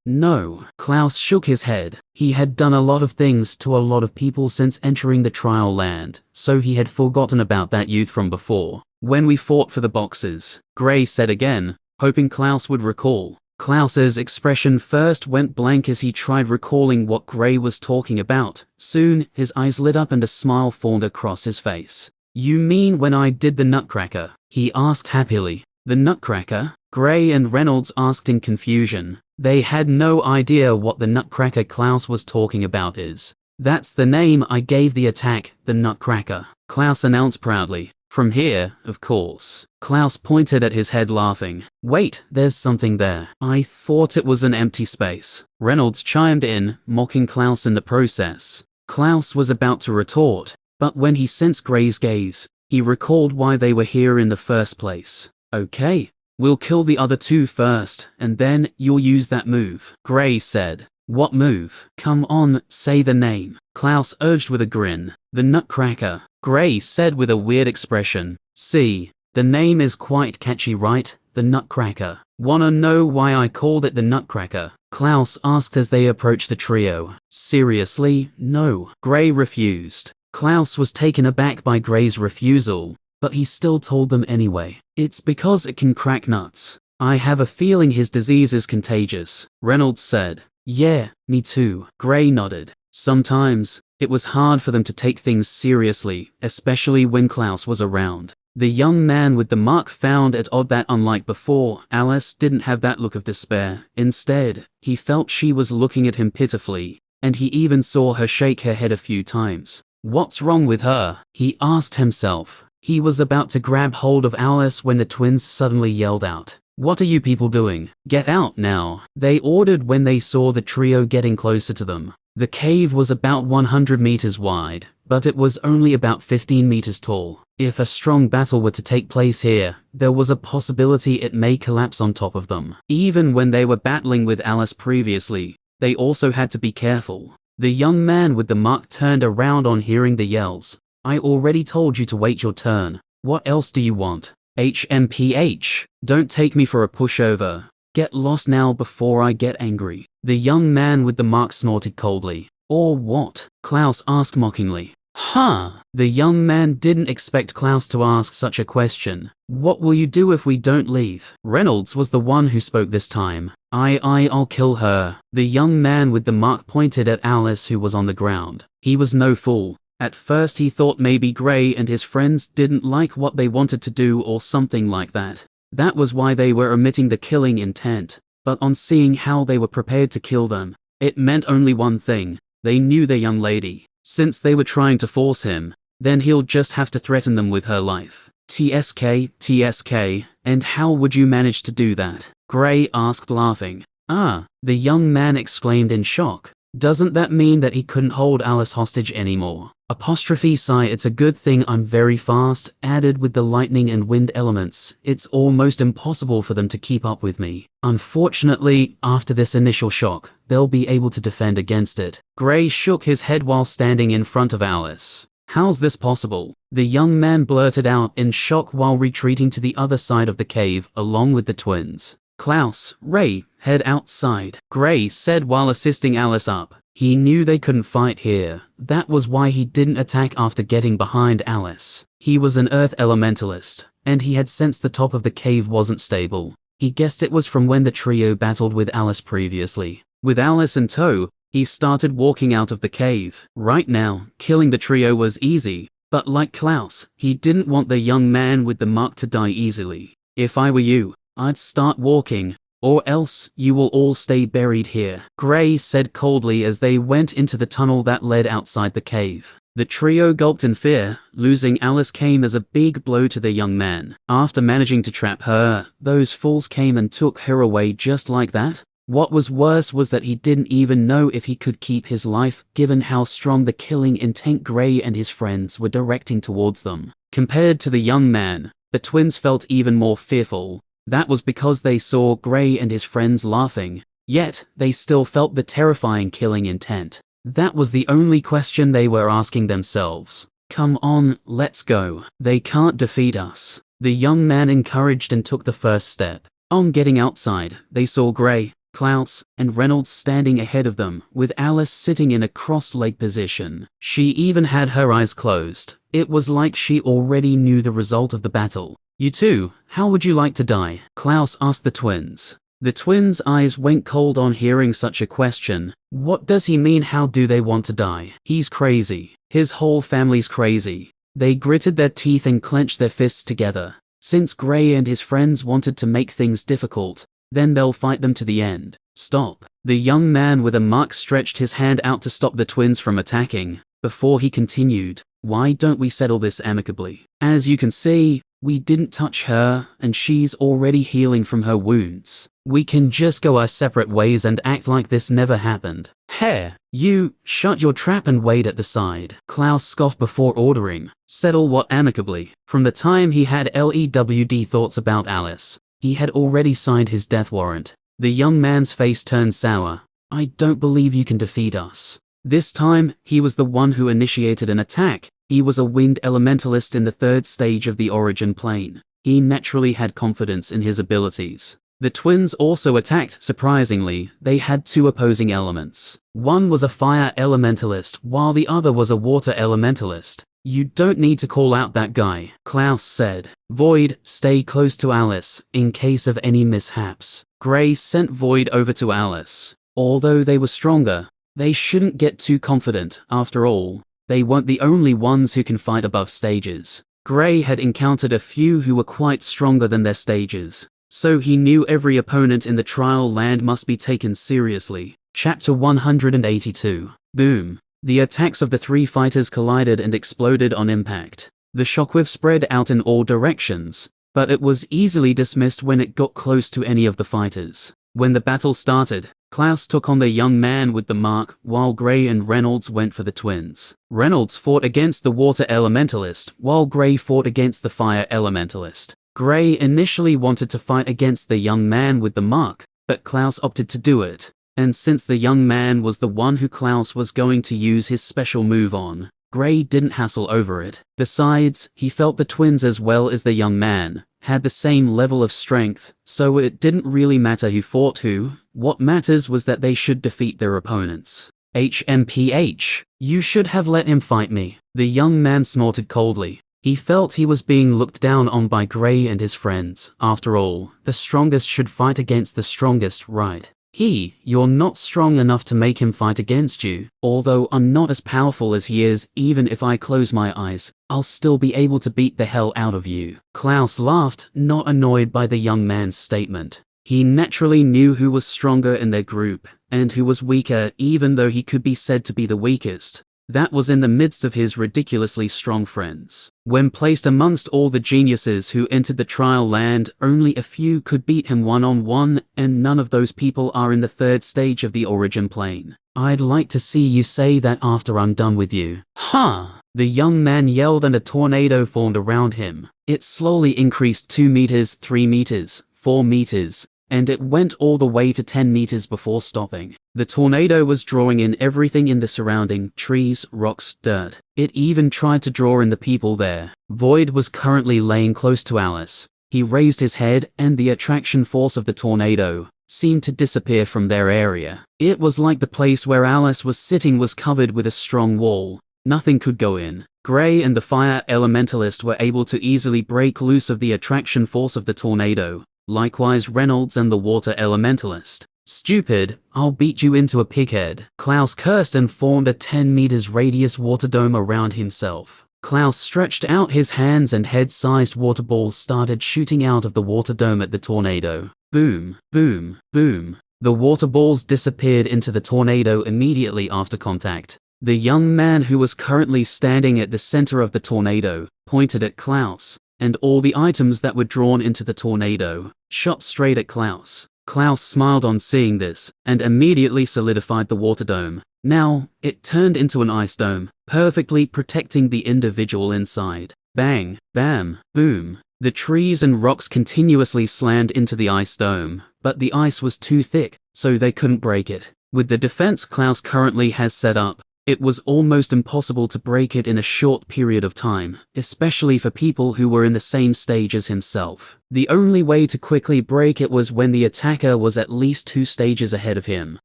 No. Clouse shook his head. He had done a lot of things to a lot of people since entering the trial land, so he had forgotten about that youth from before. When we fought for the boxes, Gray said again, hoping Clouse would recall. Klaus's expression first went blank as he tried recalling what Gray was talking about. Soon, his eyes lit up and a smile formed across his face. You mean when I did the nutcracker? He asked happily. The nutcracker? Gray and Reynolds asked in confusion. They had no idea what the nutcracker Clouse was talking about is. That's the name I gave the attack, the nutcracker, Clouse announced proudly. From here, of course. Clouse pointed at his head laughing. Wait, there's something there. I thought it was an empty space. Reynolds chimed in, mocking Clouse in the process. Clouse was about to retort, but when he sensed Gray's gaze, he recalled why they were here in the first place. Okay, We'll kill the other two first, and then you'll use that move. Gray said. What move? Come on, say the name. Clouse urged with a grin. The Nutcracker. Gray said with a weird expression. See, the name is quite catchy, right? The Nutcracker. Wanna know why I called it the Nutcracker? Clouse asked as they approached the trio. Seriously, no. Gray refused. Clouse was taken aback by Gray's refusal, but he still told them anyway. It's because it can crack nuts. I have a feeling his disease is contagious, Reynolds said. Yeah, me too. Gray nodded. Sometimes, it was hard for them to take things seriously, especially when Clouse was around. The young man with the mark found it odd that, unlike before, Alice didn't have that look of despair. Instead, he felt she was looking at him pitifully, and he even saw her shake her head a few times. What's wrong with her? He asked himself. He was about to grab hold of Alice when the twins suddenly yelled out. What are you people doing? Get out now, they ordered when they saw the trio getting closer to them. The cave was about 100 meters wide, but it was only about 15 meters tall. If a strong battle were to take place here, there was a possibility it may collapse on top of them. Even when they were battling with Alice previously, they also had to be careful. The young man with the mark turned around on hearing the yells. I already told you to wait your turn. What else do you want? HMPH. Don't take me for a pushover. Get lost now before I get angry. The young man with the mark snorted coldly. Or what? Clouse asked mockingly. Huh? The young man didn't expect Clouse to ask such a question. What will you do if we don't leave? Reynolds was the one who spoke this time. I'll kill her. The young man with the mark pointed at Alice, who was on the ground. He was no fool. At first he thought maybe Gray and his friends didn't like what they wanted to do or something like that. That was why they were omitting the killing intent. But on seeing how they were prepared to kill them, it meant only one thing. They knew the young lady. Since they were trying to force him, then he'll just have to threaten them with her life. TSK, and how would you manage to do that? Gray asked, laughing. The young man exclaimed in shock. Doesn't that mean that he couldn't hold Alice hostage anymore? Sigh, it's a good thing I'm very fast, added with the lightning and wind elements. It's almost impossible for them to keep up with me. Unfortunately, after this initial shock, they'll be able to defend against it. Gray shook his head while standing in front of Alice. How's this possible? The young man blurted out in shock while retreating to the other side of the cave along with the twins. Clouse, Ray, head outside, Gray said while assisting Alice up. He knew they couldn't fight here. That was why he didn't attack after getting behind Alice. He was an earth elementalist, and he had sensed the top of the cave wasn't stable. He guessed it was from when the trio battled with Alice previously. With Alice in tow, he started walking out of the cave. Right now, killing the trio was easy, but like Clouse, he didn't want the young man with the mark to die easily. If I were you, I'd start walking, or else you will all stay buried here, Gray said coldly as they went into the tunnel that led outside the cave. The trio gulped in fear. Losing Alice came as a big blow to the young man. After managing to trap her, those fools came and took her away just like that. What was worse was that he didn't even know if he could keep his life, given how strong the killing intent Gray and his friends were directing towards them. Compared to the young man, the twins felt even more fearful. That was because they saw Gray and his friends laughing, yet they still felt the terrifying killing intent. That was the only question they were asking themselves. Come on, let's go. They can't defeat us. The young man encouraged and took the first step. On getting outside, they saw Gray, Clouse, and Reynolds standing ahead of them, with Alice sitting in a crossed-leg position. She even had her eyes closed. It was like she already knew the result of the battle. You two, how would you like to die? Clouse asked the twins. The twins' eyes went cold on hearing such a question. What does he mean, how do they want to die? He's crazy. His whole family's crazy. They gritted their teeth and clenched their fists together. Since Gray and his friends wanted to make things difficult, then they'll fight them to the end. Stop. The young man with a mark stretched his hand out to stop the twins from attacking. Before he continued, why don't we settle this amicably? As you can see, we didn't touch her, and she's already healing from her wounds. We can just go our separate ways and act like this never happened. Hare, you, shut your trap and wait at the side. Clouse scoffed before ordering. Settle what amicably? From the time he had LEWD thoughts about Alice, He had already signed his death warrant. The young man's face turned sour. I don't believe you can defeat us. This time, he was the one who initiated an attack. He was a winged elementalist in the third stage of the origin plane. He naturally had confidence in his abilities. The twins also attacked. Surprisingly, they had two opposing elements. One was a fire elementalist, while the other was a water elementalist. You don't need to call out that guy, Clouse said. Void, stay close to Alice, in case of any mishaps. Gray sent Void over to Alice. Although they were stronger, they shouldn't get too confident. After all, they weren't the only ones who can fight above stages. Gray had encountered a few who were quite stronger than their stages, so he knew every opponent in the trial land must be taken seriously. Chapter 182. Boom. The attacks of the three fighters collided and exploded on impact. The shockwave spread out in all directions, but it was easily dismissed when it got close to any of the fighters. When the battle started, Clouse took on the young man with the mark, while Gray and Reynolds went for the twins. Reynolds fought against the water elementalist, while Gray fought against the fire elementalist. Gray initially wanted to fight against the young man with the mark, but Clouse opted to do it. And since the young man was the one who Clouse was going to use his special move on, Gray didn't hassle over it. Besides, he felt the twins as well as the young man had the same level of strength, so it didn't really matter who fought who. What matters was that they should defeat their opponents. HMPH, you should have let him fight me. The young man snorted coldly. He felt he was being looked down on by Gray and his friends. After all, the strongest should fight against the strongest, right? You're not strong enough to make him fight against you. Although I'm not as powerful as he is, even if I close my eyes, I'll still be able to beat the hell out of you. Clouse laughed, not annoyed by the young man's statement. He naturally knew who was stronger in their group, and who was weaker, even though he could be said to be the weakest. That was in the midst of his ridiculously strong friends. When placed amongst all the geniuses who entered the trial land, only a few could beat him one-on-one, and none of those people are in the third stage of the origin plane. I'd like to see you say that after I'm done with you. Huh! The young man yelled and a tornado formed around him. It slowly increased 2 meters, 3 meters, 4 meters, and it went all the way to 10 meters before stopping. The tornado was drawing in everything in the surrounding trees, rocks, dirt. It even tried to draw in the people there. Void was currently laying close to Alice. He raised his head, and the attraction force of the tornado seemed to disappear from their area. It was like the place where Alice was sitting was covered with a strong wall. Nothing could go in. Gray and the fire elementalist were able to easily break loose of the attraction force of the tornado. Likewise Reynolds and the water elementalist. Stupid, I'll beat you into a pighead. Clouse cursed and formed a 10 meters radius water dome around himself. Clouse stretched out his hands and head-sized water balls started shooting out of the water dome at the tornado. Boom, boom, boom. The water balls disappeared into the tornado immediately after contact. The young man who was currently standing at the center of the tornado pointed at Clouse, and all the items that were drawn into the tornado shot straight at Clouse. Clouse smiled on seeing this, and immediately solidified the water dome. Now, it turned into an ice dome, perfectly protecting the individual inside. Bang, bam, boom. The trees and rocks continuously slammed into the ice dome, but the ice was too thick, so they couldn't break it. With the defense Clouse currently has set up, it was almost impossible to break it in a short period of time, especially for people who were in the same stage as himself. The only way to quickly break it was when the attacker was at least 2 stages ahead of him.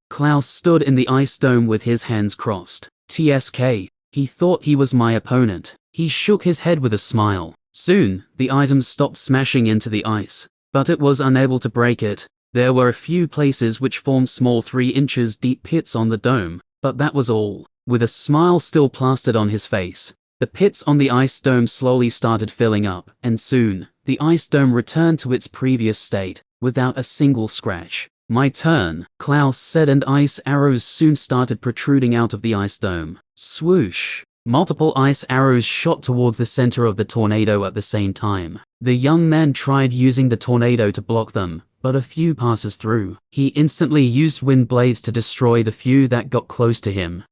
Clouse stood in the ice dome with his hands crossed. TSK. He thought he was my opponent. He shook his head with a smile. Soon, the items stopped smashing into the ice, but it was unable to break it. There were a few places which formed small 3 inches deep pits on the dome, but that was all. With a smile still plastered on his face, the pits on the ice dome slowly started filling up, and soon, the ice dome returned to its previous state, without a single scratch. My turn, Clouse said, and ice arrows soon started protruding out of the ice dome. Swoosh! Multiple ice arrows shot towards the center of the tornado at the same time. The young man tried using the tornado to block them, but a few passes through. He instantly used wind blades to destroy the few that got close to him.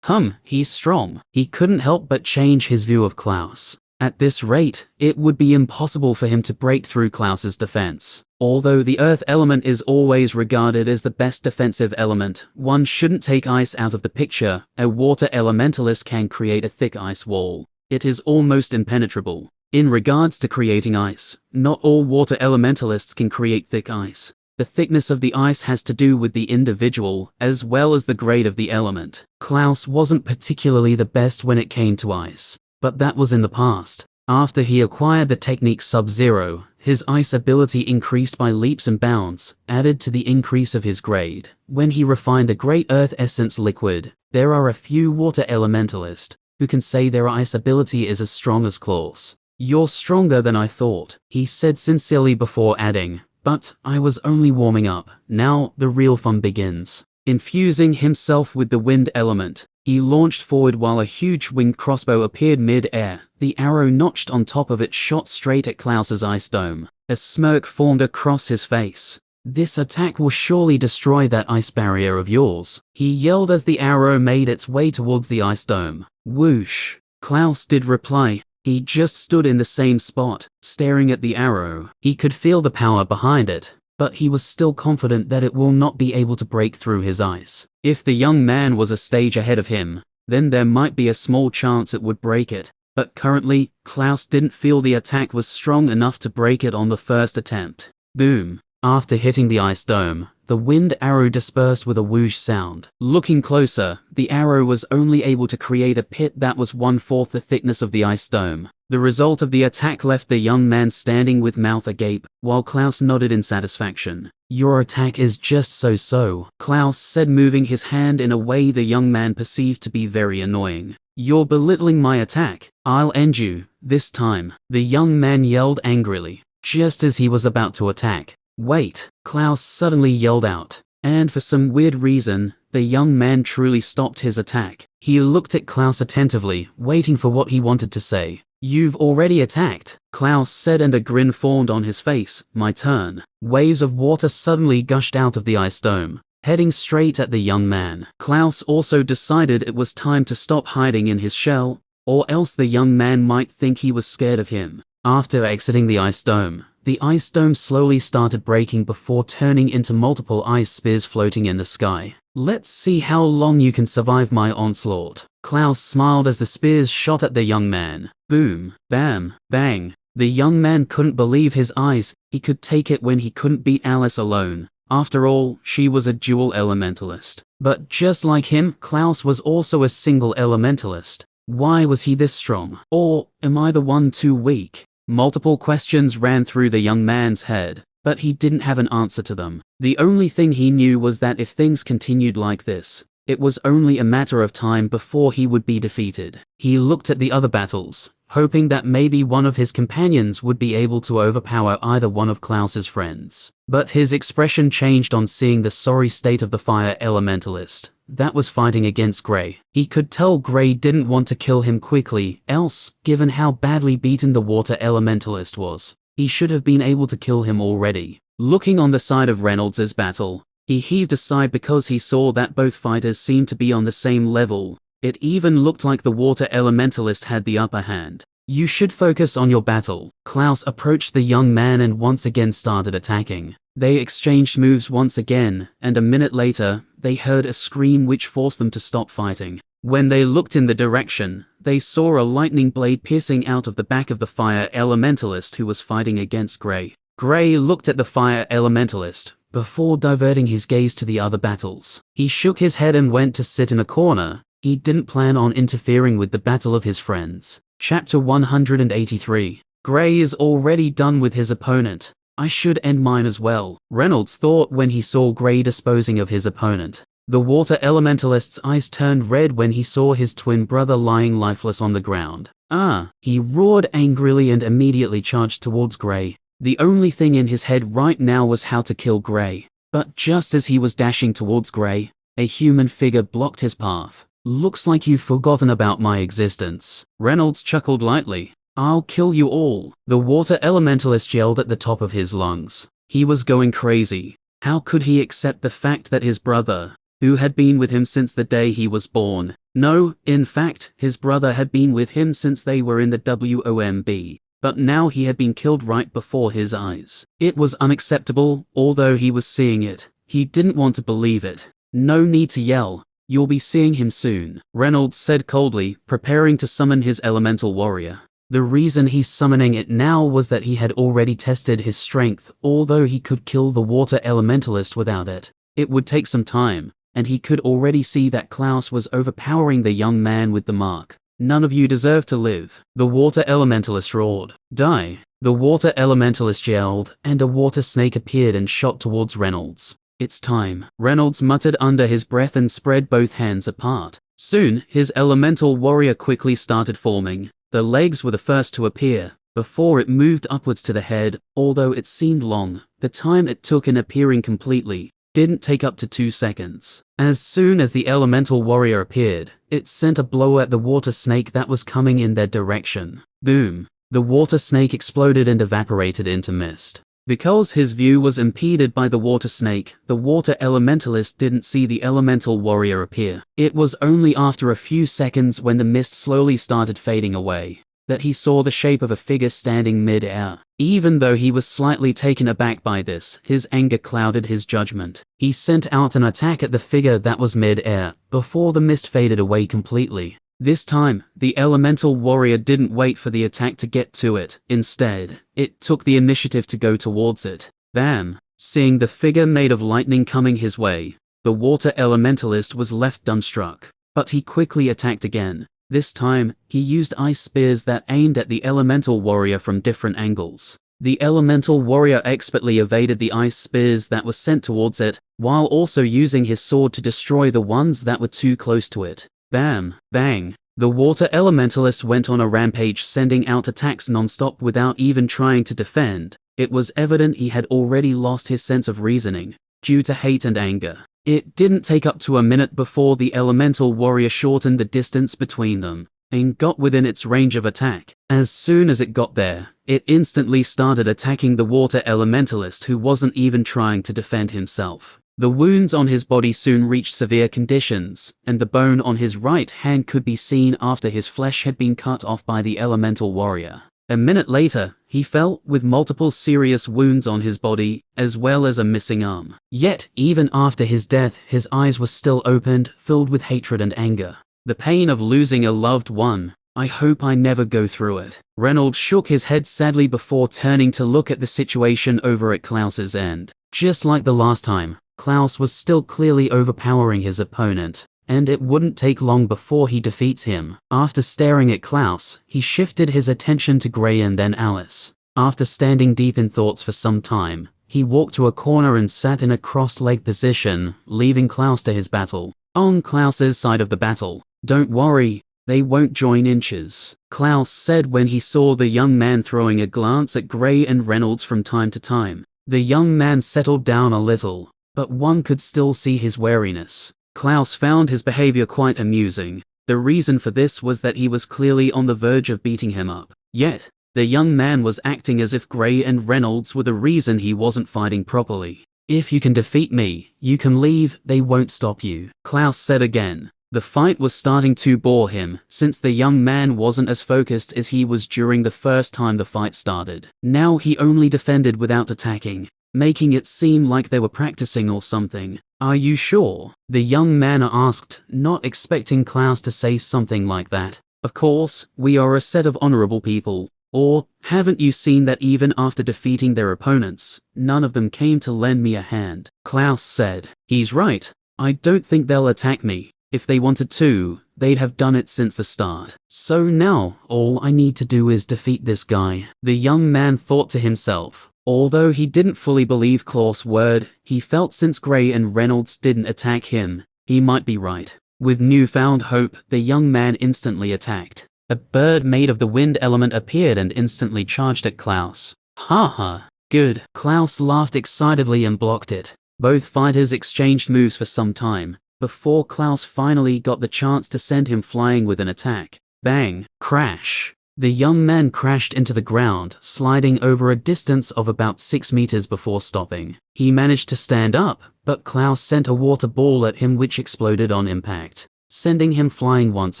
He's strong. He couldn't help but change his view of Clouse. At this rate, it would be impossible for him to break through Clouse's defense. Although the earth element is always regarded as the best defensive element, one shouldn't take ice out of the picture. A water elementalist can create a thick ice wall. It is almost impenetrable. In regards to creating ice, not all water elementalists can create thick ice. The thickness of the ice has to do with the individual, as well as the grade of the element. Clouse wasn't particularly the best when it came to ice, but that was in the past. After he acquired the technique Sub-Zero, his ice ability increased by leaps and bounds, added to the increase of his grade. When he refined the Great Earth Essence liquid, there are a few water elementalists who can say their ice ability is as strong as Clouse. "You're stronger than I thought," he said sincerely before adding, "but I was only warming up. Now the real fun begins." Infusing himself with the wind element, he launched forward while a huge winged crossbow appeared mid-air. The arrow notched on top of it shot straight at Clouse's ice dome. A smirk formed across his face. "This attack will surely destroy that ice barrier of yours," he yelled as the arrow made its way towards the ice dome. Whoosh! Clouse did reply. He just stood in the same spot, staring at the arrow. He could feel the power behind it, but he was still confident that it will not be able to break through his ice. If the young man was a stage ahead of him, then there might be a small chance it would break it. But currently, Clouse didn't feel the attack was strong enough to break it on the first attempt. Boom! After hitting the ice dome, the wind arrow dispersed with a whoosh sound. Looking closer, the arrow was only able to create a pit that was 1/4 the thickness of the ice dome. The result of the attack left the young man standing with mouth agape, while Clouse nodded in satisfaction. "Your attack is just so-so," Clouse said, moving his hand in a way the young man perceived to be very annoying. "You're belittling my attack. I'll end you, this time," the young man yelled angrily, just as he was about to attack. "Wait!" Clouse suddenly yelled out, and for some weird reason, the young man truly stopped his attack. He looked at Clouse attentively, waiting for what he wanted to say. "You've already attacked," Clouse said, and a grin formed on his face. "My turn." Waves of water suddenly gushed out of the ice dome, heading straight at the young man. Clouse also decided it was time to stop hiding in his shell, or else the young man might think he was scared of him. After exiting the ice dome slowly started breaking before turning into multiple ice spears floating in the sky. "Let's see how long you can survive my onslaught." Clouse smiled as the spears shot at the young man. Boom, bam, bang. The young man couldn't believe his eyes. He could take it when he couldn't beat Alice alone. After all, she was a dual elementalist. But just like him, Clouse was also a single elementalist. Why was he this strong? Or am I the one too weak? Multiple questions ran through the young man's head, but he didn't have an answer to them. The only thing he knew was that if things continued like this, it was only a matter of time before he would be defeated. He looked at the other battles, hoping that maybe one of his companions would be able to overpower either one of Clouse's friends. But his expression changed on seeing the sorry state of the fire elementalist that was fighting against Gray. He could tell Gray didn't want to kill him quickly, else, given how badly beaten the water elementalist was, he should have been able to kill him already. Looking on the side of Reynolds's battle, he heaved a sigh because he saw that both fighters seemed to be on the same level. It even looked like the water elementalist had the upper hand. "You should focus on your battle." Clouse approached the young man and once again started attacking. They exchanged moves once again, and a minute later, they heard a scream which forced them to stop fighting. When they looked in the direction, they saw a lightning blade piercing out of the back of the fire elementalist who was fighting against Gray. Gray looked at the fire elementalist before diverting his gaze to the other battles. He shook his head and went to sit in a corner. He didn't plan on interfering with the battle of his friends. Chapter 183. Gray is already done with his opponent. I should end mine as well, Reynolds thought when he saw Gray disposing of his opponent. The water elementalist's eyes turned red when he saw his twin brother lying lifeless on the ground. "Ah!" He roared angrily and immediately charged towards Gray. The only thing in his head right now was how to kill Gray. But just as he was dashing towards Gray, a human figure blocked his path. "Looks like you've forgotten about my existence." Reynolds chuckled lightly. "I'll kill you all," the water elementalist yelled at the top of his lungs. He was going crazy. How could he accept the fact that his brother, who had been with him since the day he was born. No, in fact, his brother had been with him since they were in the WOMB. But now he had been killed right before his eyes. It was unacceptable, although he was seeing it. He didn't want to believe it. No need to yell. You'll be seeing him soon, Reynolds said coldly, preparing to summon his elemental warrior. The reason he's summoning it now was that he had already tested his strength. Although he could kill the water elementalist without it, it would take some time, and he could already see that Clouse was overpowering the young man with the mark. None of you deserve to live, the water elementalist roared. Die. The water elementalist yelled, and a water snake appeared and shot towards Reynolds. It's time, Reynolds muttered under his breath and spread both hands apart. Soon, his elemental warrior quickly started forming. The legs were the first to appear, before it moved upwards to the head. Although it seemed long, the time it took in appearing completely didn't take up to 2 seconds. As soon as the elemental warrior appeared, it sent a blow at the water snake that was coming in their direction. Boom! The water snake exploded and evaporated into mist. Because his view was impeded by the water snake, the water elementalist didn't see the elemental warrior appear. It was only after a few seconds, when the mist slowly started fading away, that he saw the shape of a figure standing mid-air. Even though he was slightly taken aback by this, his anger clouded his judgment. He sent out an attack at the figure that was mid-air, before the mist faded away completely. This time, the elemental warrior didn't wait for the attack to get to it. Instead, it took the initiative to go towards it. Bam! Seeing the figure made of lightning coming his way, the water elementalist was left dumbstruck. But he quickly attacked again. This time, he used ice spears that aimed at the elemental warrior from different angles. The elemental warrior expertly evaded the ice spears that were sent towards it, while also using his sword to destroy the ones that were too close to it. Bam! Bang! The water elementalist went on a rampage, sending out attacks non-stop without even trying to defend. It was evident he had already lost his sense of reasoning, due to hate and anger. It didn't take up to a minute before the elemental warrior shortened the distance between them, and got within its range of attack. As soon as it got there, it instantly started attacking the water elementalist, who wasn't even trying to defend himself. The wounds on his body soon reached severe conditions, and the bone on his right hand could be seen after his flesh had been cut off by the elemental warrior. A minute later, he fell with multiple serious wounds on his body, as well as a missing arm. Yet, even after his death, his eyes were still opened, filled with hatred and anger. The pain of losing a loved one. I hope I never go through it. Reynolds shook his head sadly before turning to look at the situation over at Clouse's end. Just like the last time, Clouse was still clearly overpowering his opponent, and it wouldn't take long before he defeats him. After staring at Clouse, he shifted his attention to Gray and then Alice. After standing deep in thoughts for some time, he walked to a corner and sat in a cross-legged position, leaving Clouse to his battle. On Clouse's side of the battle, "Don't worry, they won't join inches," Clouse said when he saw the young man throwing a glance at Gray and Reynolds from time to time. The young man settled down a little, but one could still see his wariness. Clouse found his behavior quite amusing. The reason for this was that he was clearly on the verge of beating him up. Yet, the young man was acting as if Gray and Reynolds were the reason he wasn't fighting properly. "If you can defeat me, you can leave, they won't stop you," Clouse said again. The fight was starting to bore him, since the young man wasn't as focused as he was during the first time the fight started. Now he only defended without attacking, making it seem like they were practicing or something. "Are you sure?" the young man asked, not expecting Clouse to say something like that. "Of course, we are a set of honorable people. Or, haven't you seen that even after defeating their opponents, none of them came to lend me a hand?" Clouse said. "He's right. I don't think they'll attack me. If they wanted to, they'd have done it since the start. So now, all I need to do is defeat this guy," the young man thought to himself. Although he didn't fully believe Clouse's word, he felt since Gray and Reynolds didn't attack him, he might be right. With newfound hope, the young man instantly attacked. A bird made of the wind element appeared and instantly charged at Clouse. "Ha ha, good." Clouse laughed excitedly and blocked it. Both fighters exchanged moves for some time, before Clouse finally got the chance to send him flying with an attack. Bang! Crash! The young man crashed into the ground, sliding over a distance of about 6 meters before stopping. He managed to stand up, but Clouse sent a water ball at him which exploded on impact, sending him flying once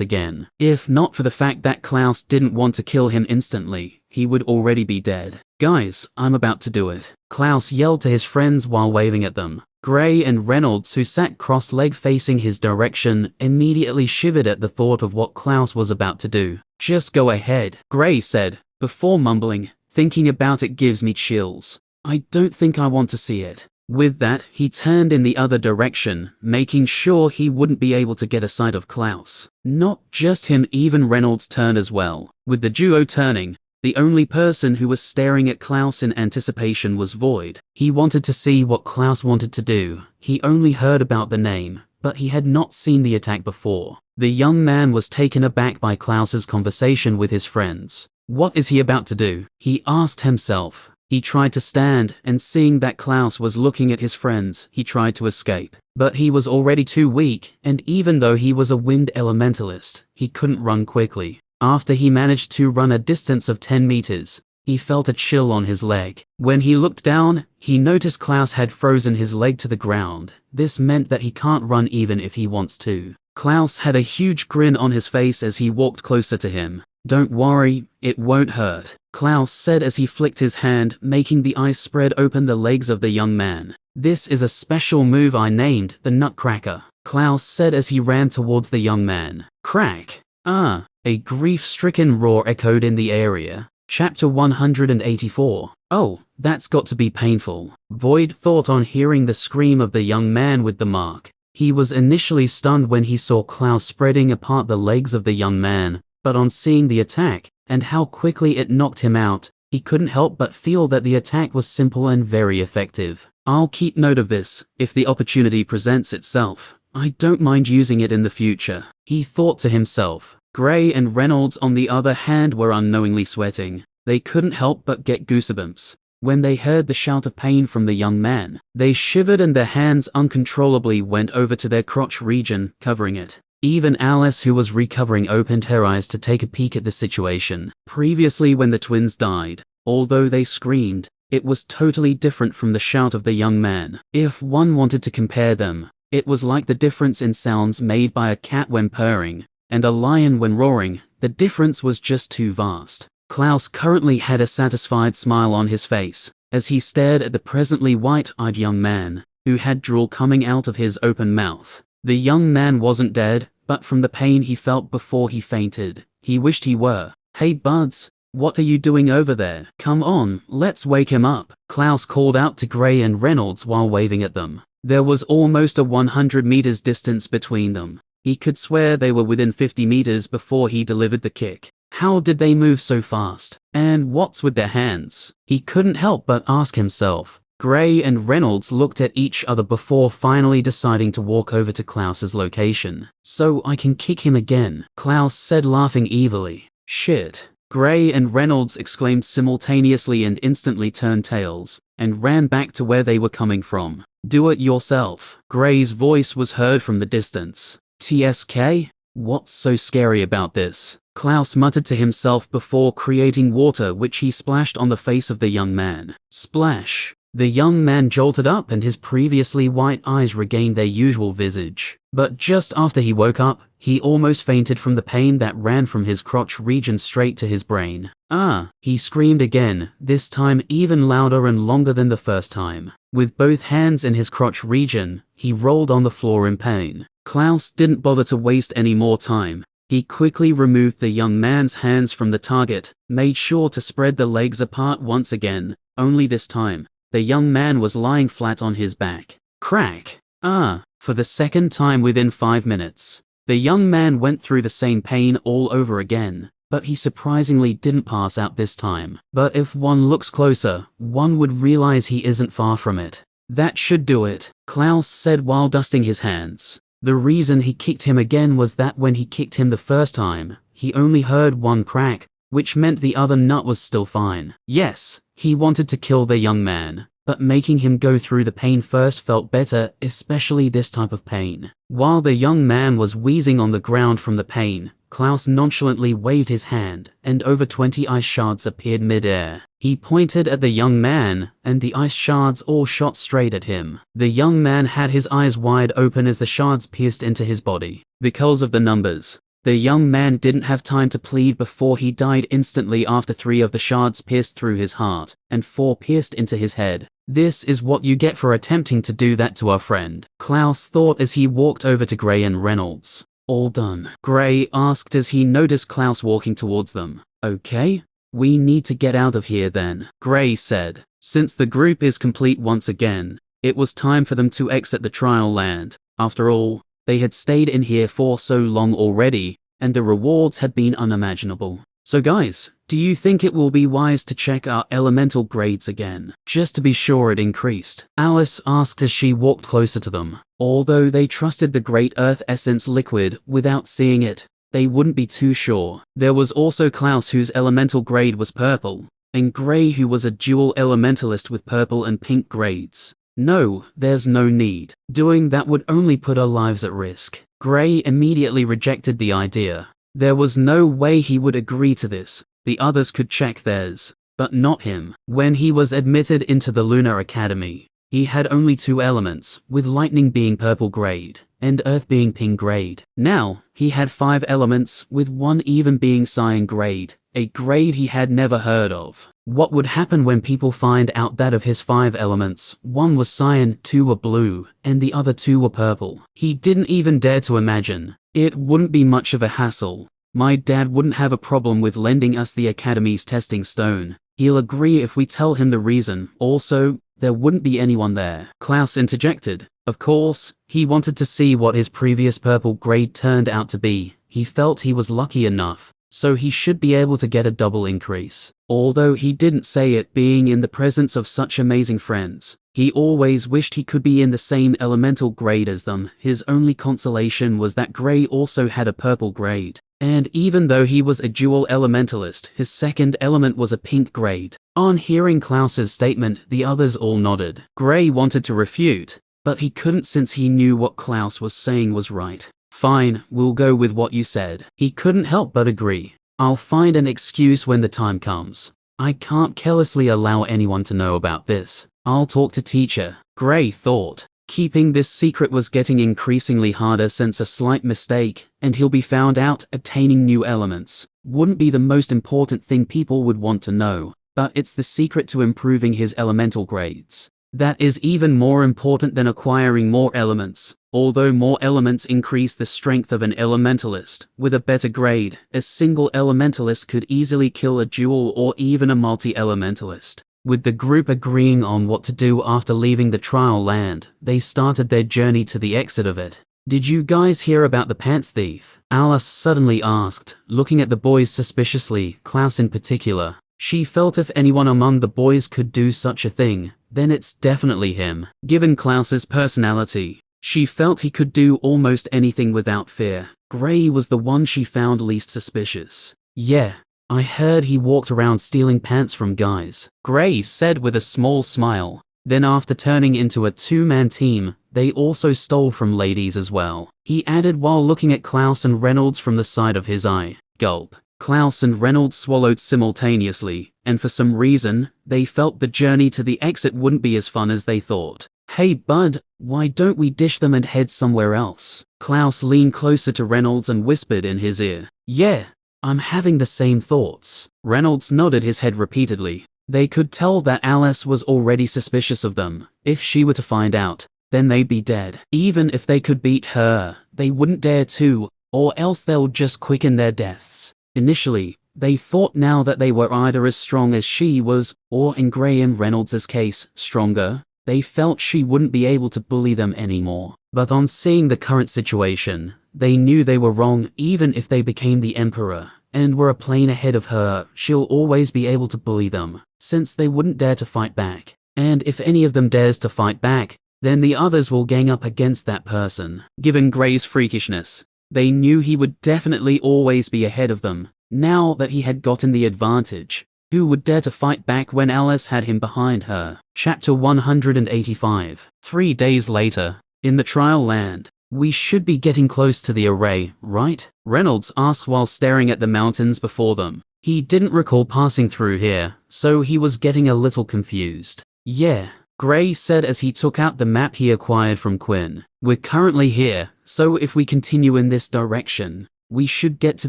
again. If not for the fact that Clouse didn't want to kill him instantly, he would already be dead. "Guys, I'm about to do it," Clouse yelled to his friends while waving at them. Gray and Reynolds, who sat cross-legged facing his direction, immediately shivered at the thought of what Clouse was about to do. "Just go ahead," Gray said, before mumbling, "Thinking about it gives me chills. I don't think I want to see it." With that, he turned in the other direction, making sure he wouldn't be able to get a sight of Clouse. Not just him, even Reynolds turned as well. With the duo turning, the only person who was staring at Clouse in anticipation was Void. He wanted to see what Clouse wanted to do. He only heard about the name, but he had not seen the attack before. The young man was taken aback by Clouse's conversation with his friends. What is he about to do? He asked himself. He tried to stand, and seeing that Clouse was looking at his friends, he tried to escape. But he was already too weak, and even though he was a wind elementalist, he couldn't run quickly. After he managed to run a distance of 10 meters, he felt a chill on his leg. When he looked down, he noticed Clouse had frozen his leg to the ground. This meant that he can't run even if he wants to. Clouse had a huge grin on his face as he walked closer to him. "Don't worry, it won't hurt," Clouse said as he flicked his hand, making the ice spread open the legs of the young man. "This is a special move I named the Nutcracker," Clouse said as he ran towards the young man. Crack! Ah! A grief-stricken roar echoed in the area. Chapter 184. "Oh, that's got to be painful," Void thought on hearing the scream of the young man with the mark. He was initially stunned when he saw Clouse spreading apart the legs of the young man, but on seeing the attack, and how quickly it knocked him out, he couldn't help but feel that the attack was simple and very effective. "I'll keep note of this. If the opportunity presents itself, I don't mind using it in the future," he thought to himself. Gray and Reynolds, on the other hand, were unknowingly sweating. They couldn't help but get goosebumps. When they heard the shout of pain from the young man, they shivered and their hands uncontrollably went over to their crotch region, covering it. Even Alice, who was recovering, opened her eyes to take a peek at the situation. Previously, when the twins died, although they screamed, it was totally different from the shout of the young man. If one wanted to compare them, it was like the difference in sounds made by a cat when purring and a lion when roaring. The difference was just too vast. Clouse currently had a satisfied smile on his face as he stared at the presently white-eyed young man, who had drool coming out of his open mouth. The young man wasn't dead, but from the pain he felt before he fainted, he wished he were. "Hey buds, what are you doing over there? Come on, let's wake him up," Clouse called out to Gray and Reynolds while waving at them. There was almost a 100 meters distance between them. He could swear they were within 50 meters before he delivered the kick. How did they move so fast? And what's with their hands? He couldn't help but ask himself. Gray and Reynolds looked at each other before finally deciding to walk over to Clouse's location. "So I can kick him again," Clouse said, laughing evilly. "Shit!" Gray and Reynolds exclaimed simultaneously and instantly turned tails and ran back to where they were coming from. "Do it yourself," Gray's voice was heard from the distance. "TSK? What's so scary about this?" Clouse muttered to himself before creating water which he splashed on the face of the young man. Splash! The young man jolted up and his previously white eyes regained their usual visage. But just after he woke up, he almost fainted from the pain that ran from his crotch region straight to his brain. "Ah!" he screamed again, this time even louder and longer than the first time. With both hands in his crotch region, he rolled on the floor in pain. Clouse didn't bother to waste any more time. He quickly removed the young man's hands from the target, made sure to spread the legs apart once again, only this time, the young man was lying flat on his back. Crack! Ah! For the second time within 5 minutes. The young man went through the same pain all over again, but he surprisingly didn't pass out this time. But if one looks closer, one would realize he isn't far from it. "That should do it," Clouse said while dusting his hands. The reason he kicked him again was that when he kicked him the first time, he only heard one crack, which meant the other nut was still fine. Yes, he wanted to kill the young man, but making him go through the pain first felt better, especially this type of pain. While the young man was wheezing on the ground from the pain, Clouse nonchalantly waved his hand, and over 20 ice shards appeared mid-air. He pointed at the young man, and the ice shards all shot straight at him. The young man had his eyes wide open as the shards pierced into his body. Because of the numbers, the young man didn't have time to plead before he died instantly after 3 of the shards pierced through his heart, and 4 pierced into his head. This is what you get for attempting to do that to our friend, Clouse thought as he walked over to Gray and Reynolds. All done? Gray asked as he noticed Clouse walking towards them. Okay, we need to get out of here then, Gray said. Since the group is complete once again, it was time for them to exit the trial land. After all, they had stayed in here for so long already, and the rewards had been unimaginable. So guys, do you think it will be wise to check our elemental grades again, just to be sure it increased? Alice asked as she walked closer to them. Although they trusted the Great Earth Essence liquid without seeing it, they wouldn't be too sure. There was also Clouse, whose elemental grade was purple, and Gray, who was a dual elementalist with purple and pink grades. No, there's no need. Doing that would only put our lives at risk. Gray immediately rejected the idea. There was no way he would agree to this. The others could check theirs, but not him. When he was admitted into the Lunar Academy, he had only 2 elements, with lightning being purple grade, and earth being pink grade. Now, he had 5 elements, with 1 even being cyan grade, a grade he had never heard of. What would happen when people find out that of his 5 elements, 1 was cyan, 2 were blue, and the other 2 were purple? He didn't even dare to imagine. It wouldn't be much of a hassle. My dad wouldn't have a problem with lending us the Academy's testing stone. He'll agree if we tell him the reason. Also, there wouldn't be anyone there. Clouse interjected. Of course, he wanted to see what his previous purple grade turned out to be. He felt he was lucky enough, so he should be able to get a double increase. Although he didn't say it, being in the presence of such amazing friends, he always wished he could be in the same elemental grade as them. His only consolation was that Gray also had a purple grade. And even though he was a dual elementalist, his second element was a pink grade. On hearing Clouse's statement, the others all nodded. Gray wanted to refute, but he couldn't since he knew what Clouse was saying was right. Fine, we'll go with what you said. He couldn't help but agree. I'll find an excuse when the time comes. I can't carelessly allow anyone to know about this. I'll talk to teacher, Gray thought. Keeping this secret was getting increasingly harder since a slight mistake, and he'll be found out. Obtaining new elements wouldn't be the most important thing people would want to know, but it's the secret to improving his elemental grades. That is even more important than acquiring more elements. Although more elements increase the strength of an elementalist, with a better grade, a single elementalist could easily kill a dual or even a multi-elementalist. With the group agreeing on what to do after leaving the trial land, they started their journey to the exit of it. Did you guys hear about the pants thief? Alice suddenly asked, looking at the boys suspiciously, Clouse in particular. She felt if anyone among the boys could do such a thing, then it's definitely him. Given Clouse's personality, she felt he could do almost anything without fear. Gray was the one she found least suspicious. Yeah, I heard he walked around stealing pants from guys, Gray said with a small smile. Then after turning into a 2-man team, they also stole from ladies as well. He added while looking at Clouse and Reynolds from the side of his eye. Gulp. Clouse and Reynolds swallowed simultaneously, and for some reason, they felt the journey to the exit wouldn't be as fun as they thought. Hey bud, why don't we dish them and head somewhere else? Clouse leaned closer to Reynolds and whispered in his ear. Yeah, I'm having the same thoughts. Reynolds nodded his head repeatedly. They could tell that Alice was already suspicious of them. If she were to find out, then they'd be dead. Even if they could beat her, they wouldn't dare to, or else they'll just quicken their deaths. Initially, they thought now that they were either as strong as she was, or in Gray and Reynolds' case, stronger. They felt she wouldn't be able to bully them anymore. But on seeing the current situation, they knew they were wrong. Even if they became the Emperor, and were a plane ahead of her, she'll always be able to bully them, since they wouldn't dare to fight back. And if any of them dares to fight back, then the others will gang up against that person. Given Gray's freakishness, they knew he would definitely always be ahead of them. Now that he had gotten the advantage, who would dare to fight back when Alice had him behind her? Chapter 185. 3 days later, in the trial land, We should be getting close to the array, right? Reynolds asked while staring at the mountains before them. He didn't recall passing through here, so he was getting a little confused. Yeah, Gray said as he took out the map he acquired from Quinn. We're currently here, so if we continue in this direction, we should get to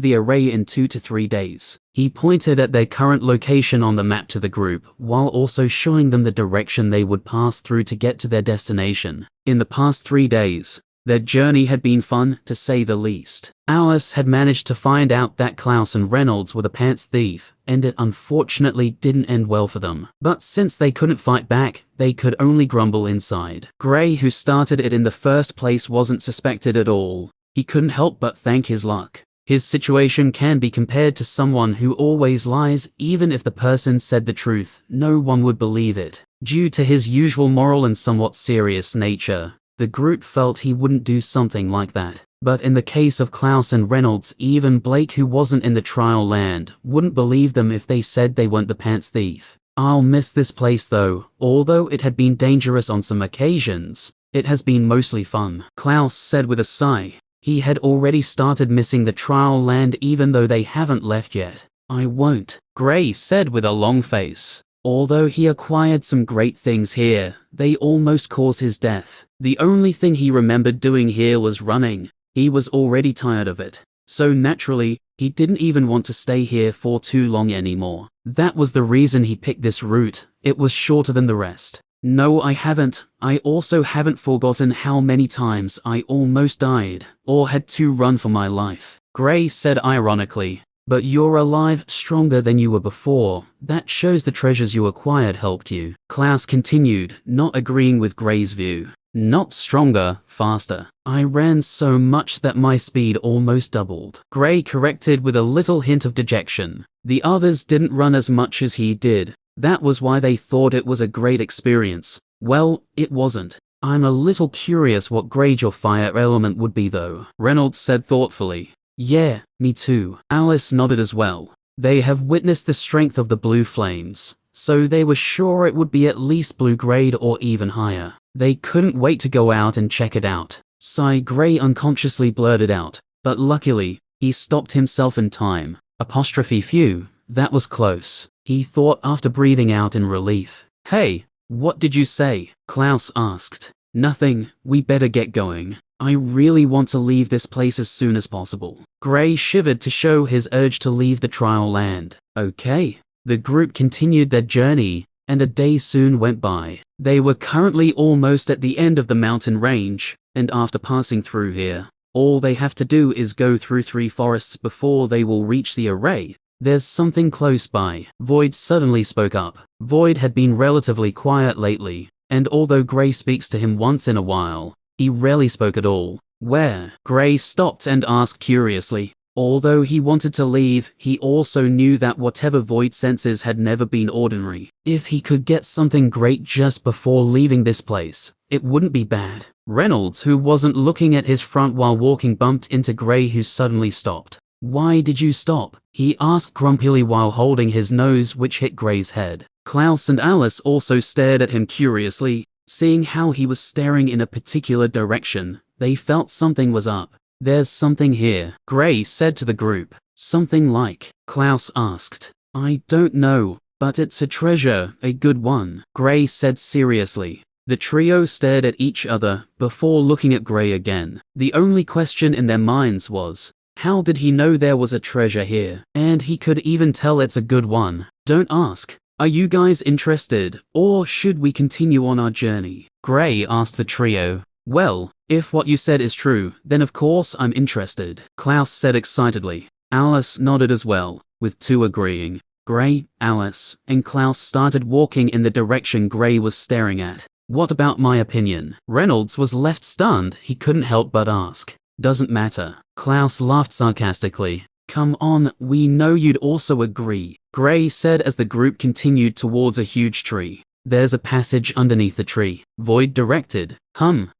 the array in 2 to 3 days. He pointed at their current location on the map to the group, while also showing them the direction they would pass through to get to their destination. In the past 3 days, their journey had been fun, to say the least. Alice had managed to find out that Clouse and Reynolds were the pants thief, and it unfortunately didn't end well for them. But since they couldn't fight back, they could only grumble inside. Gray, who started it in the first place, wasn't suspected at all. He couldn't help but thank his luck. His situation can be compared to someone who always lies. Even if the person said the truth, no one would believe it. Due to his usual moral and somewhat serious nature, the group felt he wouldn't do something like that. But in the case of Clouse and Reynolds, even Blake, who wasn't in the trial land, wouldn't believe them if they said they weren't the pants thief. I'll miss this place though. Although it had been dangerous on some occasions, it has been mostly fun, Clouse said with a sigh. He had already started missing the trial land even though they haven't left yet. I won't, Gray said with a long face. Although he acquired some great things here, they almost caused his death. The only thing he remembered doing here was running. He was already tired of it. So naturally, he didn't even want to stay here for too long anymore. That was the reason he picked this route. It was shorter than the rest. No, I haven't. I also haven't forgotten how many times I almost died, or had to run for my life, Gray said ironically. But you're alive, stronger than you were before. That shows the treasures you acquired helped you. Clouse continued, not agreeing with Gray's view. Not stronger, faster. I ran so much that my speed almost doubled, Gray corrected with a little hint of dejection. The others didn't run as much as he did. That was why they thought it was a great experience. Well, it wasn't. I'm a little curious what grade your fire element would be though, Reynolds said thoughtfully. Yeah, me too. Alice nodded as well. They have witnessed the strength of the blue flames, so they were sure it would be at least blue grade or even higher. They couldn't wait to go out and check it out. Sigh, Gray unconsciously blurted out, but luckily, he stopped himself in time. Apostrophe phew, that was close, he thought after breathing out in relief. Hey, what did you say? Clouse asked. Nothing, we better get going. I really want to leave this place as soon as possible. Gray shivered to show his urge to leave the trial land. Okay. The group continued their journey, and a day soon went by. They were currently almost at the end of the mountain range, and after passing through here, all they have to do is go through 3 forests before they will reach the array. There's something close by. Void suddenly spoke up. Void had been relatively quiet lately, and although Gray speaks to him once in a while, he rarely spoke at all. Where? Gray stopped and asked curiously. Although he wanted to leave, he also knew that whatever Void senses had never been ordinary. If he could get something great just before leaving this place, it wouldn't be bad. Reynolds, who wasn't looking at his front while walking, bumped into Gray, who suddenly stopped. Why did you stop? He asked grumpily while holding his nose, which hit Gray's head. Clouse and Alice also stared at him curiously. Seeing how he was staring in a particular direction, they felt something was up. There's something here, Gray said to the group. Something like? Clouse asked. I don't know, but it's a treasure, a good one, Gray said seriously. The trio stared at each other before looking at Gray again. The only question in their minds was, how did he know there was a treasure here? And he could even tell it's a good one. Don't ask. Are you guys interested, or should we continue on our journey? Gray asked the trio. Well, if what you said is true, then of course I'm interested, Clouse said excitedly. Alice nodded as well, with 2 agreeing. Gray, Alice, and Clouse started walking in the direction Gray was staring at. What about my opinion? Reynolds was left stunned. He couldn't help but ask. Doesn't matter. Clouse laughed sarcastically. Come on, we know you'd also agree, Gray said as the group continued towards a huge tree. There's a passage underneath the tree, Void directed.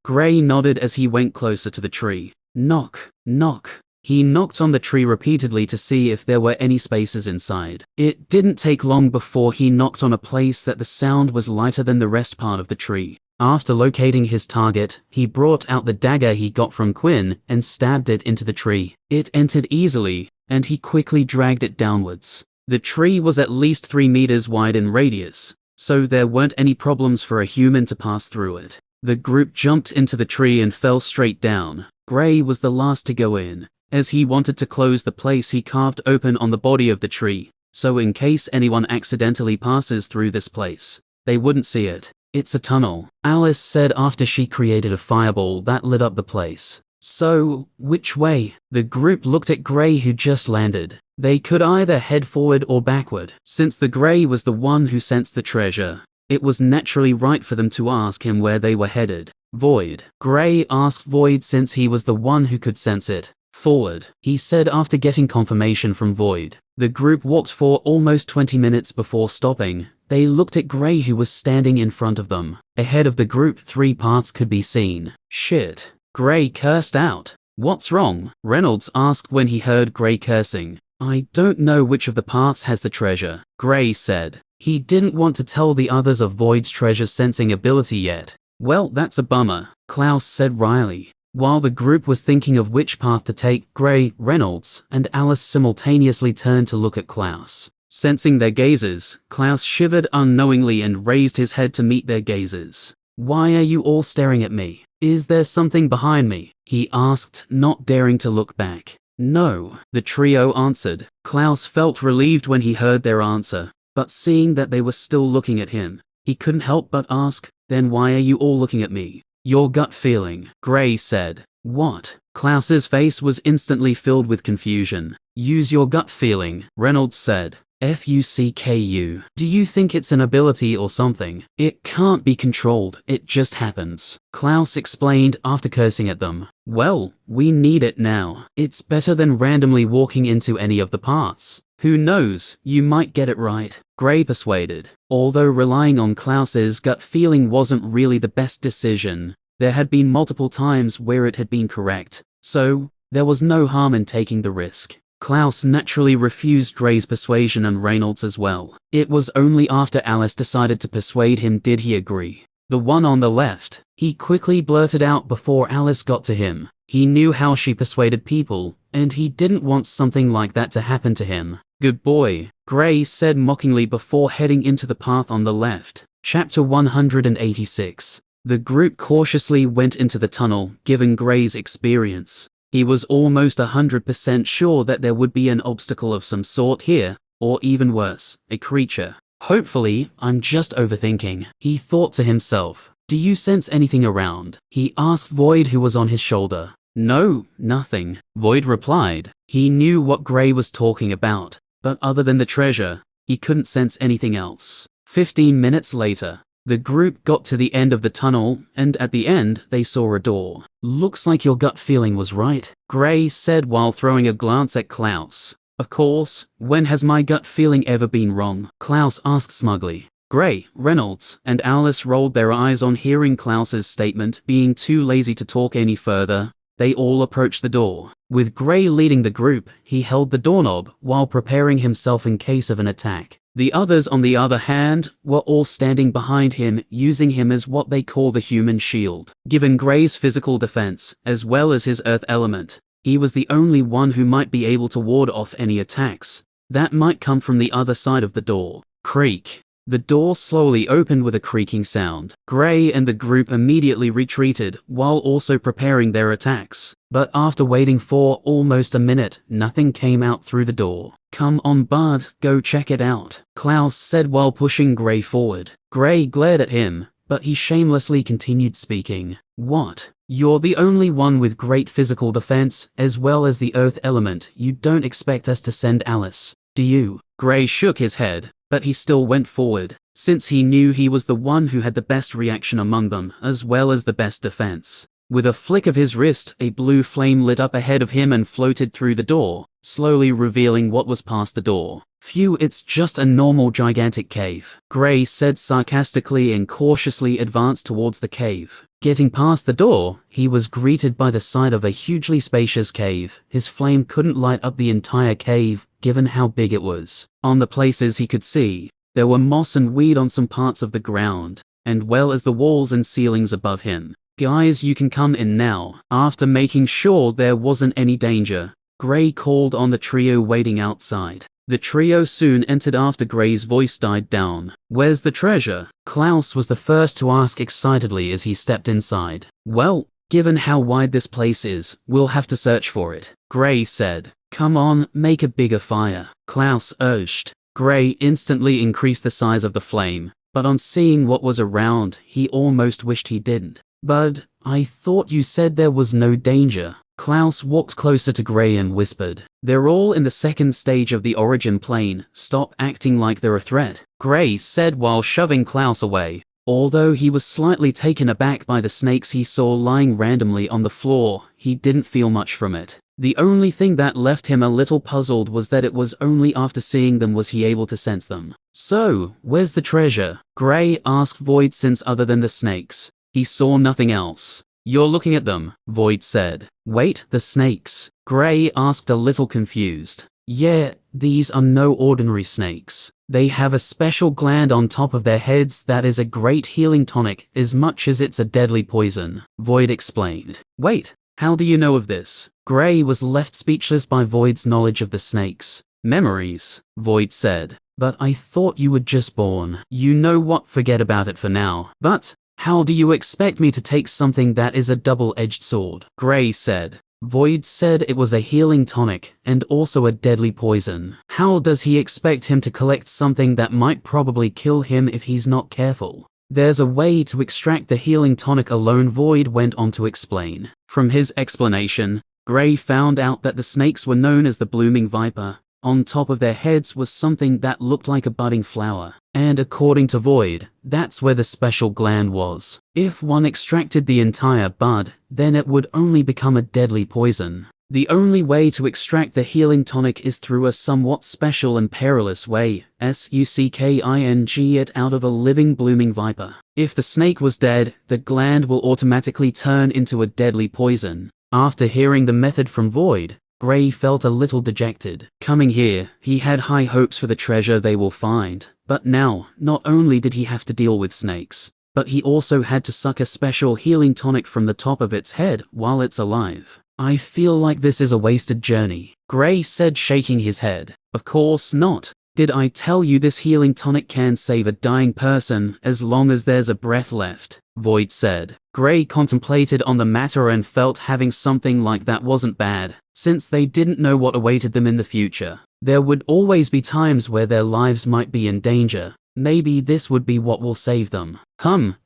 Gray nodded as he went closer to the tree. Knock, knock. He knocked on the tree repeatedly to see if there were any spaces inside. It didn't take long before he knocked on a place that the sound was lighter than the rest part of the tree. After locating his target, he brought out the dagger he got from Quinn and stabbed it into the tree. It entered easily, and he quickly dragged it downwards. The tree was at least 3 meters wide in radius, so there weren't any problems for a human to pass through it. The group jumped into the tree and fell straight down. Gray was the last to go in, as he wanted to close the place he carved open on the body of the tree, so in case anyone accidentally passes through this place, they wouldn't see it. It's a tunnel, Alice said after she created a fireball that lit up the place. So, which way? The group looked at Gray, who just landed. They could either head forward or backward. Since the Gray was the one who sensed the treasure, it was naturally right for them to ask him where they were headed. Void. Gray asked Void since he was the one who could sense it. Forward, he said after getting confirmation from Void. The group walked for almost 20 minutes before stopping. They looked at Gray, who was standing in front of them. Ahead of the group, 3 paths could be seen. Shit. Gray cursed out. What's wrong? Reynolds asked when he heard Gray cursing. I don't know which of the paths has the treasure, Gray said. He didn't want to tell the others of Void's treasure sensing ability yet. Well, that's a bummer, Clouse said wryly. While the group was thinking of which path to take, Gray, Reynolds, and Alice simultaneously turned to look at Clouse. Sensing their gazes, Clouse shivered unknowingly and raised his head to meet their gazes. Why are you all staring at me? Is there something behind me? He asked, not daring to look back. No, the trio answered. Clouse felt relieved when he heard their answer, but seeing that they were still looking at him, he couldn't help but ask, then why are you all looking at me? Your gut feeling, Gray said. What? Clouse's face was instantly filled with confusion. Use your gut feeling, Reynolds said. FUCKU. Do you think it's an ability or something? It can't be controlled, it just happens. Clouse explained after cursing at them. Well, we need it now. It's better than randomly walking into any of the paths. Who knows, you might get it right, Gray persuaded. Although relying on Clouse's gut feeling wasn't really the best decision, there had been multiple times where it had been correct, so there was no harm in taking the risk. Clouse naturally refused Gray's persuasion and Reynolds as well. It was only after Alice decided to persuade him did he agree. The one on the left, he quickly blurted out before Alice got to him. He knew how she persuaded people, and he didn't want something like that to happen to him. Good boy, Gray said mockingly before heading into the path on the left. Chapter 186. The group cautiously went into the tunnel, given Gray's experience. He was almost 100% sure that there would be an obstacle of some sort here, or even worse, a creature. Hopefully, I'm just overthinking, he thought to himself. Do you sense anything around? He asked Void, who was on his shoulder. No, nothing, Void replied. He knew what Gray was talking about, but other than the treasure, he couldn't sense anything else. 15 minutes later, the group got to the end of the tunnel, and at the end, they saw a door. Looks like your gut feeling was right, Gray said while throwing a glance at Clouse. Of course, when has my gut feeling ever been wrong? Clouse asked smugly. Gray, Reynolds, and Alice rolled their eyes on hearing Clouse's statement. Being too lazy to talk any further, they all approached the door. With Gray leading the group, he held the doorknob while preparing himself in case of an attack. The others, on the other hand, were all standing behind him, using him as what they call the human shield. Given Gray's physical defense, as well as his earth element, he was the only one who might be able to ward off any attacks that might come from the other side of the door. Creak. The door slowly opened with a creaking sound. Gray and the group immediately retreated, while also preparing their attacks. But after waiting for almost a minute, nothing came out through the door. Come on, bud, go check it out, Clouse said while pushing Gray forward. Gray glared at him, but he shamelessly continued speaking. What? You're the only one with great physical defense, as well as the earth element. You don't expect us to send Alice, do you? Gray shook his head, but he still went forward, since he knew he was the one who had the best reaction among them, as well as the best defense. With a flick of his wrist, a blue flame lit up ahead of him and floated through the door, slowly revealing what was past the door. Phew, it's just a normal gigantic cave, Gray said sarcastically and cautiously advanced towards the cave. Getting past the door, he was greeted by the sight of a hugely spacious cave. His flame couldn't light up the entire cave, given how big it was. On the places he could see, there were moss and weed on some parts of the ground, and well as the walls and ceilings above him. Guys, you can come in now. After making sure there wasn't any danger, Gray called on the trio waiting outside. The trio soon entered after Gray's voice died down. Where's the treasure? Clouse was the first to ask excitedly as he stepped inside. Well, given how wide this place is, we'll have to search for it, Gray said. Come on, make a bigger fire, Clouse urged. Gray instantly increased the size of the flame, but on seeing what was around, he almost wished he didn't. Bud, I thought you said there was no danger. Clouse walked closer to Gray and whispered. They're all in the second stage of the origin plane. Stop acting like they're a threat, Gray said while shoving Clouse away. Although he was slightly taken aback by the snakes he saw lying randomly on the floor, he didn't feel much from it. The only thing that left him a little puzzled was that it was only after seeing them was he able to sense them. So, where's the treasure? Gray asked Void, since other than the snakes, he saw nothing else. You're looking at them, Void said. Wait, the snakes? Gray asked, a little confused. Yeah, these are no ordinary snakes. They have a special gland on top of their heads that is a great healing tonic as much as it's a deadly poison, Void explained. Wait, how do you know of this? Gray was left speechless by Void's knowledge of the snakes. Memories, Void said. But I thought you were just born. You know what, forget about it for now. But how do you expect me to take something that is a double-edged sword? Gray said. Void said it was a healing tonic and also a deadly poison. How does he expect him to collect something that might probably kill him if he's not careful? There's a way to extract the healing tonic alone, Void went on to explain. From his explanation, Gray found out that the snakes were known as the blooming viper. On top of their heads was something that looked like a budding flower. And according to Void, that's where the special gland was. If one extracted the entire bud, then it would only become a deadly poison. The only way to extract the healing tonic is through a somewhat special and perilous way, sucking it out of a living blooming viper. If the snake was dead, the gland will automatically turn into a deadly poison. After hearing the method from Void, Gray felt a little dejected. Coming here, he had high hopes for the treasure they will find. But now, not only did he have to deal with snakes, but he also had to suck a special healing tonic from the top of its head while it's alive. I feel like this is a wasted journey, Gray said, shaking his head. Of course not. Did I tell you this healing tonic can save a dying person as long as there's a breath left? Void said. Gray contemplated on the matter and felt having something like that wasn't bad, since they didn't know what awaited them in the future. There would always be times where their lives might be in danger. Maybe this would be what will save them.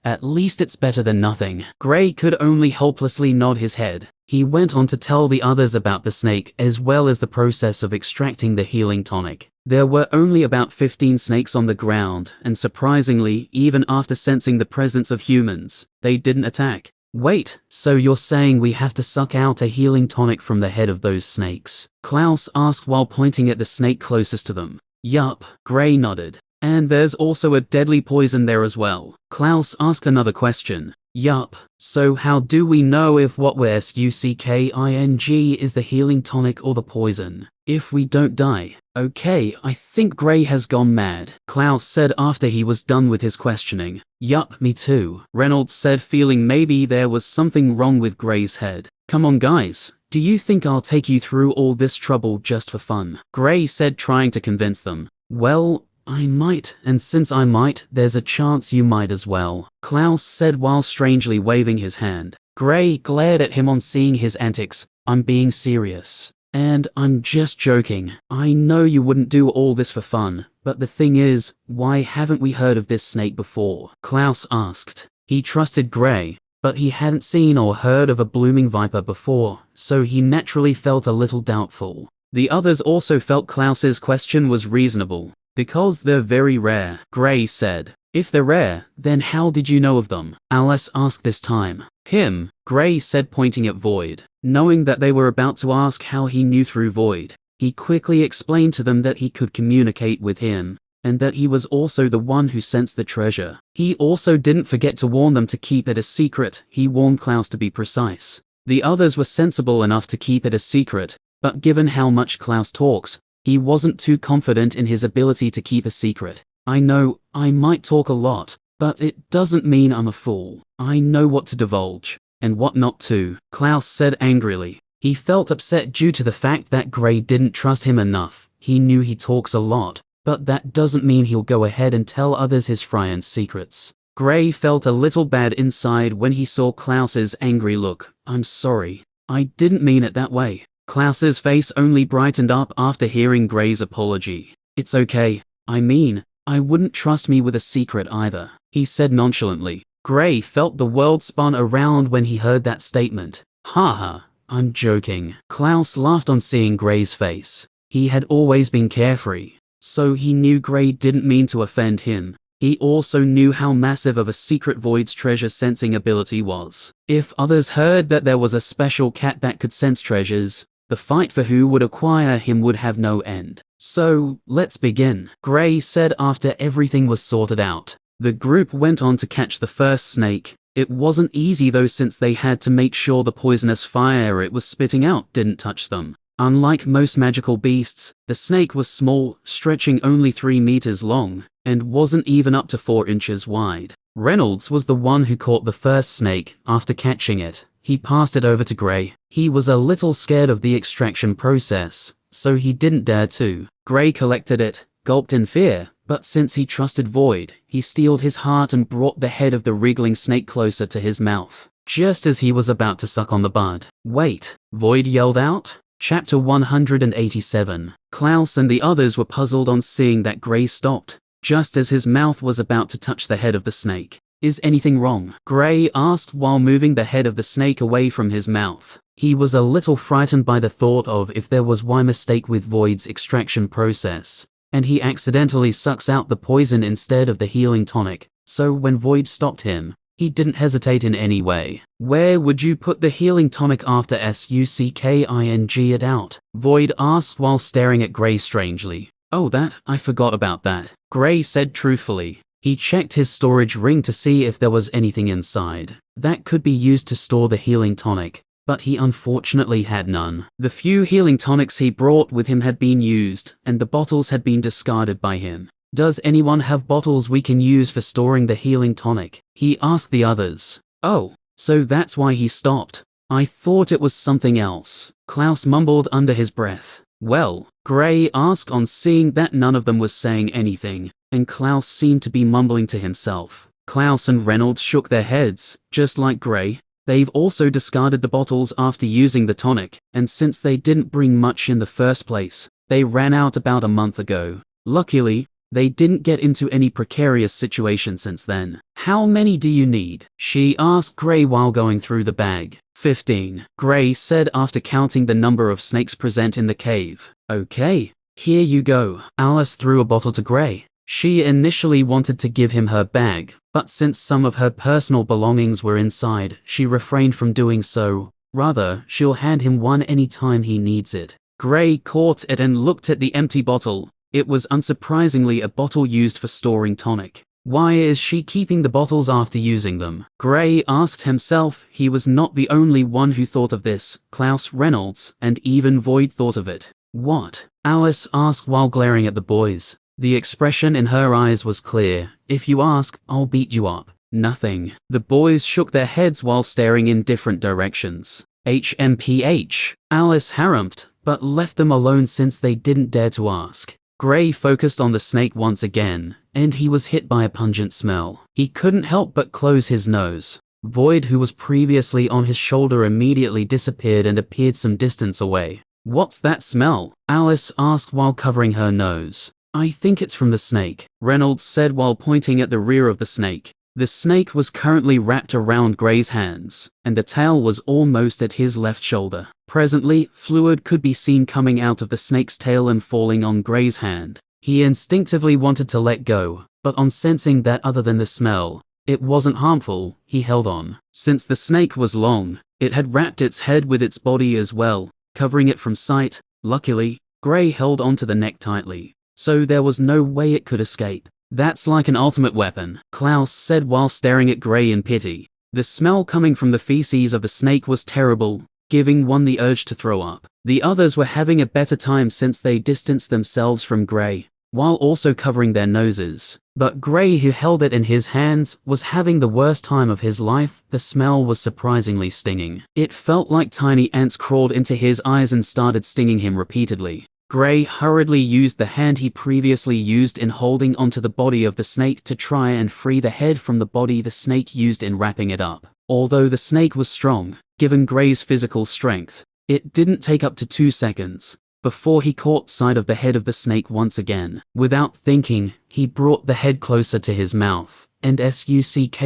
At least it's better than nothing. Gray could only helplessly nod his head. He went on to tell the others about the snake as well as the process of extracting the healing tonic. There were only about 15 snakes on the ground, and surprisingly, even after sensing the presence of humans, they didn't attack. Wait, so you're saying we have to suck out a healing tonic from the head of those snakes? Clouse asked while pointing at the snake closest to them. Yup, Gray nodded. And there's also a deadly poison there as well. Clouse asked another question. Yup, so how do we know if what we're sucking is the healing tonic or the poison? If we don't die. Okay, I think Gray has gone mad, Clouse said after he was done with his questioning. Yup, me too, Reynolds said, feeling maybe there was something wrong with Gray's head. Come on guys, do you think I'll take you through all this trouble just for fun? Gray said, trying to convince them. Well, I might, and since I might, there's a chance you might as well, Clouse said while strangely waving his hand. Gray glared at him on seeing his antics. I'm being serious. And I'm just joking. I know you wouldn't do all this for fun, but the thing is, why haven't we heard of this snake before? Clouse asked. He trusted Gray, but he hadn't seen or heard of a blooming viper before, so he naturally felt a little doubtful. The others also felt Clouse's question was reasonable. Because they're very rare, Gray said. If they're rare, then how did you know of them? Alice asked this time. Him, Gray said, pointing at Void. Knowing that they were about to ask how he knew through Void, he quickly explained to them that he could communicate with him, and that he was also the one who sensed the treasure. He also didn't forget to warn them to keep it a secret. He warned Clouse to be precise. The others were sensible enough to keep it a secret, but given how much Clouse talks, he wasn't too confident in his ability to keep a secret. I know, I might talk a lot, But it doesn't mean I'm a fool. I know what to divulge, and what not to, Clouse said angrily. He felt upset due to the fact that Gray didn't trust him enough. He knew he talks a lot, but that doesn't mean he'll go ahead and tell others his Frian's secrets. Gray felt a little bad inside when he saw Clouse's angry look. I'm sorry. I didn't mean it that way. Clouse's face only brightened up after hearing Gray's apology. It's okay. I mean, I wouldn't trust me with a secret either, he said nonchalantly. Gray felt the world spun around when he heard that statement. Haha, I'm joking. Clouse laughed on seeing Gray's face. He had always been carefree, so he knew Gray didn't mean to offend him. He also knew how massive of a secret Void's treasure sensing ability was. If others heard that there was a special cat that could sense treasures, the fight for who would acquire him would have no end. So, let's begin, Gray said after everything was sorted out. The group went on to catch the first snake. It wasn't easy though, since they had to make sure the poisonous fire it was spitting out didn't touch them. Unlike most magical beasts, the snake was small, stretching only 3 meters long, and wasn't even up to 4 inches wide. Reynolds was the one who caught the first snake. After catching it, he passed it over to Gray. He was a little scared of the extraction process, so he didn't dare to. Gray collected it, gulped in fear, but since he trusted Void, he steeled his heart and brought the head of the wriggling snake closer to his mouth, just as he was about to suck on the bud. Wait, Void yelled out. Chapter 187. Clouse and the others were puzzled on seeing that Gray stopped, just as his mouth was about to touch the head of the snake. Is anything wrong? Gray asked while moving the head of the snake away from his mouth. He was a little frightened by the thought of if there was one mistake with Void's extraction process, and he accidentally sucks out the poison instead of the healing tonic. So when Void stopped him, he didn't hesitate in any way. Where would you put the healing tonic after sucking it out? Void asked while staring at Gray strangely. Oh, I forgot about that, Gray said truthfully. He checked his storage ring to see if there was anything inside that could be used to store the healing tonic, but he unfortunately had none. The few healing tonics he brought with him had been used, and the bottles had been discarded by him. Does anyone have bottles we can use for storing the healing tonic? He asked the others. Oh, so that's why he stopped. I thought it was something else, Clouse mumbled under his breath. Well, Gray asked on seeing that none of them was saying anything, and Clouse seemed to be mumbling to himself. Clouse and Reynolds shook their heads, just like Gray. They've also discarded the bottles after using the tonic, and since they didn't bring much in the first place, they ran out about a month ago. Luckily, they didn't get into any precarious situation since then. How many do you need? She asked Gray while going through the bag. 15, Gray said after counting the number of snakes present in the cave. Okay, here you go. Alice threw a bottle to Gray. She initially wanted to give him her bag, but since some of her personal belongings were inside, she refrained from doing so. Rather, she'll hand him one anytime he needs it. Gray caught it and looked at the empty bottle. It was unsurprisingly a bottle used for storing tonic. Why is she keeping the bottles after using them? Gray asked himself. He was not the only one who thought of this. Clouse, Reynolds, and even Void thought of it. What? Alice asked while glaring at the boys. The expression in her eyes was clear. If you ask, I'll beat you up. Nothing. The boys shook their heads while staring in different directions. HMPH. Alice harumphed, but left them alone since they didn't dare to ask. Gray focused on the snake once again, and he was hit by a pungent smell. He couldn't help but close his nose. Void, who was previously on his shoulder, immediately disappeared and appeared some distance away. What's that smell? Alice asked while covering her nose. I think it's from the snake, Reynolds said while pointing at the rear of the snake. The snake was currently wrapped around Gray's hands, and the tail was almost at his left shoulder. Presently, fluid could be seen coming out of the snake's tail and falling on Gray's hand. He instinctively wanted to let go, but on sensing that other than the smell, it wasn't harmful, he held on. Since the snake was long, it had wrapped its head with its body as well, covering it from sight. Luckily, Gray held onto the neck tightly, so there was no way it could escape. That's like an ultimate weapon, Clouse said while staring at Gray in pity. The smell coming from the feces of the snake was terrible, giving one the urge to throw up. The others were having a better time since they distanced themselves from Gray. while also covering their noses. But Gray, who held it in his hands, was having the worst time of his life. The smell was surprisingly stinging. It felt like tiny ants crawled into his eyes and started stinging him repeatedly. Gray hurriedly used the hand he previously used in holding onto the body of the snake to try and free the head from the body the snake used in wrapping it up. Although the snake was strong, given Gray's physical strength, it didn't take up to 2 seconds before he caught sight of the head of the snake once again. Without thinking, he brought the head closer to his mouth and sucked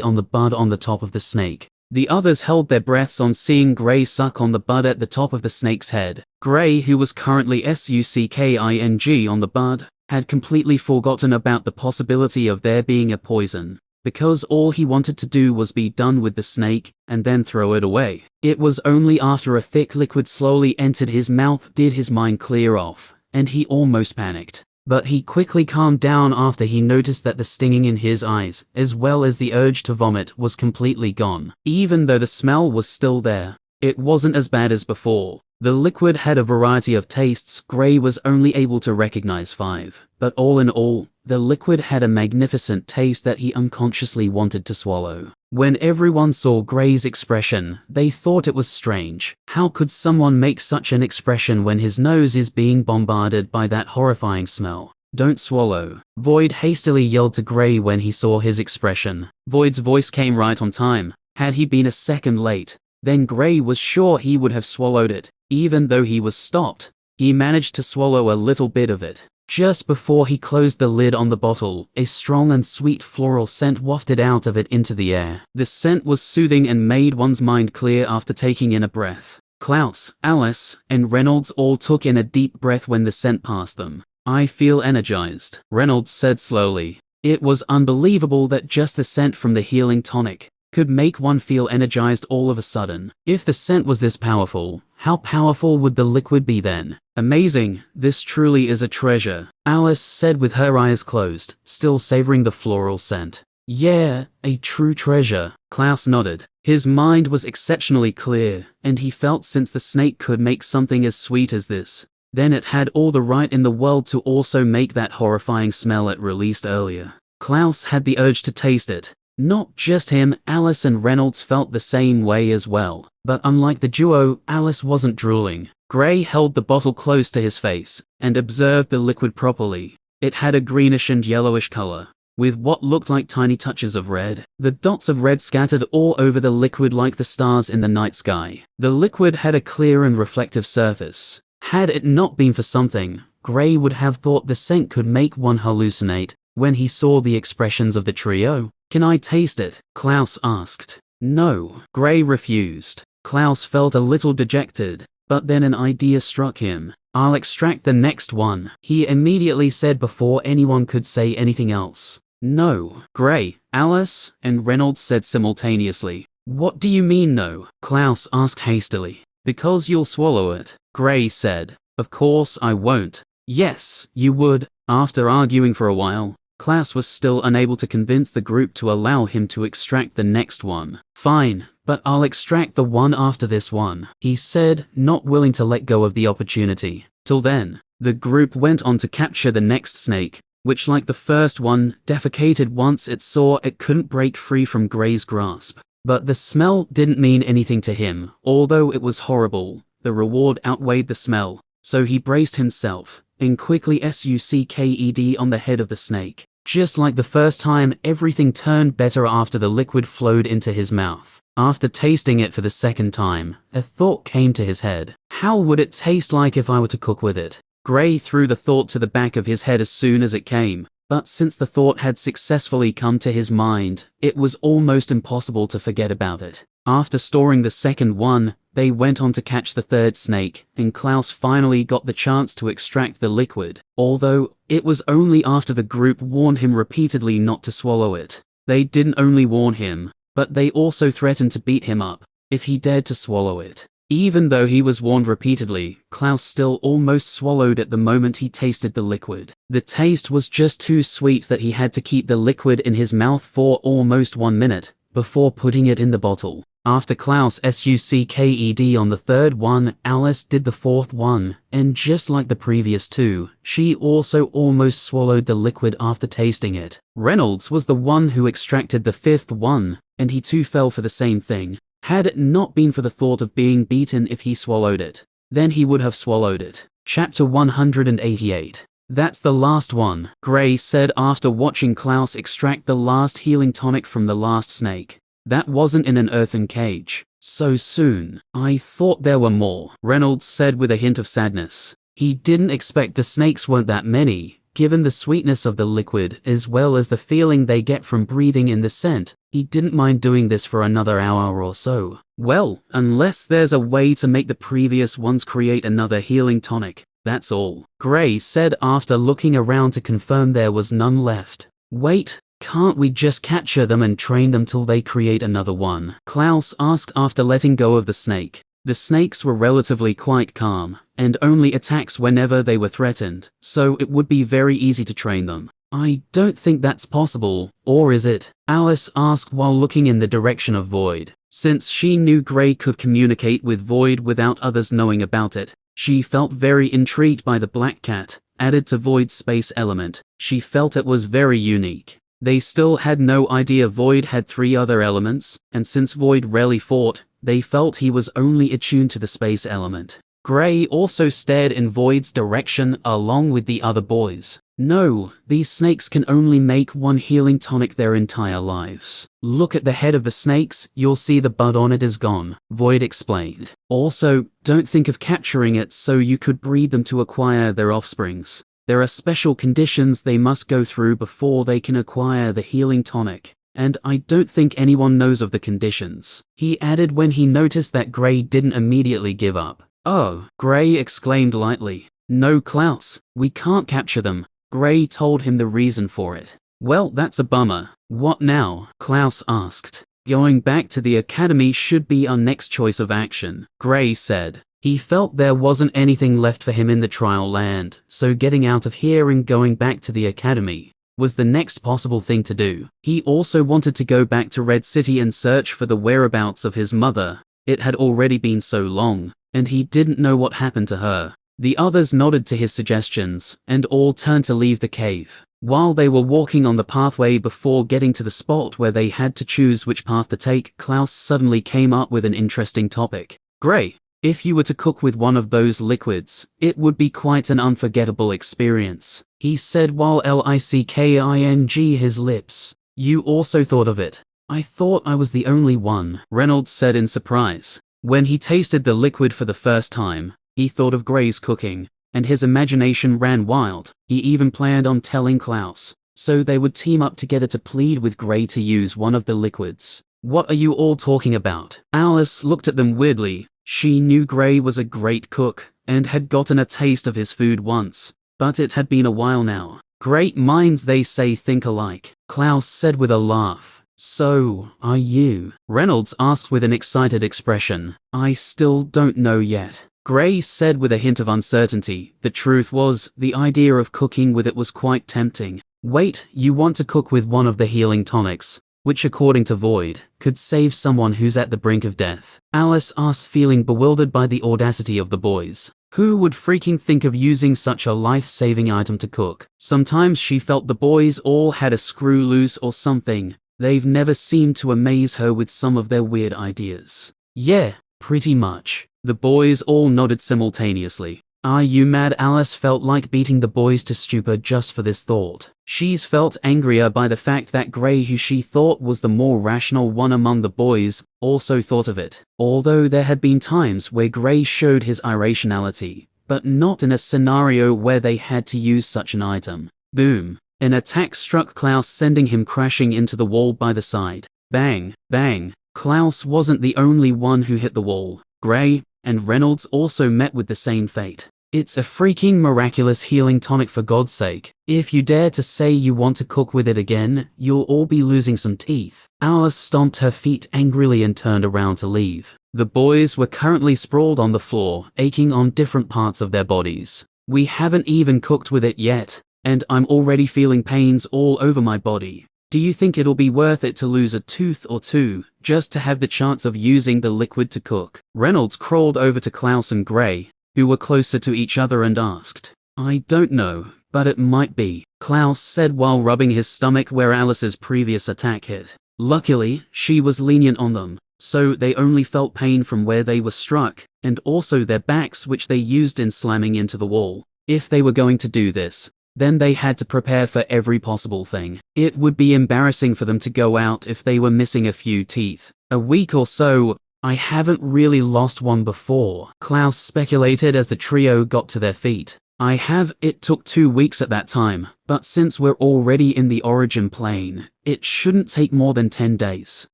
on the bud on the top of the snake. The others held their breaths on seeing Gray suck on the bud at the top of the snake's head. Gray, who was currently sucking on the bud, had completely forgotten about the possibility of there being a poison, because all he wanted to do was be done with the snake and then throw it away. It was only after a thick liquid slowly entered his mouth did his mind clear off, and he almost panicked. But he quickly calmed down after he noticed that the stinging in his eyes, as well as the urge to vomit, was completely gone. Even though the smell was still there, it wasn't as bad as before. The liquid had a variety of tastes. Gray was only able to recognize 5, but all in all, the liquid had a magnificent taste that he unconsciously wanted to swallow. When everyone saw Gray's expression, they thought it was strange. How could someone make such an expression when his nose is being bombarded by that horrifying smell? "Don't swallow," Void hastily yelled to Gray when he saw his expression. Void's voice came right on time. Had he been a second late, then Gray was sure he would have swallowed it. Even though he was stopped, he managed to swallow a little bit of it. Just before he closed the lid on the bottle, a strong and sweet floral scent wafted out of it into the air. The scent was soothing and made one's mind clear after taking in a breath. Clouse, Alice, and Reynolds all took in a deep breath when the scent passed them. "I feel energized," Reynolds said slowly. It was unbelievable that just the scent from the healing tonic could make one feel energized all of a sudden. If the scent was this powerful, how powerful would the liquid be then? "Amazing, this truly is a treasure," Alice said with her eyes closed, still savoring the floral scent. "Yeah, a true treasure," Clouse nodded. His mind was exceptionally clear, and he felt since the snake could make something as sweet as this, then it had all the right in the world to also make that horrifying smell it released earlier. Clouse had the urge to taste it. Not just him, Alice and Reynolds felt the same way as well. But unlike the duo, Alice wasn't drooling. Gray held the bottle close to his face and observed the liquid properly. It had a greenish and yellowish color, with what looked like tiny touches of red. The dots of red scattered all over the liquid like the stars in the night sky. The liquid had a clear and reflective surface. Had it not been for something, Gray would have thought the scent could make one hallucinate. When he saw the expressions of the trio, "Can I taste it?" Clouse asked. No, Gray refused. Clouse felt a little dejected, but then an idea struck him. "I'll extract the next one," he immediately said before anyone could say anything else. "No," Gray, Alice, and Reynolds said simultaneously. "What do you mean no?" Clouse asked hastily. "Because you'll swallow it," Gray said. "Of course I won't." "Yes, you would." After arguing for a while, Clouse was still unable to convince the group to allow him to extract the next one. "Fine, but I'll extract the one after this one," he said, not willing to let go of the opportunity. Till then, the group went on to capture the next snake, which, like the first one, defecated once it saw it couldn't break free from Gray's grasp. But the smell didn't mean anything to him. Although it was horrible, the reward outweighed the smell, so he braced himself and quickly sucked on the head of the snake. Just like the first time, everything turned better after the liquid flowed into his mouth. After tasting it for the second time, a thought came to his head. How would it taste like if I were to cook with it? Gray threw the thought to the back of his head as soon as it came, but since the thought had successfully come to his mind, it was almost impossible to forget about it. After storing the second one, they went on to catch the third snake, and Clouse finally got the chance to extract the liquid, although it was only after the group warned him repeatedly not to swallow it. They didn't only warn him, but they also threatened to beat him up if he dared to swallow it. Even though he was warned repeatedly, Clouse still almost swallowed it the moment he tasted the liquid. The taste was just too sweet that he had to keep the liquid in his mouth for almost 1 minute before putting it in the bottle. After Clouse sucked on the third one, Alice did the fourth one, and just like the previous two, she also almost swallowed the liquid after tasting it. Reynolds was the one who extracted the fifth one, and he too fell for the same thing. Had it not been for the thought of being beaten if he swallowed it, then he would have swallowed it. Chapter 188. That's the last one, Gray said after watching Clouse extract the last healing tonic from the last snake. That wasn't in an earthen cage. So soon. I thought there were more, Reynolds said with a hint of sadness. He didn't expect the snakes weren't that many. Given the sweetness of the liquid as well as the feeling they get from breathing in the scent, he didn't mind doing this for another hour or so. Well, unless there's a way to make the previous ones create another healing tonic, that's all, Gray said after looking around to confirm there was none left. Wait, can't we just capture them and train them till they create another one? Clouse asked after letting go of the snake. The snakes were relatively quite calm, and only attacks whenever they were threatened, so it would be very easy to train them. I don't think that's possible, or is it? Alice asked while looking in the direction of Void. Since she knew Gray could communicate with Void without others knowing about it, she felt very intrigued by the black cat. Added to Void's space element, she felt it was very unique. They still had no idea Void had 3 other elements, and since Void rarely fought, they felt he was only attuned to the space element. Gray also stared in Void's direction along with the other boys. No, these snakes can only make one healing tonic their entire lives. Look at the head of the snakes, you'll see the bud on it is gone, Void explained. Also, don't think of capturing it so you could breed them to acquire their offsprings. There are special conditions they must go through before they can acquire the healing tonic, and I don't think anyone knows of the conditions, he added when he noticed that Gray didn't immediately give up. Oh, Gray exclaimed lightly. No, Clouse, we can't capture them. Gray told him the reason for it. Well, that's a bummer. What now? Clouse asked. Going back to the academy should be our next choice of action, Gray said. He felt there wasn't anything left for him in the trial land, so getting out of here and going back to the academy was the next possible thing to do. He also wanted to go back to Red City and search for the whereabouts of his mother. It had already been so long, and he didn't know what happened to her. The others nodded to his suggestions, and all turned to leave the cave. While they were walking on the pathway before getting to the spot where they had to choose which path to take, Clouse suddenly came up with an interesting topic. Gray, if you were to cook with one of those liquids, it would be quite an unforgettable experience, he said while licking his lips. You also thought of it. I thought I was the only one, Reynolds said in surprise. When he tasted the liquid for the first time, he thought of Gray's cooking, and his imagination ran wild. He even planned on telling Clouse, so they would team up together to plead with Gray to use one of the liquids. What are you all talking about? Alice looked at them weirdly. She knew Gray was a great cook, and had gotten a taste of his food once, but it had been a while now. Great minds, they say, think alike, Clouse said with a laugh. So, are you? Reynolds asked with an excited expression. I still don't know yet, Gray said with a hint of uncertainty. The truth was, the idea of cooking with it was quite tempting. Wait, you want to cook with one of the healing tonics, which according to Void, could save someone who's at the brink of death? Alice asked, feeling bewildered by the audacity of the boys. Who would freaking think of using such a life-saving item to cook? Sometimes she felt the boys all had a screw loose or something. They've never seemed to amaze her with some of their weird ideas. Yeah, pretty much. The boys all nodded simultaneously. Are you mad? Alice felt like beating the boys to stupor just for this thought. She's felt angrier by the fact that Gray, who she thought was the more rational one among the boys, also thought of it. Although there had been times where Gray showed his irrationality, but not in a scenario where they had to use such an item. Boom. An attack struck Clouse, sending him crashing into the wall by the side. Bang, bang. Clouse wasn't the only one who hit the wall. Gray and Reynolds also met with the same fate. It's a freaking miraculous healing tonic, for God's sake. If you dare to say you want to cook with it again, you'll all be losing some teeth. Alice stomped her feet angrily and turned around to leave. The boys were currently sprawled on the floor, aching on different parts of their bodies. We haven't even cooked with it yet, and I'm already feeling pains all over my body. Do you think it'll be worth it to lose a tooth or two, just to have the chance of using the liquid to cook? Reynolds crawled over to Clouse and Gray, who were closer to each other, and asked. I don't know, but it might be, Clouse said while rubbing his stomach where Alice's previous attack hit. Luckily, she was lenient on them, so they only felt pain from where they were struck, and also their backs, which they used in slamming into the wall. If they were going to do this, then they had to prepare for every possible thing. It would be embarrassing for them to go out if they were missing a few teeth. A week or so. I haven't really lost one before, Clouse speculated as the trio got to their feet. I have. It took 2 weeks at that time, but since we're already in the origin plane, it shouldn't take more than 10 days,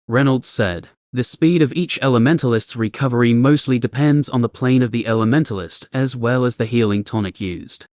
Reynolds said. The speed of each elementalist's recovery mostly depends on the plane of the elementalist as well as the healing tonic used.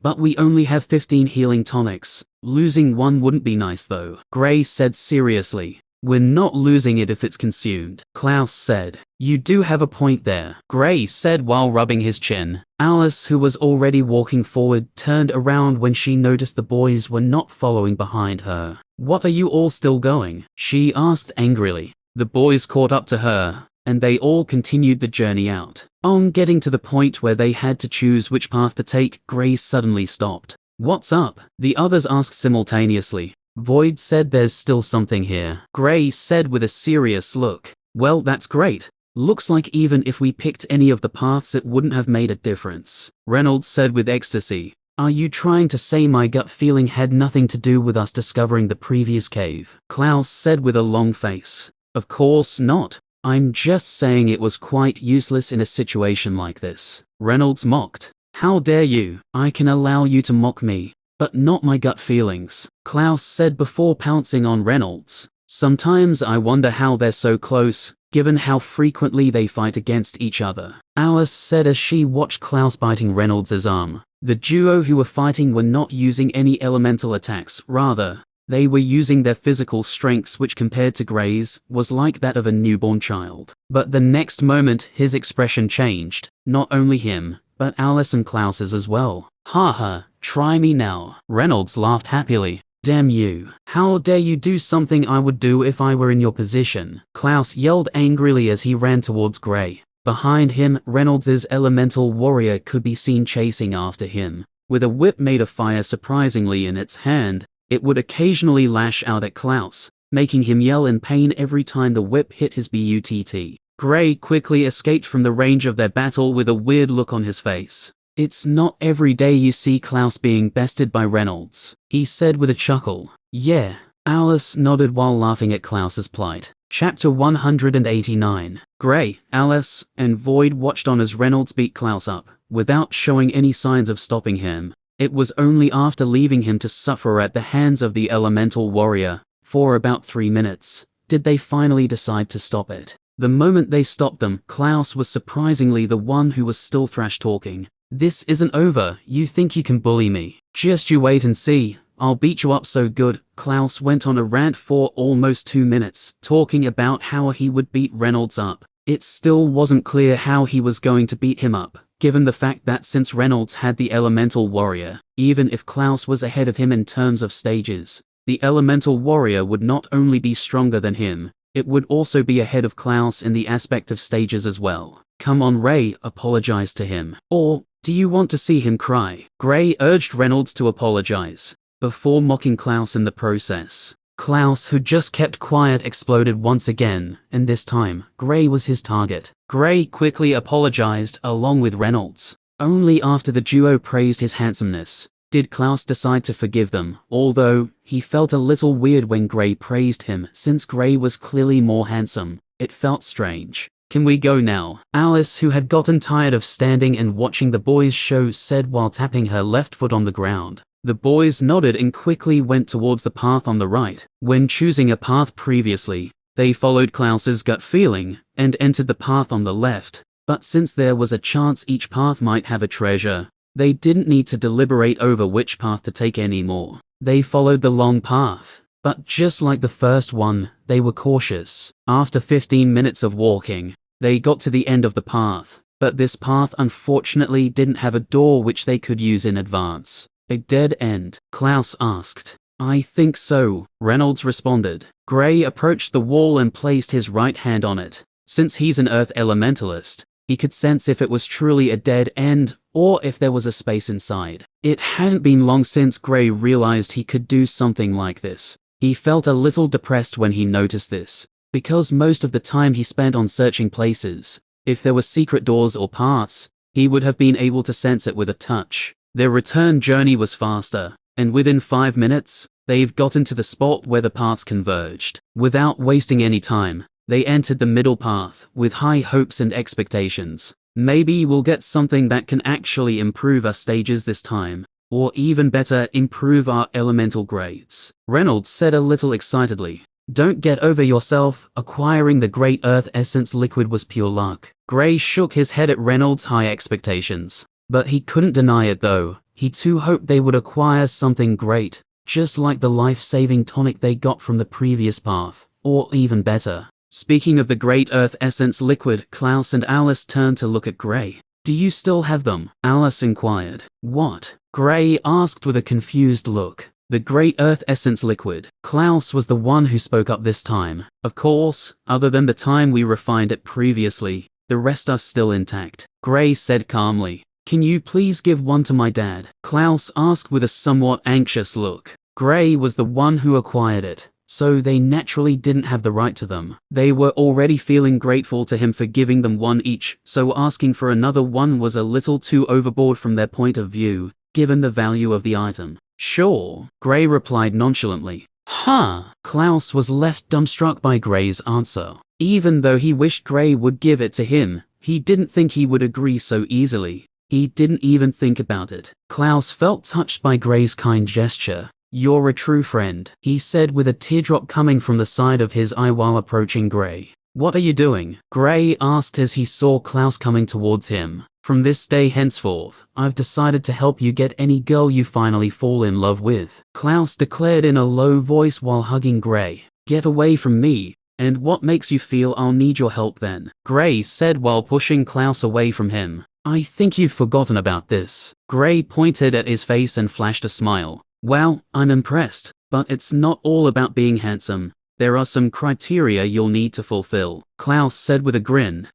But we only have 15 healing tonics. Losing one wouldn't be nice though, Gray said seriously. We're not losing it if it's consumed, Clouse said. You do have a point there, Gray said while rubbing his chin. Alice, who was already walking forward, turned around when she noticed the boys were not following behind her. What are you all still going? She asked angrily. The boys caught up to her, and they all continued the journey out. On getting to the point where they had to choose which path to take, Gray suddenly stopped. What's up? The others asked simultaneously. Void said there's still something here, Gray said with a serious look. Well, that's great. Looks like even if we picked any of the paths it wouldn't have made a difference, Reynolds said with ecstasy. Are you trying to say my gut feeling had nothing to do with us discovering the previous cave? Clouse said with a long face. Of course not. I'm just saying it was quite useless in a situation like this, Reynolds mocked. How dare you? I can allow you to mock me, but not my gut feelings, Clouse said before pouncing on Reynolds. Sometimes I wonder how they're so close, given how frequently they fight against each other, Alice said as she watched Clouse biting Reynolds' arm. The duo who were fighting were not using any elemental attacks, rather, they were using their physical strengths, which compared to Gray's, was like that of a newborn child. But the next moment, his expression changed. Not only him, but Alice and Clouse's as well. Haha, try me now. Reynolds laughed happily. Damn you. How dare you do something I would do if I were in your position? Clouse yelled angrily as he ran towards Gray. Behind him, Reynolds' elemental warrior could be seen chasing after him. With a whip made of fire surprisingly in its hand, it would occasionally lash out at Clouse, making him yell in pain every time the whip hit his butt. Gray quickly escaped from the range of their battle with a weird look on his face. It's not every day you see Clouse being bested by Reynolds, he said with a chuckle. Yeah, Alice nodded while laughing at Clouse's plight. Chapter 189. Gray, Alice, and Void watched on as Reynolds beat Clouse up, without showing any signs of stopping him. It was only after leaving him to suffer at the hands of the elemental warrior, for about 3 minutes, did they finally decide to stop it. The moment they stopped them, Clouse was surprisingly the one who was still thrash-talking. This isn't over. You think you can bully me? Just you wait and see. I'll beat you up so good. Clouse went on a rant for almost 2 minutes, talking about how he would beat Reynolds up. It still wasn't clear how he was going to beat him up, given the fact that since Reynolds had the elemental warrior, even if Clouse was ahead of him in terms of stages, the elemental warrior would not only be stronger than him, it would also be ahead of Clouse in the aspect of stages as well. Come on, Ray, apologize to him. Or, do you want to see him cry? Gray urged Reynolds to apologize, before mocking Clouse in the process. Clouse, who just kept quiet, exploded once again, and this time, Gray was his target. Gray quickly apologized, along with Reynolds. Only after the duo praised his handsomeness did Clouse decide to forgive them, although he felt a little weird when Gray praised him since Gray was clearly more handsome. It felt strange. Can we go now? Alice, who had gotten tired of standing and watching the boys' show, said while tapping her left foot on the ground. The boys nodded and quickly went towards the path on the right. When choosing a path previously, they followed Clouse's gut feeling and entered the path on the left, but since there was a chance each path might have a treasure, they didn't need to deliberate over which path to take anymore. They followed the long path, but just like the first one, they were cautious. After 15 minutes of walking, they got to the end of the path, but this path unfortunately didn't have a door which they could use in advance. A dead end? Clouse asked. I think so, Reynolds responded. Gray approached the wall and placed his right hand on it. Since he's an Earth elementalist, he could sense if it was truly a dead end, or if there was a space inside. It hadn't been long since Gray realized he could do something like this. He felt a little depressed when he noticed this, because most of the time he spent on searching places, if there were secret doors or paths, he would have been able to sense it with a touch. Their return journey was faster, and within 5 minutes, they've gotten to the spot where the paths converged. Without wasting any time, they entered the middle path with high hopes and expectations. Maybe we'll get something that can actually improve our stages this time, or even better, improve our elemental grades, Reynolds said a little excitedly. Don't get over yourself, acquiring the Great Earth Essence liquid was pure luck. Gray shook his head at Reynolds' high expectations, but he couldn't deny it though. He too hoped they would acquire something great, just like the life-saving tonic they got from the previous path, or even better. Speaking of the Great Earth Essence liquid, Clouse and Alice turned to look at Gray. Do you still have them? Alice inquired. What? Gray asked with a confused look. The Great Earth Essence liquid. Clouse was the one who spoke up this time. Of course, other than the time we refined it previously, the rest are still intact, Gray said calmly. Can you please give one to my dad? Clouse asked with a somewhat anxious look. Gray was the one who acquired it, so they naturally didn't have the right to them. They were already feeling grateful to him for giving them one each, so asking for another one was a little too overboard from their point of view, given the value of the item. Sure, Gray replied nonchalantly. Huh. Clouse was left dumbstruck by Gray's answer. Even though he wished Gray would give it to him, he didn't think he would agree so easily. He didn't even think about it. Clouse felt touched by Gray's kind gesture. You're a true friend, he said with a teardrop coming from the side of his eye while approaching Gray. What are you doing? Gray asked as he saw Clouse coming towards him. From this day henceforth, I've decided to help you get any girl you finally fall in love with, Clouse declared in a low voice while hugging Gray. Get away from me, and what makes you feel I'll need your help then? Gray said while pushing Clouse away from him. I think you've forgotten about this. Gray pointed at his face and flashed a smile. Well, I'm impressed, but it's not all about being handsome. There are some criteria you'll need to fulfill, Clouse said with a grin.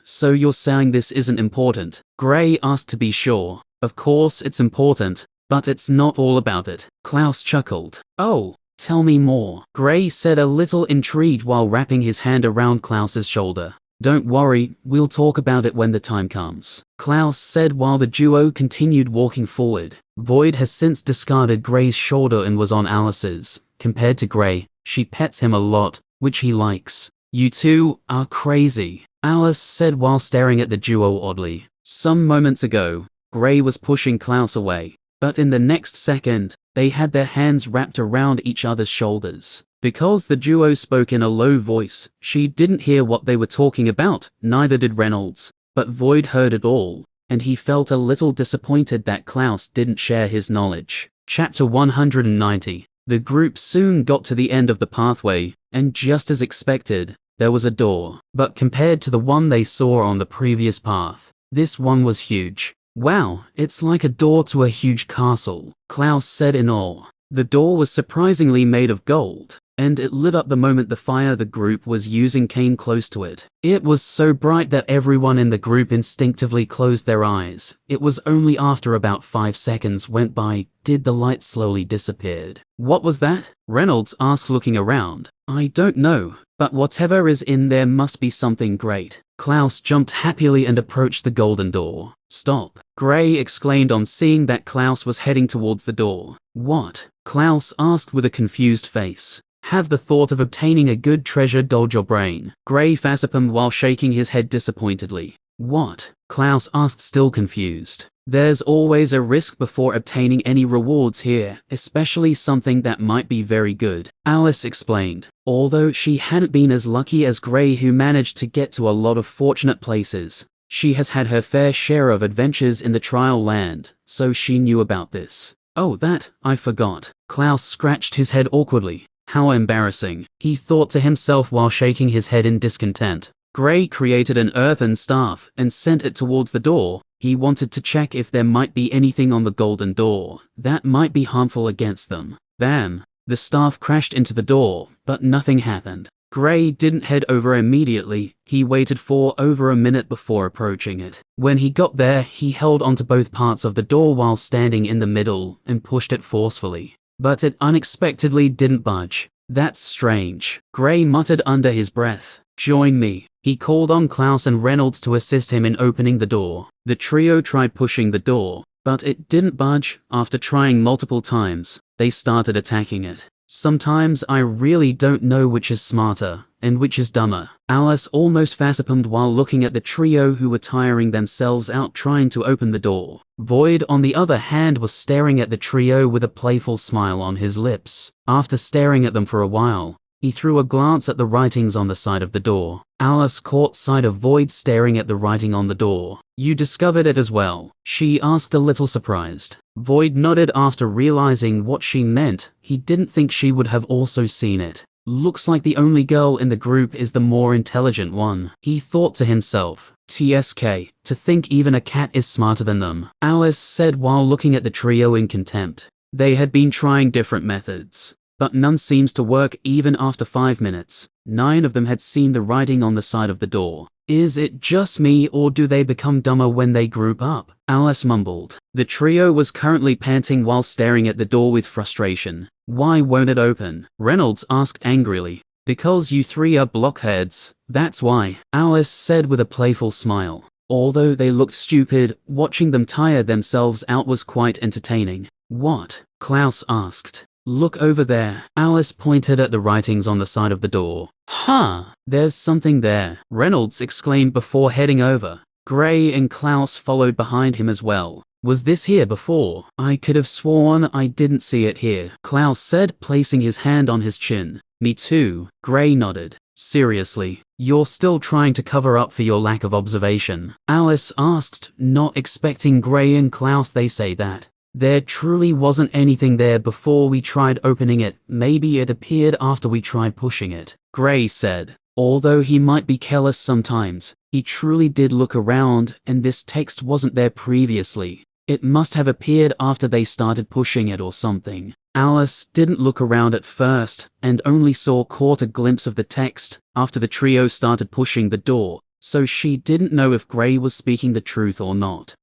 So you're saying this isn't important? Gray asked to be sure. Of course it's important, but it's not all about it, Clouse chuckled. Oh, tell me more, Gray said a little intrigued while wrapping his hand around Clouse's shoulder. Don't worry, we'll talk about it when the time comes, Clouse said while the duo continued walking forward. Void has since discarded Gray's shoulder and was on Alice's. Compared to Gray, she pets him a lot, which he likes. You two are crazy, Alice said while staring at the duo oddly. Some moments ago, Gray was pushing Clouse away, but in the next second, they had their hands wrapped around each other's shoulders. Because the duo spoke in a low voice, she didn't hear what they were talking about, neither did Reynolds, but Void heard it all, and he felt a little disappointed that Clouse didn't share his knowledge. Chapter 190. The group soon got to the end of the pathway, and just as expected, there was a door. But compared to the one they saw on the previous path, this one was huge. Wow, it's like a door to a huge castle, Clouse said in awe. The door was surprisingly made of gold, and it lit up the moment the fire the group was using came close to it. It was so bright that everyone in the group instinctively closed their eyes. It was only after about 5 seconds went by did the light slowly disappeared. What was that? Reynolds asked looking around. I don't know, but whatever is in there must be something great. Clouse jumped happily and approached the golden door. Stop, Gray exclaimed on seeing that Clouse was heading towards the door. What? Clouse asked with a confused face. Have the thought of obtaining a good treasure dulled your brain? Gray facepalmed while shaking his head disappointedly. What? Clouse asked still confused. There's always a risk before obtaining any rewards here, especially something that might be very good, Alice explained. Although she hadn't been as lucky as Gray who managed to get to a lot of fortunate places, she has had her fair share of adventures in the trial land, so she knew about this. Oh that, I forgot. Clouse scratched his head awkwardly. How embarrassing, he thought to himself while shaking his head in discontent. Gray created an earthen staff and sent it towards the door. He wanted to check if there might be anything on the golden door that might be harmful against them. Bam! The staff crashed into the door, but nothing happened. Gray didn't head over immediately. He waited for over a minute before approaching it. When he got there, he held onto both parts of the door while standing in the middle and pushed it forcefully. But it unexpectedly didn't budge. That's strange, Gray muttered under his breath. Join me. He called on Clouse and Reynolds to assist him in opening the door. The trio tried pushing the door, but it didn't budge. After trying multiple times, they started attacking it. Sometimes I really don't know which is smarter and which is dumber. Alice almost facepalmed while looking at the trio who were tiring themselves out trying to open the door. Void, on the other hand, was staring at the trio with a playful smile on his lips. After staring at them for a while, he threw a glance at the writings on the side of the door. Alice caught sight of Void staring at the writing on the door. You discovered it as well? She asked, a little surprised. Void nodded after realizing what she meant. He didn't think she would have also seen it. Looks like the only girl in the group is the more intelligent one. He thought to himself. TSK, to think even a cat is smarter than them. Alice said while looking at the trio in contempt. They had been trying different methods, but none seems to work even after 5 minutes. 9 of them had seen the writing on the side of the door. Is it just me, or do they become dumber when they group up? Alice mumbled. The trio was currently panting while staring at the door with frustration. Why won't it open? Reynolds asked angrily. Because you 3 are blockheads, that's why, Alice said with a playful smile. Although they looked stupid, watching them tire themselves out was quite entertaining. What? Clouse asked. Look over there. Alice pointed at the writings on the side of the door. Huh, there's something there, Reynolds exclaimed before heading over. Gray and Clouse followed behind him as well. Was this here before? I could have sworn I didn't see it here, Clouse said, placing his hand on his chin. Me too, Gray nodded. Seriously, you're still trying to cover up for your lack of observation? Alice asked, not expecting Gray and Clouse they say that. There truly wasn't anything there before we tried opening it. Maybe it appeared after we tried pushing it, Gray said. Although he might be careless sometimes, he truly did look around, and this text wasn't there previously. It must have appeared after they started pushing it or something. Alice didn't look around at first, and only caught a glimpse of the text after the trio started pushing the door, so she didn't know if Gray was speaking the truth or not.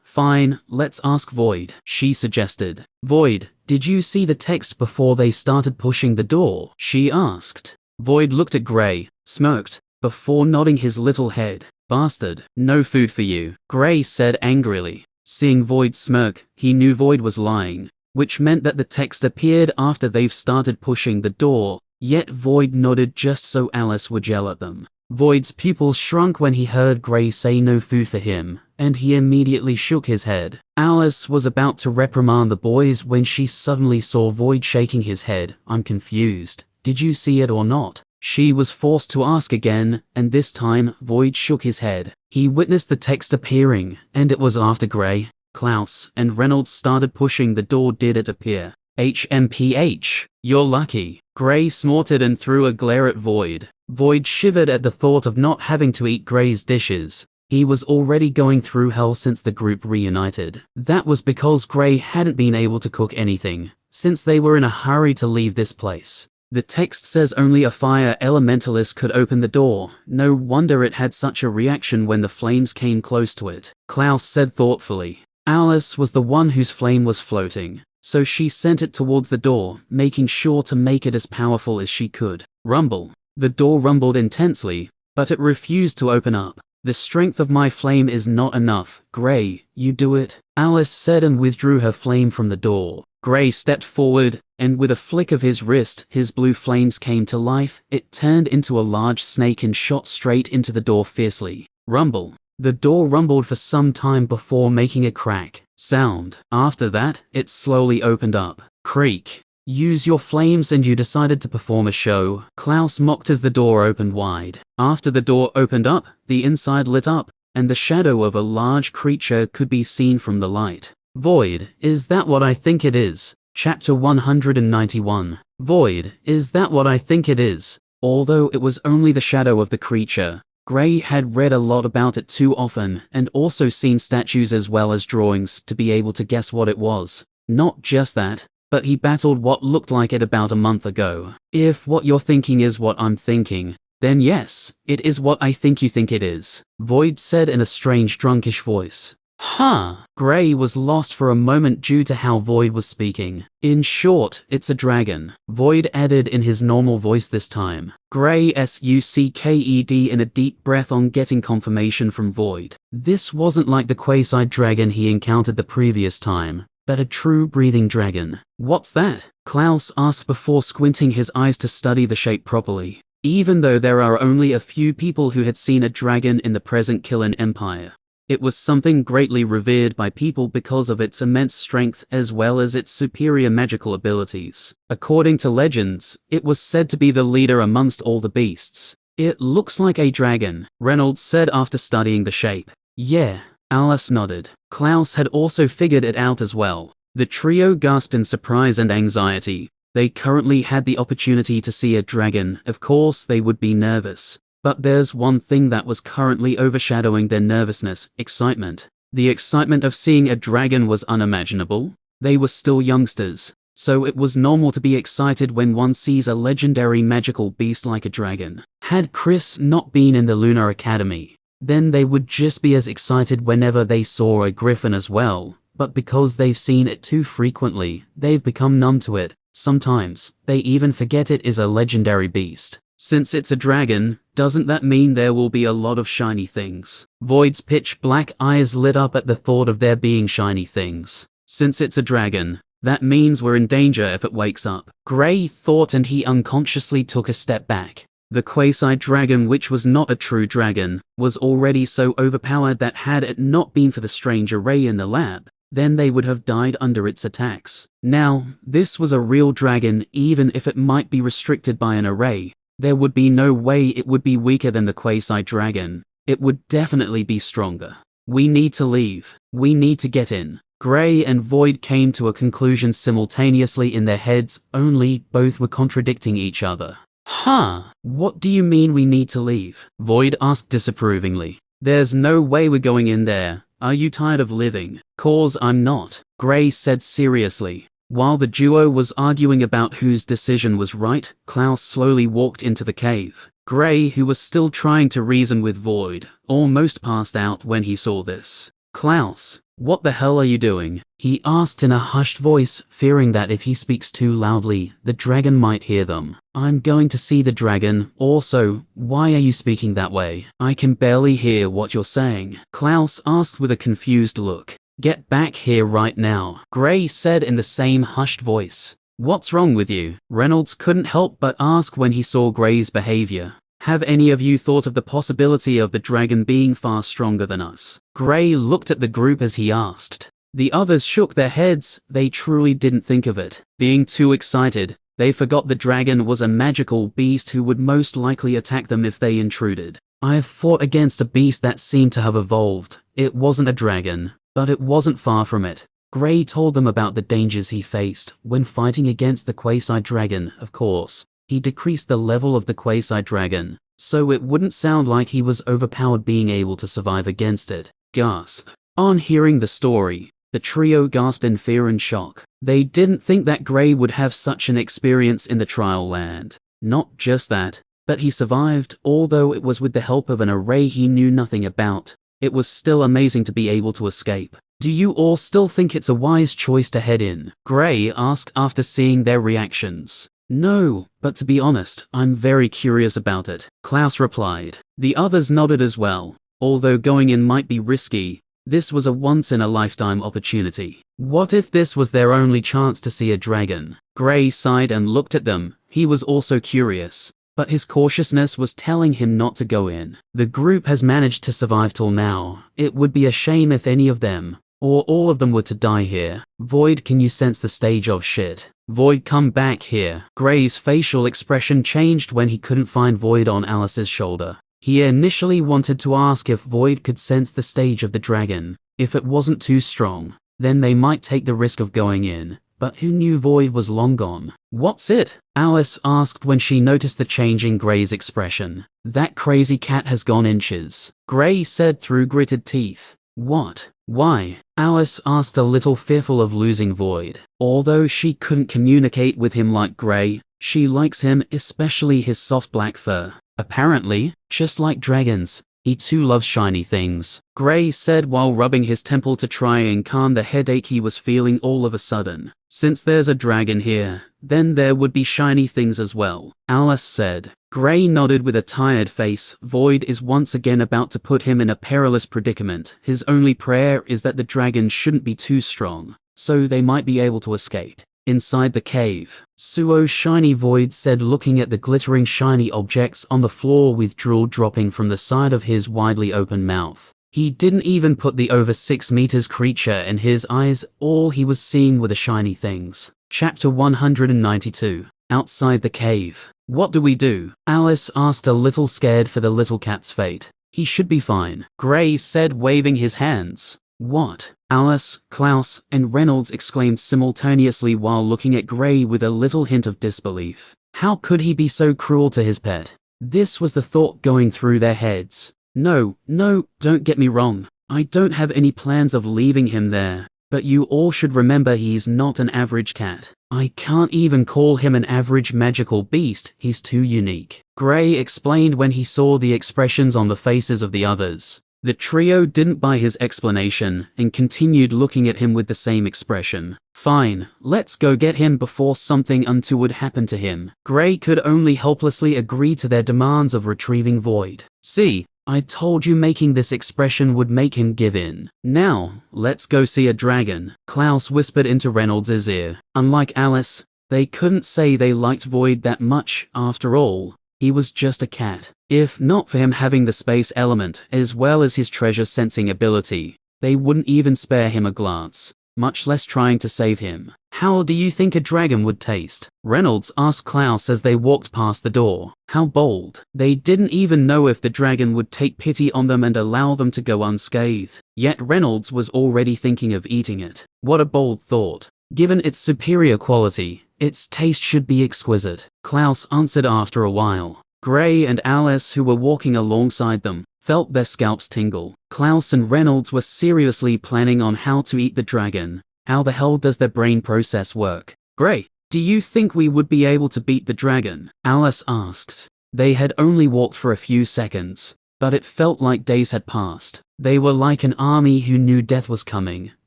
Fine, let's ask Void, she suggested. Void, did you see the text before they started pushing the door? She asked. Void looked at Gray, smirked, before nodding his little head. Bastard, no food for you, Gray said angrily. Seeing Void smirk, he knew Void was lying, which meant that the text appeared after they've started pushing the door, yet Void nodded just so Alice would yell at them. Void's pupils shrunk when he heard Gray say no food for him, and he immediately shook his head. Alice was about to reprimand the boys when she suddenly saw Void shaking his head. I'm confused. Did you see it or not? She was forced to ask again, and this time, Void shook his head. He witnessed the text appearing, and it was after Gray, Clouse, and Reynolds started pushing the door did it appear. HMPH, you're lucky. Gray snorted and threw a glare at Void. Void shivered at the thought of not having to eat Gray's dishes. He was already going through hell since the group reunited. That was because Gray hadn't been able to cook anything, since they were in a hurry to leave this place. The text says only a fire elementalist could open the door. No wonder it had such a reaction when the flames came close to it, Clouse said thoughtfully. Alice was the one whose flame was floating, so she sent it towards the door, making sure to make it as powerful as she could. Rumble. The door rumbled intensely, but it refused to open up. The strength of my flame is not enough. Gray, you do it, Alice said and withdrew her flame from the door. Gray stepped forward, and with a flick of his wrist, his blue flames came to life. It turned into a large snake and shot straight into the door fiercely. Rumble. The door rumbled for some time before making a crack sound. After that, it slowly opened up. Creak. Use your flames and you decided to perform a show, Clouse mocked as the door opened wide. After the door opened up, the inside lit up, and the shadow of a large creature could be seen from the light. Void, is that what I think it is? Chapter 191. Void, is that what I think it is? Although it was only the shadow of the creature, Gray had read a lot about it too often, and also seen statues as well as drawings to be able to guess what it was. Not just that, but he battled what looked like it about a month ago. If what you're thinking is what I'm thinking, then yes, it is what I think you think it is, Void said in a strange drunkish voice. Huh. Gray was lost for a moment due to how Void was speaking. In short, it's a dragon, Void added in his normal voice this time. Gray sucked in a deep breath on getting confirmation from Void. This wasn't like the quasi-dragon he encountered the previous time, but a true breathing dragon. What's that? Clouse asked before squinting his eyes to study the shape properly. Even though there are only a few people who had seen a dragon in the present Killen Empire, it was something greatly revered by people because of its immense strength as well as its superior magical abilities. According to legends, it was said to be the leader amongst all the beasts. It looks like a dragon, Reynolds said after studying the shape. Yeah, Alice nodded. Clouse had also figured it out as well. The trio gasped in surprise and anxiety. They currently had the opportunity to see a dragon. Of course they would be nervous. But there's one thing that was currently overshadowing their nervousness: excitement. The excitement of seeing a dragon was unimaginable. They were still youngsters, so it was normal to be excited when one sees a legendary magical beast like a dragon. Had Chris not been in the Lunar Academy, then they would just be as excited whenever they saw a griffin as well, but because they've seen it too frequently, they've become numb to it. Sometimes, they even forget it is a legendary beast. Since it's a dragon, doesn't that mean there will be a lot of shiny things? Void's pitch black eyes lit up at the thought of there being shiny things. Since it's a dragon, that means we're in danger if it wakes up, Gray thought, and he unconsciously took a step back. The quasi-dragon, which was not a true dragon, was already so overpowered that had it not been for the strange array in the lab, then they would have died under its attacks. Now, this was a real dragon. Even if it might be restricted by an array, there would be no way it would be weaker than the quasi-dragon. It would definitely be stronger. We need to leave. We need to get in. Gray and Void came to a conclusion simultaneously in their heads, only both were contradicting each other. Huh? What do you mean we need to leave? Void asked disapprovingly. There's no way we're going in there. Are you tired of living? 'Cause I'm not, Gray said seriously. While the duo was arguing about whose decision was right, Clouse slowly walked into the cave. Gray, who was still trying to reason with Void, almost passed out when he saw this. Clouse, what the hell are you doing? He asked in a hushed voice, fearing that if he speaks too loudly, the dragon might hear them. I'm going to see the dragon. Also, why are you speaking that way? I can barely hear what you're saying, Clouse asked with a confused look. Get back here right now, Gray said in the same hushed voice. What's wrong with you? Reynolds couldn't help but ask when he saw Gray's behavior. Have any of you thought of the possibility of the dragon being far stronger than us? Gray looked at the group as he asked. The others shook their heads. They truly didn't think of it. Being too excited, they forgot the dragon was a magical beast who would most likely attack them if they intruded. I've fought against a beast that seemed to have evolved. It wasn't a dragon, but it wasn't far from it. Gray told them about the dangers he faced when fighting against the quasi-dragon. Of course, he decreased the level of the quasi-dragon, so it wouldn't sound like he was overpowered, being able to survive against it. Gasp. On hearing the story, the trio gasped in fear and shock. They didn't think that Gray would have such an experience in the trial land. Not just that, but he survived, although it was with the help of an array he knew nothing about. It was still amazing to be able to escape. Do you all still think it's a wise choice to head in? Gray asked after seeing their reactions. No, but to be honest, I'm very curious about it, Clouse replied. The others nodded as well. Although going in might be risky, this was a once-in-a-lifetime opportunity. What if this was their only chance to see a dragon? Gray sighed and looked at them. He was also curious, but his cautiousness was telling him not to go in. The group has managed to survive till now. It would be a shame if any of them, or all of them, were to die here. Void, can you sense the stage of shit? Void, come back here. Gray's facial expression changed when he couldn't find Void on Alice's shoulder. He initially wanted to ask if Void could sense the stage of the dragon. If it wasn't too strong, then they might take the risk of going in. But who knew Void was long gone? What's it? Alice asked when she noticed the change in Gray's expression. That crazy cat has gone inches, Gray said through gritted teeth. What? Why? Alice asked, a little fearful of losing Void. Although she couldn't communicate with him like Gray, she likes him, especially his soft black fur. Apparently, just like dragons, he too loves shiny things, Gray said while rubbing his temple to try and calm the headache he was feeling all of a sudden. Since there's a dragon here, then there would be shiny things as well, Alice said. Gray nodded with a tired face. Void is once again about to put him in a perilous predicament. His only prayer is that the dragon shouldn't be too strong, so they might be able to escape. Inside the cave, Suo's shiny, Void said, looking at the glittering shiny objects on the floor with drool dropping from the side of his widely open mouth. He didn't even put the over 6 meters creature in his eyes, all he was seeing were the shiny things. Chapter 192. Outside the cave. What do we do? Alice asked, a little scared for the little cat's fate. He should be fine, Gray said, waving his hands. What? Alice, Clouse, and Reynolds exclaimed simultaneously while looking at Gray with a little hint of disbelief. How could he be so cruel to his pet? This was the thought going through their heads. No, don't get me wrong. I don't have any plans of leaving him there. But you all should remember he's not an average cat. I can't even call him an average magical beast, he's too unique, Gray explained when he saw the expressions on the faces of the others. The trio didn't buy his explanation and continued looking at him with the same expression. Fine, let's go get him before something untoward happened to him. Gray could only helplessly agree to their demands of retrieving Void. See, I told you making this expression would make him give in. Now, let's go see a dragon, Clouse whispered into Reynolds' ear. Unlike Alice, they couldn't say they liked Void that much. After all, he was just a cat. If not for him having the space element, as well as his treasure sensing ability, they wouldn't even spare him a glance, much less trying to save him. How do you think a dragon would taste? Reynolds asked Clouse as they walked past the door. How bold. They didn't even know if the dragon would take pity on them and allow them to go unscathed. Yet Reynolds was already thinking of eating it. What a bold thought. Given its superior quality, its taste should be exquisite, Clouse answered after a while. Gray and Alice, who were walking alongside them, felt their scalps tingle. Clouse and Reynolds were seriously planning on how to eat the dragon. How the hell does their brain process work? Gray, do you think we would be able to beat the dragon? Alice asked. They had only walked for a few seconds, but it felt like days had passed. They were like an army who knew death was coming,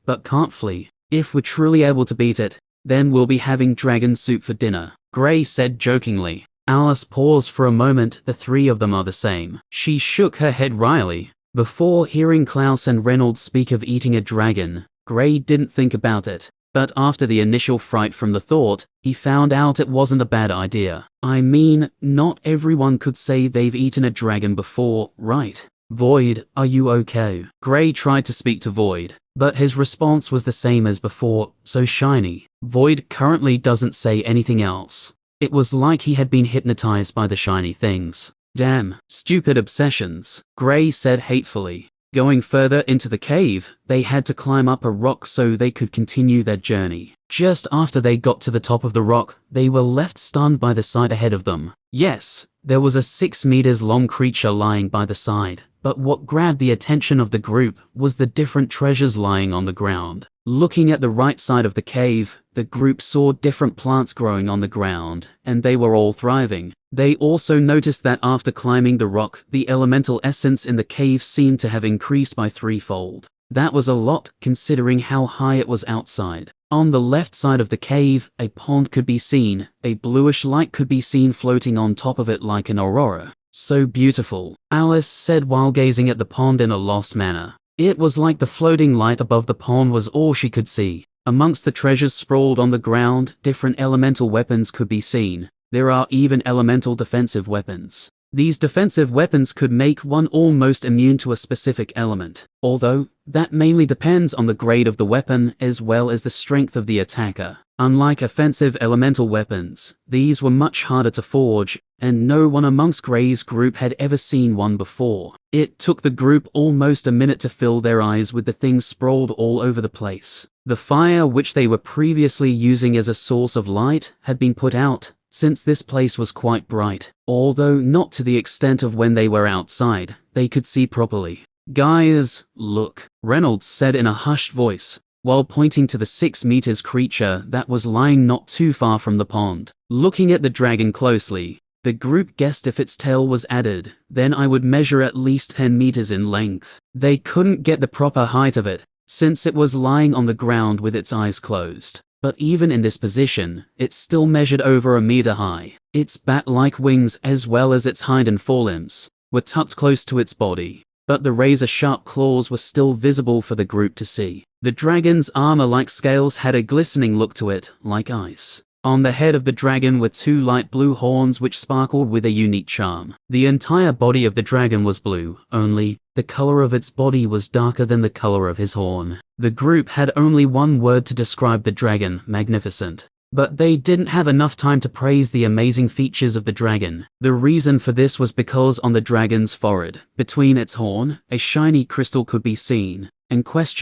but can't flee. If we're truly able to beat it, then we'll be having dragon soup for dinner, Gray said jokingly. Alice paused for a moment. The three of them are the same. She shook her head wryly. Before hearing Clouse and Reynolds speak of eating a dragon, Gray didn't think about it, but after the initial fright from the thought, he found out it wasn't a bad idea. I mean, not everyone could say they've eaten a dragon before, right? Void, are you okay? Gray tried to speak to Void, but his response was the same as before, so shiny. Void currently doesn't say anything else. It was like he had been hypnotized by the shiny things. Damn, stupid obsessions, Gray said hatefully. Going further into the cave, they had to climb up a rock so they could continue their journey. Just after they got to the top of the rock, they were left stunned by the sight ahead of them. Yes, there was a 6 meters long creature lying by the side, but what grabbed the attention of the group was the different treasures lying on the ground. Looking at the right side of the cave, the group saw different plants growing on the ground, and they were all thriving. They also noticed that after climbing the rock, the elemental essence in the cave seemed to have increased by 3-fold. That was a lot, considering how high it was outside. On the left side of the cave, a pond could be seen. A bluish light could be seen floating on top of it like an aurora. So beautiful, Alice said while gazing at the pond in a lost manner. It was like the floating light above the pond was all she could see. Amongst the treasures sprawled on the ground, different elemental weapons could be seen. There are even elemental defensive weapons. These defensive weapons could make one almost immune to a specific element, although that mainly depends on the grade of the weapon as well as the strength of the attacker. Unlike offensive elemental weapons, these were much harder to forge, and no one amongst Gray's group had ever seen one before. It took the group almost a minute to fill their eyes with the things sprawled all over the place. The fire which they were previously using as a source of light had been put out, since this place was quite bright, although not to the extent of when they were outside, they could see properly. Guys, look, Reynolds said in a hushed voice, while pointing to the 6 meters creature that was lying not too far from the pond. Looking at the dragon closely, the group guessed if its tail was added, then I would measure at least 10 meters in length. They couldn't get the proper height of it, since it was lying on the ground with its eyes closed. But even in this position, it still measured over a meter high. Its bat-like wings as well as its hind and forelimbs were tucked close to its body, but the razor-sharp claws were still visible for the group to see. The dragon's armor like scales had a glistening look to it, like ice. On the head of the dragon were 2 light blue horns which sparkled with a unique charm. The entire body of the dragon was blue, only the color of its body was darker than the color of his horn. The group had only one word to describe the dragon: magnificent. But they didn't have enough time to praise the amazing features of the dragon. The reason for this was because on the dragon's forehead, between its horn, a shiny crystal could be seen, and close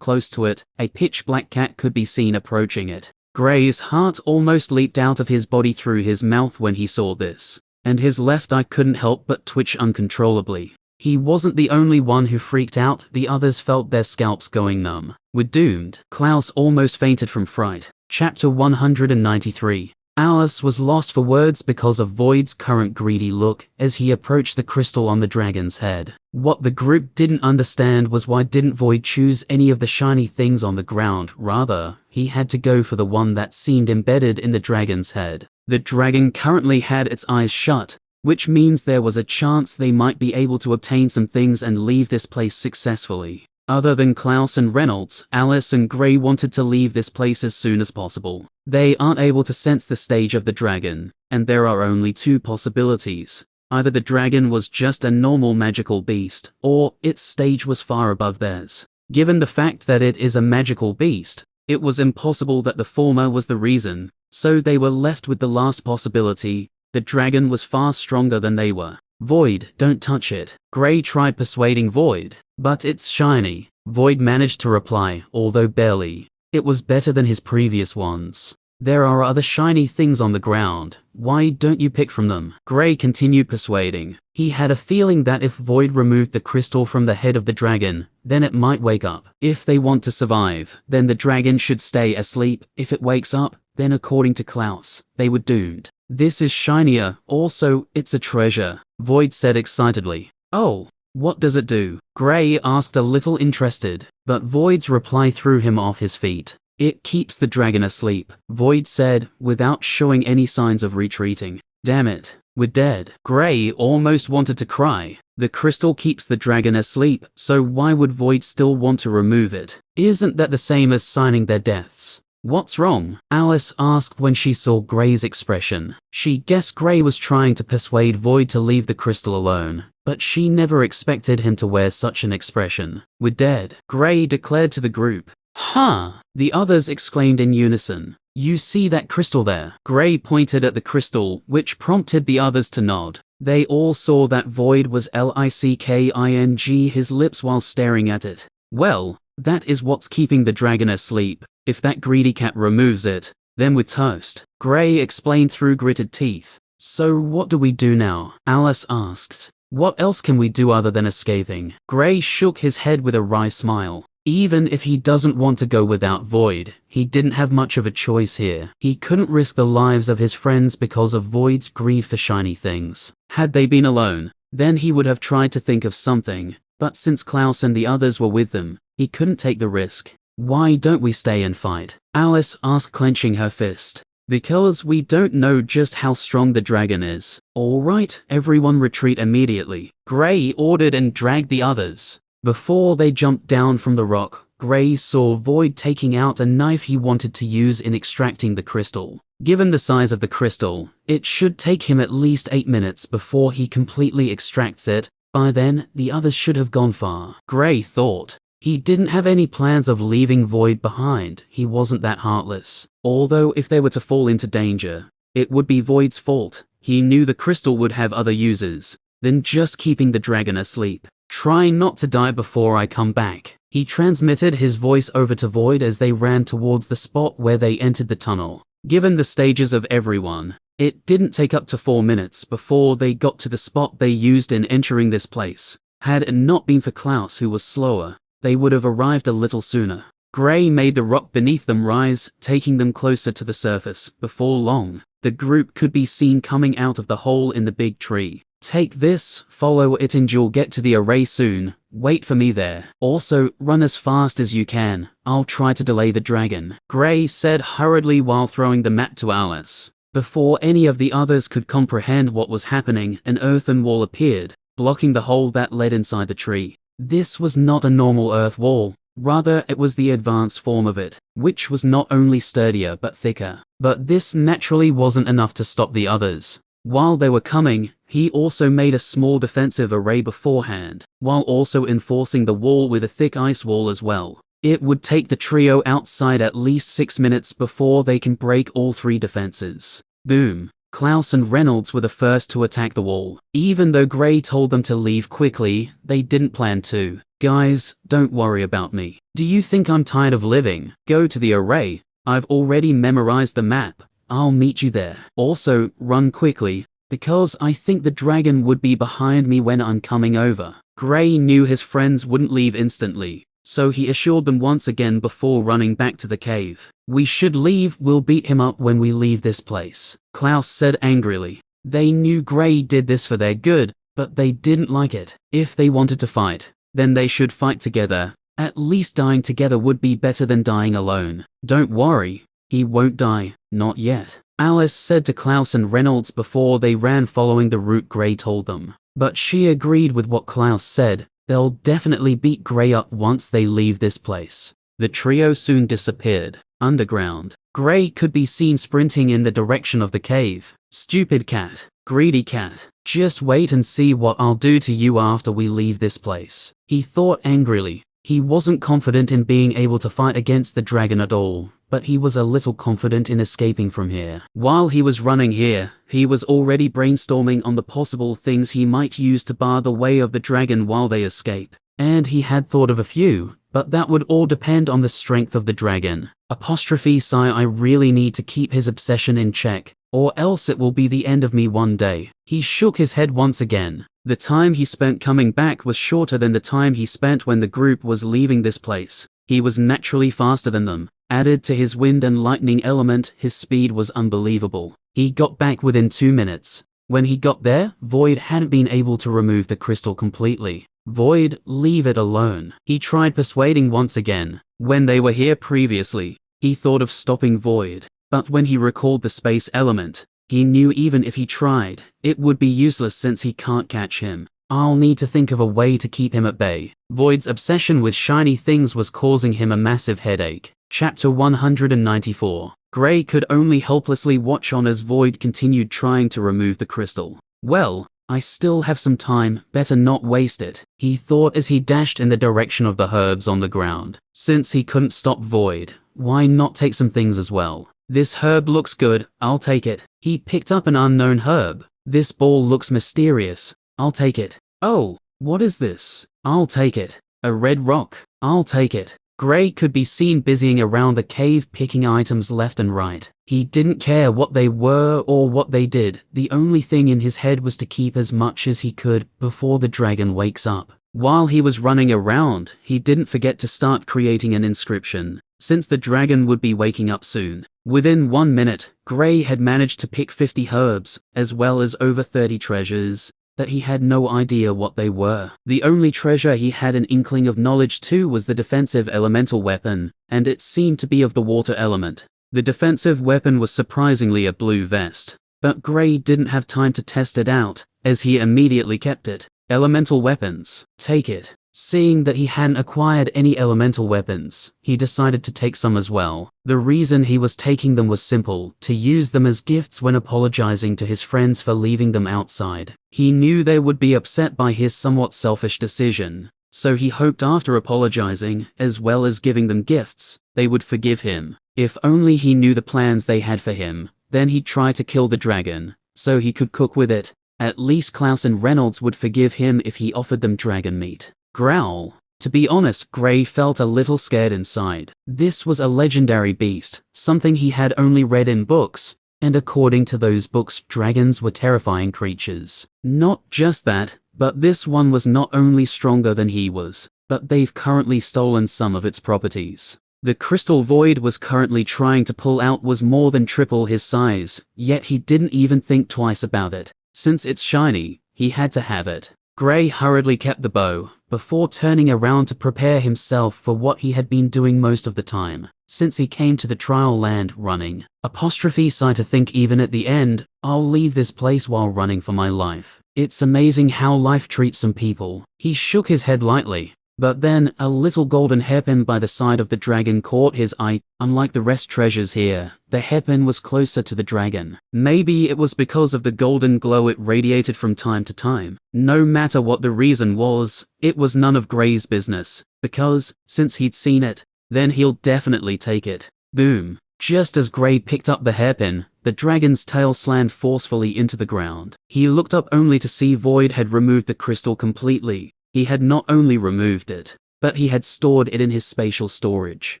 to it, a pitch-black cat could be seen approaching it. Gray's heart almost leaped out of his body through his mouth when he saw this, and his left eye couldn't help but twitch uncontrollably. He wasn't the only one who freaked out, the others felt their scalps going numb. We're doomed. Clouse almost fainted from fright. Chapter 193. Alice was lost for words because of Void's current greedy look as he approached the crystal on the dragon's head. What the group didn't understand was why didn't Void choose any of the shiny things on the ground. Rather, he had to go for the one that seemed embedded in the dragon's head. The dragon currently had its eyes shut, which means there was a chance they might be able to obtain some things and leave this place successfully. Other than Clouse and Reynolds, Alice and Gray wanted to leave this place as soon as possible. They aren't able to sense the stage of the dragon, and there are only 2 possibilities. Either the dragon was just a normal magical beast, or its stage was far above theirs. Given the fact that it is a magical beast, it was impossible that the former was the reason, so they were left with the last possibility. The dragon was far stronger than they were. Void, don't touch it. Gray tried persuading Void, but it's shiny. Void managed to reply, although barely. It was better than his previous ones. There are other shiny things on the ground. Why don't you pick from them? Gray continued persuading. He had a feeling that if Void removed the crystal from the head of the dragon, then it might wake up. If they want to survive, then the dragon should stay asleep. If it wakes up, then according to Clouse, they were doomed. This is shinier. Also, it's a treasure, Void said excitedly. Oh, what does it do? Gray asked a little interested, but Void's reply threw him off his feet. It keeps the dragon asleep, Void said, without showing any signs of retreating. Damn it, we're dead. Gray almost wanted to cry. The crystal keeps the dragon asleep, so why would Void still want to remove it? Isn't that the same as signing their deaths? What's wrong? Alice asked when she saw Gray's expression. She guessed Gray was trying to persuade Void to leave the crystal alone, but she never expected him to wear such an expression. We're dead, Gray declared to the group. Huh! The others exclaimed in unison. You see that crystal there? Gray pointed at the crystal, which prompted the others to nod. They all saw that Void was licking his lips while staring at it. Well, that is what's keeping the dragon asleep. If that greedy cat removes it, then we're toast, Gray explained through gritted teeth. So what do we do now? Alice asked. What else can we do other than escaping? Gray shook his head with a wry smile. Even if he doesn't want to go without Void, he didn't have much of a choice here. He couldn't risk the lives of his friends because of Void's greed for shiny things. Had they been alone, then he would have tried to think of something, but since Clouse and the others were with them, he couldn't take the risk. Why don't we stay and fight? Alice asked, clenching her fist. Because we don't know just how strong the dragon is. All right, everyone retreat immediately, Gray ordered and dragged the others. Before they jumped down from the rock, Gray saw Void taking out a knife he wanted to use in extracting the crystal. Given the size of the crystal, it should take him at least 8 minutes before he completely extracts it. By then, the others should have gone far, Gray thought. He didn't have any plans of leaving Void behind. He wasn't that heartless. Although if they were to fall into danger, it would be Void's fault. He knew the crystal would have other uses than just keeping the dragon asleep. Try not to die before I come back. He transmitted his voice over to Void as they ran towards the spot where they entered the tunnel. Given the stages of everyone, it didn't take up to 4 minutes before they got to the spot they used in entering this place. Had it not been for Clouse, who was slower, they would have arrived a little sooner. Gray made the rock beneath them rise, taking them closer to the surface. Before long, the group could be seen coming out of the hole in the big tree. Take this, follow it, and you'll get to the array soon. Wait for me there. Also, run as fast as you can. I'll try to delay the dragon, Gray said hurriedly while throwing the map to Alice. Before any of the others could comprehend what was happening, an earthen wall appeared, blocking the hole that led inside the tree. This was not a normal earth wall. Rather, it was the advanced form of it, which was not only sturdier but thicker. But this naturally wasn't enough to stop the others. While they were coming, he also made a small defensive array beforehand, while also enforcing the wall with a thick ice wall as well. It would take the trio outside at least 6 minutes before they can break all 3 defenses. Boom. Clouse and Reynolds were the first to attack the wall. Even though Gray told them to leave quickly, they didn't plan to. Guys, don't worry about me. Do you think I'm tired of living? Go to the array. I've already memorized the map. I'll meet you there. Also, run quickly, because I think the dragon would be behind me when I'm coming over. Gray knew his friends wouldn't leave instantly, so he assured them once again before running back to the cave. We should leave. We'll beat him up when we leave this place, Clouse said angrily. They knew Gray did this for their good, but they didn't like it. If they wanted to fight, then they should fight together. At least dying together would be better than dying alone. Don't worry, he won't die, not yet, Alice said to Clouse and Reynolds before they ran following the route Gray told them. But she agreed with what Clouse said. They'll definitely beat Gray up once they leave this place. The trio soon disappeared. Underground, Gray could be seen sprinting in the direction of the cave. Stupid cat, greedy cat, just wait and see what I'll do to you after we leave this place, he thought angrily. He wasn't confident in being able to fight against the dragon at all, but he was a little confident in escaping from here. While he was running here, he was already brainstorming on the possible things he might use to bar the way of the dragon while they escape. And he had thought of a few, but that would all depend on the strength of the dragon. Sigh, I really need to keep his obsession in check, or else it will be the end of me one day. He shook his head once again. The time he spent coming back was shorter than the time he spent when the group was leaving this place. He was naturally faster than them. Added to his wind and lightning element, his speed was unbelievable. He got back within 2 minutes. When he got there, Void hadn't been able to remove the crystal completely. Void, leave it alone. He tried persuading once again. When they were here previously, he thought of stopping Void. But when he recalled the space element, he knew even if he tried, it would be useless since he can't catch him. I'll need to think of a way to keep him at bay. Void's obsession with shiny things was causing him a massive headache. Chapter 194. Gray could only helplessly watch on as Void continued trying to remove the crystal. Well, I still have some time, better not waste it, he thought as he dashed in the direction of the herbs on the ground. Since he couldn't stop Void, why not take some things as well? This herb looks good, I'll take it. He picked up an unknown herb. This ball looks mysterious, I'll take it. Oh, what is this? I'll take it. A red rock, I'll take it. Gray could be seen busying around the cave picking items left and right. He didn't care what they were or what they did. The only thing in his head was to keep as much as he could before the dragon wakes up. While he was running around, he didn't forget to start creating an inscription, since the dragon would be waking up soon. Within 1 minute, Gray had managed to pick 50 herbs, as well as over 30 treasures, that he had no idea what they were. The only treasure he had an inkling of knowledge to was the defensive elemental weapon, and it seemed to be of the water element. The defensive weapon was surprisingly a blue vest, but Gray didn't have time to test it out, as he immediately kept it. Elemental weapons, take it. Seeing that he hadn't acquired any elemental weapons, he decided to take some as well. The reason he was taking them was simple, to use them as gifts when apologizing to his friends for leaving them outside. He knew they would be upset by his somewhat selfish decision, so he hoped after apologizing, as well as giving them gifts, they would forgive him. If only he knew the plans they had for him, then he'd try to kill the dragon, so he could cook with it. At least Clouse and Reynolds would forgive him if he offered them dragon meat. Growl. To be honest, Gray felt a little scared inside. This was a legendary beast, something he had only read in books, and according to those books, dragons were terrifying creatures. Not just that, But this one was not only stronger than he was, but they've currently stolen some of its properties. The crystal Void was currently trying to pull out was more than triple his size, yet he didn't even think twice about it. Since it's shiny, he had to have it. Gray hurriedly kept the bow, before turning around to prepare himself for what he had been doing most of the time, since he came to the trial land running. Sigh to think even at the end, I'll leave this place while running for my life. It's amazing how life treats some people. He shook his head lightly. But then, a little golden hairpin by the side of the dragon caught his eye. Unlike the rest treasures here, the hairpin was closer to the dragon. Maybe it was because of the golden glow it radiated from time to time. No matter what the reason was, it was none of Gray's business, because, since he'd seen it, then he'll definitely take it. Boom. Just as Gray picked up the hairpin, the dragon's tail slammed forcefully into the ground. He looked up only to see Void had removed the crystal completely. He had not only removed it, but he had stored it in his spatial storage.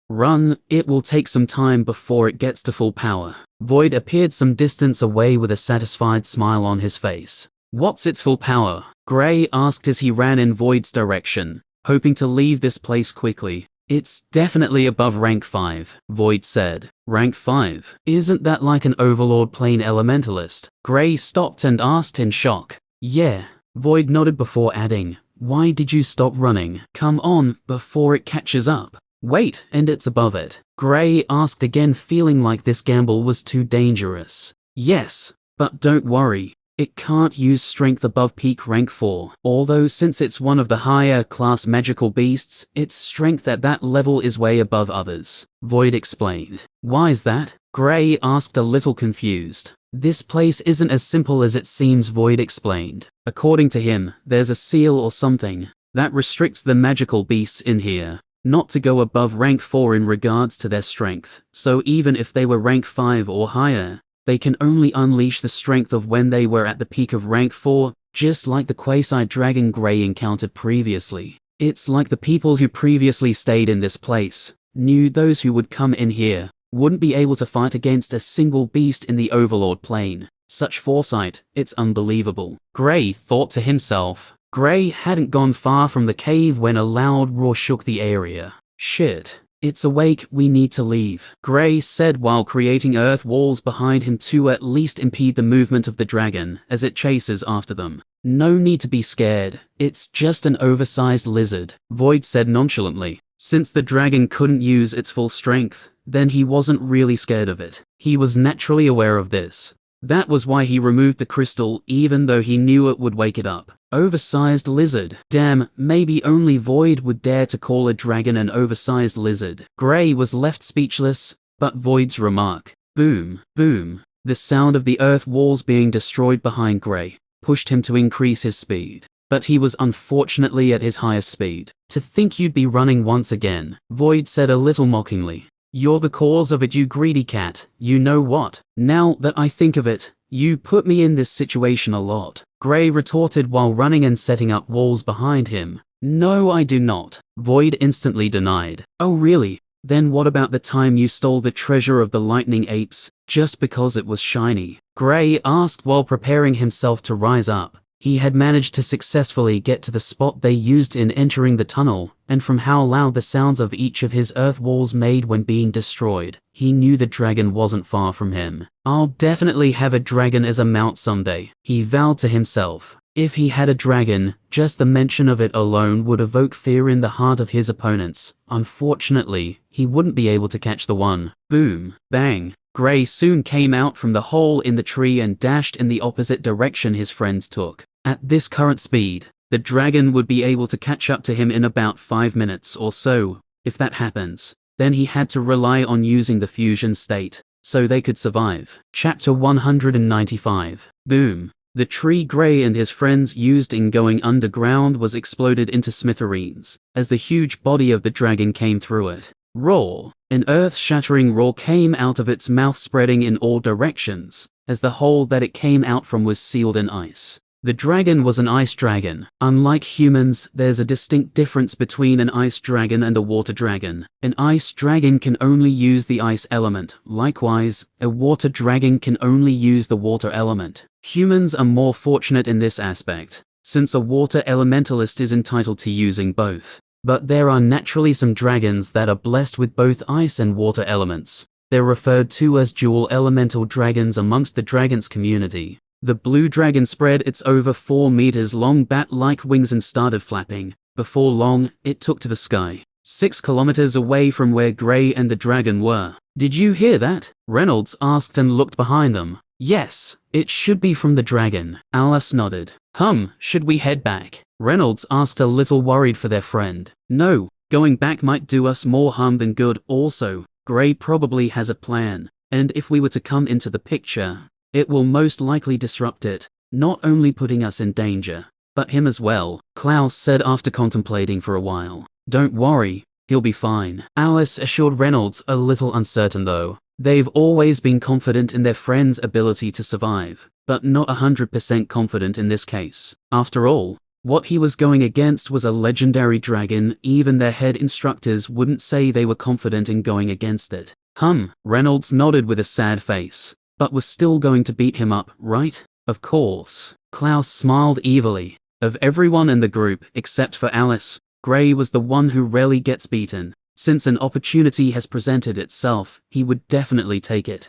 Run, it will take some time before it gets to full power. Void appeared some distance away with a satisfied smile on his face. What's its full power? Gray asked as he ran in Void's direction, hoping to leave this place quickly. It's definitely above rank 5, Void said. Rank 5? Isn't that like an Overlord plane elementalist? Gray stopped and asked in shock. Yeah, Void nodded before adding, why did you stop running? Come on, before it catches up. Wait, and it's above it? Gray asked again, feeling like this gamble was too dangerous. Yes, but don't worry. It can't use strength above peak rank 4. Although since it's one of the higher class magical beasts, its strength at that level is way above others. Void explained. Why's that? Gray asked, a little confused. This place isn't as simple as it seems, Void explained. According to him, there's a seal or something that restricts the magical beasts in here not to go above rank 4 in regards to their strength. So even if they were rank 5 or higher, they can only unleash the strength of when they were at the peak of rank 4, just like the quasi-dragon Gray encountered previously. It's like the people who previously stayed in this place knew those who would come in here wouldn't be able to fight against a single beast in the Overlord plane. Such foresight, it's unbelievable. Gray thought to himself. Gray hadn't gone far from the cave when a loud roar shook the area. Shit. It's awake, we need to leave, Gray said while creating earth walls behind him to at least impede the movement of the dragon as it chases after them. No need to be scared, it's just an oversized lizard, Void said nonchalantly. Since the dragon couldn't use its full strength, then he wasn't really scared of it. He was naturally aware of this. That was why he removed the crystal even though he knew it would wake it up. Oversized lizard. Damn, maybe only Void would dare to call a dragon an oversized lizard. Gray was left speechless, but Void's remark, boom, boom, the sound of the earth walls being destroyed behind Gray, pushed him to increase his speed. But he was unfortunately at his highest speed. To think you'd be running once again, Void said a little mockingly. You're the cause of it, you greedy cat. You know what? Now that I think of it, you put me in this situation a lot, Gray retorted while running and setting up walls behind him. No, I do not, Void instantly denied. Oh really? Then what about the time you stole the treasure of the lightning apes, just because it was shiny? Gray asked while preparing himself to rise up. He had managed to successfully get to the spot they used in entering the tunnel, and from how loud the sounds of each of his earth walls made when being destroyed, he knew the dragon wasn't far from him. I'll definitely have a dragon as a mount someday, he vowed to himself. If he had a dragon, just the mention of it alone would evoke fear in the heart of his opponents. Unfortunately, he wouldn't be able to catch the one. Boom, bang. Gray soon came out from the hole in the tree and dashed in the opposite direction his friends took. At this current speed, the dragon would be able to catch up to him in about 5 minutes or so. If that happens, then he had to rely on using the fusion state, so they could survive. Chapter 195. Boom. The tree Gray and his friends used in going underground was exploded into smithereens, as the huge body of the dragon came through it. Roar. An earth-shattering roar came out of its mouth, spreading in all directions, as the hole that it came out from was sealed in ice. The dragon was an ice dragon. Unlike humans, there's a distinct difference between an ice dragon and a water dragon. An ice dragon can only use the ice element. Likewise, a water dragon can only use the water element. Humans are more fortunate in this aspect, since a water elementalist is entitled to using both. But there are naturally some dragons that are blessed with both ice and water elements. They're referred to as dual elemental dragons amongst the dragons community. The blue dragon spread its over 4 meters long bat-like wings and started flapping. Before long, it took to the sky, 6 kilometers away from where Gray and the dragon were. "Did you hear that?" Reynolds asked and looked behind them. "Yes, it should be from the dragon." Alice nodded. Should we head back?" Reynolds asked, a little worried for their friend. "No, going back might do us more harm than good. Also, Gray probably has a plan, and if we were to come into the picture, it will most likely disrupt it, not only putting us in danger, but him as well," Clouse said after contemplating for a while. "Don't worry, he'll be fine," Alice assured Reynolds, a little uncertain though. They've always been confident in their friend's ability to survive, but not 100% confident in this case. After all, what he was going against was a legendary dragon. Even their head instructors wouldn't say they were confident in going against it. Reynolds nodded with a sad face. "But we're still going to beat him up, right?" "Of course." Clouse smiled evilly. Of everyone in the group, except for Alice, Gray was the one who rarely gets beaten. Since an opportunity has presented itself, he would definitely take it.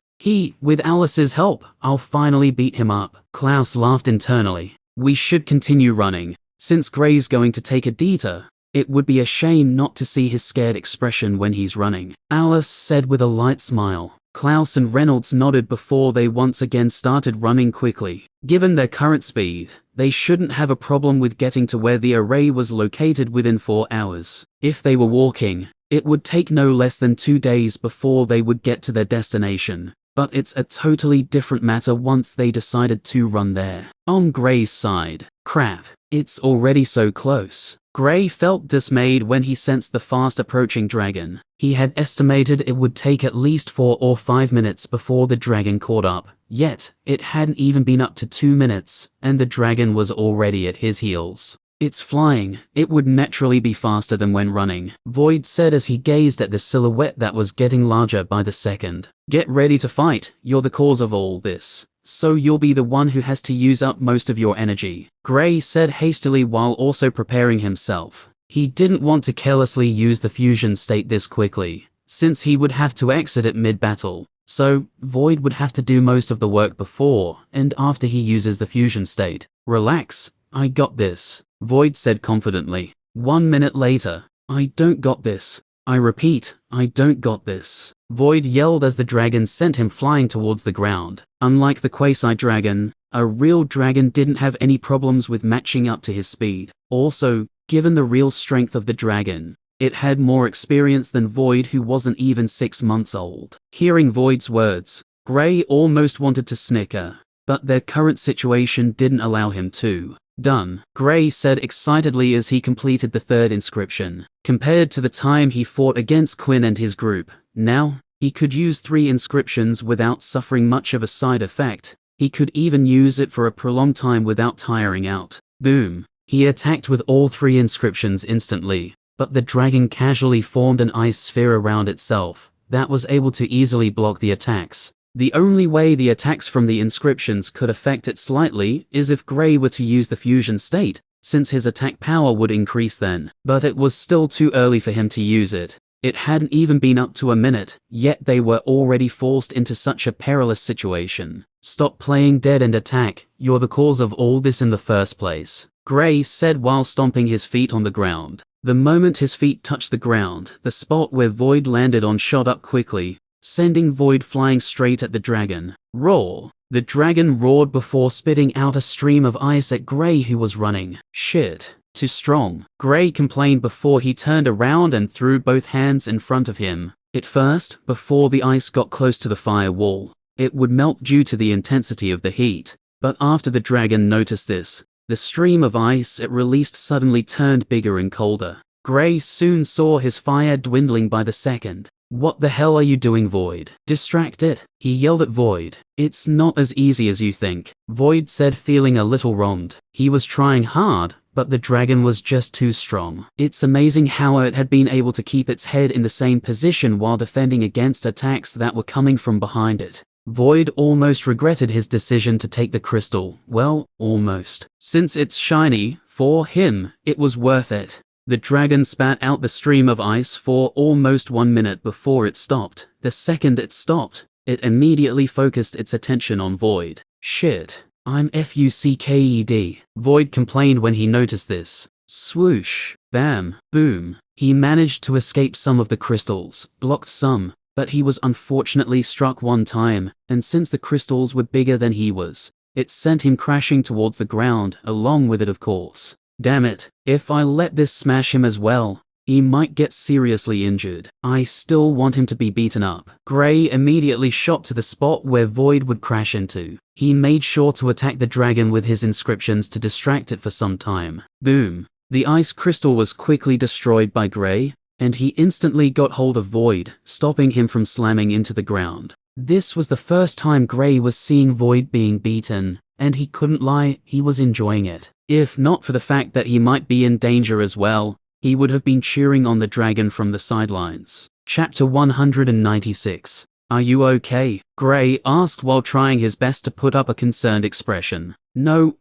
With Alice's help, I'll finally beat him up. Clouse laughed internally. "We should continue running. Since Gray's going to take a detour, it would be a shame not to see his scared expression when he's running," Alice said with a light smile. Clouse and Reynolds nodded before they once again started running quickly. Given their current speed, they shouldn't have a problem with getting to where the array was located within 4 hours. If they were walking, it would take no less than 2 days before they would get to their destination. But it's a totally different matter once they decided to run there. On Gray's side, crap, it's already so close. Gray felt dismayed when he sensed the fast-approaching dragon. He had estimated it would take at least 4 or 5 minutes before the dragon caught up. Yet, it hadn't even been up to 2 minutes, and the dragon was already at his heels. "It's flying. It would naturally be faster than when running," Void said as he gazed at the silhouette that was getting larger by the second. "Get ready to fight. You're the cause of all this, so you'll be the one who has to use up most of your energy," Gray said hastily while also preparing himself. He didn't want to carelessly use the fusion state this quickly, since he would have to exit it mid-battle. So, Void would have to do most of the work before and after he uses the fusion state. "Relax, I got this," Void said confidently. 1 minute later, "I don't got this. I repeat, I don't got this," Void yelled as the dragon sent him flying towards the ground. Unlike the quasi-dragon, a real dragon didn't have any problems with matching up to his speed. Also, given the real strength of the dragon, it had more experience than Void, who wasn't even 6 months old. Hearing Void's words, Gray almost wanted to snicker, but their current situation didn't allow him to. "Done," Gray said excitedly as he completed the 3rd inscription. Compared to the time he fought against Quinn and his group, now, he could use 3 inscriptions without suffering much of a side effect. He could even use it for a prolonged time without tiring out. Boom. He attacked with all 3 inscriptions instantly, but the dragon casually formed an ice sphere around itself that was able to easily block the attacks. The only way the attacks from the inscriptions could affect it slightly is if Gray were to use the fusion state, since his attack power would increase then. But it was still too early for him to use it. It hadn't even been up to a minute, yet they were already forced into such a perilous situation. "Stop playing dead and attack. You're the cause of all this in the first place," Gray said while stomping his feet on the ground. The moment his feet touched the ground, the spot where Void landed on shot up quickly, sending Void flying straight at the dragon. Roar! The dragon roared before spitting out a stream of ice at Gray, who was running. "Shit, too strong," Gray complained before he turned around and threw both hands in front of him. At first, before the ice got close to the firewall, it would melt due to the intensity of the heat. But after the dragon noticed this, the stream of ice it released suddenly turned bigger and colder. Gray soon saw his fire dwindling by the second. "What the hell are you doing, Void? Distract it," he yelled at Void. "It's not as easy as you think," Void said, feeling a little wronged. He was trying hard, but the dragon was just too strong. It's amazing how it had been able to keep its head in the same position while defending against attacks that were coming from behind it. Void almost regretted his decision to take the crystal. Well, almost. Since it's shiny, for him, it was worth it. The dragon spat out the stream of ice for almost 1 minute before it stopped. The second it stopped, it immediately focused its attention on Void. Shit, I'm fucked. Void complained when he noticed this. Swoosh, bam, boom. He managed to escape some of the crystals, blocked some, but he was unfortunately struck one time, and since the crystals were bigger than he was, it sent him crashing towards the ground, along with it of course. Damn it, if I let this smash him as well, he might get seriously injured. I still want him to be beaten up. Gray immediately shot to the spot where Void would crash into. He made sure to attack the dragon with his inscriptions to distract it for some time. Boom. The ice crystal was quickly destroyed by Gray, and he instantly got hold of Void, stopping him from slamming into the ground. This was the first time Gray was seeing Void being beaten, and he couldn't lie, he was enjoying it. If not for the fact that he might be in danger as well, he would have been cheering on the dragon from the sidelines. Chapter 196. Are you okay? Gray asked while trying his best to put up a concerned expression. No,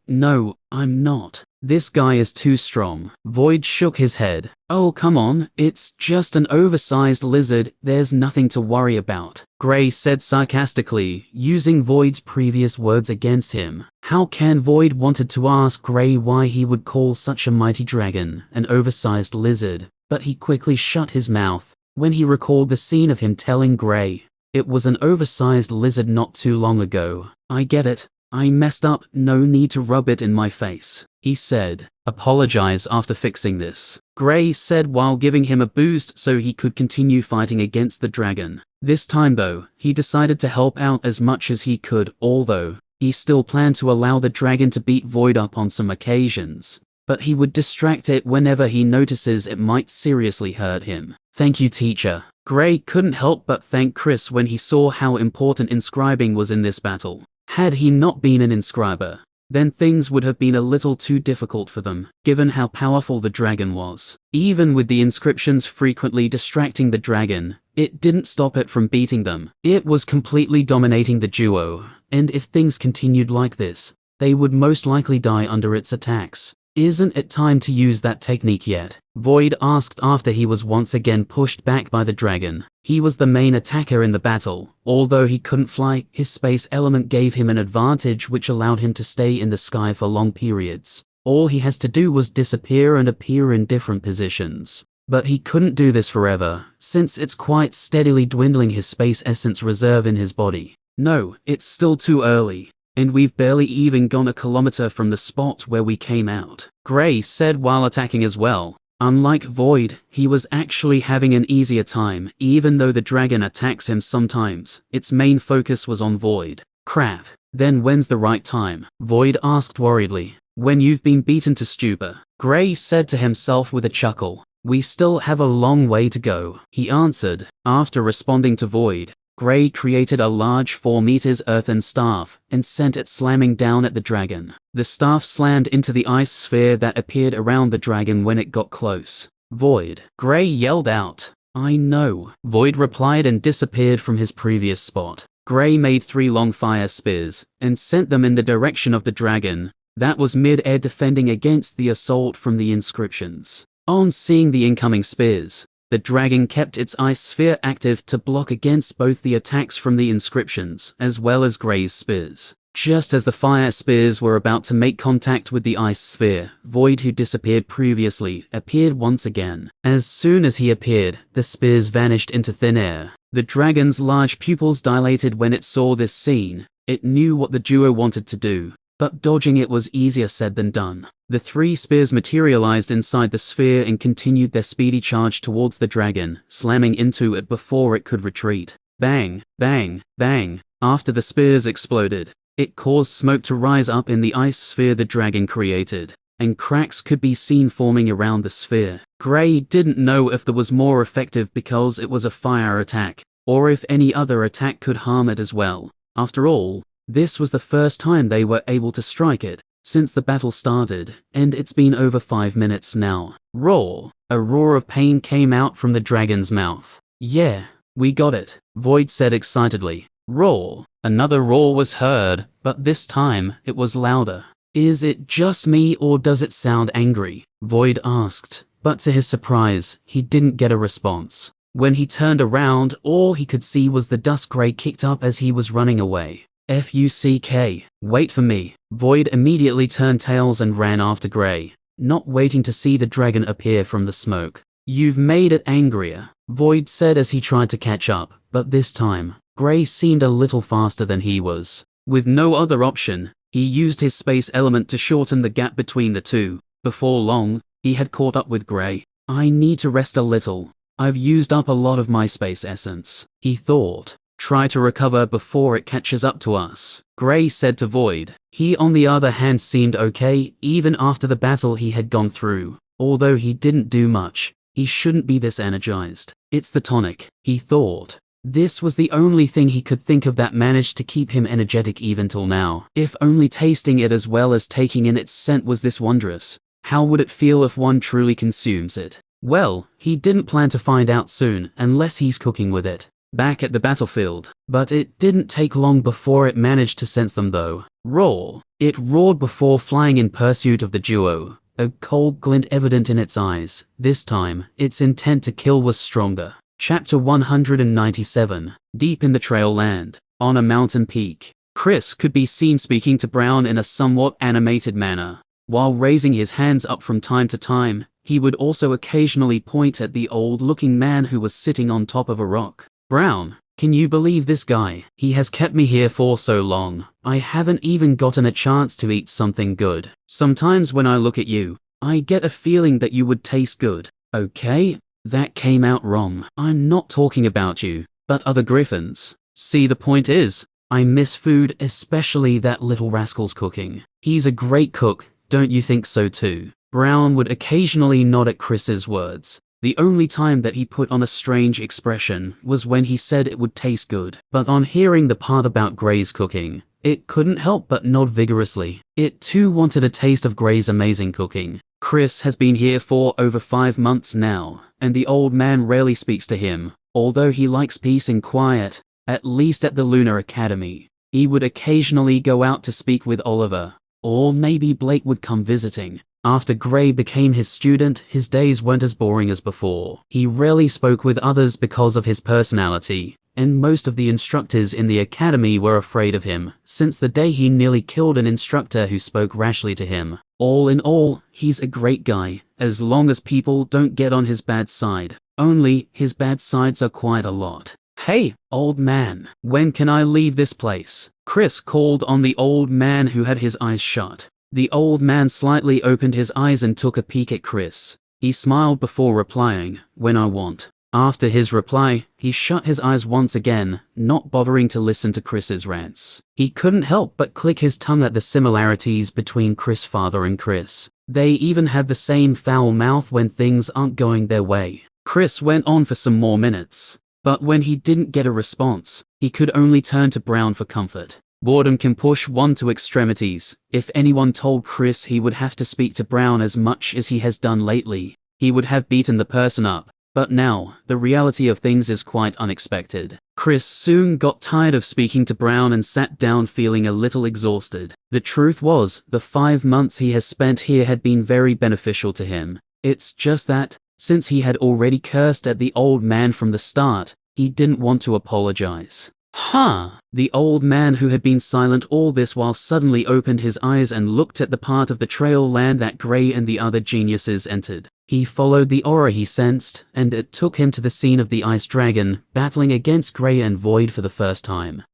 I'm not. This guy is too strong. Void shook his head. Oh, come on, it's just an oversized lizard, there's nothing to worry about. Gray said sarcastically, using Void's previous words against him. How can Void wanted to ask Gray why he would call such a mighty dragon an oversized lizard, but he quickly shut his mouth when he recalled the scene of him telling Gray it was an oversized lizard not too long ago. I get it. I messed up, no need to rub it in my face, he said. Apologize after fixing this, Gray said while giving him a boost so he could continue fighting against the dragon. This time though, he decided to help out as much as he could, although he still planned to allow the dragon to beat Void up on some occasions. But he would distract it whenever he notices it might seriously hurt him. Thank you, teacher. Gray couldn't help but thank Chris when he saw how important inscribing was in this battle. Had he not been an inscriber, then things would have been a little too difficult for them, given how powerful the dragon was. Even with the inscriptions frequently distracting the dragon, it didn't stop it from beating them. It was completely dominating the duo, and if things continued like this, they would most likely die under its attacks. Isn't it time to use that technique yet? Void asked after he was once again pushed back by the dragon. He was the main attacker in the battle. Although he couldn't fly, his space element gave him an advantage which allowed him to stay in the sky for long periods. All he has to do was disappear and appear in different positions. But he couldn't do this forever, since it's quite steadily dwindling his space essence reserve in his body. No, it's still too early. And we've barely even gone a kilometer from the spot where we came out, Gray said while attacking as well. Unlike Void, he was actually having an easier time, even though the dragon attacks him sometimes. Its main focus was on Void. Crap. Then when's the right time? Void asked worriedly. When you've been beaten to stupor, Gray said to himself with a chuckle. We still have a long way to go, he answered. After responding to Void, Gray created a large 4 meters earthen staff and sent it slamming down at the dragon. The staff slammed into the ice sphere that appeared around the dragon when it got close. Void. Gray yelled out. I know. Void replied and disappeared from his previous spot. Gray made 3 long fire spears and sent them in the direction of the dragon that was mid-air defending against the assault from the inscriptions. On seeing the incoming spears, the dragon kept its ice sphere active to block against both the attacks from the inscriptions as well as Gray's spears. Just as the fire spears were about to make contact with the ice sphere, Void, who disappeared previously, appeared once again. As soon as he appeared, the spears vanished into thin air. The dragon's large pupils dilated when it saw this scene. It knew what the duo wanted to do, but dodging it was easier said than done. The 3 spears materialized inside the sphere and continued their speedy charge towards the dragon, slamming into it before it could retreat. Bang, bang, bang. After the spears exploded, it caused smoke to rise up in the ice sphere the dragon created, and cracks could be seen forming around the sphere. Gray didn't know if that was more effective because it was a fire attack, or if any other attack could harm it as well. After all, this was the first time they were able to strike it since the battle started, and it's been over 5 minutes now. Roar! A roar of pain came out from the dragon's mouth. Yeah, we got it, Void said excitedly. Roar. Another roar was heard, but this time, it was louder. Is it just me or does it sound angry? Void asked, but to his surprise, he didn't get a response. When he turned around, all he could see was the dust Gray kicked up as he was running away. Fuck. Wait for me. Void immediately turned tails and ran after Gray, not waiting to see the dragon appear from the smoke. You've made it angrier, Void said as he tried to catch up, but this time, Gray seemed a little faster than he was. With no other option, he used his space element to shorten the gap between the two. Before long, he had caught up with Gray. I need to rest a little. I've used up a lot of my space essence, he thought. Try to recover before it catches up to us, Gray said to Void. He on the other hand seemed okay, even after the battle he had gone through. Although he didn't do much, he shouldn't be this energized. It's the tonic, he thought. This was the only thing he could think of that managed to keep him energetic even till now. If only tasting it as well as taking in its scent was this wondrous, how would it feel if one truly consumes it? Well, he didn't plan to find out soon, unless he's cooking with it. Back at the battlefield, but it didn't take long before it managed to sense them though. Roar. It roared before flying in pursuit of the duo, a cold glint evident in its eyes. This time, its intent to kill was stronger. Chapter 197. Deep in the trail land, on a mountain peak, Chris could be seen speaking to Brown in a somewhat animated manner. While raising his hands up from time to time, he would also occasionally point at the old-looking man who was sitting on top of a rock. Brown, can you believe this guy? He has kept me here for so long. I haven't even gotten a chance to eat something good. Sometimes when I look at you, I get a feeling that you would taste good. Okay, that came out wrong. I'm not talking about you, but other griffins. See, the point is, I miss food, especially that little rascal's cooking. He's a great cook, don't you think so too? Brown would occasionally nod at Chris's words. The only time that he put on a strange expression was when he said it would taste good. But on hearing the part about Gray's cooking, it couldn't help but nod vigorously. It too wanted a taste of Gray's amazing cooking. Chris has been here for over 5 months now, and the old man rarely speaks to him, although he likes peace and quiet, at least at the Lunar Academy. He would occasionally go out to speak with Oliver, or maybe Blake would come visiting. After Gray became his student, his days weren't as boring as before. He rarely spoke with others because of his personality, and most of the instructors in the academy were afraid of him, since the day he nearly killed an instructor who spoke rashly to him. All in all, he's a great guy, as long as people don't get on his bad side. Only, his bad sides are quite a lot. Hey, old man, when can I leave this place? Chris called on the old man who had his eyes shut. The old man slightly opened his eyes and took a peek at Chris. He smiled before replying, "When I want." After his reply, he shut his eyes once again, not bothering to listen to Chris's rants. He couldn't help but click his tongue at the similarities between Chris' father and Chris. They even had the same foul mouth when things aren't going their way. Chris went on for some more minutes, but when he didn't get a response, he could only turn to Brown for comfort. Boredom can push one to extremities. If anyone told Chris he would have to speak to Brown as much as he has done lately, he would have beaten the person up. But now, the reality of things is quite unexpected. Chris soon got tired of speaking to Brown and sat down feeling a little exhausted. The truth was, the 5 months he has spent here had been very beneficial to him. It's just that, since he had already cursed at the old man from the start, he didn't want to apologize. Huh! The old man who had been silent all this while suddenly opened his eyes and looked at the part of the trail land that Gray and the other geniuses entered. He followed the aura he sensed, and it took him to the scene of the ice dragon, battling against Gray and Void for the first time.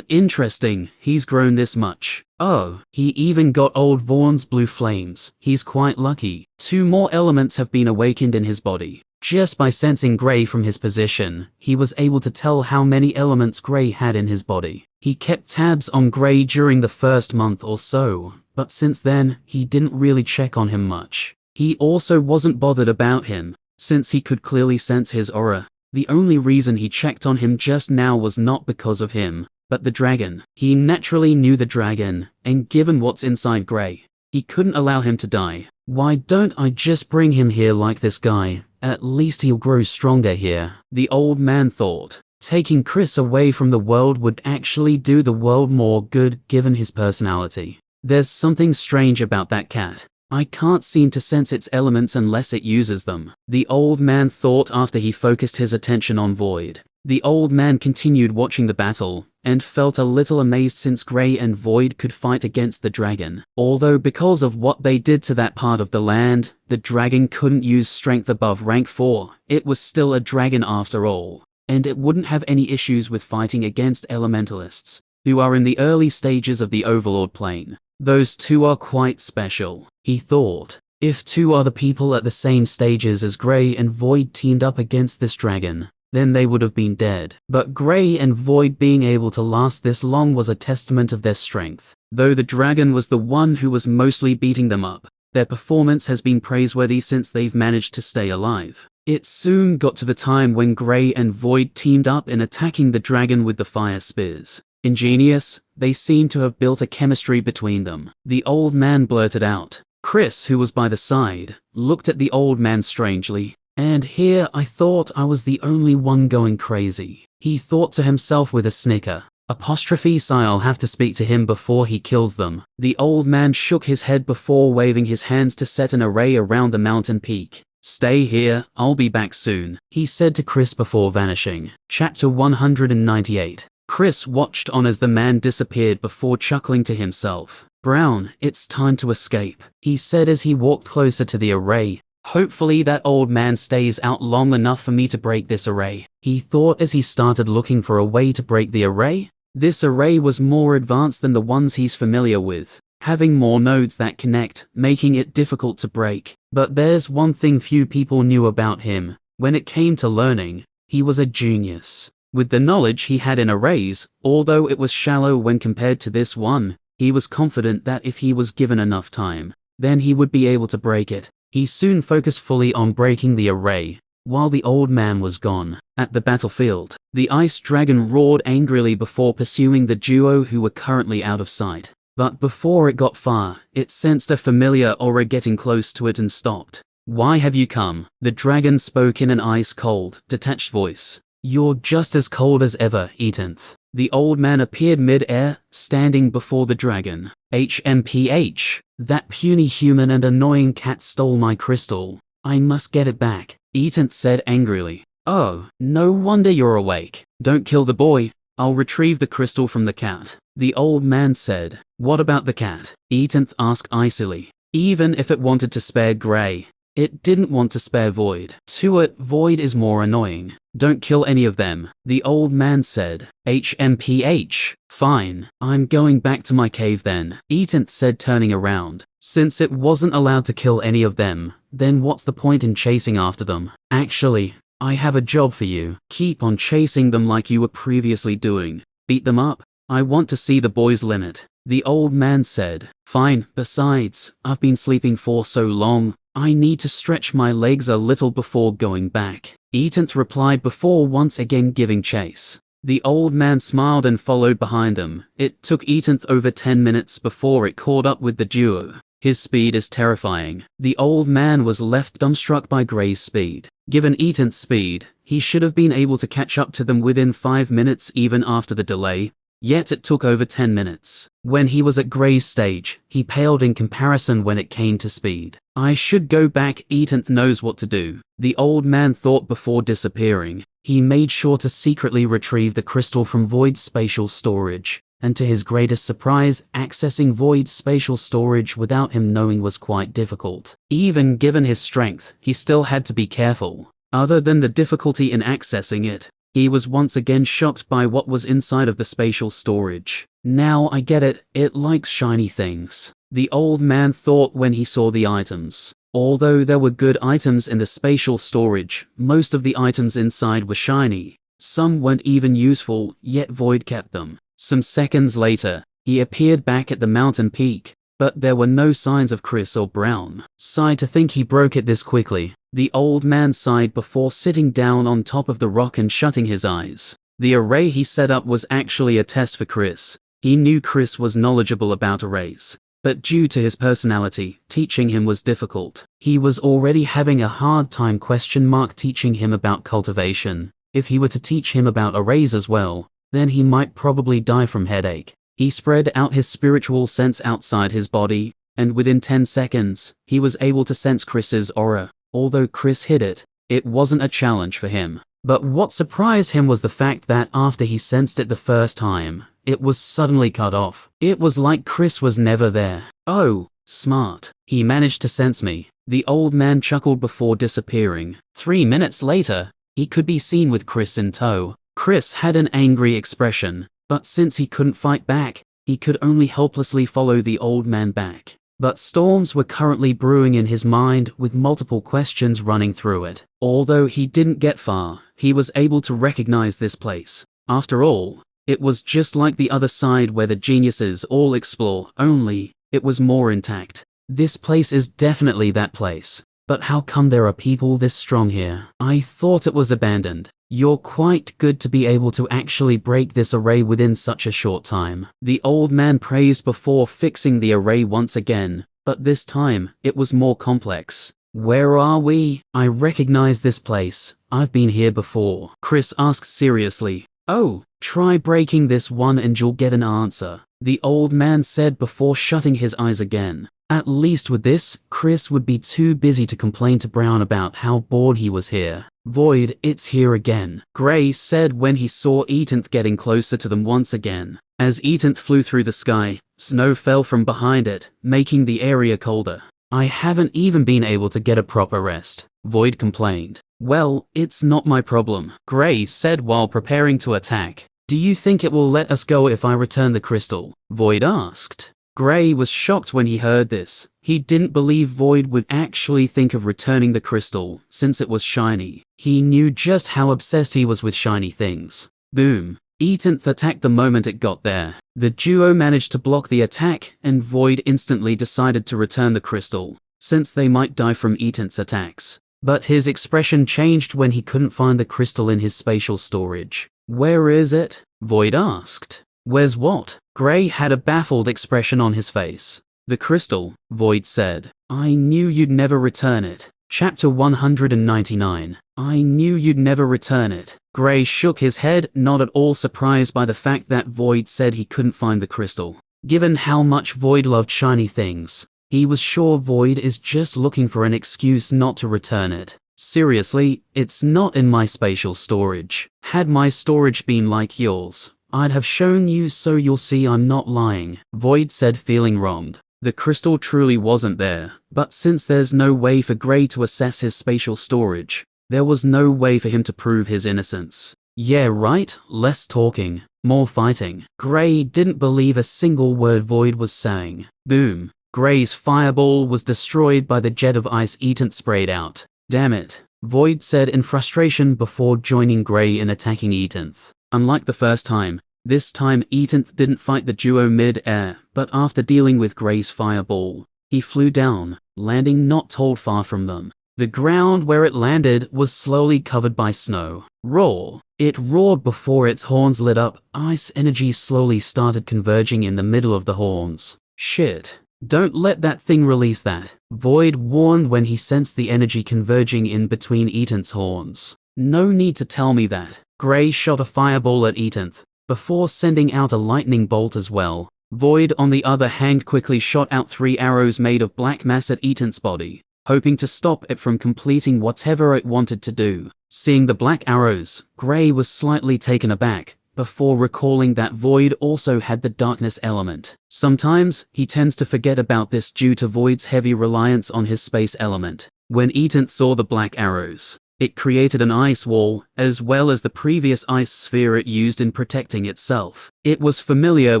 Interesting, he's grown this much. Oh, he even got old Vaughn's blue flames. He's quite lucky. 2 more elements have been awakened in his body. Just by sensing Gray from his position, he was able to tell how many elements Gray had in his body. He kept tabs on Gray during the first month or so, but since then, he didn't really check on him much. He also wasn't bothered about him, since he could clearly sense his aura. The only reason he checked on him just now was not because of him, but the dragon. He naturally knew the dragon, and given what's inside Gray, he couldn't allow him to die. Why don't I just bring him here like this guy? At least he'll grow stronger here, the old man thought. Taking Chris away from the world would actually do the world more good given his personality. There's something strange about that cat. I can't seem to sense its elements unless it uses them, the old man thought after he focused his attention on Void. The old man continued watching the battle, and felt a little amazed since Grey and Void could fight against the dragon. Although because of what they did to that part of the land, the dragon couldn't use strength above rank 4, it was still a dragon after all, and it wouldn't have any issues with fighting against elementalists, who are in the early stages of the Overlord plane. Those two are quite special, he thought. If two other people at the same stages as Grey and Void teamed up against this dragon, then they would have been dead. But Grey and Void being able to last this long was a testament of their strength. Though the dragon was the one who was mostly beating them up, their performance has been praiseworthy since they've managed to stay alive. It soon got to the time when Grey and Void teamed up in attacking the dragon with the fire spears. Ingenious, they seemed to have built a chemistry between them. The old man blurted out. Chris, who was by the side, looked at the old man strangely. And here I thought I was the only one going crazy. He thought to himself with a snicker. So I'll have to speak to him before he kills them. The old man shook his head before waving his hands to set an array around the mountain peak. Stay here, I'll be back soon, he said to Chris before vanishing. Chapter 198. Chris watched on as the man disappeared before chuckling to himself. Brown, it's time to escape, he said as he walked closer to the array. Hopefully that old man stays out long enough for me to break this array, he thought as he started looking for a way to break the array. This array was more advanced than the ones he's familiar with, having more nodes that connect, making it difficult to break. But there's one thing few people knew about him. When it came to learning, he was a genius. With the knowledge he had in arrays, although it was shallow when compared to this one, he was confident that if he was given enough time, then he would be able to break it. He soon focused fully on breaking the array, while the old man was gone. At the battlefield, the ice dragon roared angrily before pursuing the duo who were currently out of sight. But before it got far, it sensed a familiar aura getting close to it and stopped. Why have you come? The dragon spoke in an ice-cold, detached voice. You're just as cold as ever, Ethanth. The old man appeared mid-air, standing before the dragon. HMPH. That puny human and annoying cat stole my crystal. I must get it back, Ethanth said angrily. Oh, no wonder you're awake. Don't kill the boy. I'll retrieve the crystal from the cat, the old man said. What about the cat? Ethanth asked icily. Even if it wanted to spare Grey, it didn't want to spare Void. To it, Void is more annoying. Don't kill any of them, the old man said. HMPH. Fine, I'm going back to my cave then, Ethanth said, turning around. Since it wasn't allowed to kill any of them, then what's the point in chasing after them? Actually, I have a job for you. Keep on chasing them like you were previously doing. Beat them up. I want to see the boy's limit, the old man said. Fine, besides, I've been sleeping for so long, I need to stretch my legs a little before going back, Ethanth replied before once again giving chase. The old man smiled and followed behind them. It took Ethanth over 10 minutes before it caught up with the duo. His speed is terrifying. The old man was left dumbstruck by Grey's speed. Given Ethanth's speed, he should have been able to catch up to them within 5 minutes even after the delay. Yet it took over 10 minutes. When he was at Grey's stage, he paled in comparison when it came to speed. I should go back, Ethanth knows what to do, the old man thought before disappearing. He made sure to secretly retrieve the crystal from Void's spatial storage, and to his greatest surprise, accessing Void's spatial storage without him knowing was quite difficult. Even given his strength, he still had to be careful. Other than the difficulty in accessing it, he was once again shocked by what was inside of the spatial storage. Now I get it, it likes shiny things, the old man thought when he saw the items. Although there were good items in the spatial storage, most of the items inside were shiny. Some weren't even useful, yet Void kept them. Some seconds later, he appeared back at the mountain peak, but there were no signs of Chris or Brown. Sighed to think he broke it this quickly. The old man sighed before sitting down on top of the rock and shutting his eyes. The array he set up was actually a test for Chris. He knew Chris was knowledgeable about arrays, but due to his personality, teaching him was difficult. He was already having a hard time teaching him about cultivation. If he were to teach him about arrays as well, then he might probably die from headache. He spread out his spiritual sense outside his body, and within 10 seconds, he was able to sense Chris's aura. Although Chris hid it, it wasn't a challenge for him. But what surprised him was the fact that after he sensed it the first time, it was suddenly cut off. It was like Chris was never there. Oh, smart. He managed to sense me. The old man chuckled before disappearing. 3 minutes later, he could be seen with Chris in tow. Chris had an angry expression, but since he couldn't fight back, he could only helplessly follow the old man back. But storms were currently brewing in his mind, with multiple questions running through it. Although he didn't get far, he was able to recognize this place. After all, it was just like the other side where the geniuses all explore, only it was more intact. This place is definitely that place. But how come there are people this strong here? I thought it was abandoned. You're quite good to be able to actually break this array within such a short time. The old man praised before fixing the array once again, but this time, it was more complex. Where are we? I recognize this place. I've been here before. Chris asked seriously. Oh, try breaking this one and you'll get an answer, the old man said before shutting his eyes again. At least with this, Chris would be too busy to complain to Brown about how bored he was here. Void, it's here again, Gray said when he saw Ethanth getting closer to them once again. As Ethanth flew through the sky, snow fell from behind it, making the area colder. I haven't even been able to get a proper rest, Void complained. Well, it's not my problem, Gray said while preparing to attack. Do you think it will let us go if I return the crystal? Void asked. Gray was shocked when he heard this. He didn't believe Void would actually think of returning the crystal, since it was shiny. He knew just how obsessed he was with shiny things. Boom. Ethanth attacked the moment it got there. The duo managed to block the attack, and Void instantly decided to return the crystal, since they might die from Ethanth's attacks. But his expression changed when he couldn't find the crystal in his spatial storage. Where is it? Void asked. Where's what? Gray had a baffled expression on his face. The crystal, Void said. I knew you'd never return it. Chapter 199. I knew you'd never return it. Gray shook his head, not at all surprised by the fact that Void said he couldn't find the crystal. Given how much Void loved shiny things, he was sure Void is just looking for an excuse not to return it. Seriously, it's not in my spatial storage. Had my storage been like yours, I'd have shown you so you'll see I'm not lying, Void said, feeling wronged. The crystal truly wasn't there, but since there's no way for Gray to assess his spatial storage, there was no way for him to prove his innocence. Yeah, right, less talking, more fighting. Gray didn't believe a single word Void was saying. Boom. Gray's fireball was destroyed by the jet of ice Ethanth sprayed out. Damn it, Void said in frustration before joining Gray in attacking Ethanth. Unlike the first time, this time Ethanth didn't fight the duo mid-air, but after dealing with Gray's fireball, he flew down, landing not told far from them. The ground where it landed was slowly covered by snow. Roar! It roared before its horns lit up. Ice energy slowly started converging in the middle of the horns. Shit. Don't let that thing release that, Void warned when he sensed the energy converging in between Ethanth's horns. No need to tell me that. Gray shot a fireball at Ethanth, before sending out a lightning bolt as well. Void, on the other hand, quickly shot out 3 arrows made of black mass at Ethanth's body, hoping to stop it from completing whatever it wanted to do. Seeing the black arrows, Gray was slightly taken aback, before recalling that Void also had the darkness element. Sometimes, he tends to forget about this due to Void's heavy reliance on his space element. When Ethanth saw the black arrows, it created an ice wall, as well as the previous ice sphere it used in protecting itself. It was familiar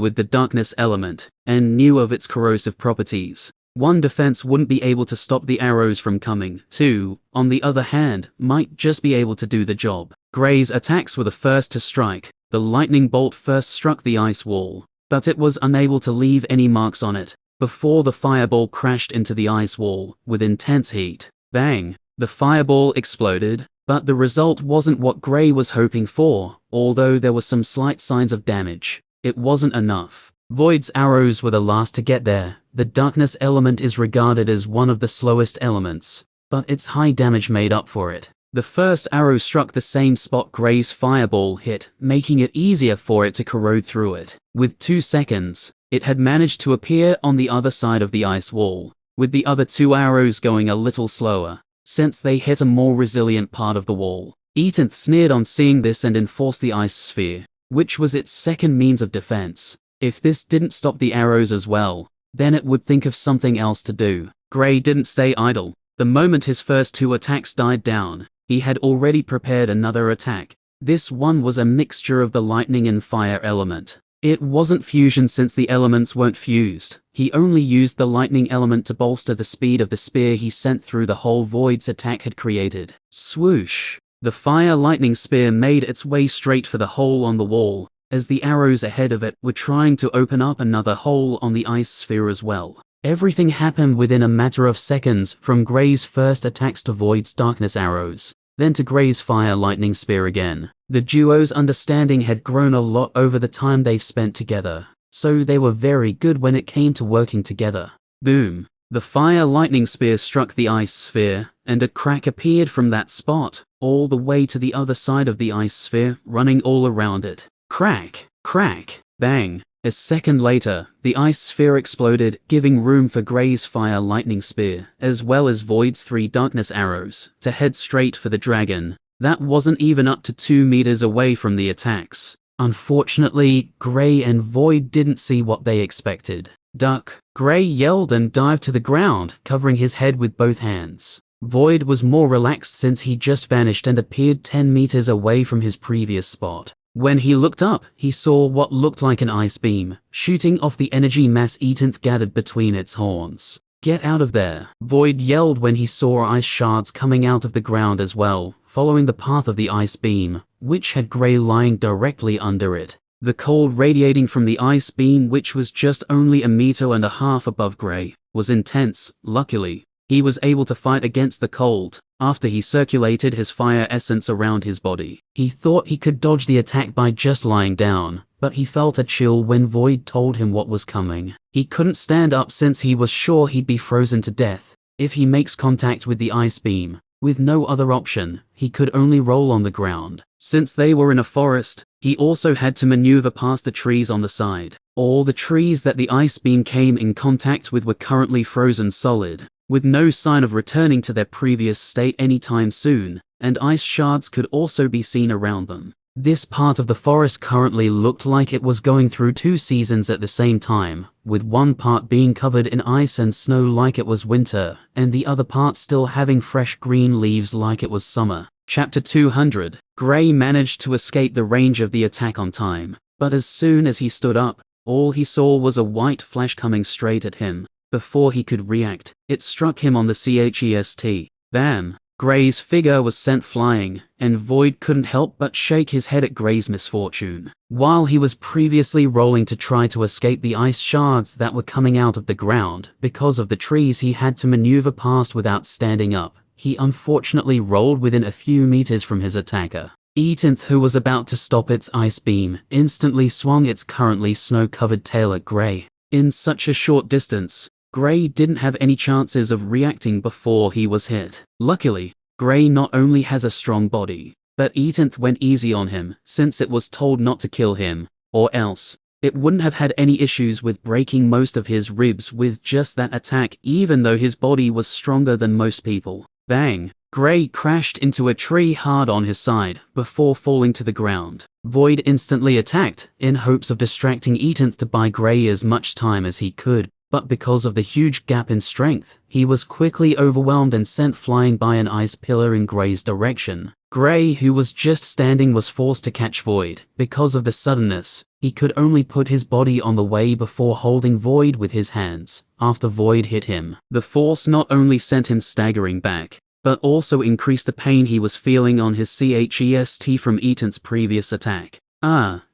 with the darkness element, and knew of its corrosive properties. One defense wouldn't be able to stop the arrows from coming. 2, on the other hand, might just be able to do the job. Gray's attacks were the first to strike. The lightning bolt first struck the ice wall, but it was unable to leave any marks on it, before the fireball crashed into the ice wall, with intense heat. Bang! The fireball exploded, but the result wasn't what Gray was hoping for, although there were some slight signs of damage. It wasn't enough. Void's arrows were the last to get there. The darkness element is regarded as one of the slowest elements, but its high damage made up for it. The first arrow struck the same spot Gray's fireball hit, making it easier for it to corrode through it. With 2 seconds, it had managed to appear on the other side of the ice wall, with the other 2 arrows going a little slower, since they hit a more resilient part of the wall. Ethan sneered on seeing this and enforced the ice sphere, which was its second means of defense. If this didn't stop the arrows as well, then it would think of something else to do. Gray didn't stay idle. The moment his first 2 attacks died down, he had already prepared another attack. This one was a mixture of the lightning and fire element. It wasn't fusion since the elements weren't fused. He only used the lightning element to bolster the speed of the spear he sent through the hole Void's attack had created. Swoosh! The fire lightning spear made its way straight for the hole on the wall, as the arrows ahead of it were trying to open up another hole on the ice sphere as well. Everything happened within a matter of seconds, from Gray's first attacks to Void's darkness arrows, then to Gray's fire lightning spear again. The duo's understanding had grown a lot over the time they've spent together, so they were very good when it came to working together. Boom! The fire lightning spear struck the ice sphere, and a crack appeared from that spot, all the way to the other side of the ice sphere, running all around it. Crack! Crack! Bang! A second later, the ice sphere exploded, giving room for Gray's fire lightning spear, as well as Void's 3 darkness arrows, to head straight for the dragon. That wasn't even up to 2 meters away from the attacks. Unfortunately, Gray and Void didn't see what they expected. Duck! Gray yelled and dived to the ground, covering his head with both hands. Void was more relaxed since he just vanished and appeared 10 meters away from his previous spot. When he looked up, he saw what looked like an ice beam, shooting off the energy mass Eatonth gathered between its horns. Get out of there! Void yelled when he saw ice shards coming out of the ground as well, following the path of the ice beam, which had Gray lying directly under it. The cold radiating from the ice beam, which was just only 1.5 meters above Gray, was intense. Luckily, he was able to fight against the cold, after he circulated his fire essence around his body. He thought he could dodge the attack by just lying down, but he felt a chill when Void told him what was coming. He couldn't stand up since he was sure he'd be frozen to death if he makes contact with the ice beam. With no other option, he could only roll on the ground. Since they were in a forest, he also had to maneuver past the trees on the side. All the trees that the ice beam came in contact with were currently frozen solid, with no sign of returning to their previous state anytime soon, and ice shards could also be seen around them. This part of the forest currently looked like it was going through 2 seasons at the same time, with one part being covered in ice and snow like it was winter, and the other part still having fresh green leaves like it was summer. Chapter 200. Gray managed to escape the range of the attack on time, but as soon as he stood up, all he saw was a white flash coming straight at him. Before he could react, it struck him on the chest. Bam! Gray's figure was sent flying, and Void couldn't help but shake his head at Gray's misfortune. While he was previously rolling to try to escape the ice shards that were coming out of the ground, because of the trees he had to maneuver past without standing up, he unfortunately rolled within a few meters from his attacker. Eatonth, who was about to stop its ice beam, instantly swung its currently snow-covered tail at Gray. In such a short distance, Gray didn't have any chances of reacting before he was hit. Luckily, Gray not only has a strong body, but Eatonth went easy on him since it was told not to kill him, or else it wouldn't have had any issues with breaking most of his ribs with just that attack, even though his body was stronger than most people. Bang! Gray crashed into a tree hard on his side before falling to the ground. Void instantly attacked, in hopes of distracting Eatonth to buy Gray as much time as he could, but because of the huge gap in strength, he was quickly overwhelmed and sent flying by an ice pillar in Gray's direction. Gray, who was just standing, was forced to catch Void. Because of the suddenness, he could only put his body on the way before holding Void with his hands. After Void hit him, the force not only sent him staggering back, but also increased the pain he was feeling on his chest from Eatonth's previous attack.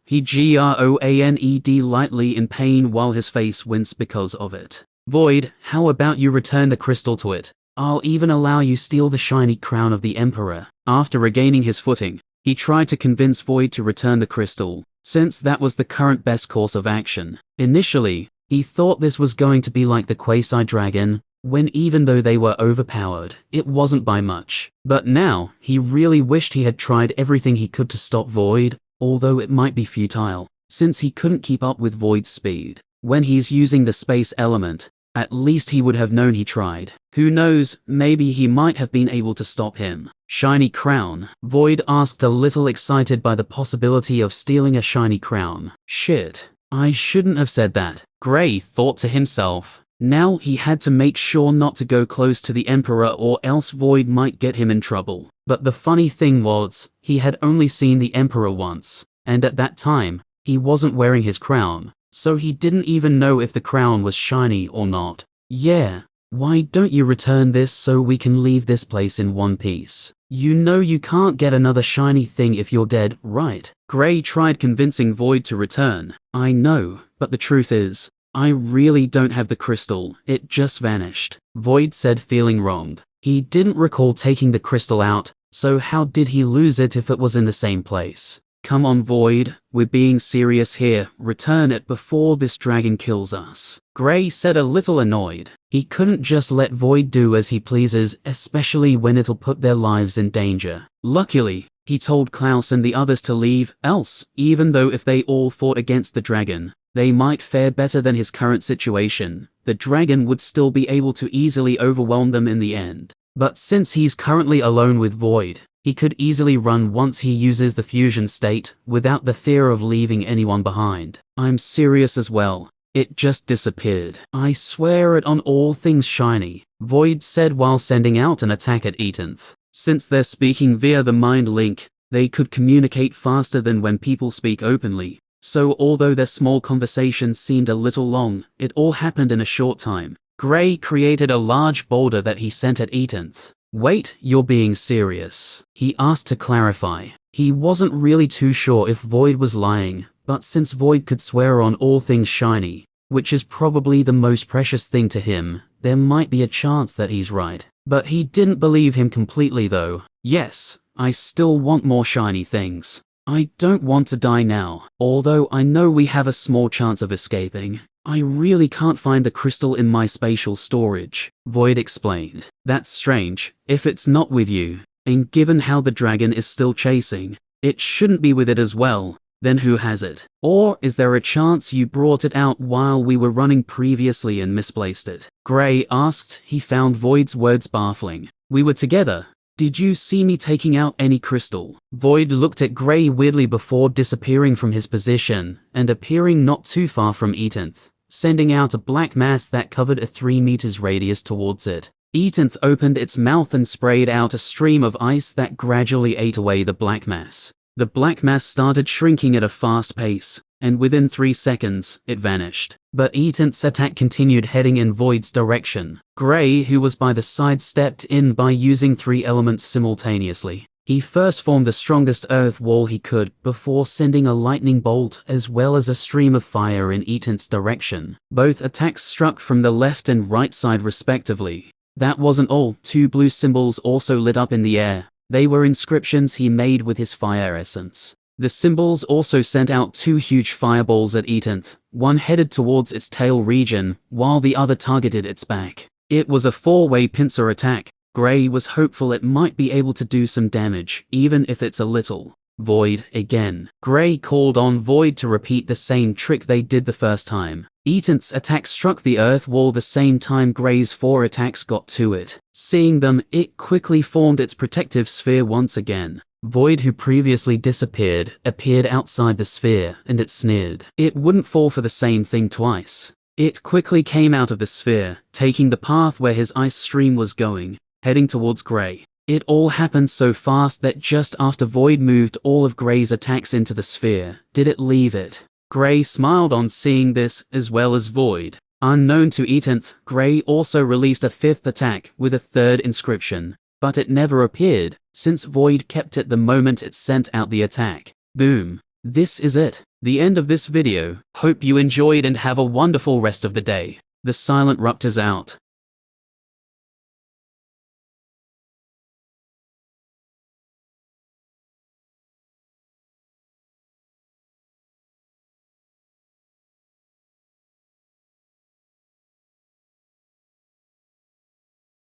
He groaned lightly in pain while his face winced because of it. Void, how about you return the crystal to it? I'll even allow you steal the shiny crown of the Emperor. After regaining his footing, he tried to convince Void to return the crystal, since that was the current best course of action. Initially, he thought this was going to be like the Quasi Dragon, when even though they were overpowered, it wasn't by much. But now, he really wished he had tried everything he could to stop Void, although it might be futile, since he couldn't keep up with Void's speed. When he's using the space element, at least he would have known he tried. Who knows, maybe he might have been able to stop him. Shiny crown? Void asked, a little excited by the possibility of stealing a shiny crown. Shit, I shouldn't have said that, Gray thought to himself. Now he had to make sure not to go close to the Emperor or else Void might get him in trouble. But the funny thing was, he had only seen the Emperor once, and at that time, he wasn't wearing his crown, so he didn't even know if the crown was shiny or not. Yeah, why don't you return this so we can leave this place in one piece? You know you can't get another shiny thing if you're dead, right? Gray tried convincing Void to return. I know, but the truth is, I really don't have the crystal, it just vanished, Void said, feeling wronged. He didn't recall taking the crystal out, so how did he lose it if it was in the same place? Come on Void, we're being serious here, return it before this dragon kills us, Gray said, a little annoyed. He couldn't just let Void do as he pleases, especially when it'll put their lives in danger. Luckily, he told Clouse and the others to leave, else, even though if they all fought against the dragon, they might fare better than his current situation, the dragon would still be able to easily overwhelm them in the end. But since he's currently alone with Void, he could easily run once he uses the fusion state, without the fear of leaving anyone behind. I'm serious as well. It just disappeared. I swear it on all things shiny, Void said while sending out an attack at Ethanth. Since they're speaking via the mind link, they could communicate faster than when people speak openly. So although their small conversations seemed a little long, it all happened in a short time. Gray created a large boulder that he sent at Ethanth. Wait, you're being serious? He asked to clarify. He wasn't really too sure if Void was lying, but since Void could swear on all things shiny, which is probably the most precious thing to him, there might be a chance that he's right. But he didn't believe him completely though. Yes, I still want more shiny things. I don't want to die now. Although I know we have a small chance of escaping, I really can't find the crystal in my spatial storage, Void explained. That's strange, if it's not with you, and given how the dragon is still chasing, it shouldn't be with it as well. Then who has it? Or is there a chance you brought it out while we were running previously and misplaced it? Gray asked. He found Void's words baffling. We were together. Did you see me taking out any crystal? Void looked at Gray weirdly before disappearing from his position and appearing not too far from Ethanth, sending out a black mass that covered a 3 meters radius towards it. Ethanth opened its mouth and sprayed out a stream of ice that gradually ate away the black mass. The black mass started shrinking at a fast pace, and within 3 seconds, it vanished. But Ethanth's attack continued heading in Void's direction. Gray, who was by the side, stepped in by using 3 elements simultaneously. He first formed the strongest earth wall he could, before sending a lightning bolt as well as a stream of fire in Ethanth's direction. Both attacks struck from the left and right side respectively. That wasn't all, 2 blue symbols also lit up in the air. They were inscriptions he made with his fire essence. The symbols also sent out 2 huge fireballs at Ethanth, one headed towards its tail region, while the other targeted its back. It was a 4-way pincer attack. Gray was hopeful it might be able to do some damage, even if it's a little. Void, again. Gray called on Void to repeat the same trick they did the first time. Ethanth's attack struck the earth wall the same time Gray's 4 attacks got to it. Seeing them, it quickly formed its protective sphere once again. Void, who previously disappeared, appeared outside the sphere, and it sneered. It wouldn't fall for the same thing twice. It quickly came out of the sphere, taking the path where his ice stream was going, heading towards Gray. It all happened so fast that just after Void moved all of Gray's attacks into the sphere, did it leave it. Gray smiled on seeing this, as well as Void. Unknown to Ethanth, Gray also released a 5th attack with a 3rd inscription, but it never appeared, since Void kept it the moment it sent out the attack. Boom. This is it. The end of this video. Hope you enjoyed and have a wonderful rest of the day. The Silent Ruptor's out.